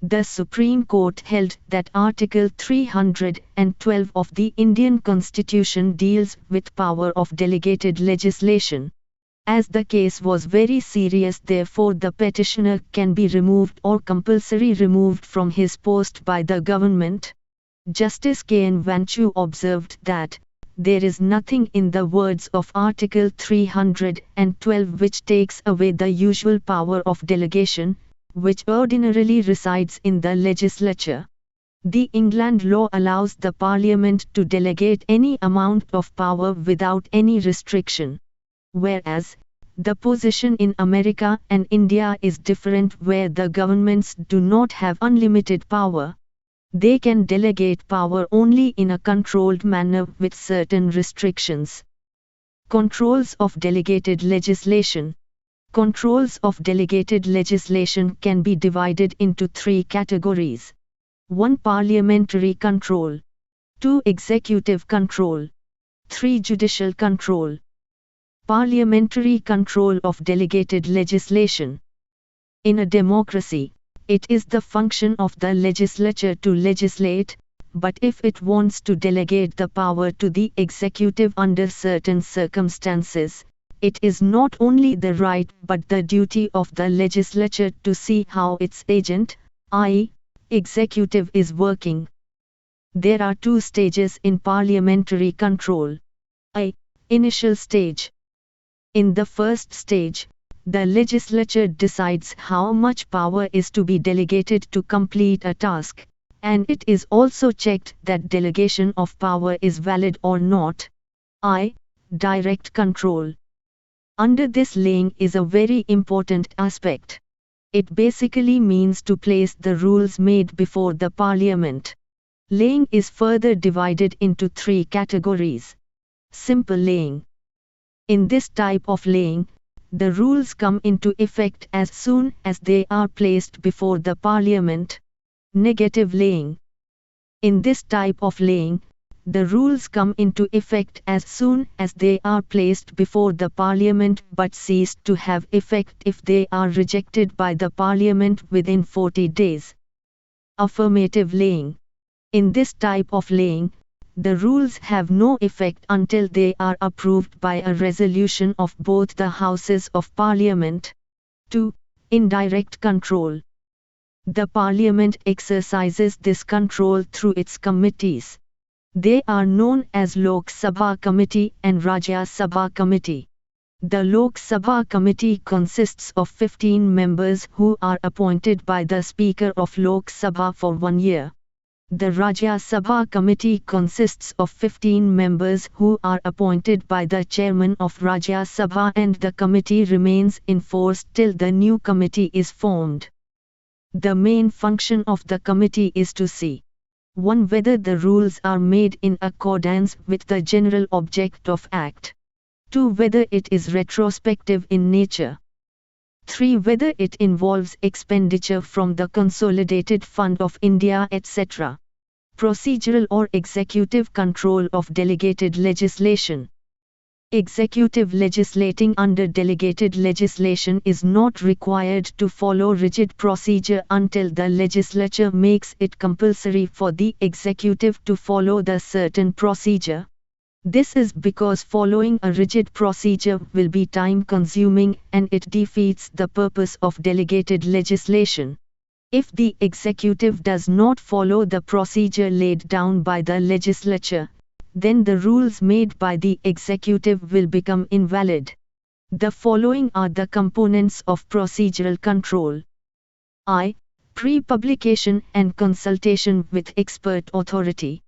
The Supreme Court held that Article 312 of the Indian Constitution deals with power of delegated legislation. As the case was very serious, therefore the petitioner can be removed or compulsory removed from his post by the government. Justice K.N. Vanchu observed that, there is nothing in the words of Article 312 which takes away the usual power of delegation, which ordinarily resides in the legislature. The England law allows the Parliament to delegate any amount of power without any restriction. Whereas, the position in America and India is different, where the governments do not have unlimited power. They can delegate power only in a controlled manner with certain restrictions. Controls of delegated legislation. Controls of delegated legislation can be divided into three categories. 1. Parliamentary control. 2. Executive control. 3. Judicial control. Parliamentary control of delegated legislation. In a democracy, it is the function of the legislature to legislate, but if it wants to delegate the power to the executive under certain circumstances, it is not only the right but the duty of the legislature to see how its agent, i.e., executive, is working. There are two stages in parliamentary control. A. Initial stage. In the first stage, the legislature decides how much power is to be delegated to complete a task, and it is also checked that delegation of power is valid or not. I. Direct control. Under this, laying is a very important aspect. It basically means to place the rules made before the Parliament. Laying is further divided into three categories. Simple laying. In this type of laying, the rules come into effect as soon as they are placed before the Parliament. Negative laying. In this type of laying, the rules come into effect as soon as they are placed before the Parliament but cease to have effect if they are rejected by the Parliament within 40 days. Affirmative laying. In this type of laying, the rules have no effect until they are approved by a resolution of both the Houses of Parliament. 2. Indirect control. The Parliament exercises this control through its committees. They are known as Lok Sabha Committee and Rajya Sabha Committee. The Lok Sabha Committee consists of 15 members who are appointed by the Speaker of Lok Sabha for 1 year. The Rajya Sabha Committee consists of 15 members who are appointed by the Chairman of Rajya Sabha, and the committee remains in force till the new committee is formed. The main function of the committee is to see 1. Whether the rules are made in accordance with the general object of Act. 2. Whether it is retrospective in nature. 3. Whether it involves expenditure from the Consolidated Fund of India, etc. Procedural or executive control of delegated legislation. Executive legislating under delegated legislation is not required to follow rigid procedure until the legislature makes it compulsory for the executive to follow the certain procedure. This is because following a rigid procedure will be time-consuming and it defeats the purpose of delegated legislation. If the executive does not follow the procedure laid down by the legislature, then the rules made by the executive will become invalid. The following are the components of procedural control. I. Pre-publication and consultation with expert authority.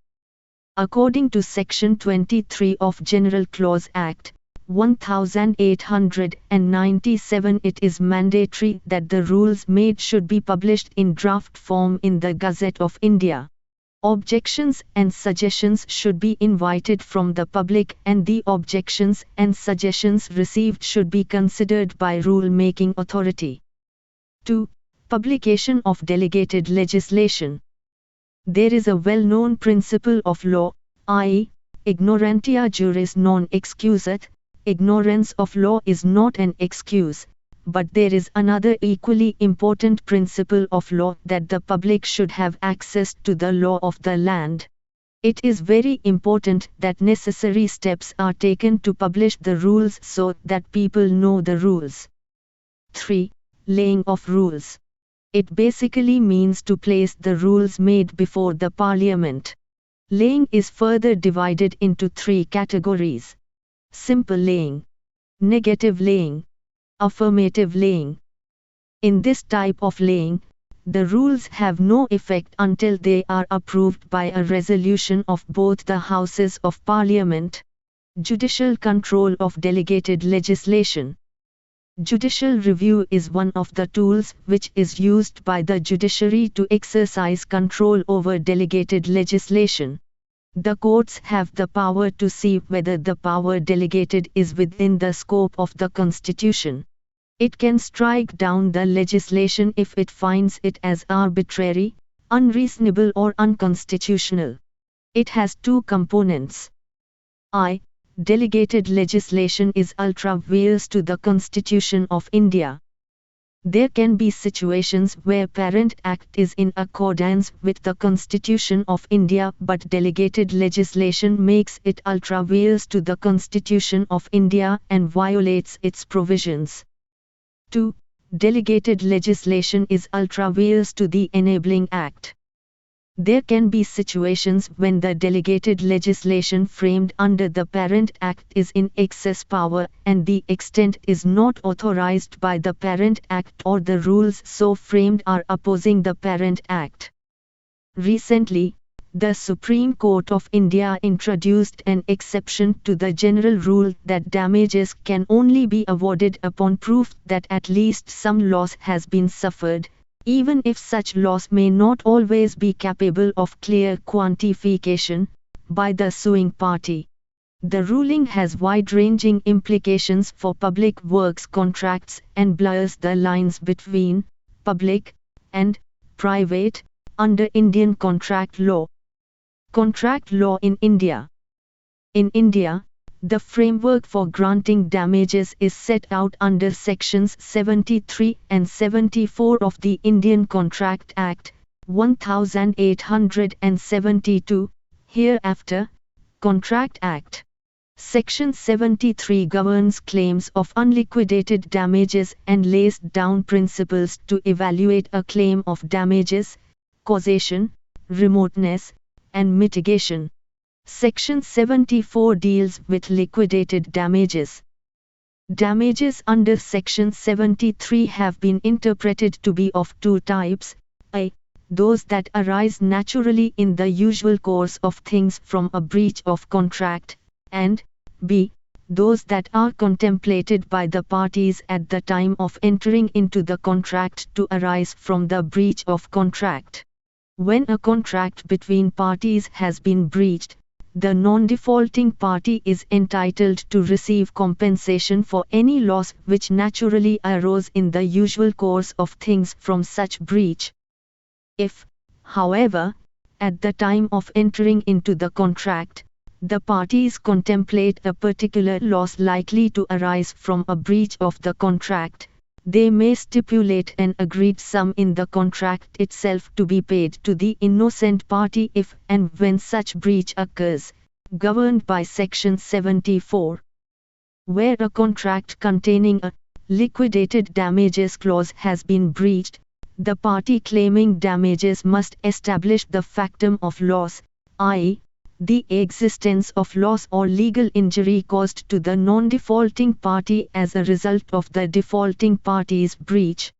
According to Section 23 of General Clause Act, 1897, it is mandatory that the rules made should be published in draft form in the Gazette of India. Objections and suggestions should be invited from the public, and the objections and suggestions received should be considered by rule-making authority. 2. Publication of delegated legislation. There is a well-known principle of law, i.e., ignorantia juris non excusat. Ignorance of law is not an excuse, but there is another equally important principle of law, that the public should have access to the law of the land. It is very important that necessary steps are taken to publish the rules so that people know the rules. 3. Laying of rules. It basically means to place the rules made before the Parliament. Laying is further divided into 3 categories: simple laying, negative laying, affirmative laying. In this type of laying, the rules have no effect until they are approved by a resolution of both the Houses of Parliament. Judicial control of delegated legislation. Judicial review is one of the tools which is used by the judiciary to exercise control over delegated legislation. The courts have the power to see whether the power delegated is within the scope of the Constitution. It can strike down the legislation if it finds it as arbitrary, unreasonable or unconstitutional. It has 2 components. I. Delegated legislation is ultra vires to the Constitution of India. There can be situations where Parent Act is in accordance with the Constitution of India, but delegated legislation makes it ultra vires to the Constitution of India and violates its provisions. 2. Delegated legislation is ultra vires to the Enabling Act. There can be situations when the delegated legislation framed under the Parent Act is in excess power and the extent is not authorized by the Parent Act, or the rules so framed are opposing the Parent Act. Recently, the Supreme Court of India introduced an exception to the general rule that damages can only be awarded upon proof that at least some loss has been suffered, even if such loss may not always be capable of clear quantification by the suing party. The ruling has wide-ranging implications for public works contracts and blurs the lines between public and private under Indian contract law. Contract law in India. In India, the framework for granting damages is set out under Sections 73 and 74 of the Indian Contract Act, 1872, hereafter, Contract Act. Section 73 governs claims of unliquidated damages and lays down principles to evaluate a claim of damages, causation, remoteness, and mitigation. Section 74 deals with liquidated damages. Damages under Section 73 have been interpreted to be of 2 types: a. Those that arise naturally in the usual course of things from a breach of contract, and b. Those that are contemplated by the parties at the time of entering into the contract to arise from the breach of contract. When a contract between parties has been breached, the non-defaulting party is entitled to receive compensation for any loss which naturally arose in the usual course of things from such breach. If, however, at the time of entering into the contract, the parties contemplate a particular loss likely to arise from a breach of the contract, they may stipulate an agreed sum in the contract itself to be paid to the innocent party if and when such breach occurs, governed by Section 74. Where a contract containing a liquidated damages clause has been breached, the party claiming damages must establish the factum of loss, i.e., the existence of loss or legal injury caused to the non-defaulting party as a result of the defaulting party's breach.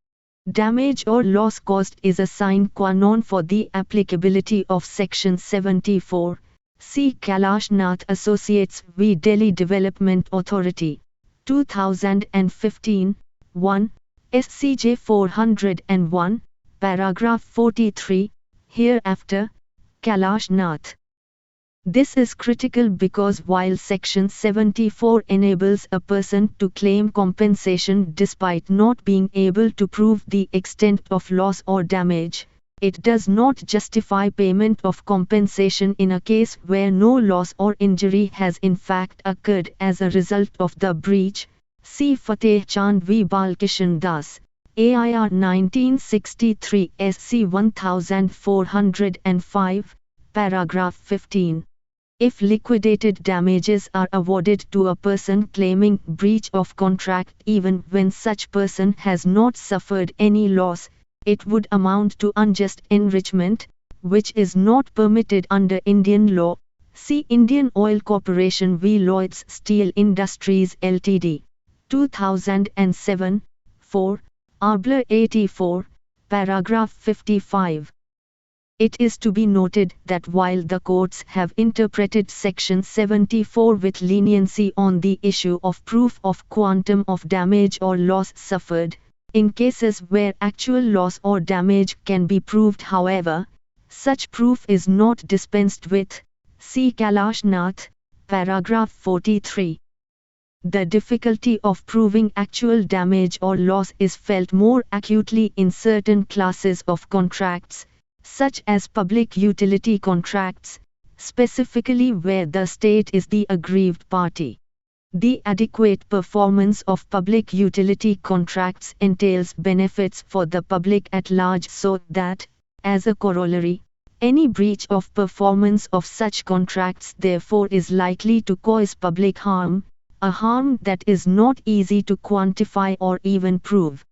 Damage or loss caused is a sine qua non for the applicability of Section 74. See Kailash Nath Associates v. Delhi Development Authority, 2015, 1, SCJ 401, paragraph 43, hereafter, Kailash Nath. This is critical because while Section 74 enables a person to claim compensation despite not being able to prove the extent of loss or damage, it does not justify payment of compensation in a case where no loss or injury has in fact occurred as a result of the breach. See Fateh Chand v. Balkishan Das, AIR 1963 SC 1405, paragraph 15. If liquidated damages are awarded to a person claiming breach of contract even when such person has not suffered any loss, it would amount to unjust enrichment, which is not permitted under Indian law. See Indian Oil Corporation v. Lloyds Steel Industries Ltd. 2007, 4, Arbler 84, paragraph 55. It is to be noted that while the courts have interpreted Section 74 with leniency on the issue of proof of quantum of damage or loss suffered, in cases where actual loss or damage can be proved however, such proof is not dispensed with. See Kailash Nath, paragraph 43. The difficulty of proving actual damage or loss is felt more acutely in certain classes of contracts, such as public utility contracts, specifically where the state is the aggrieved party. The adequate performance of public utility contracts entails benefits for the public at large so that, as a corollary, any breach of performance of such contracts therefore is likely to cause public harm, a harm that is not easy to quantify or even prove.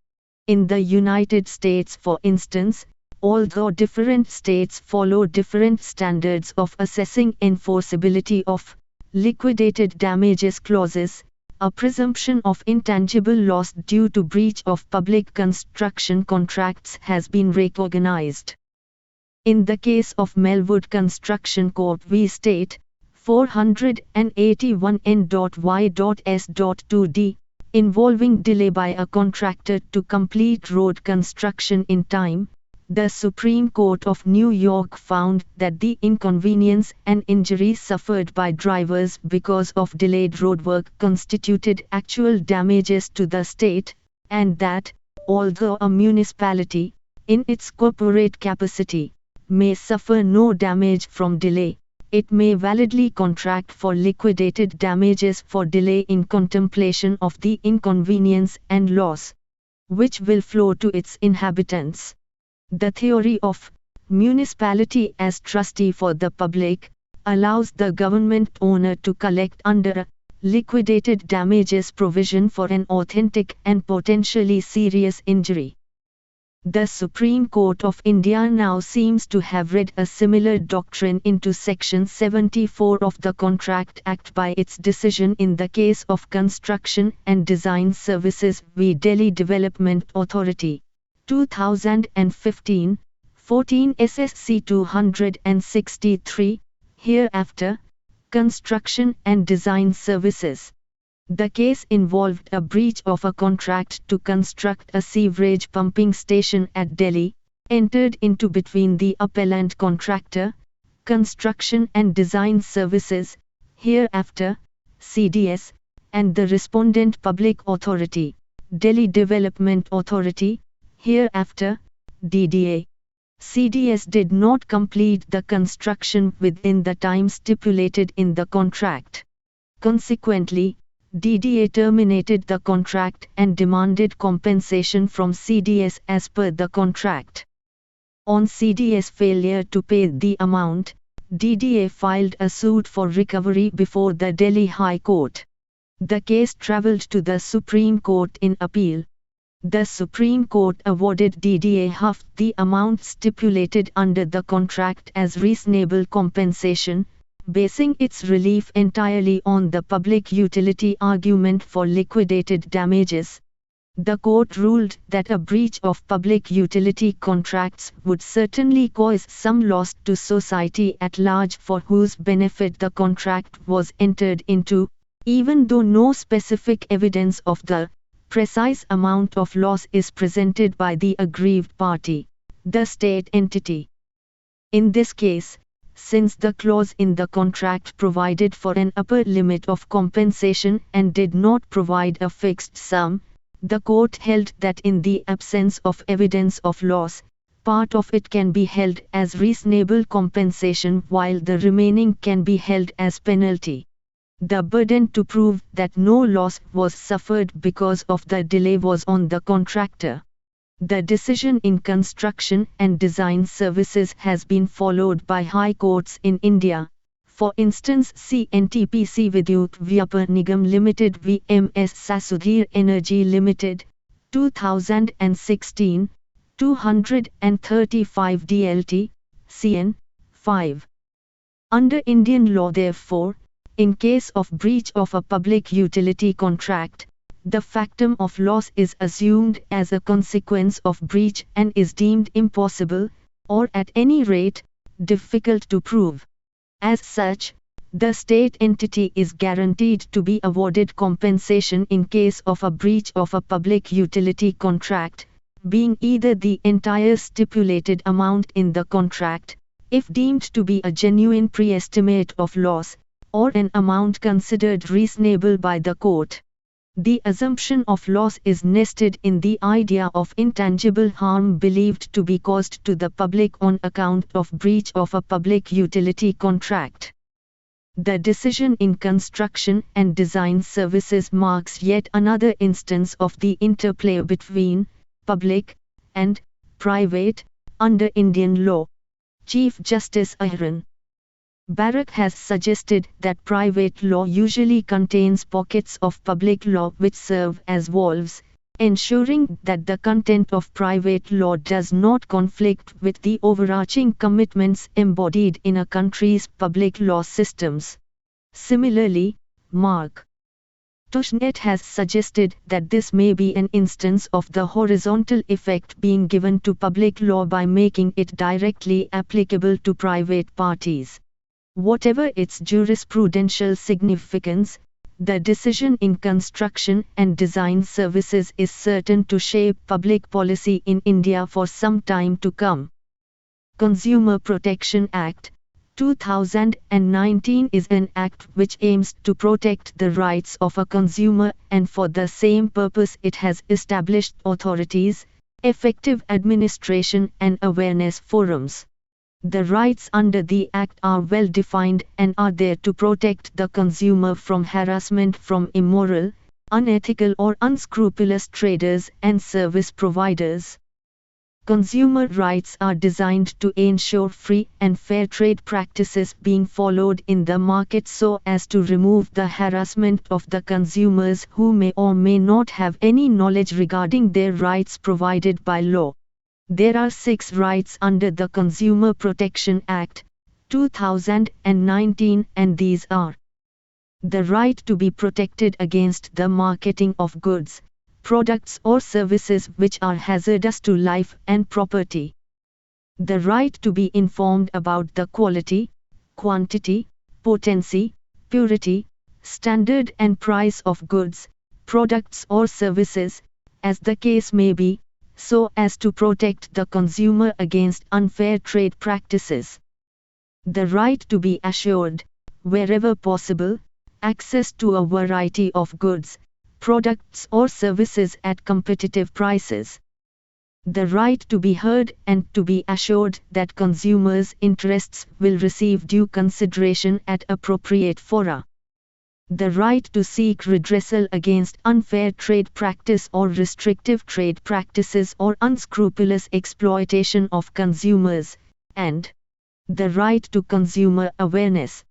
In the United States, for instance, although different states follow different standards of assessing enforceability of liquidated damages clauses, a presumption of intangible loss due to breach of public construction contracts has been recognized. In the case of Melwood Construction Corp. v. State, 481 N.Y.S.2d, involving delay by a contractor to complete road construction in time, the Supreme Court of New York found that the inconvenience and injury suffered by drivers because of delayed roadwork constituted actual damages to the state, and that, although a municipality, in its corporate capacity, may suffer no damage from delay, it may validly contract for liquidated damages for delay in contemplation of the inconvenience and loss, which will flow to its inhabitants. The theory of municipality as trustee for the public allows the government owner to collect under a liquidated damages provision for an authentic and potentially serious injury. The Supreme Court of India now seems to have read a similar doctrine into Section 74 of the Contract Act by its decision in the case of Construction and Design Services v. Delhi Development Authority, 2015, 14 SSC 263, hereafter, Construction and Design Services. The case involved a breach of a contract to construct a sewerage pumping station at Delhi, entered into between the appellant contractor, Construction and Design Services, hereafter, CDS, and the respondent public authority, Delhi Development Authority, hereafter, DDA. CDS did not complete the construction within the time stipulated in the contract. Consequently, DDA terminated the contract and demanded compensation from CDS as per the contract. On CDS failure to pay the amount, DDA filed a suit for recovery before the Delhi High Court. The case travelled to the Supreme Court in appeal. The Supreme Court awarded DDA half the amount stipulated under the contract as reasonable compensation, basing its relief entirely on the public utility argument for liquidated damages. The court ruled that a breach of public utility contracts would certainly cause some loss to society at large for whose benefit the contract was entered into, even though no specific evidence of the precise amount of loss is presented by the aggrieved party, the state entity. In this case, since the clause in the contract provided for an upper limit of compensation and did not provide a fixed sum, the court held that in the absence of evidence of loss, part of it can be held as reasonable compensation while the remaining can be held as penalty. The burden to prove that no loss was suffered because of the delay was on the contractor. The decision in construction and design services has been followed by high courts in India. For instance, see NTPC Vidyut Vyapar Nigam Limited v MS Sasudhir Energy Limited, 2016, 235 DLT, CN, 5. Under Indian law therefore, in case of breach of a public utility contract, the factum of loss is assumed as a consequence of breach and is deemed impossible, or at any rate, difficult to prove. As such, the state entity is guaranteed to be awarded compensation in case of a breach of a public utility contract, being either the entire stipulated amount in the contract, if deemed to be a genuine pre-estimate of loss, or an amount considered reasonable by the court. The assumption of loss is nested in the idea of intangible harm believed to be caused to the public on account of breach of a public utility contract. The decision in construction and design services marks yet another instance of the interplay between public and private under Indian law. Chief Justice Ahran Barak has suggested that private law usually contains pockets of public law which serve as valves, ensuring that the content of private law does not conflict with the overarching commitments embodied in a country's public law systems. Similarly, Mark Tushnet has suggested that this may be an instance of the horizontal effect being given to public law by making it directly applicable to private parties. Whatever its jurisprudential significance, the decision in construction and design services is certain to shape public policy in India for some time to come. Consumer Protection Act, 2019 is an act which aims to protect the rights of a consumer, and for the same purpose it has established authorities, effective administration and awareness forums. The rights under the Act are well defined and are there to protect the consumer from harassment from immoral, unethical or unscrupulous traders and service providers. Consumer rights are designed to ensure free and fair trade practices being followed in the market so as to remove the harassment of the consumers who may or may not have any knowledge regarding their rights provided by law. There are 6 rights under the Consumer Protection Act, 2019, and these are: the right to be protected against the marketing of goods, products or services which are hazardous to life and property. The right to be informed about the quality, quantity, potency, purity, standard and price of goods, products or services, as the case may be, so as to protect the consumer against unfair trade practices. The right to be assured, wherever possible, access to a variety of goods, products or services at competitive prices. The right to be heard and to be assured that consumers' interests will receive due consideration at appropriate fora. The right to seek redressal against unfair trade practice or restrictive trade practices or unscrupulous exploitation of consumers, and the right to consumer awareness.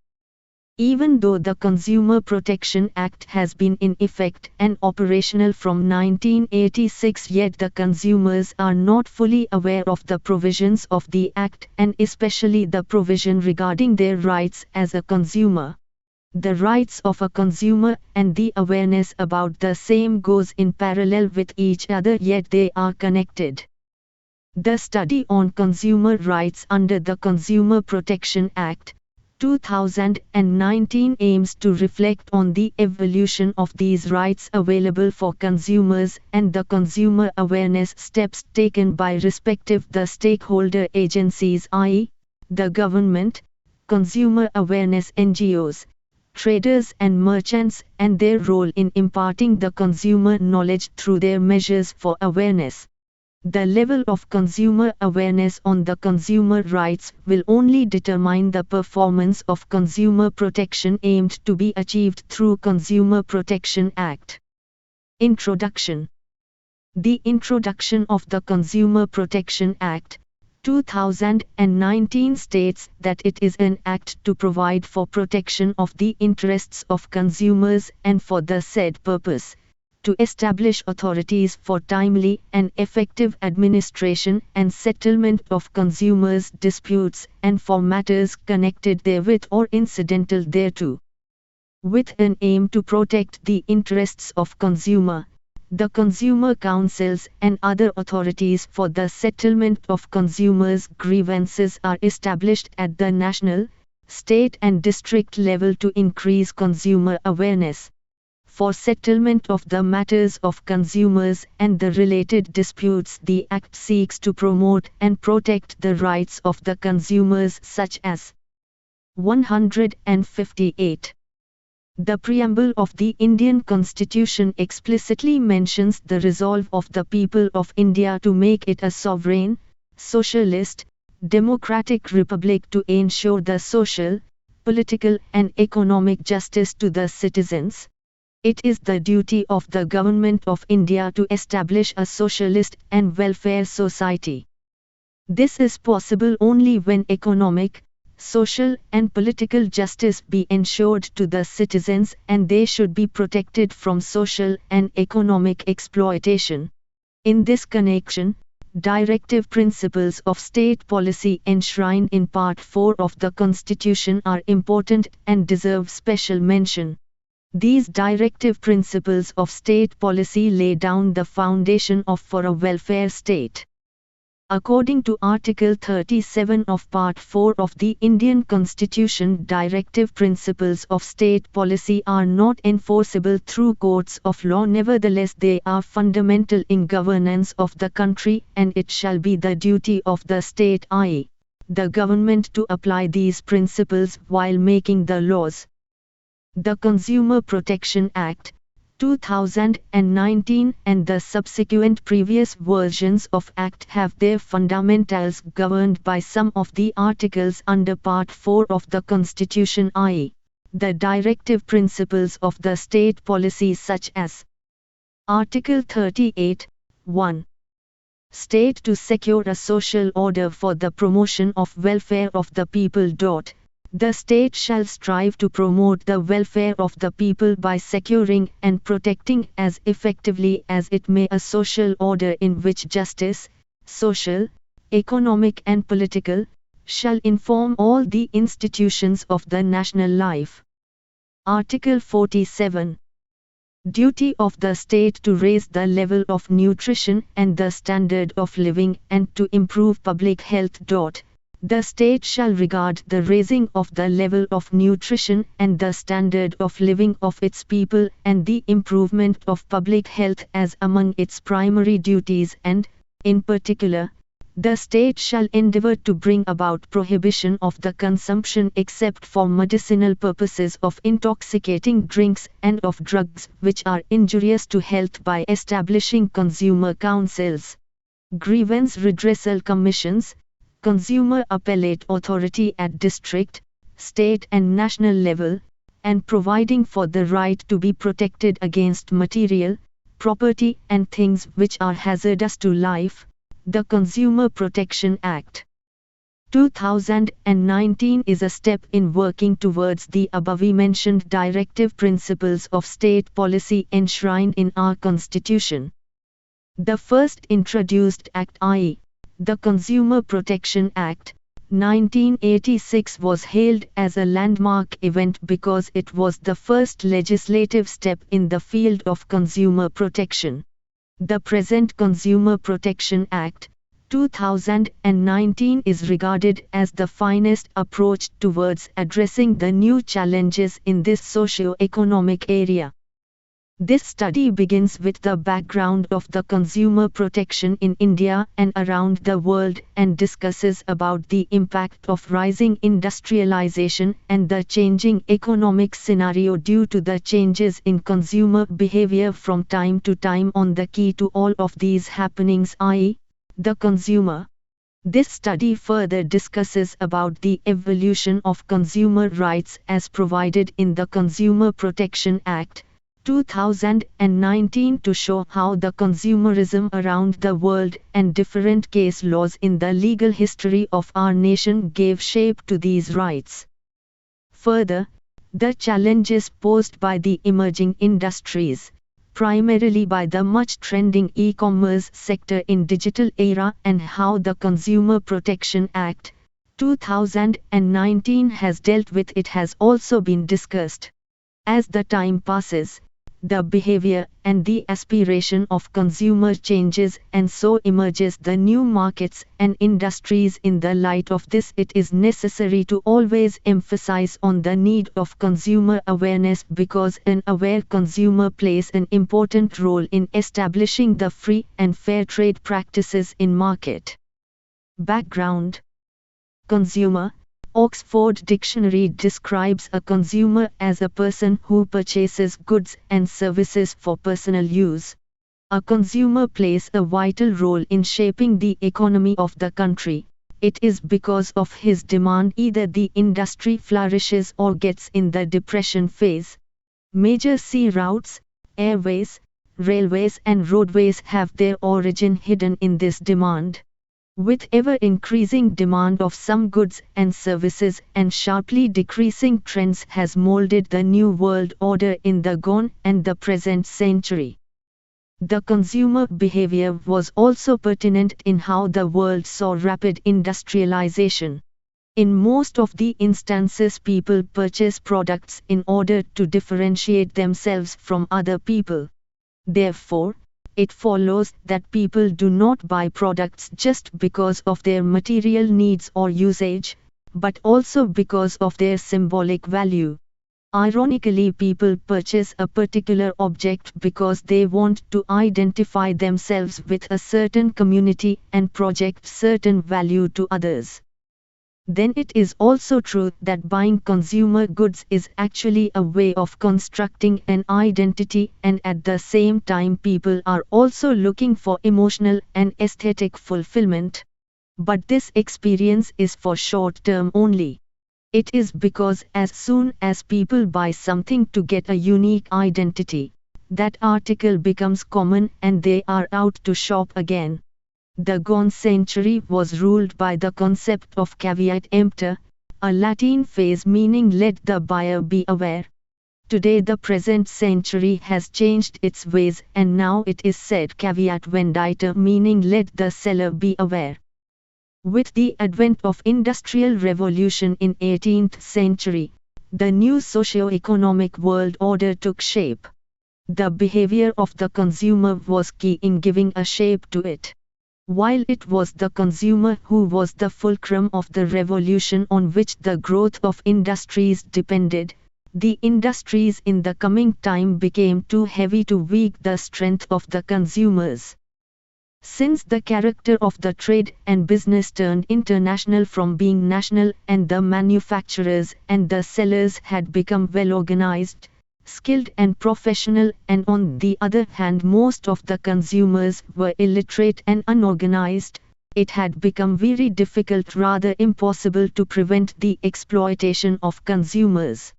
Even though the Consumer Protection Act has been in effect and operational from 1986, yet the consumers are not fully aware of the provisions of the Act, and especially the provision regarding their rights as a consumer. The rights of a consumer and the awareness about the same goes in parallel with each other, yet they are connected. The study on consumer rights under the Consumer Protection Act 2019 aims to reflect on the evolution of these rights available for consumers and the consumer awareness steps taken by respective the stakeholder agencies, i.e., the government, consumer awareness NGOs, traders and merchants, and their role in imparting the consumer knowledge through their measures for awareness. The level of consumer awareness on the consumer rights will only determine the performance of consumer protection aimed to be achieved through Consumer Protection Act. Introduction. The introduction of the Consumer Protection Act 2019 states that it is an act to provide for protection of the interests of consumers and for the said purpose, to establish authorities for timely and effective administration and settlement of consumers' disputes and for matters connected therewith or incidental thereto. With an aim to protect the interests of consumer, the consumer councils and other authorities for the settlement of consumers' grievances are established at the national, state and district level to increase consumer awareness. For settlement of the matters of consumers and the related disputes, the Act seeks to promote and protect the rights of the consumers such as 158. The preamble of the Indian Constitution explicitly mentions the resolve of the people of India to make it a sovereign, socialist, democratic republic to ensure the social, political and economic justice to the citizens. It is the duty of the Government of India to establish a socialist and welfare society. This is possible only when economic, social and political justice be ensured to the citizens, and they should be protected from social and economic exploitation. In this connection, directive principles of state policy enshrined in Part 4 of the Constitution are important and deserve special mention. These directive principles of state policy lay down the foundation for a welfare state. According to Article 37 of Part 4 of the Indian Constitution, directive principles of state policy are not enforceable through courts of law. Nevertheless, they are fundamental in governance of the country, and it shall be the duty of the state, i.e., the government, to apply these principles while making the laws. The Consumer Protection Act 2019 and the subsequent previous versions of Act have their fundamentals governed by some of the articles under Part 4 of the Constitution, i.e., the directive principles of the state policy such as Article 38, 1. State to secure a social order for the promotion of welfare of the people. The state shall strive to promote the welfare of the people by securing and protecting as effectively as it may a social order in which justice, social, economic and political, shall inform all the institutions of the national life. Article 47. Duty of the state to raise the level of nutrition and the standard of living and to improve public health. The state shall regard the raising of the level of nutrition and the standard of living of its people and the improvement of public health as among its primary duties, and, in particular, the state shall endeavor to bring about prohibition of the consumption except for medicinal purposes of intoxicating drinks and of drugs which are injurious to health by establishing consumer councils, grievance redressal commissions, Consumer Appellate Authority at district, state and national level, and providing for the right to be protected against material, property and things which are hazardous to life, the Consumer Protection Act. 2019 is a step in working towards the above-mentioned directive principles of state policy enshrined in our Constitution. The first introduced act, i.e., the Consumer Protection Act, 1986, was hailed as a landmark event because it was the first legislative step in the field of consumer protection. The present Consumer Protection Act, 2019, is regarded as the finest approach towards addressing the new challenges in this socio-economic area. This study begins with the background of the consumer protection in India and around the world and discusses about the impact of rising industrialization and the changing economic scenario due to the changes in consumer behavior from time to time on the key to all of these happenings, i.e., the consumer. This study further discusses about the evolution of consumer rights as provided in the Consumer Protection Act, 2019, to show how the consumerism around the world and different case laws in the legal history of our nation gave shape to these rights. Further, the challenges posed by the emerging industries, primarily by the much trending e-commerce sector in digital era, and how the Consumer Protection Act, 2019, has dealt with it has also been discussed. As the time passes, the behavior and the aspiration of consumer changes, and so emerges the new markets and industries. In the light of this, it is necessary to always emphasize on the need of consumer awareness, because an aware consumer plays an important role in establishing the free and fair trade practices in market. Background. Consumer. Oxford Dictionary describes a consumer as a person who purchases goods and services for personal use. A consumer plays a vital role in shaping the economy of the country. It is because of his demand either the industry flourishes or gets in the depression phase. Major sea routes, airways, railways and roadways have their origin hidden in this demand. With ever-increasing demand of some goods and services and sharply decreasing trends has molded the new world order in the gone and the present century. The consumer behavior was also pertinent in how the world saw rapid industrialization. In most of the instances, people purchase products in order to differentiate themselves from other people. Therefore, it follows that people do not buy products just because of their material needs or usage, but also because of their symbolic value. Ironically, people purchase a particular object because they want to identify themselves with a certain community and project certain value to others. Then it is also true that buying consumer goods is actually a way of constructing an identity, and at the same time people are also looking for emotional and aesthetic fulfillment. But this experience is for short term only. It is because as soon as people buy something to get a unique identity, that article becomes common and they are out to shop again. The gone century was ruled by the concept of caveat emptor, a Latin phrase meaning let the buyer be aware. Today the present century has changed its ways, and now it is said caveat venditor, meaning let the seller be aware. With the advent of Industrial Revolution in 18th century, the new socio-economic world order took shape. The behavior of the consumer was key in giving a shape to it. While it was the consumer who was the fulcrum of the revolution on which the growth of industries depended, the industries in the coming time became too heavy to weaken the strength of the consumers. Since the character of the trade and business turned international from being national, and the manufacturers and the sellers had become well organized, skilled and professional, and on the other hand most of the consumers were illiterate and unorganized, it had become very difficult, rather impossible, to prevent the exploitation of consumers.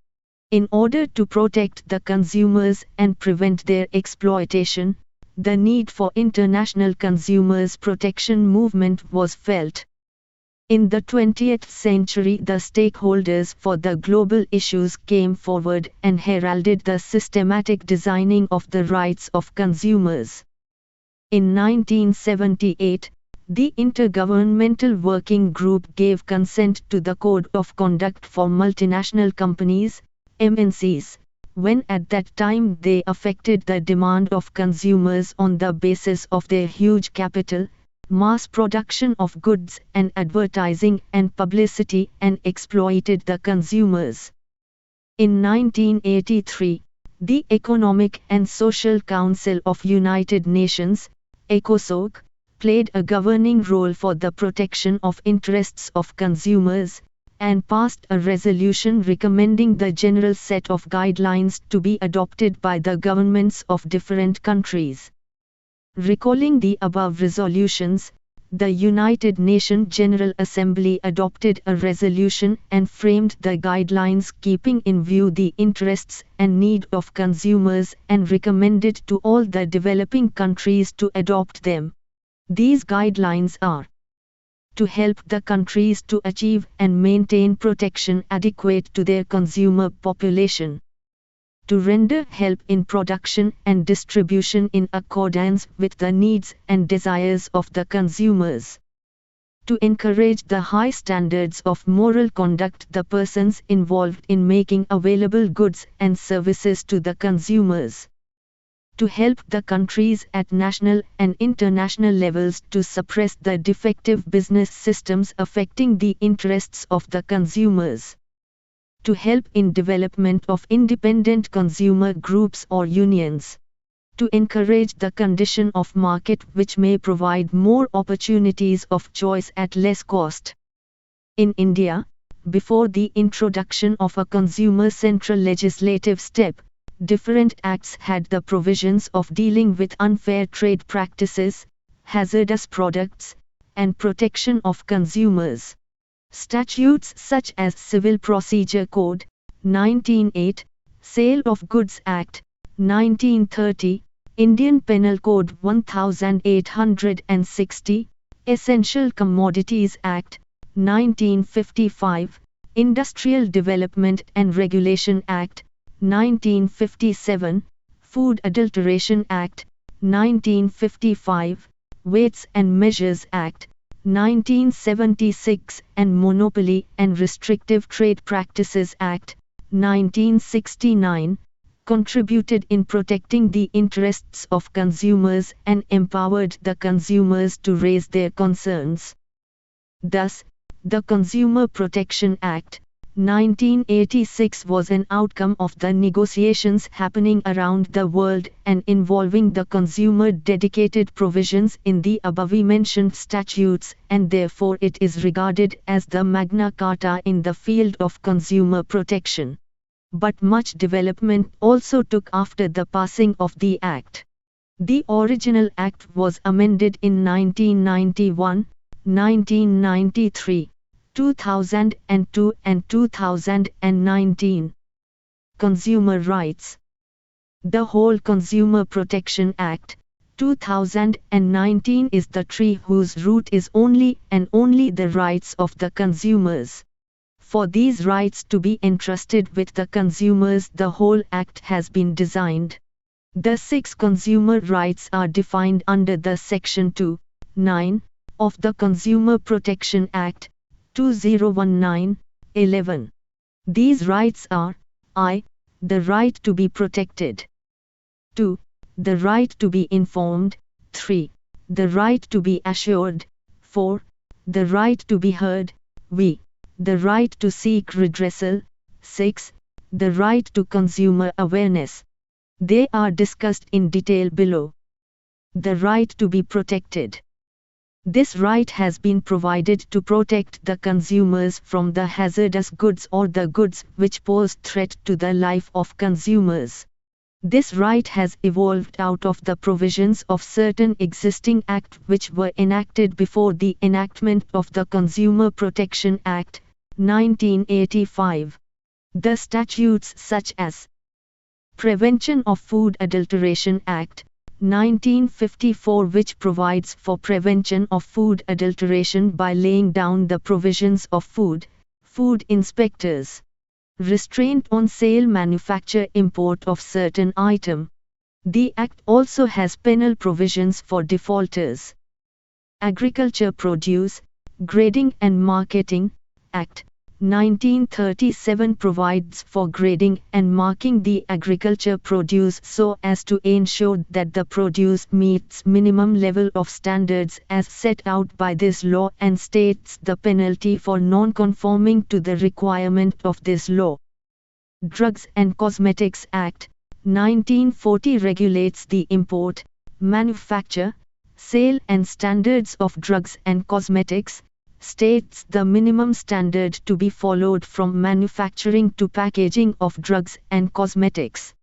In order to protect the consumers and prevent their exploitation, the need for international consumers protection movement was felt. In the 20th century, the stakeholders for the global issues came forward and heralded the systematic designing of the rights of consumers. In 1978, the Intergovernmental Working Group gave consent to the Code of Conduct for Multinational Companies, MNCs, when at that time they affected the demand of consumers on the basis of their huge capital, mass production of goods and advertising and publicity, and exploited the consumers. In 1983, the Economic and Social Council of United Nations, ECOSOC, played a governing role for the protection of interests of consumers, and passed a resolution recommending the general set of guidelines to be adopted by the governments of different countries. Recalling the above resolutions, the United Nations General Assembly adopted a resolution and framed the guidelines keeping in view the interests and need of consumers and recommended to all the developing countries to adopt them. These guidelines are to help the countries to achieve and maintain protection adequate to their consumer population, to render help in production and distribution in accordance with the needs and desires of the consumers, to encourage the high standards of moral conduct the persons involved in making available goods and services to the consumers, to help the countries at national and international levels to suppress the defective business systems affecting the interests of the consumers, to help in development of independent consumer groups or unions, to encourage the condition of market which may provide more opportunities of choice at less cost. In India, before the introduction of a consumer central legislative step, different acts had the provisions of dealing with unfair trade practices, hazardous products, and protection of consumers. Statutes such as Civil Procedure Code, 1908, Sale of Goods Act, 1930, Indian Penal Code 1860, Essential Commodities Act, 1955, Industrial Development and Regulation Act, 1957, Food Adulteration Act, 1955, Weights and Measures Act, 1976, and Monopoly and Restrictive Trade Practices Act, 1969, contributed in protecting the interests of consumers and empowered the consumers to raise their concerns. Thus, the Consumer Protection Act, 1986 was an outcome of the negotiations happening around the world and involving the consumer dedicated provisions in the above-mentioned statutes, and therefore it is regarded as the Magna Carta in the field of consumer protection. But much development also took after the passing of the Act. The original Act was amended in 1991, 1993, 2002 and 2019. Consumer Rights. The whole Consumer Protection Act, 2019 is the tree whose root is only and only the rights of the consumers. For these rights to be entrusted with the consumers, the whole Act has been designed. The 6 consumer rights are defined under the Section 2(9) of the Consumer Protection Act, 2019-11. These rights are: I. The right to be protected. 2. The right to be informed. 3. The right to be assured. 4. The right to be heard. V. The right to seek redressal. 6. The right to consumer awareness. They are discussed in detail below. The right to be protected. This right has been provided to protect the consumers from the hazardous goods or the goods which pose threat to the life of consumers. This right has evolved out of the provisions of certain existing acts which were enacted before the enactment of the Consumer Protection Act, 1985. The statutes such as Prevention of Food Adulteration Act, 1954, which provides for prevention of food adulteration by laying down the provisions of food inspectors. Restraint on sale, manufacture, import of certain item. The Act also has penal provisions for defaulters. Agriculture Produce, Grading and Marketing Act, 1937 provides for grading and marking the agriculture produce so as to ensure that the produce meets minimum level of standards as set out by this law and states the penalty for non-conforming to the requirement of this law. Drugs and Cosmetics Act, 1940 regulates the import, manufacture, sale and standards of drugs and cosmetics, states the minimum standard to be followed from manufacturing to packaging of drugs and cosmetics.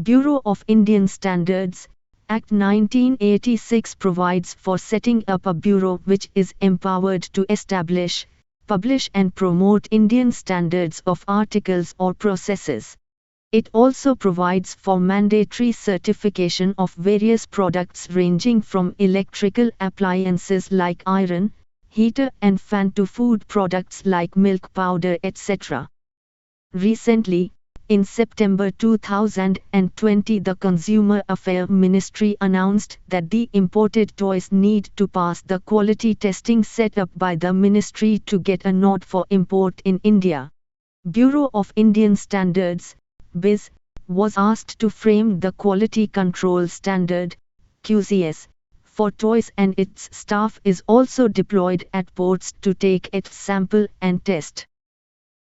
Bureau of Indian Standards, Act 1986 provides for setting up a bureau which is empowered to establish, publish and promote Indian standards of articles or processes. It also provides for mandatory certification of various products ranging from electrical appliances like iron, heater and fan to food products like milk powder, etc. Recently, in September 2020, the Consumer Affairs Ministry announced that the imported toys need to pass the quality testing set up by the ministry to get a nod for import in India. Bureau of Indian Standards, BIS, was asked to frame the quality control standard, QCS, for toys, and its staff is also deployed at ports to take its sample and test.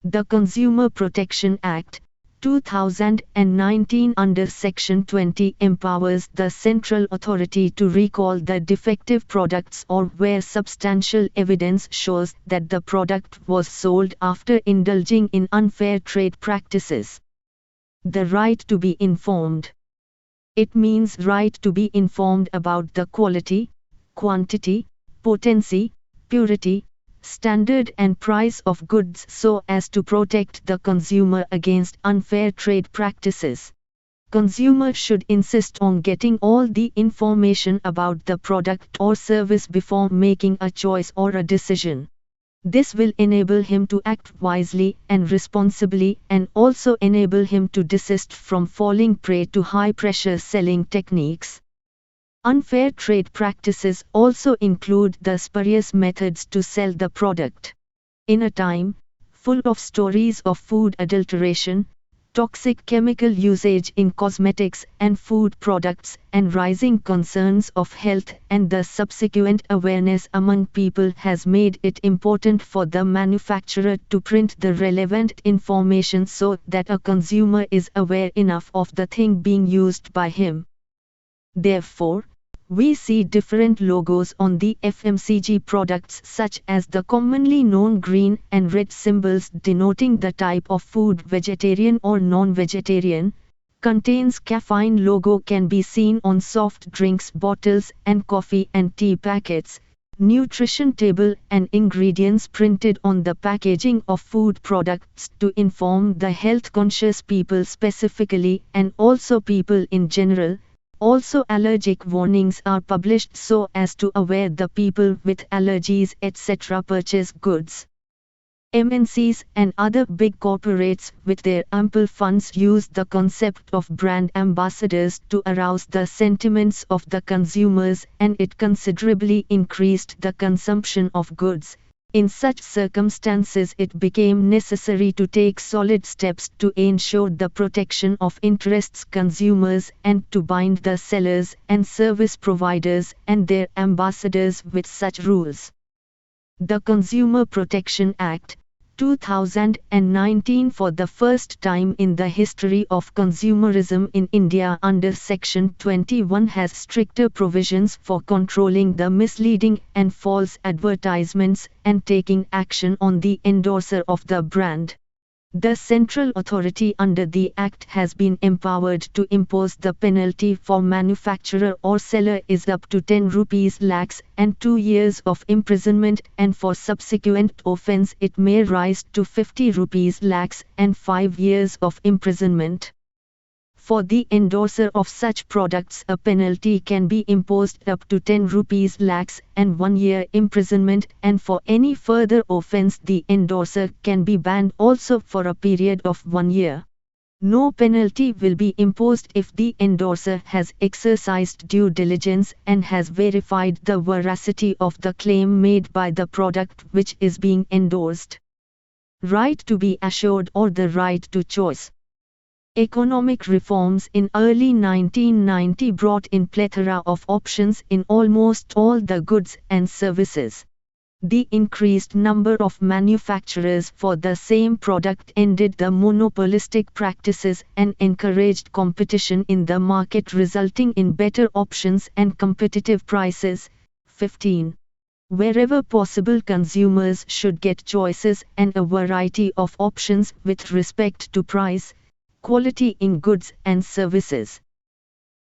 The Consumer Protection Act, 2019 under Section 20 empowers the central authority to recall the defective products or where substantial evidence shows that the product was sold after indulging in unfair trade practices. The right to be informed. It means right to be informed about the quality, quantity, potency, purity, standard and price of goods so as to protect the consumer against unfair trade practices. Consumers should insist on getting all the information about the product or service before making a choice or a decision. This will enable him to act wisely and responsibly and also enable him to desist from falling prey to high-pressure selling techniques. Unfair trade practices also include the spurious methods to sell the product. In a time full of stories of food adulteration, toxic chemical usage in cosmetics and food products, and rising concerns of health, and the subsequent awareness among people has made it important for the manufacturer to print the relevant information so that a consumer is aware enough of the thing being used by him. Therefore, we see different logos on the FMCG products such as the commonly known green and red symbols denoting the type of food, vegetarian or non-vegetarian, contains caffeine logo can be seen on soft drinks bottles and coffee and tea packets, nutrition table and ingredients printed on the packaging of food products to inform the health-conscious people specifically and also people in general. Also, allergic warnings are published so as to aware the people with allergies etc. purchase goods. MNCs and other big corporates with their ample funds use the concept of brand ambassadors to arouse the sentiments of the consumers, and it considerably increased the consumption of goods. In such circumstances, it became necessary to take solid steps to ensure the protection of interests consumers and to bind the sellers and service providers and their ambassadors with such rules. The Consumer Protection Act, 2019, for the first time in the history of consumerism in India under Section 21, has stricter provisions for controlling the misleading and false advertisements and taking action on the endorser of the brand. The central authority under the Act has been empowered to impose the penalty for manufacturer or seller is up to 10 rupees lakhs and 2 years of imprisonment, and for subsequent offence it may rise to 50 rupees lakhs and 5 years of imprisonment. For the endorser of such products, a penalty can be imposed up to 10 rupees lakhs and 1 year imprisonment, and for any further offence the endorser can be banned also for a period of 1 year. No penalty will be imposed if the endorser has exercised due diligence and has verified the veracity of the claim made by the product which is being endorsed. Right to be assured or the right to choice. Economic reforms in early 1990 brought in plethora of options in almost all the goods and services. The increased number of manufacturers for the same product ended the monopolistic practices and encouraged competition in the market, resulting in better options and competitive prices. 15. Wherever possible, consumers should get choices and a variety of options with respect to price, quality in goods and services.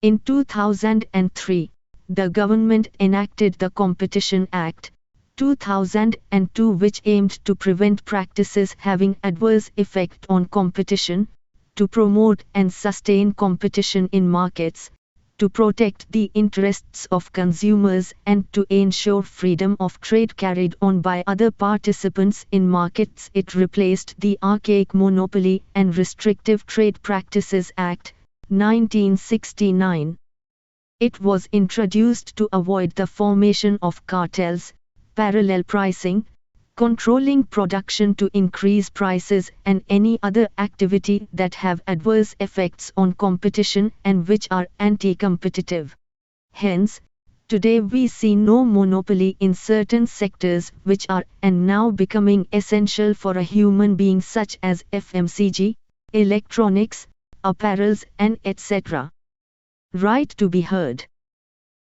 In 2003, the government enacted the Competition Act 2002, which aimed to prevent practices having adverse effect on competition, to promote and sustain competition in markets, to protect the interests of consumers and to ensure freedom of trade carried on by other participants in markets. It replaced the archaic Monopoly and Restrictive Trade Practices Act, 1969. It was introduced to avoid the formation of cartels, parallel pricing, controlling production to increase prices, and any other activity that have adverse effects on competition and which are anti-competitive. Hence, today we see no monopoly in certain sectors which are and now becoming essential for a human being, such as FMCG, electronics, apparels, and etc. Right to be heard.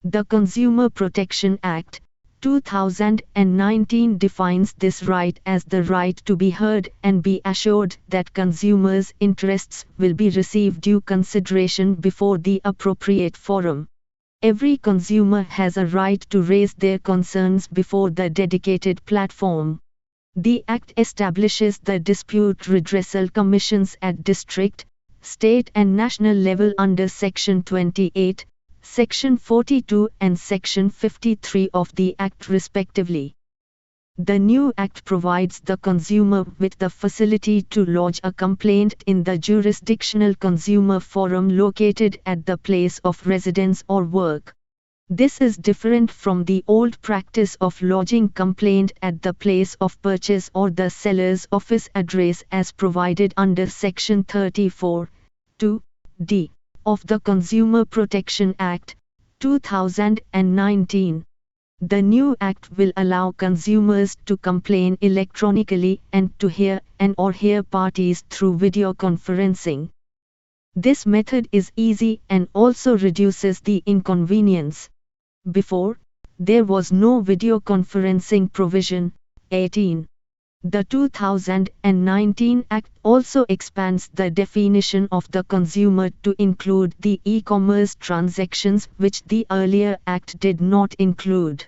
The Consumer Protection Act 2019 defines this right as the right to be heard and be assured that consumers' interests will be received due consideration before the appropriate forum. Every consumer has a right to raise their concerns before the dedicated platform. The Act establishes the dispute redressal commissions at district, state and national level under Section 28, Section 42 and Section 53 of the Act respectively. The new Act provides the consumer with the facility to lodge a complaint in the jurisdictional consumer forum located at the place of residence or work. This is different from the old practice of lodging complaint at the place of purchase or the seller's office address as provided under Section 34, 2d. of the Consumer Protection Act, 2019. The new Act will allow consumers to complain electronically and to hear and/or hear parties through video conferencing. This method is easy and also reduces the inconvenience. Before, there was no video conferencing provision. 18. The 2019 Act also expands the definition of the consumer to include the e-commerce transactions which the earlier Act did not include.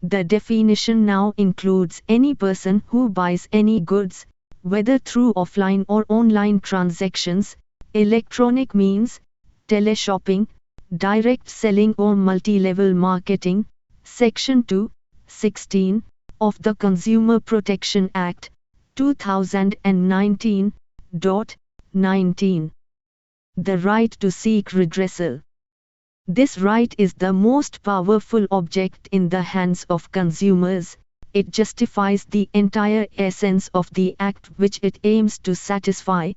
The definition now includes any person who buys any goods, whether through offline or online transactions, electronic means, teleshopping, direct selling or multi-level marketing. Section 2(16) of the Consumer Protection Act, 2019. 19. The right to seek redressal. This right is the most powerful object in the hands of consumers. It justifies the entire essence of the Act which it aims to satisfy.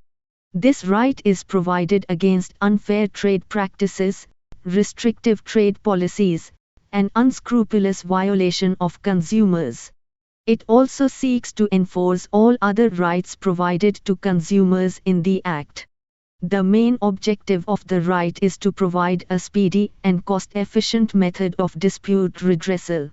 This right is provided against unfair trade practices, restrictive trade policies, and unscrupulous violation of consumers. It also seeks to enforce all other rights provided to consumers in the Act. The main objective of the right is to provide a speedy and cost-efficient method of dispute redressal.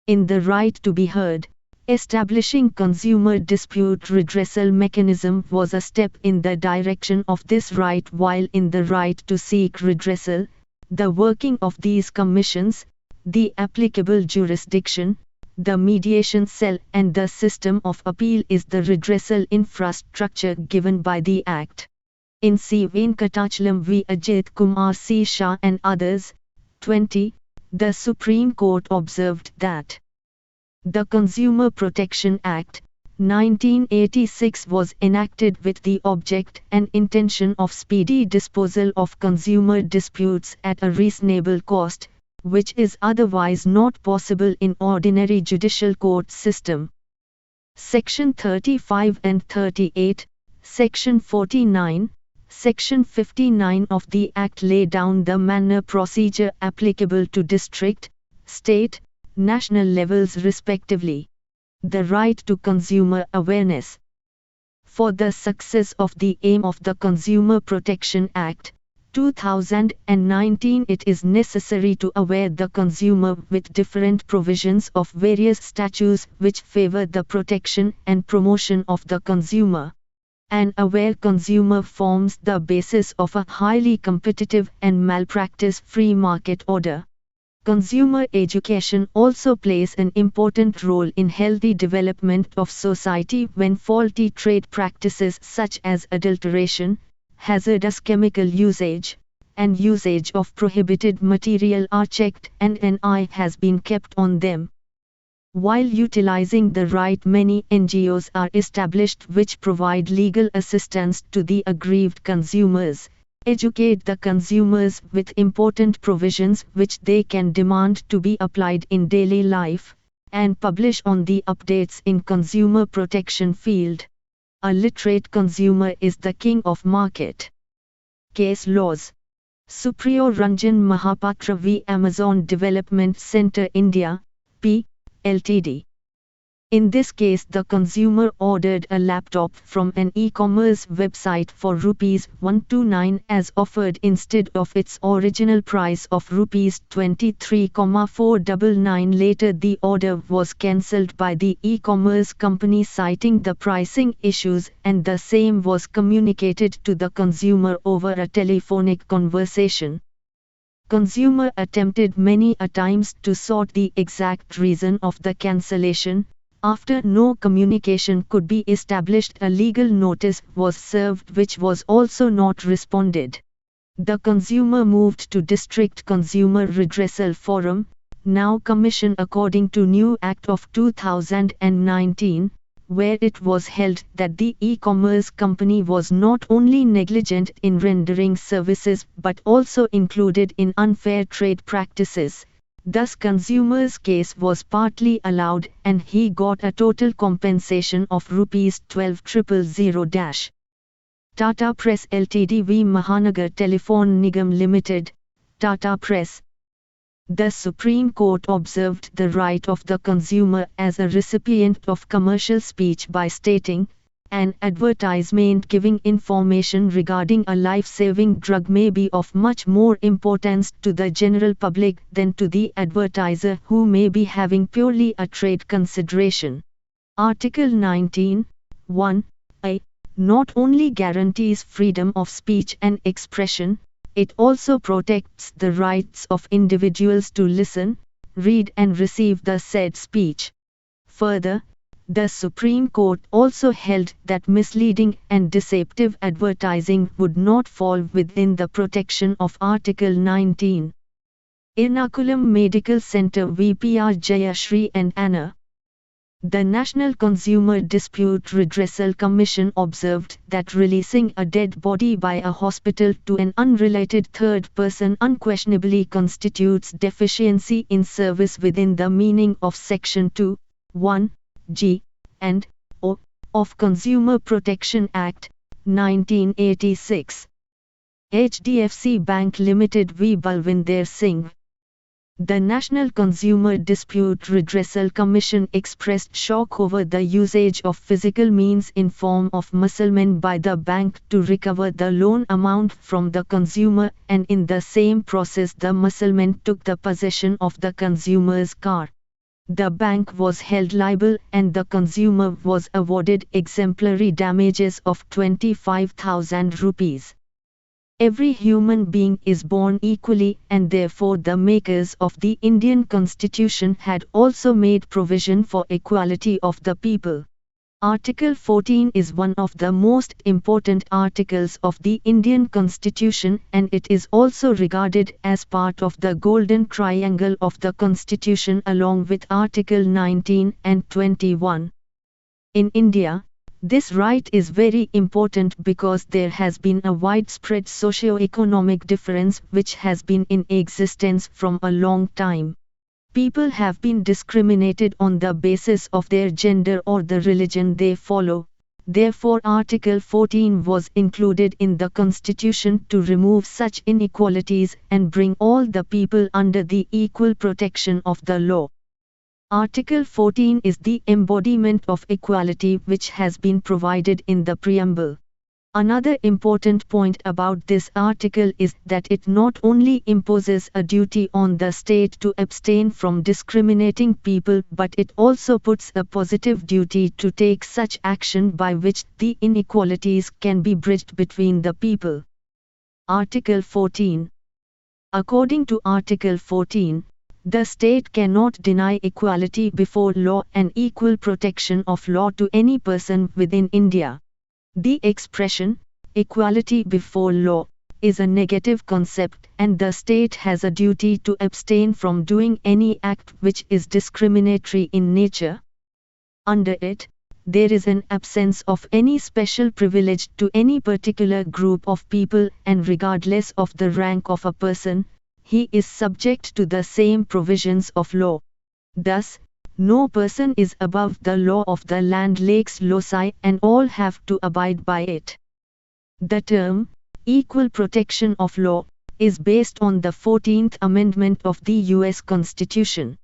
In the right to be heard, establishing consumer dispute redressal mechanism was a step in the direction of this right, while in the right to seek redressal, the working of these commissions, the applicable jurisdiction, the mediation cell and the system of appeal is the redressal infrastructure given by the Act. In C. Venkatachalam v. Ajit Kumar C. Shah and others, 20, the Supreme Court observed that the Consumer Protection Act, 1986 was enacted with the object and intention of speedy disposal of consumer disputes at a reasonable cost, which is otherwise not possible in ordinary judicial court system. Section 35 and 38, Section 49, Section 59 of the Act lay down the manner procedure applicable to district, state, national levels respectively. The right to consumer awareness. For the success of the aim of the Consumer Protection Act, 2019, it is necessary to aware the consumer with different provisions of various statutes which favor the protection and promotion of the consumer. An aware consumer forms the basis of a highly competitive and malpractice-free market order. Consumer education also plays an important role in healthy development of society when faulty trade practices such as adulteration, hazardous chemical usage, and usage of prohibited material are checked and an eye has been kept on them. While utilizing the right, many NGOs are established which provide legal assistance to the aggrieved consumers, educate the consumers with important provisions which they can demand to be applied in daily life, and publish on the updates in consumer protection field. A literate consumer is the king of market. Case laws. Supriyo Ranjan Mahapatra v. Amazon Development Center India, P. Ltd. In this case, the consumer ordered a laptop from an e-commerce website for ₹129 as offered instead of its original price of ₹23,499. Later the order was cancelled by the e-commerce company citing the pricing issues, and the same was communicated to the consumer over a telephonic conversation. Consumer attempted many a times to sort the exact reason of the cancellation. After no communication could be established, a legal notice was served which was also not responded. The consumer moved to District Consumer Redressal Forum, now Commission according to new Act of 2019, where it was held that the e-commerce company was not only negligent in rendering services but also included in unfair trade practices. Thus consumer's case was partly allowed and he got a total compensation of ₹12,000. Tata Press Ltd v Mahanagar Telephone Nigam Limited, Tata Press. The Supreme Court observed the right of the consumer as a recipient of commercial speech by stating, an advertisement giving information regarding a life-saving drug may be of much more importance to the general public than to the advertiser who may be having purely a trade consideration. Article 19, 1a, not only guarantees freedom of speech and expression, it also protects the rights of individuals to listen, read and receive the said speech. Further, the Supreme Court also held that misleading and deceptive advertising would not fall within the protection of Article 19. Ernakulam Medical Center VPR Jayashri and Anna. The National Consumer Dispute Redressal Commission observed that releasing a dead body by a hospital to an unrelated third person unquestionably constitutes deficiency in service within the meaning of Section 2, 1, G, and O, of Consumer Protection Act, 1986. HDFC Bank Limited v Balwinder Singh. The National Consumer Dispute Redressal Commission expressed shock over the usage of physical means in form of musclemen by the bank to recover the loan amount from the consumer, and in the same process the musclemen took the possession of the consumer's car. The bank was held liable and the consumer was awarded exemplary damages of 25,000 rupees. Every human being is born equally, and therefore the makers of the Indian Constitution had also made provision for equality of the people. Article 14 is one of the most important articles of the Indian Constitution, and it is also regarded as part of the Golden Triangle of the Constitution along with Article 19 and 21. In India, this right is very important because there has been a widespread socio-economic difference which has been in existence from a long time. People have been discriminated on the basis of their gender or the religion they follow. Therefore, Article 14 was included in the Constitution to remove such inequalities and bring all the people under the equal protection of the law. Article 14 is the embodiment of equality which has been provided in the preamble. Another important point about this article is that it not only imposes a duty on the state to abstain from discriminating people, but it also puts a positive duty to take such action by which the inequalities can be bridged between the people. Article 14. According to Article 14, the state cannot deny equality before law and equal protection of law to any person within India. The expression, equality before law, is a negative concept, and the state has a duty to abstain from doing any act which is discriminatory in nature. Under it, there is an absence of any special privilege to any particular group of people, and regardless of the rank of a person, he is subject to the same provisions of law. Thus, no person is above the law of the land lex loci, and all have to abide by it. The term, equal protection of law, is based on the 14th Amendment of the U.S. Constitution.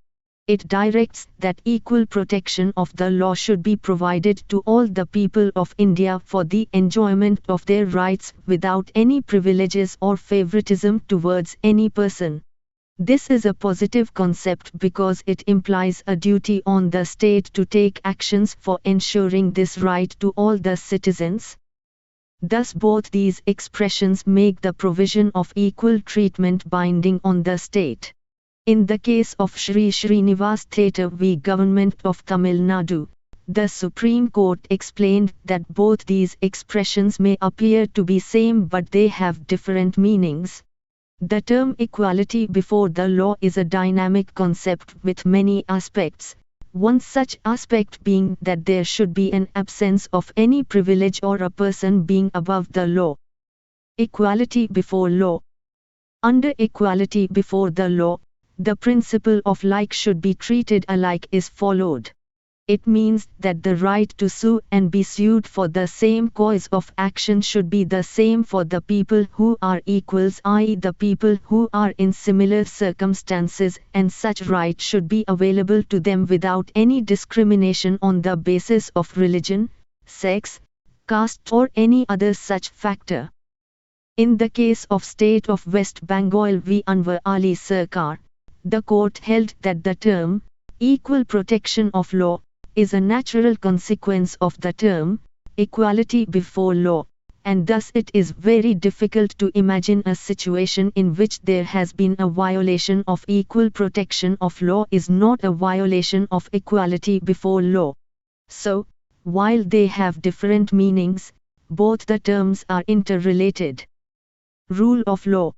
It directs that equal protection of the law should be provided to all the people of India for the enjoyment of their rights without any privileges or favoritism towards any person. This is a positive concept because it implies a duty on the state to take actions for ensuring this right to all the citizens. Thus both these expressions make the provision of equal treatment binding on the state. In the case of Shri Srinivas Theatre v. Government of Tamil Nadu, the Supreme Court explained that both these expressions may appear to be same but they have different meanings. The term equality before the law is a dynamic concept with many aspects, one such aspect being that there should be an absence of any privilege or a person being above the law. Equality before law. Under equality before the law, the principle of like should be treated alike is followed. It means that the right to sue and be sued for the same cause of action should be the same for the people who are equals, i.e. the people who are in similar circumstances, and such right should be available to them without any discrimination on the basis of religion, sex, caste or any other such factor. In the case of State of West Bengal v. Anwar Ali Sarkar, the court held that the term, equal protection of law, is a natural consequence of the term, equality before law, and thus it is very difficult to imagine a situation in which there has been a violation of equal protection of law is not a violation of equality before law. So, while they have different meanings, both the terms are interrelated. Rule of law.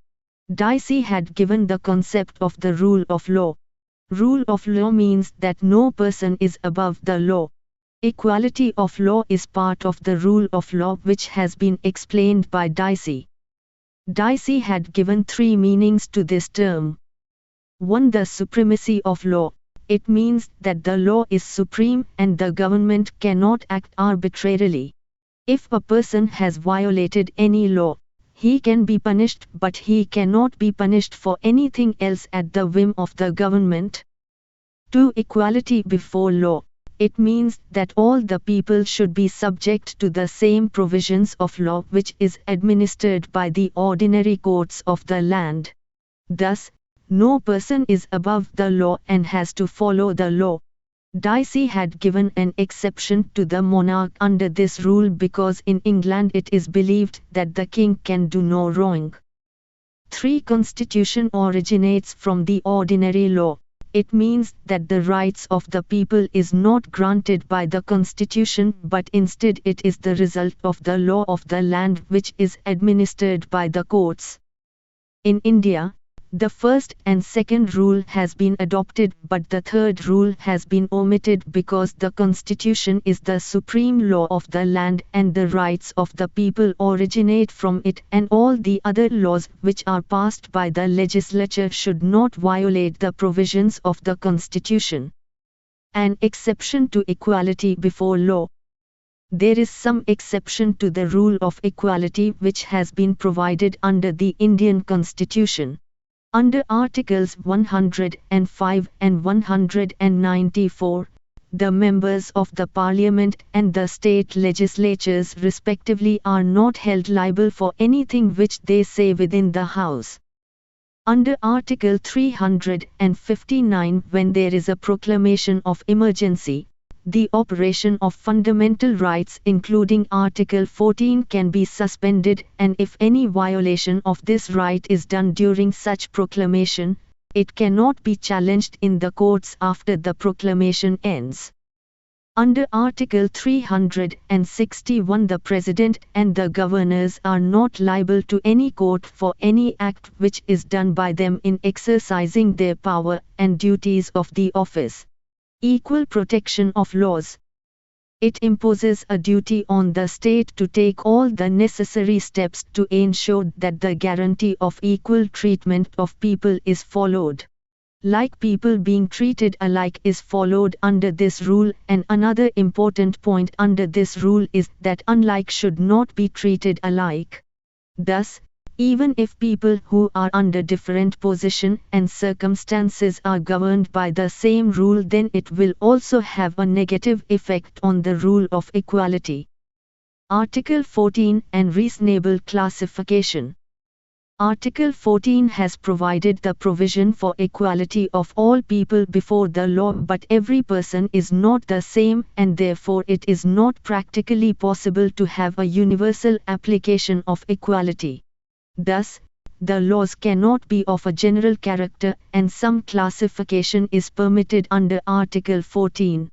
Dicey had given the concept of the rule of law. Rule of law means that no person is above the law. Equality of law is part of the rule of law which has been explained by Dicey. Dicey had given three meanings to this term. 1. The supremacy of law. It means that the law is supreme and the government cannot act arbitrarily. If a person has violated any law, he can be punished, but he cannot be punished for anything else at the whim of the government. 2. Equality before law. It means that all the people should be subject to the same provisions of law which is administered by the ordinary courts of the land. Thus, no person is above the law and has to follow the law. Dicey had given an exception to the monarch under this rule because in England it is believed that the king can do no wrong. 3. Constitution originates from the ordinary law. It means that the rights of the people is not granted by the Constitution, but instead it is the result of the law of the land which is administered by the courts. In India, the first and second rule has been adopted, but the third rule has been omitted because the Constitution is the supreme law of the land and the rights of the people originate from it, and all the other laws which are passed by the legislature should not violate the provisions of the Constitution. An exception to equality before law. There is some exception to the rule of equality which has been provided under the Indian Constitution. Under Articles 105 and 194, the members of the Parliament and the state legislatures respectively are not held liable for anything which they say within the House. Under Article 359, when there is a proclamation of emergency, the operation of fundamental rights including Article 14 can be suspended, and if any violation of this right is done during such proclamation, it cannot be challenged in the courts after the proclamation ends. Under Article 361, the President and the Governors are not liable to any court for any act which is done by them in exercising their power and duties of the office. Equal protection of laws. It imposes a duty on the state to take all the necessary steps to ensure that the guarantee of equal treatment of people is followed. Like people being treated alike is followed under this rule, and another important point under this rule is that unlike should not be treated alike. Thus, even if people who are under different position and circumstances are governed by the same rule, then it will also have a negative effect on the rule of equality. Article 14 and reasonable classification. Article 14 has provided the provision for equality of all people before the law, but every person is not the same, and therefore it is not practically possible to have a universal application of equality. Thus, the laws cannot be of a general character, and some classification is permitted under Article 14.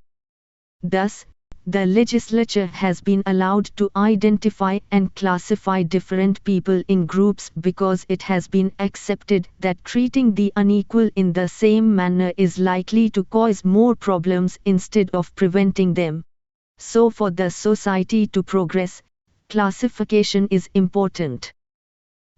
Thus, the legislature has been allowed to identify and classify different people in groups because it has been accepted that treating the unequal in the same manner is likely to cause more problems instead of preventing them. So for the society to progress, classification is important.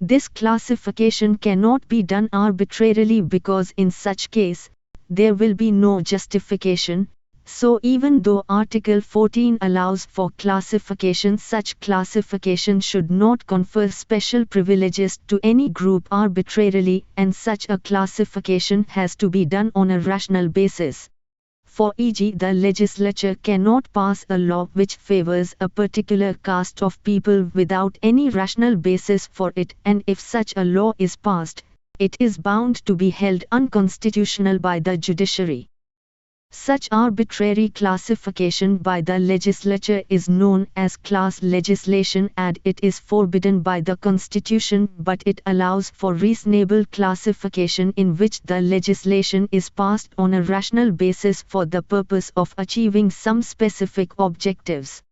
This classification cannot be done arbitrarily because in such case, there will be no justification. So even though Article 14 allows for classification, such classification should not confer special privileges to any group arbitrarily, and such a classification has to be done on a rational basis. For e.g., the legislature cannot pass a law which favors a particular caste of people without any rational basis for it, and if such a law is passed, it is bound to be held unconstitutional by the judiciary. Such arbitrary classification by the legislature is known as class legislation, and it is forbidden by the Constitution, but it allows for reasonable classification in which the legislation is passed on a rational basis for the purpose of achieving some specific objectives.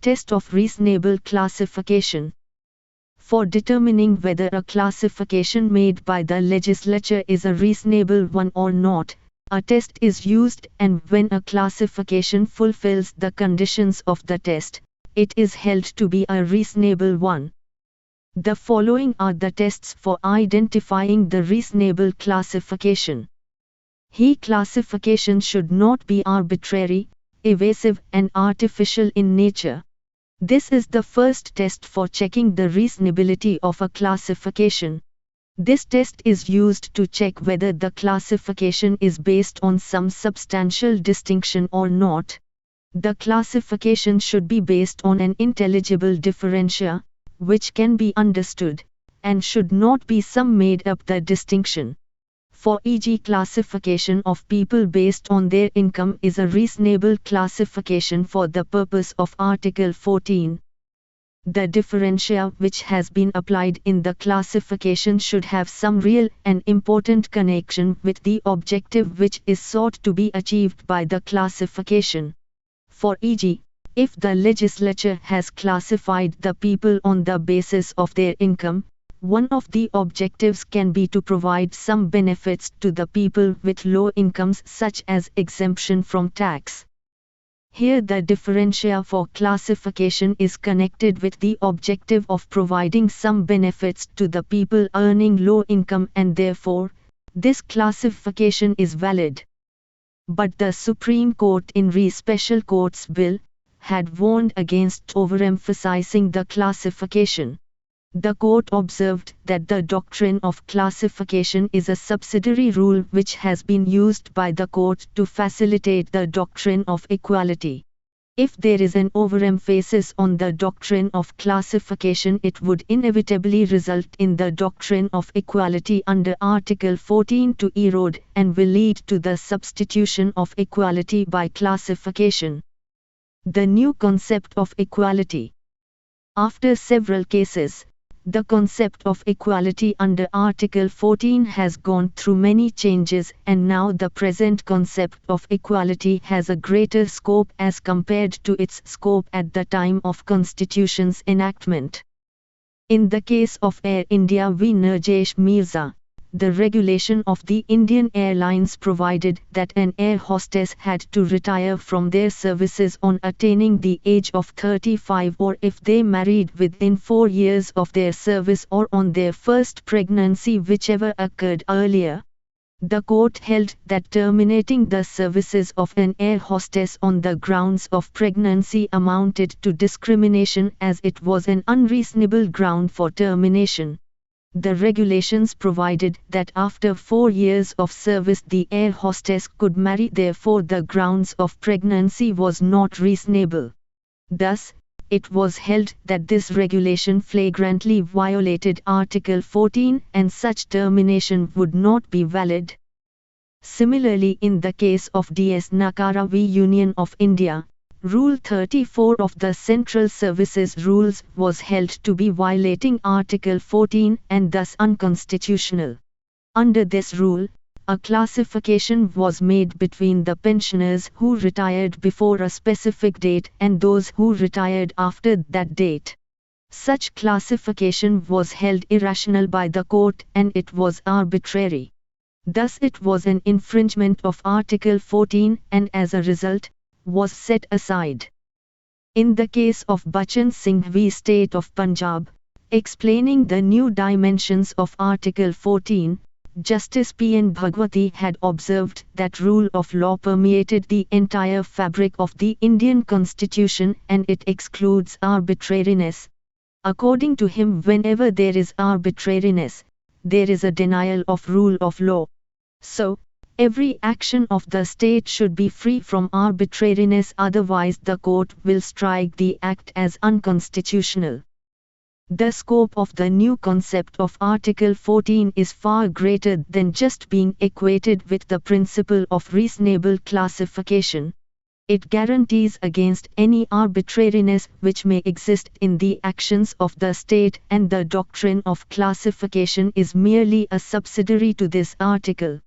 Test of reasonable classification. For determining whether a classification made by the legislature is a reasonable one or not, a test is used, and when a classification fulfills the conditions of the test, it is held to be a reasonable one. The following are the tests for identifying the reasonable classification. Classification should not be arbitrary, evasive, and artificial in nature. This is the first test for checking the reasonability of a classification. This test is used to check whether the classification is based on some substantial distinction or not. The classification should be based on an intelligible differentia, which can be understood, and should not be some made-up the distinction. For e.g., classification of people based on their income is a reasonable classification for the purpose of Article 14. the differentia which has been applied in the classification should have some real and important connection with the objective which is sought to be achieved by the classification. For e.g., if the legislature has classified the people on the basis of their income, one of the objectives can be to provide some benefits to the people with low incomes such as exemption from tax. Here the differentia for classification is connected with the objective of providing some benefits to the people earning low income, and therefore, this classification is valid. But the Supreme Court in Re Special Courts Bill had warned against overemphasizing the classification. The court observed that the doctrine of classification is a subsidiary rule which has been used by the court to facilitate the doctrine of equality. If there is an overemphasis on the doctrine of classification, it would inevitably result in the doctrine of equality under Article 14 to erode and will lead to the substitution of equality by classification. The new concept of equality. After several cases, the concept of equality under Article 14 has gone through many changes, and now the present concept of equality has a greater scope as compared to its scope at the time of Constitution's enactment. In the case of Air India v. Narjesh Mirza, the regulation of the Indian Airlines provided that an air hostess had to retire from their services on attaining the age of 35, or if they married within 4 years of their service, or on their first pregnancy, whichever occurred earlier. The court held that terminating the services of an air hostess on the grounds of pregnancy amounted to discrimination, as it was an unreasonable ground for termination. The regulations provided that after 4 years of service the air hostess could marry, therefore the grounds of pregnancy was not reasonable. Thus, it was held that this regulation flagrantly violated Article 14 and such termination would not be valid. Similarly, in the case of D.S. Nakara v. Union of India, Rule 34 of the Central Services Rules was held to be violating Article 14 and thus unconstitutional. Under this rule, a classification was made between the pensioners who retired before a specific date and those who retired after that date. Such classification was held irrational by the court, and it was arbitrary. Thus it was an infringement of Article 14 and as a result, was set aside. In the case of Bachan Singh v. State of Punjab, explaining the new dimensions of Article 14, Justice P. N. Bhagwati had observed that rule of law permeated the entire fabric of the Indian Constitution and it excludes arbitrariness. According to him, whenever there is arbitrariness, there is a denial of rule of law. So, every action of the state should be free from arbitrariness, otherwise the court will strike the act as unconstitutional. The scope of the new concept of Article 14 is far greater than just being equated with the principle of reasonable classification. It guarantees against any arbitrariness which may exist in the actions of the state, and the doctrine of classification is merely a subsidiary to this article.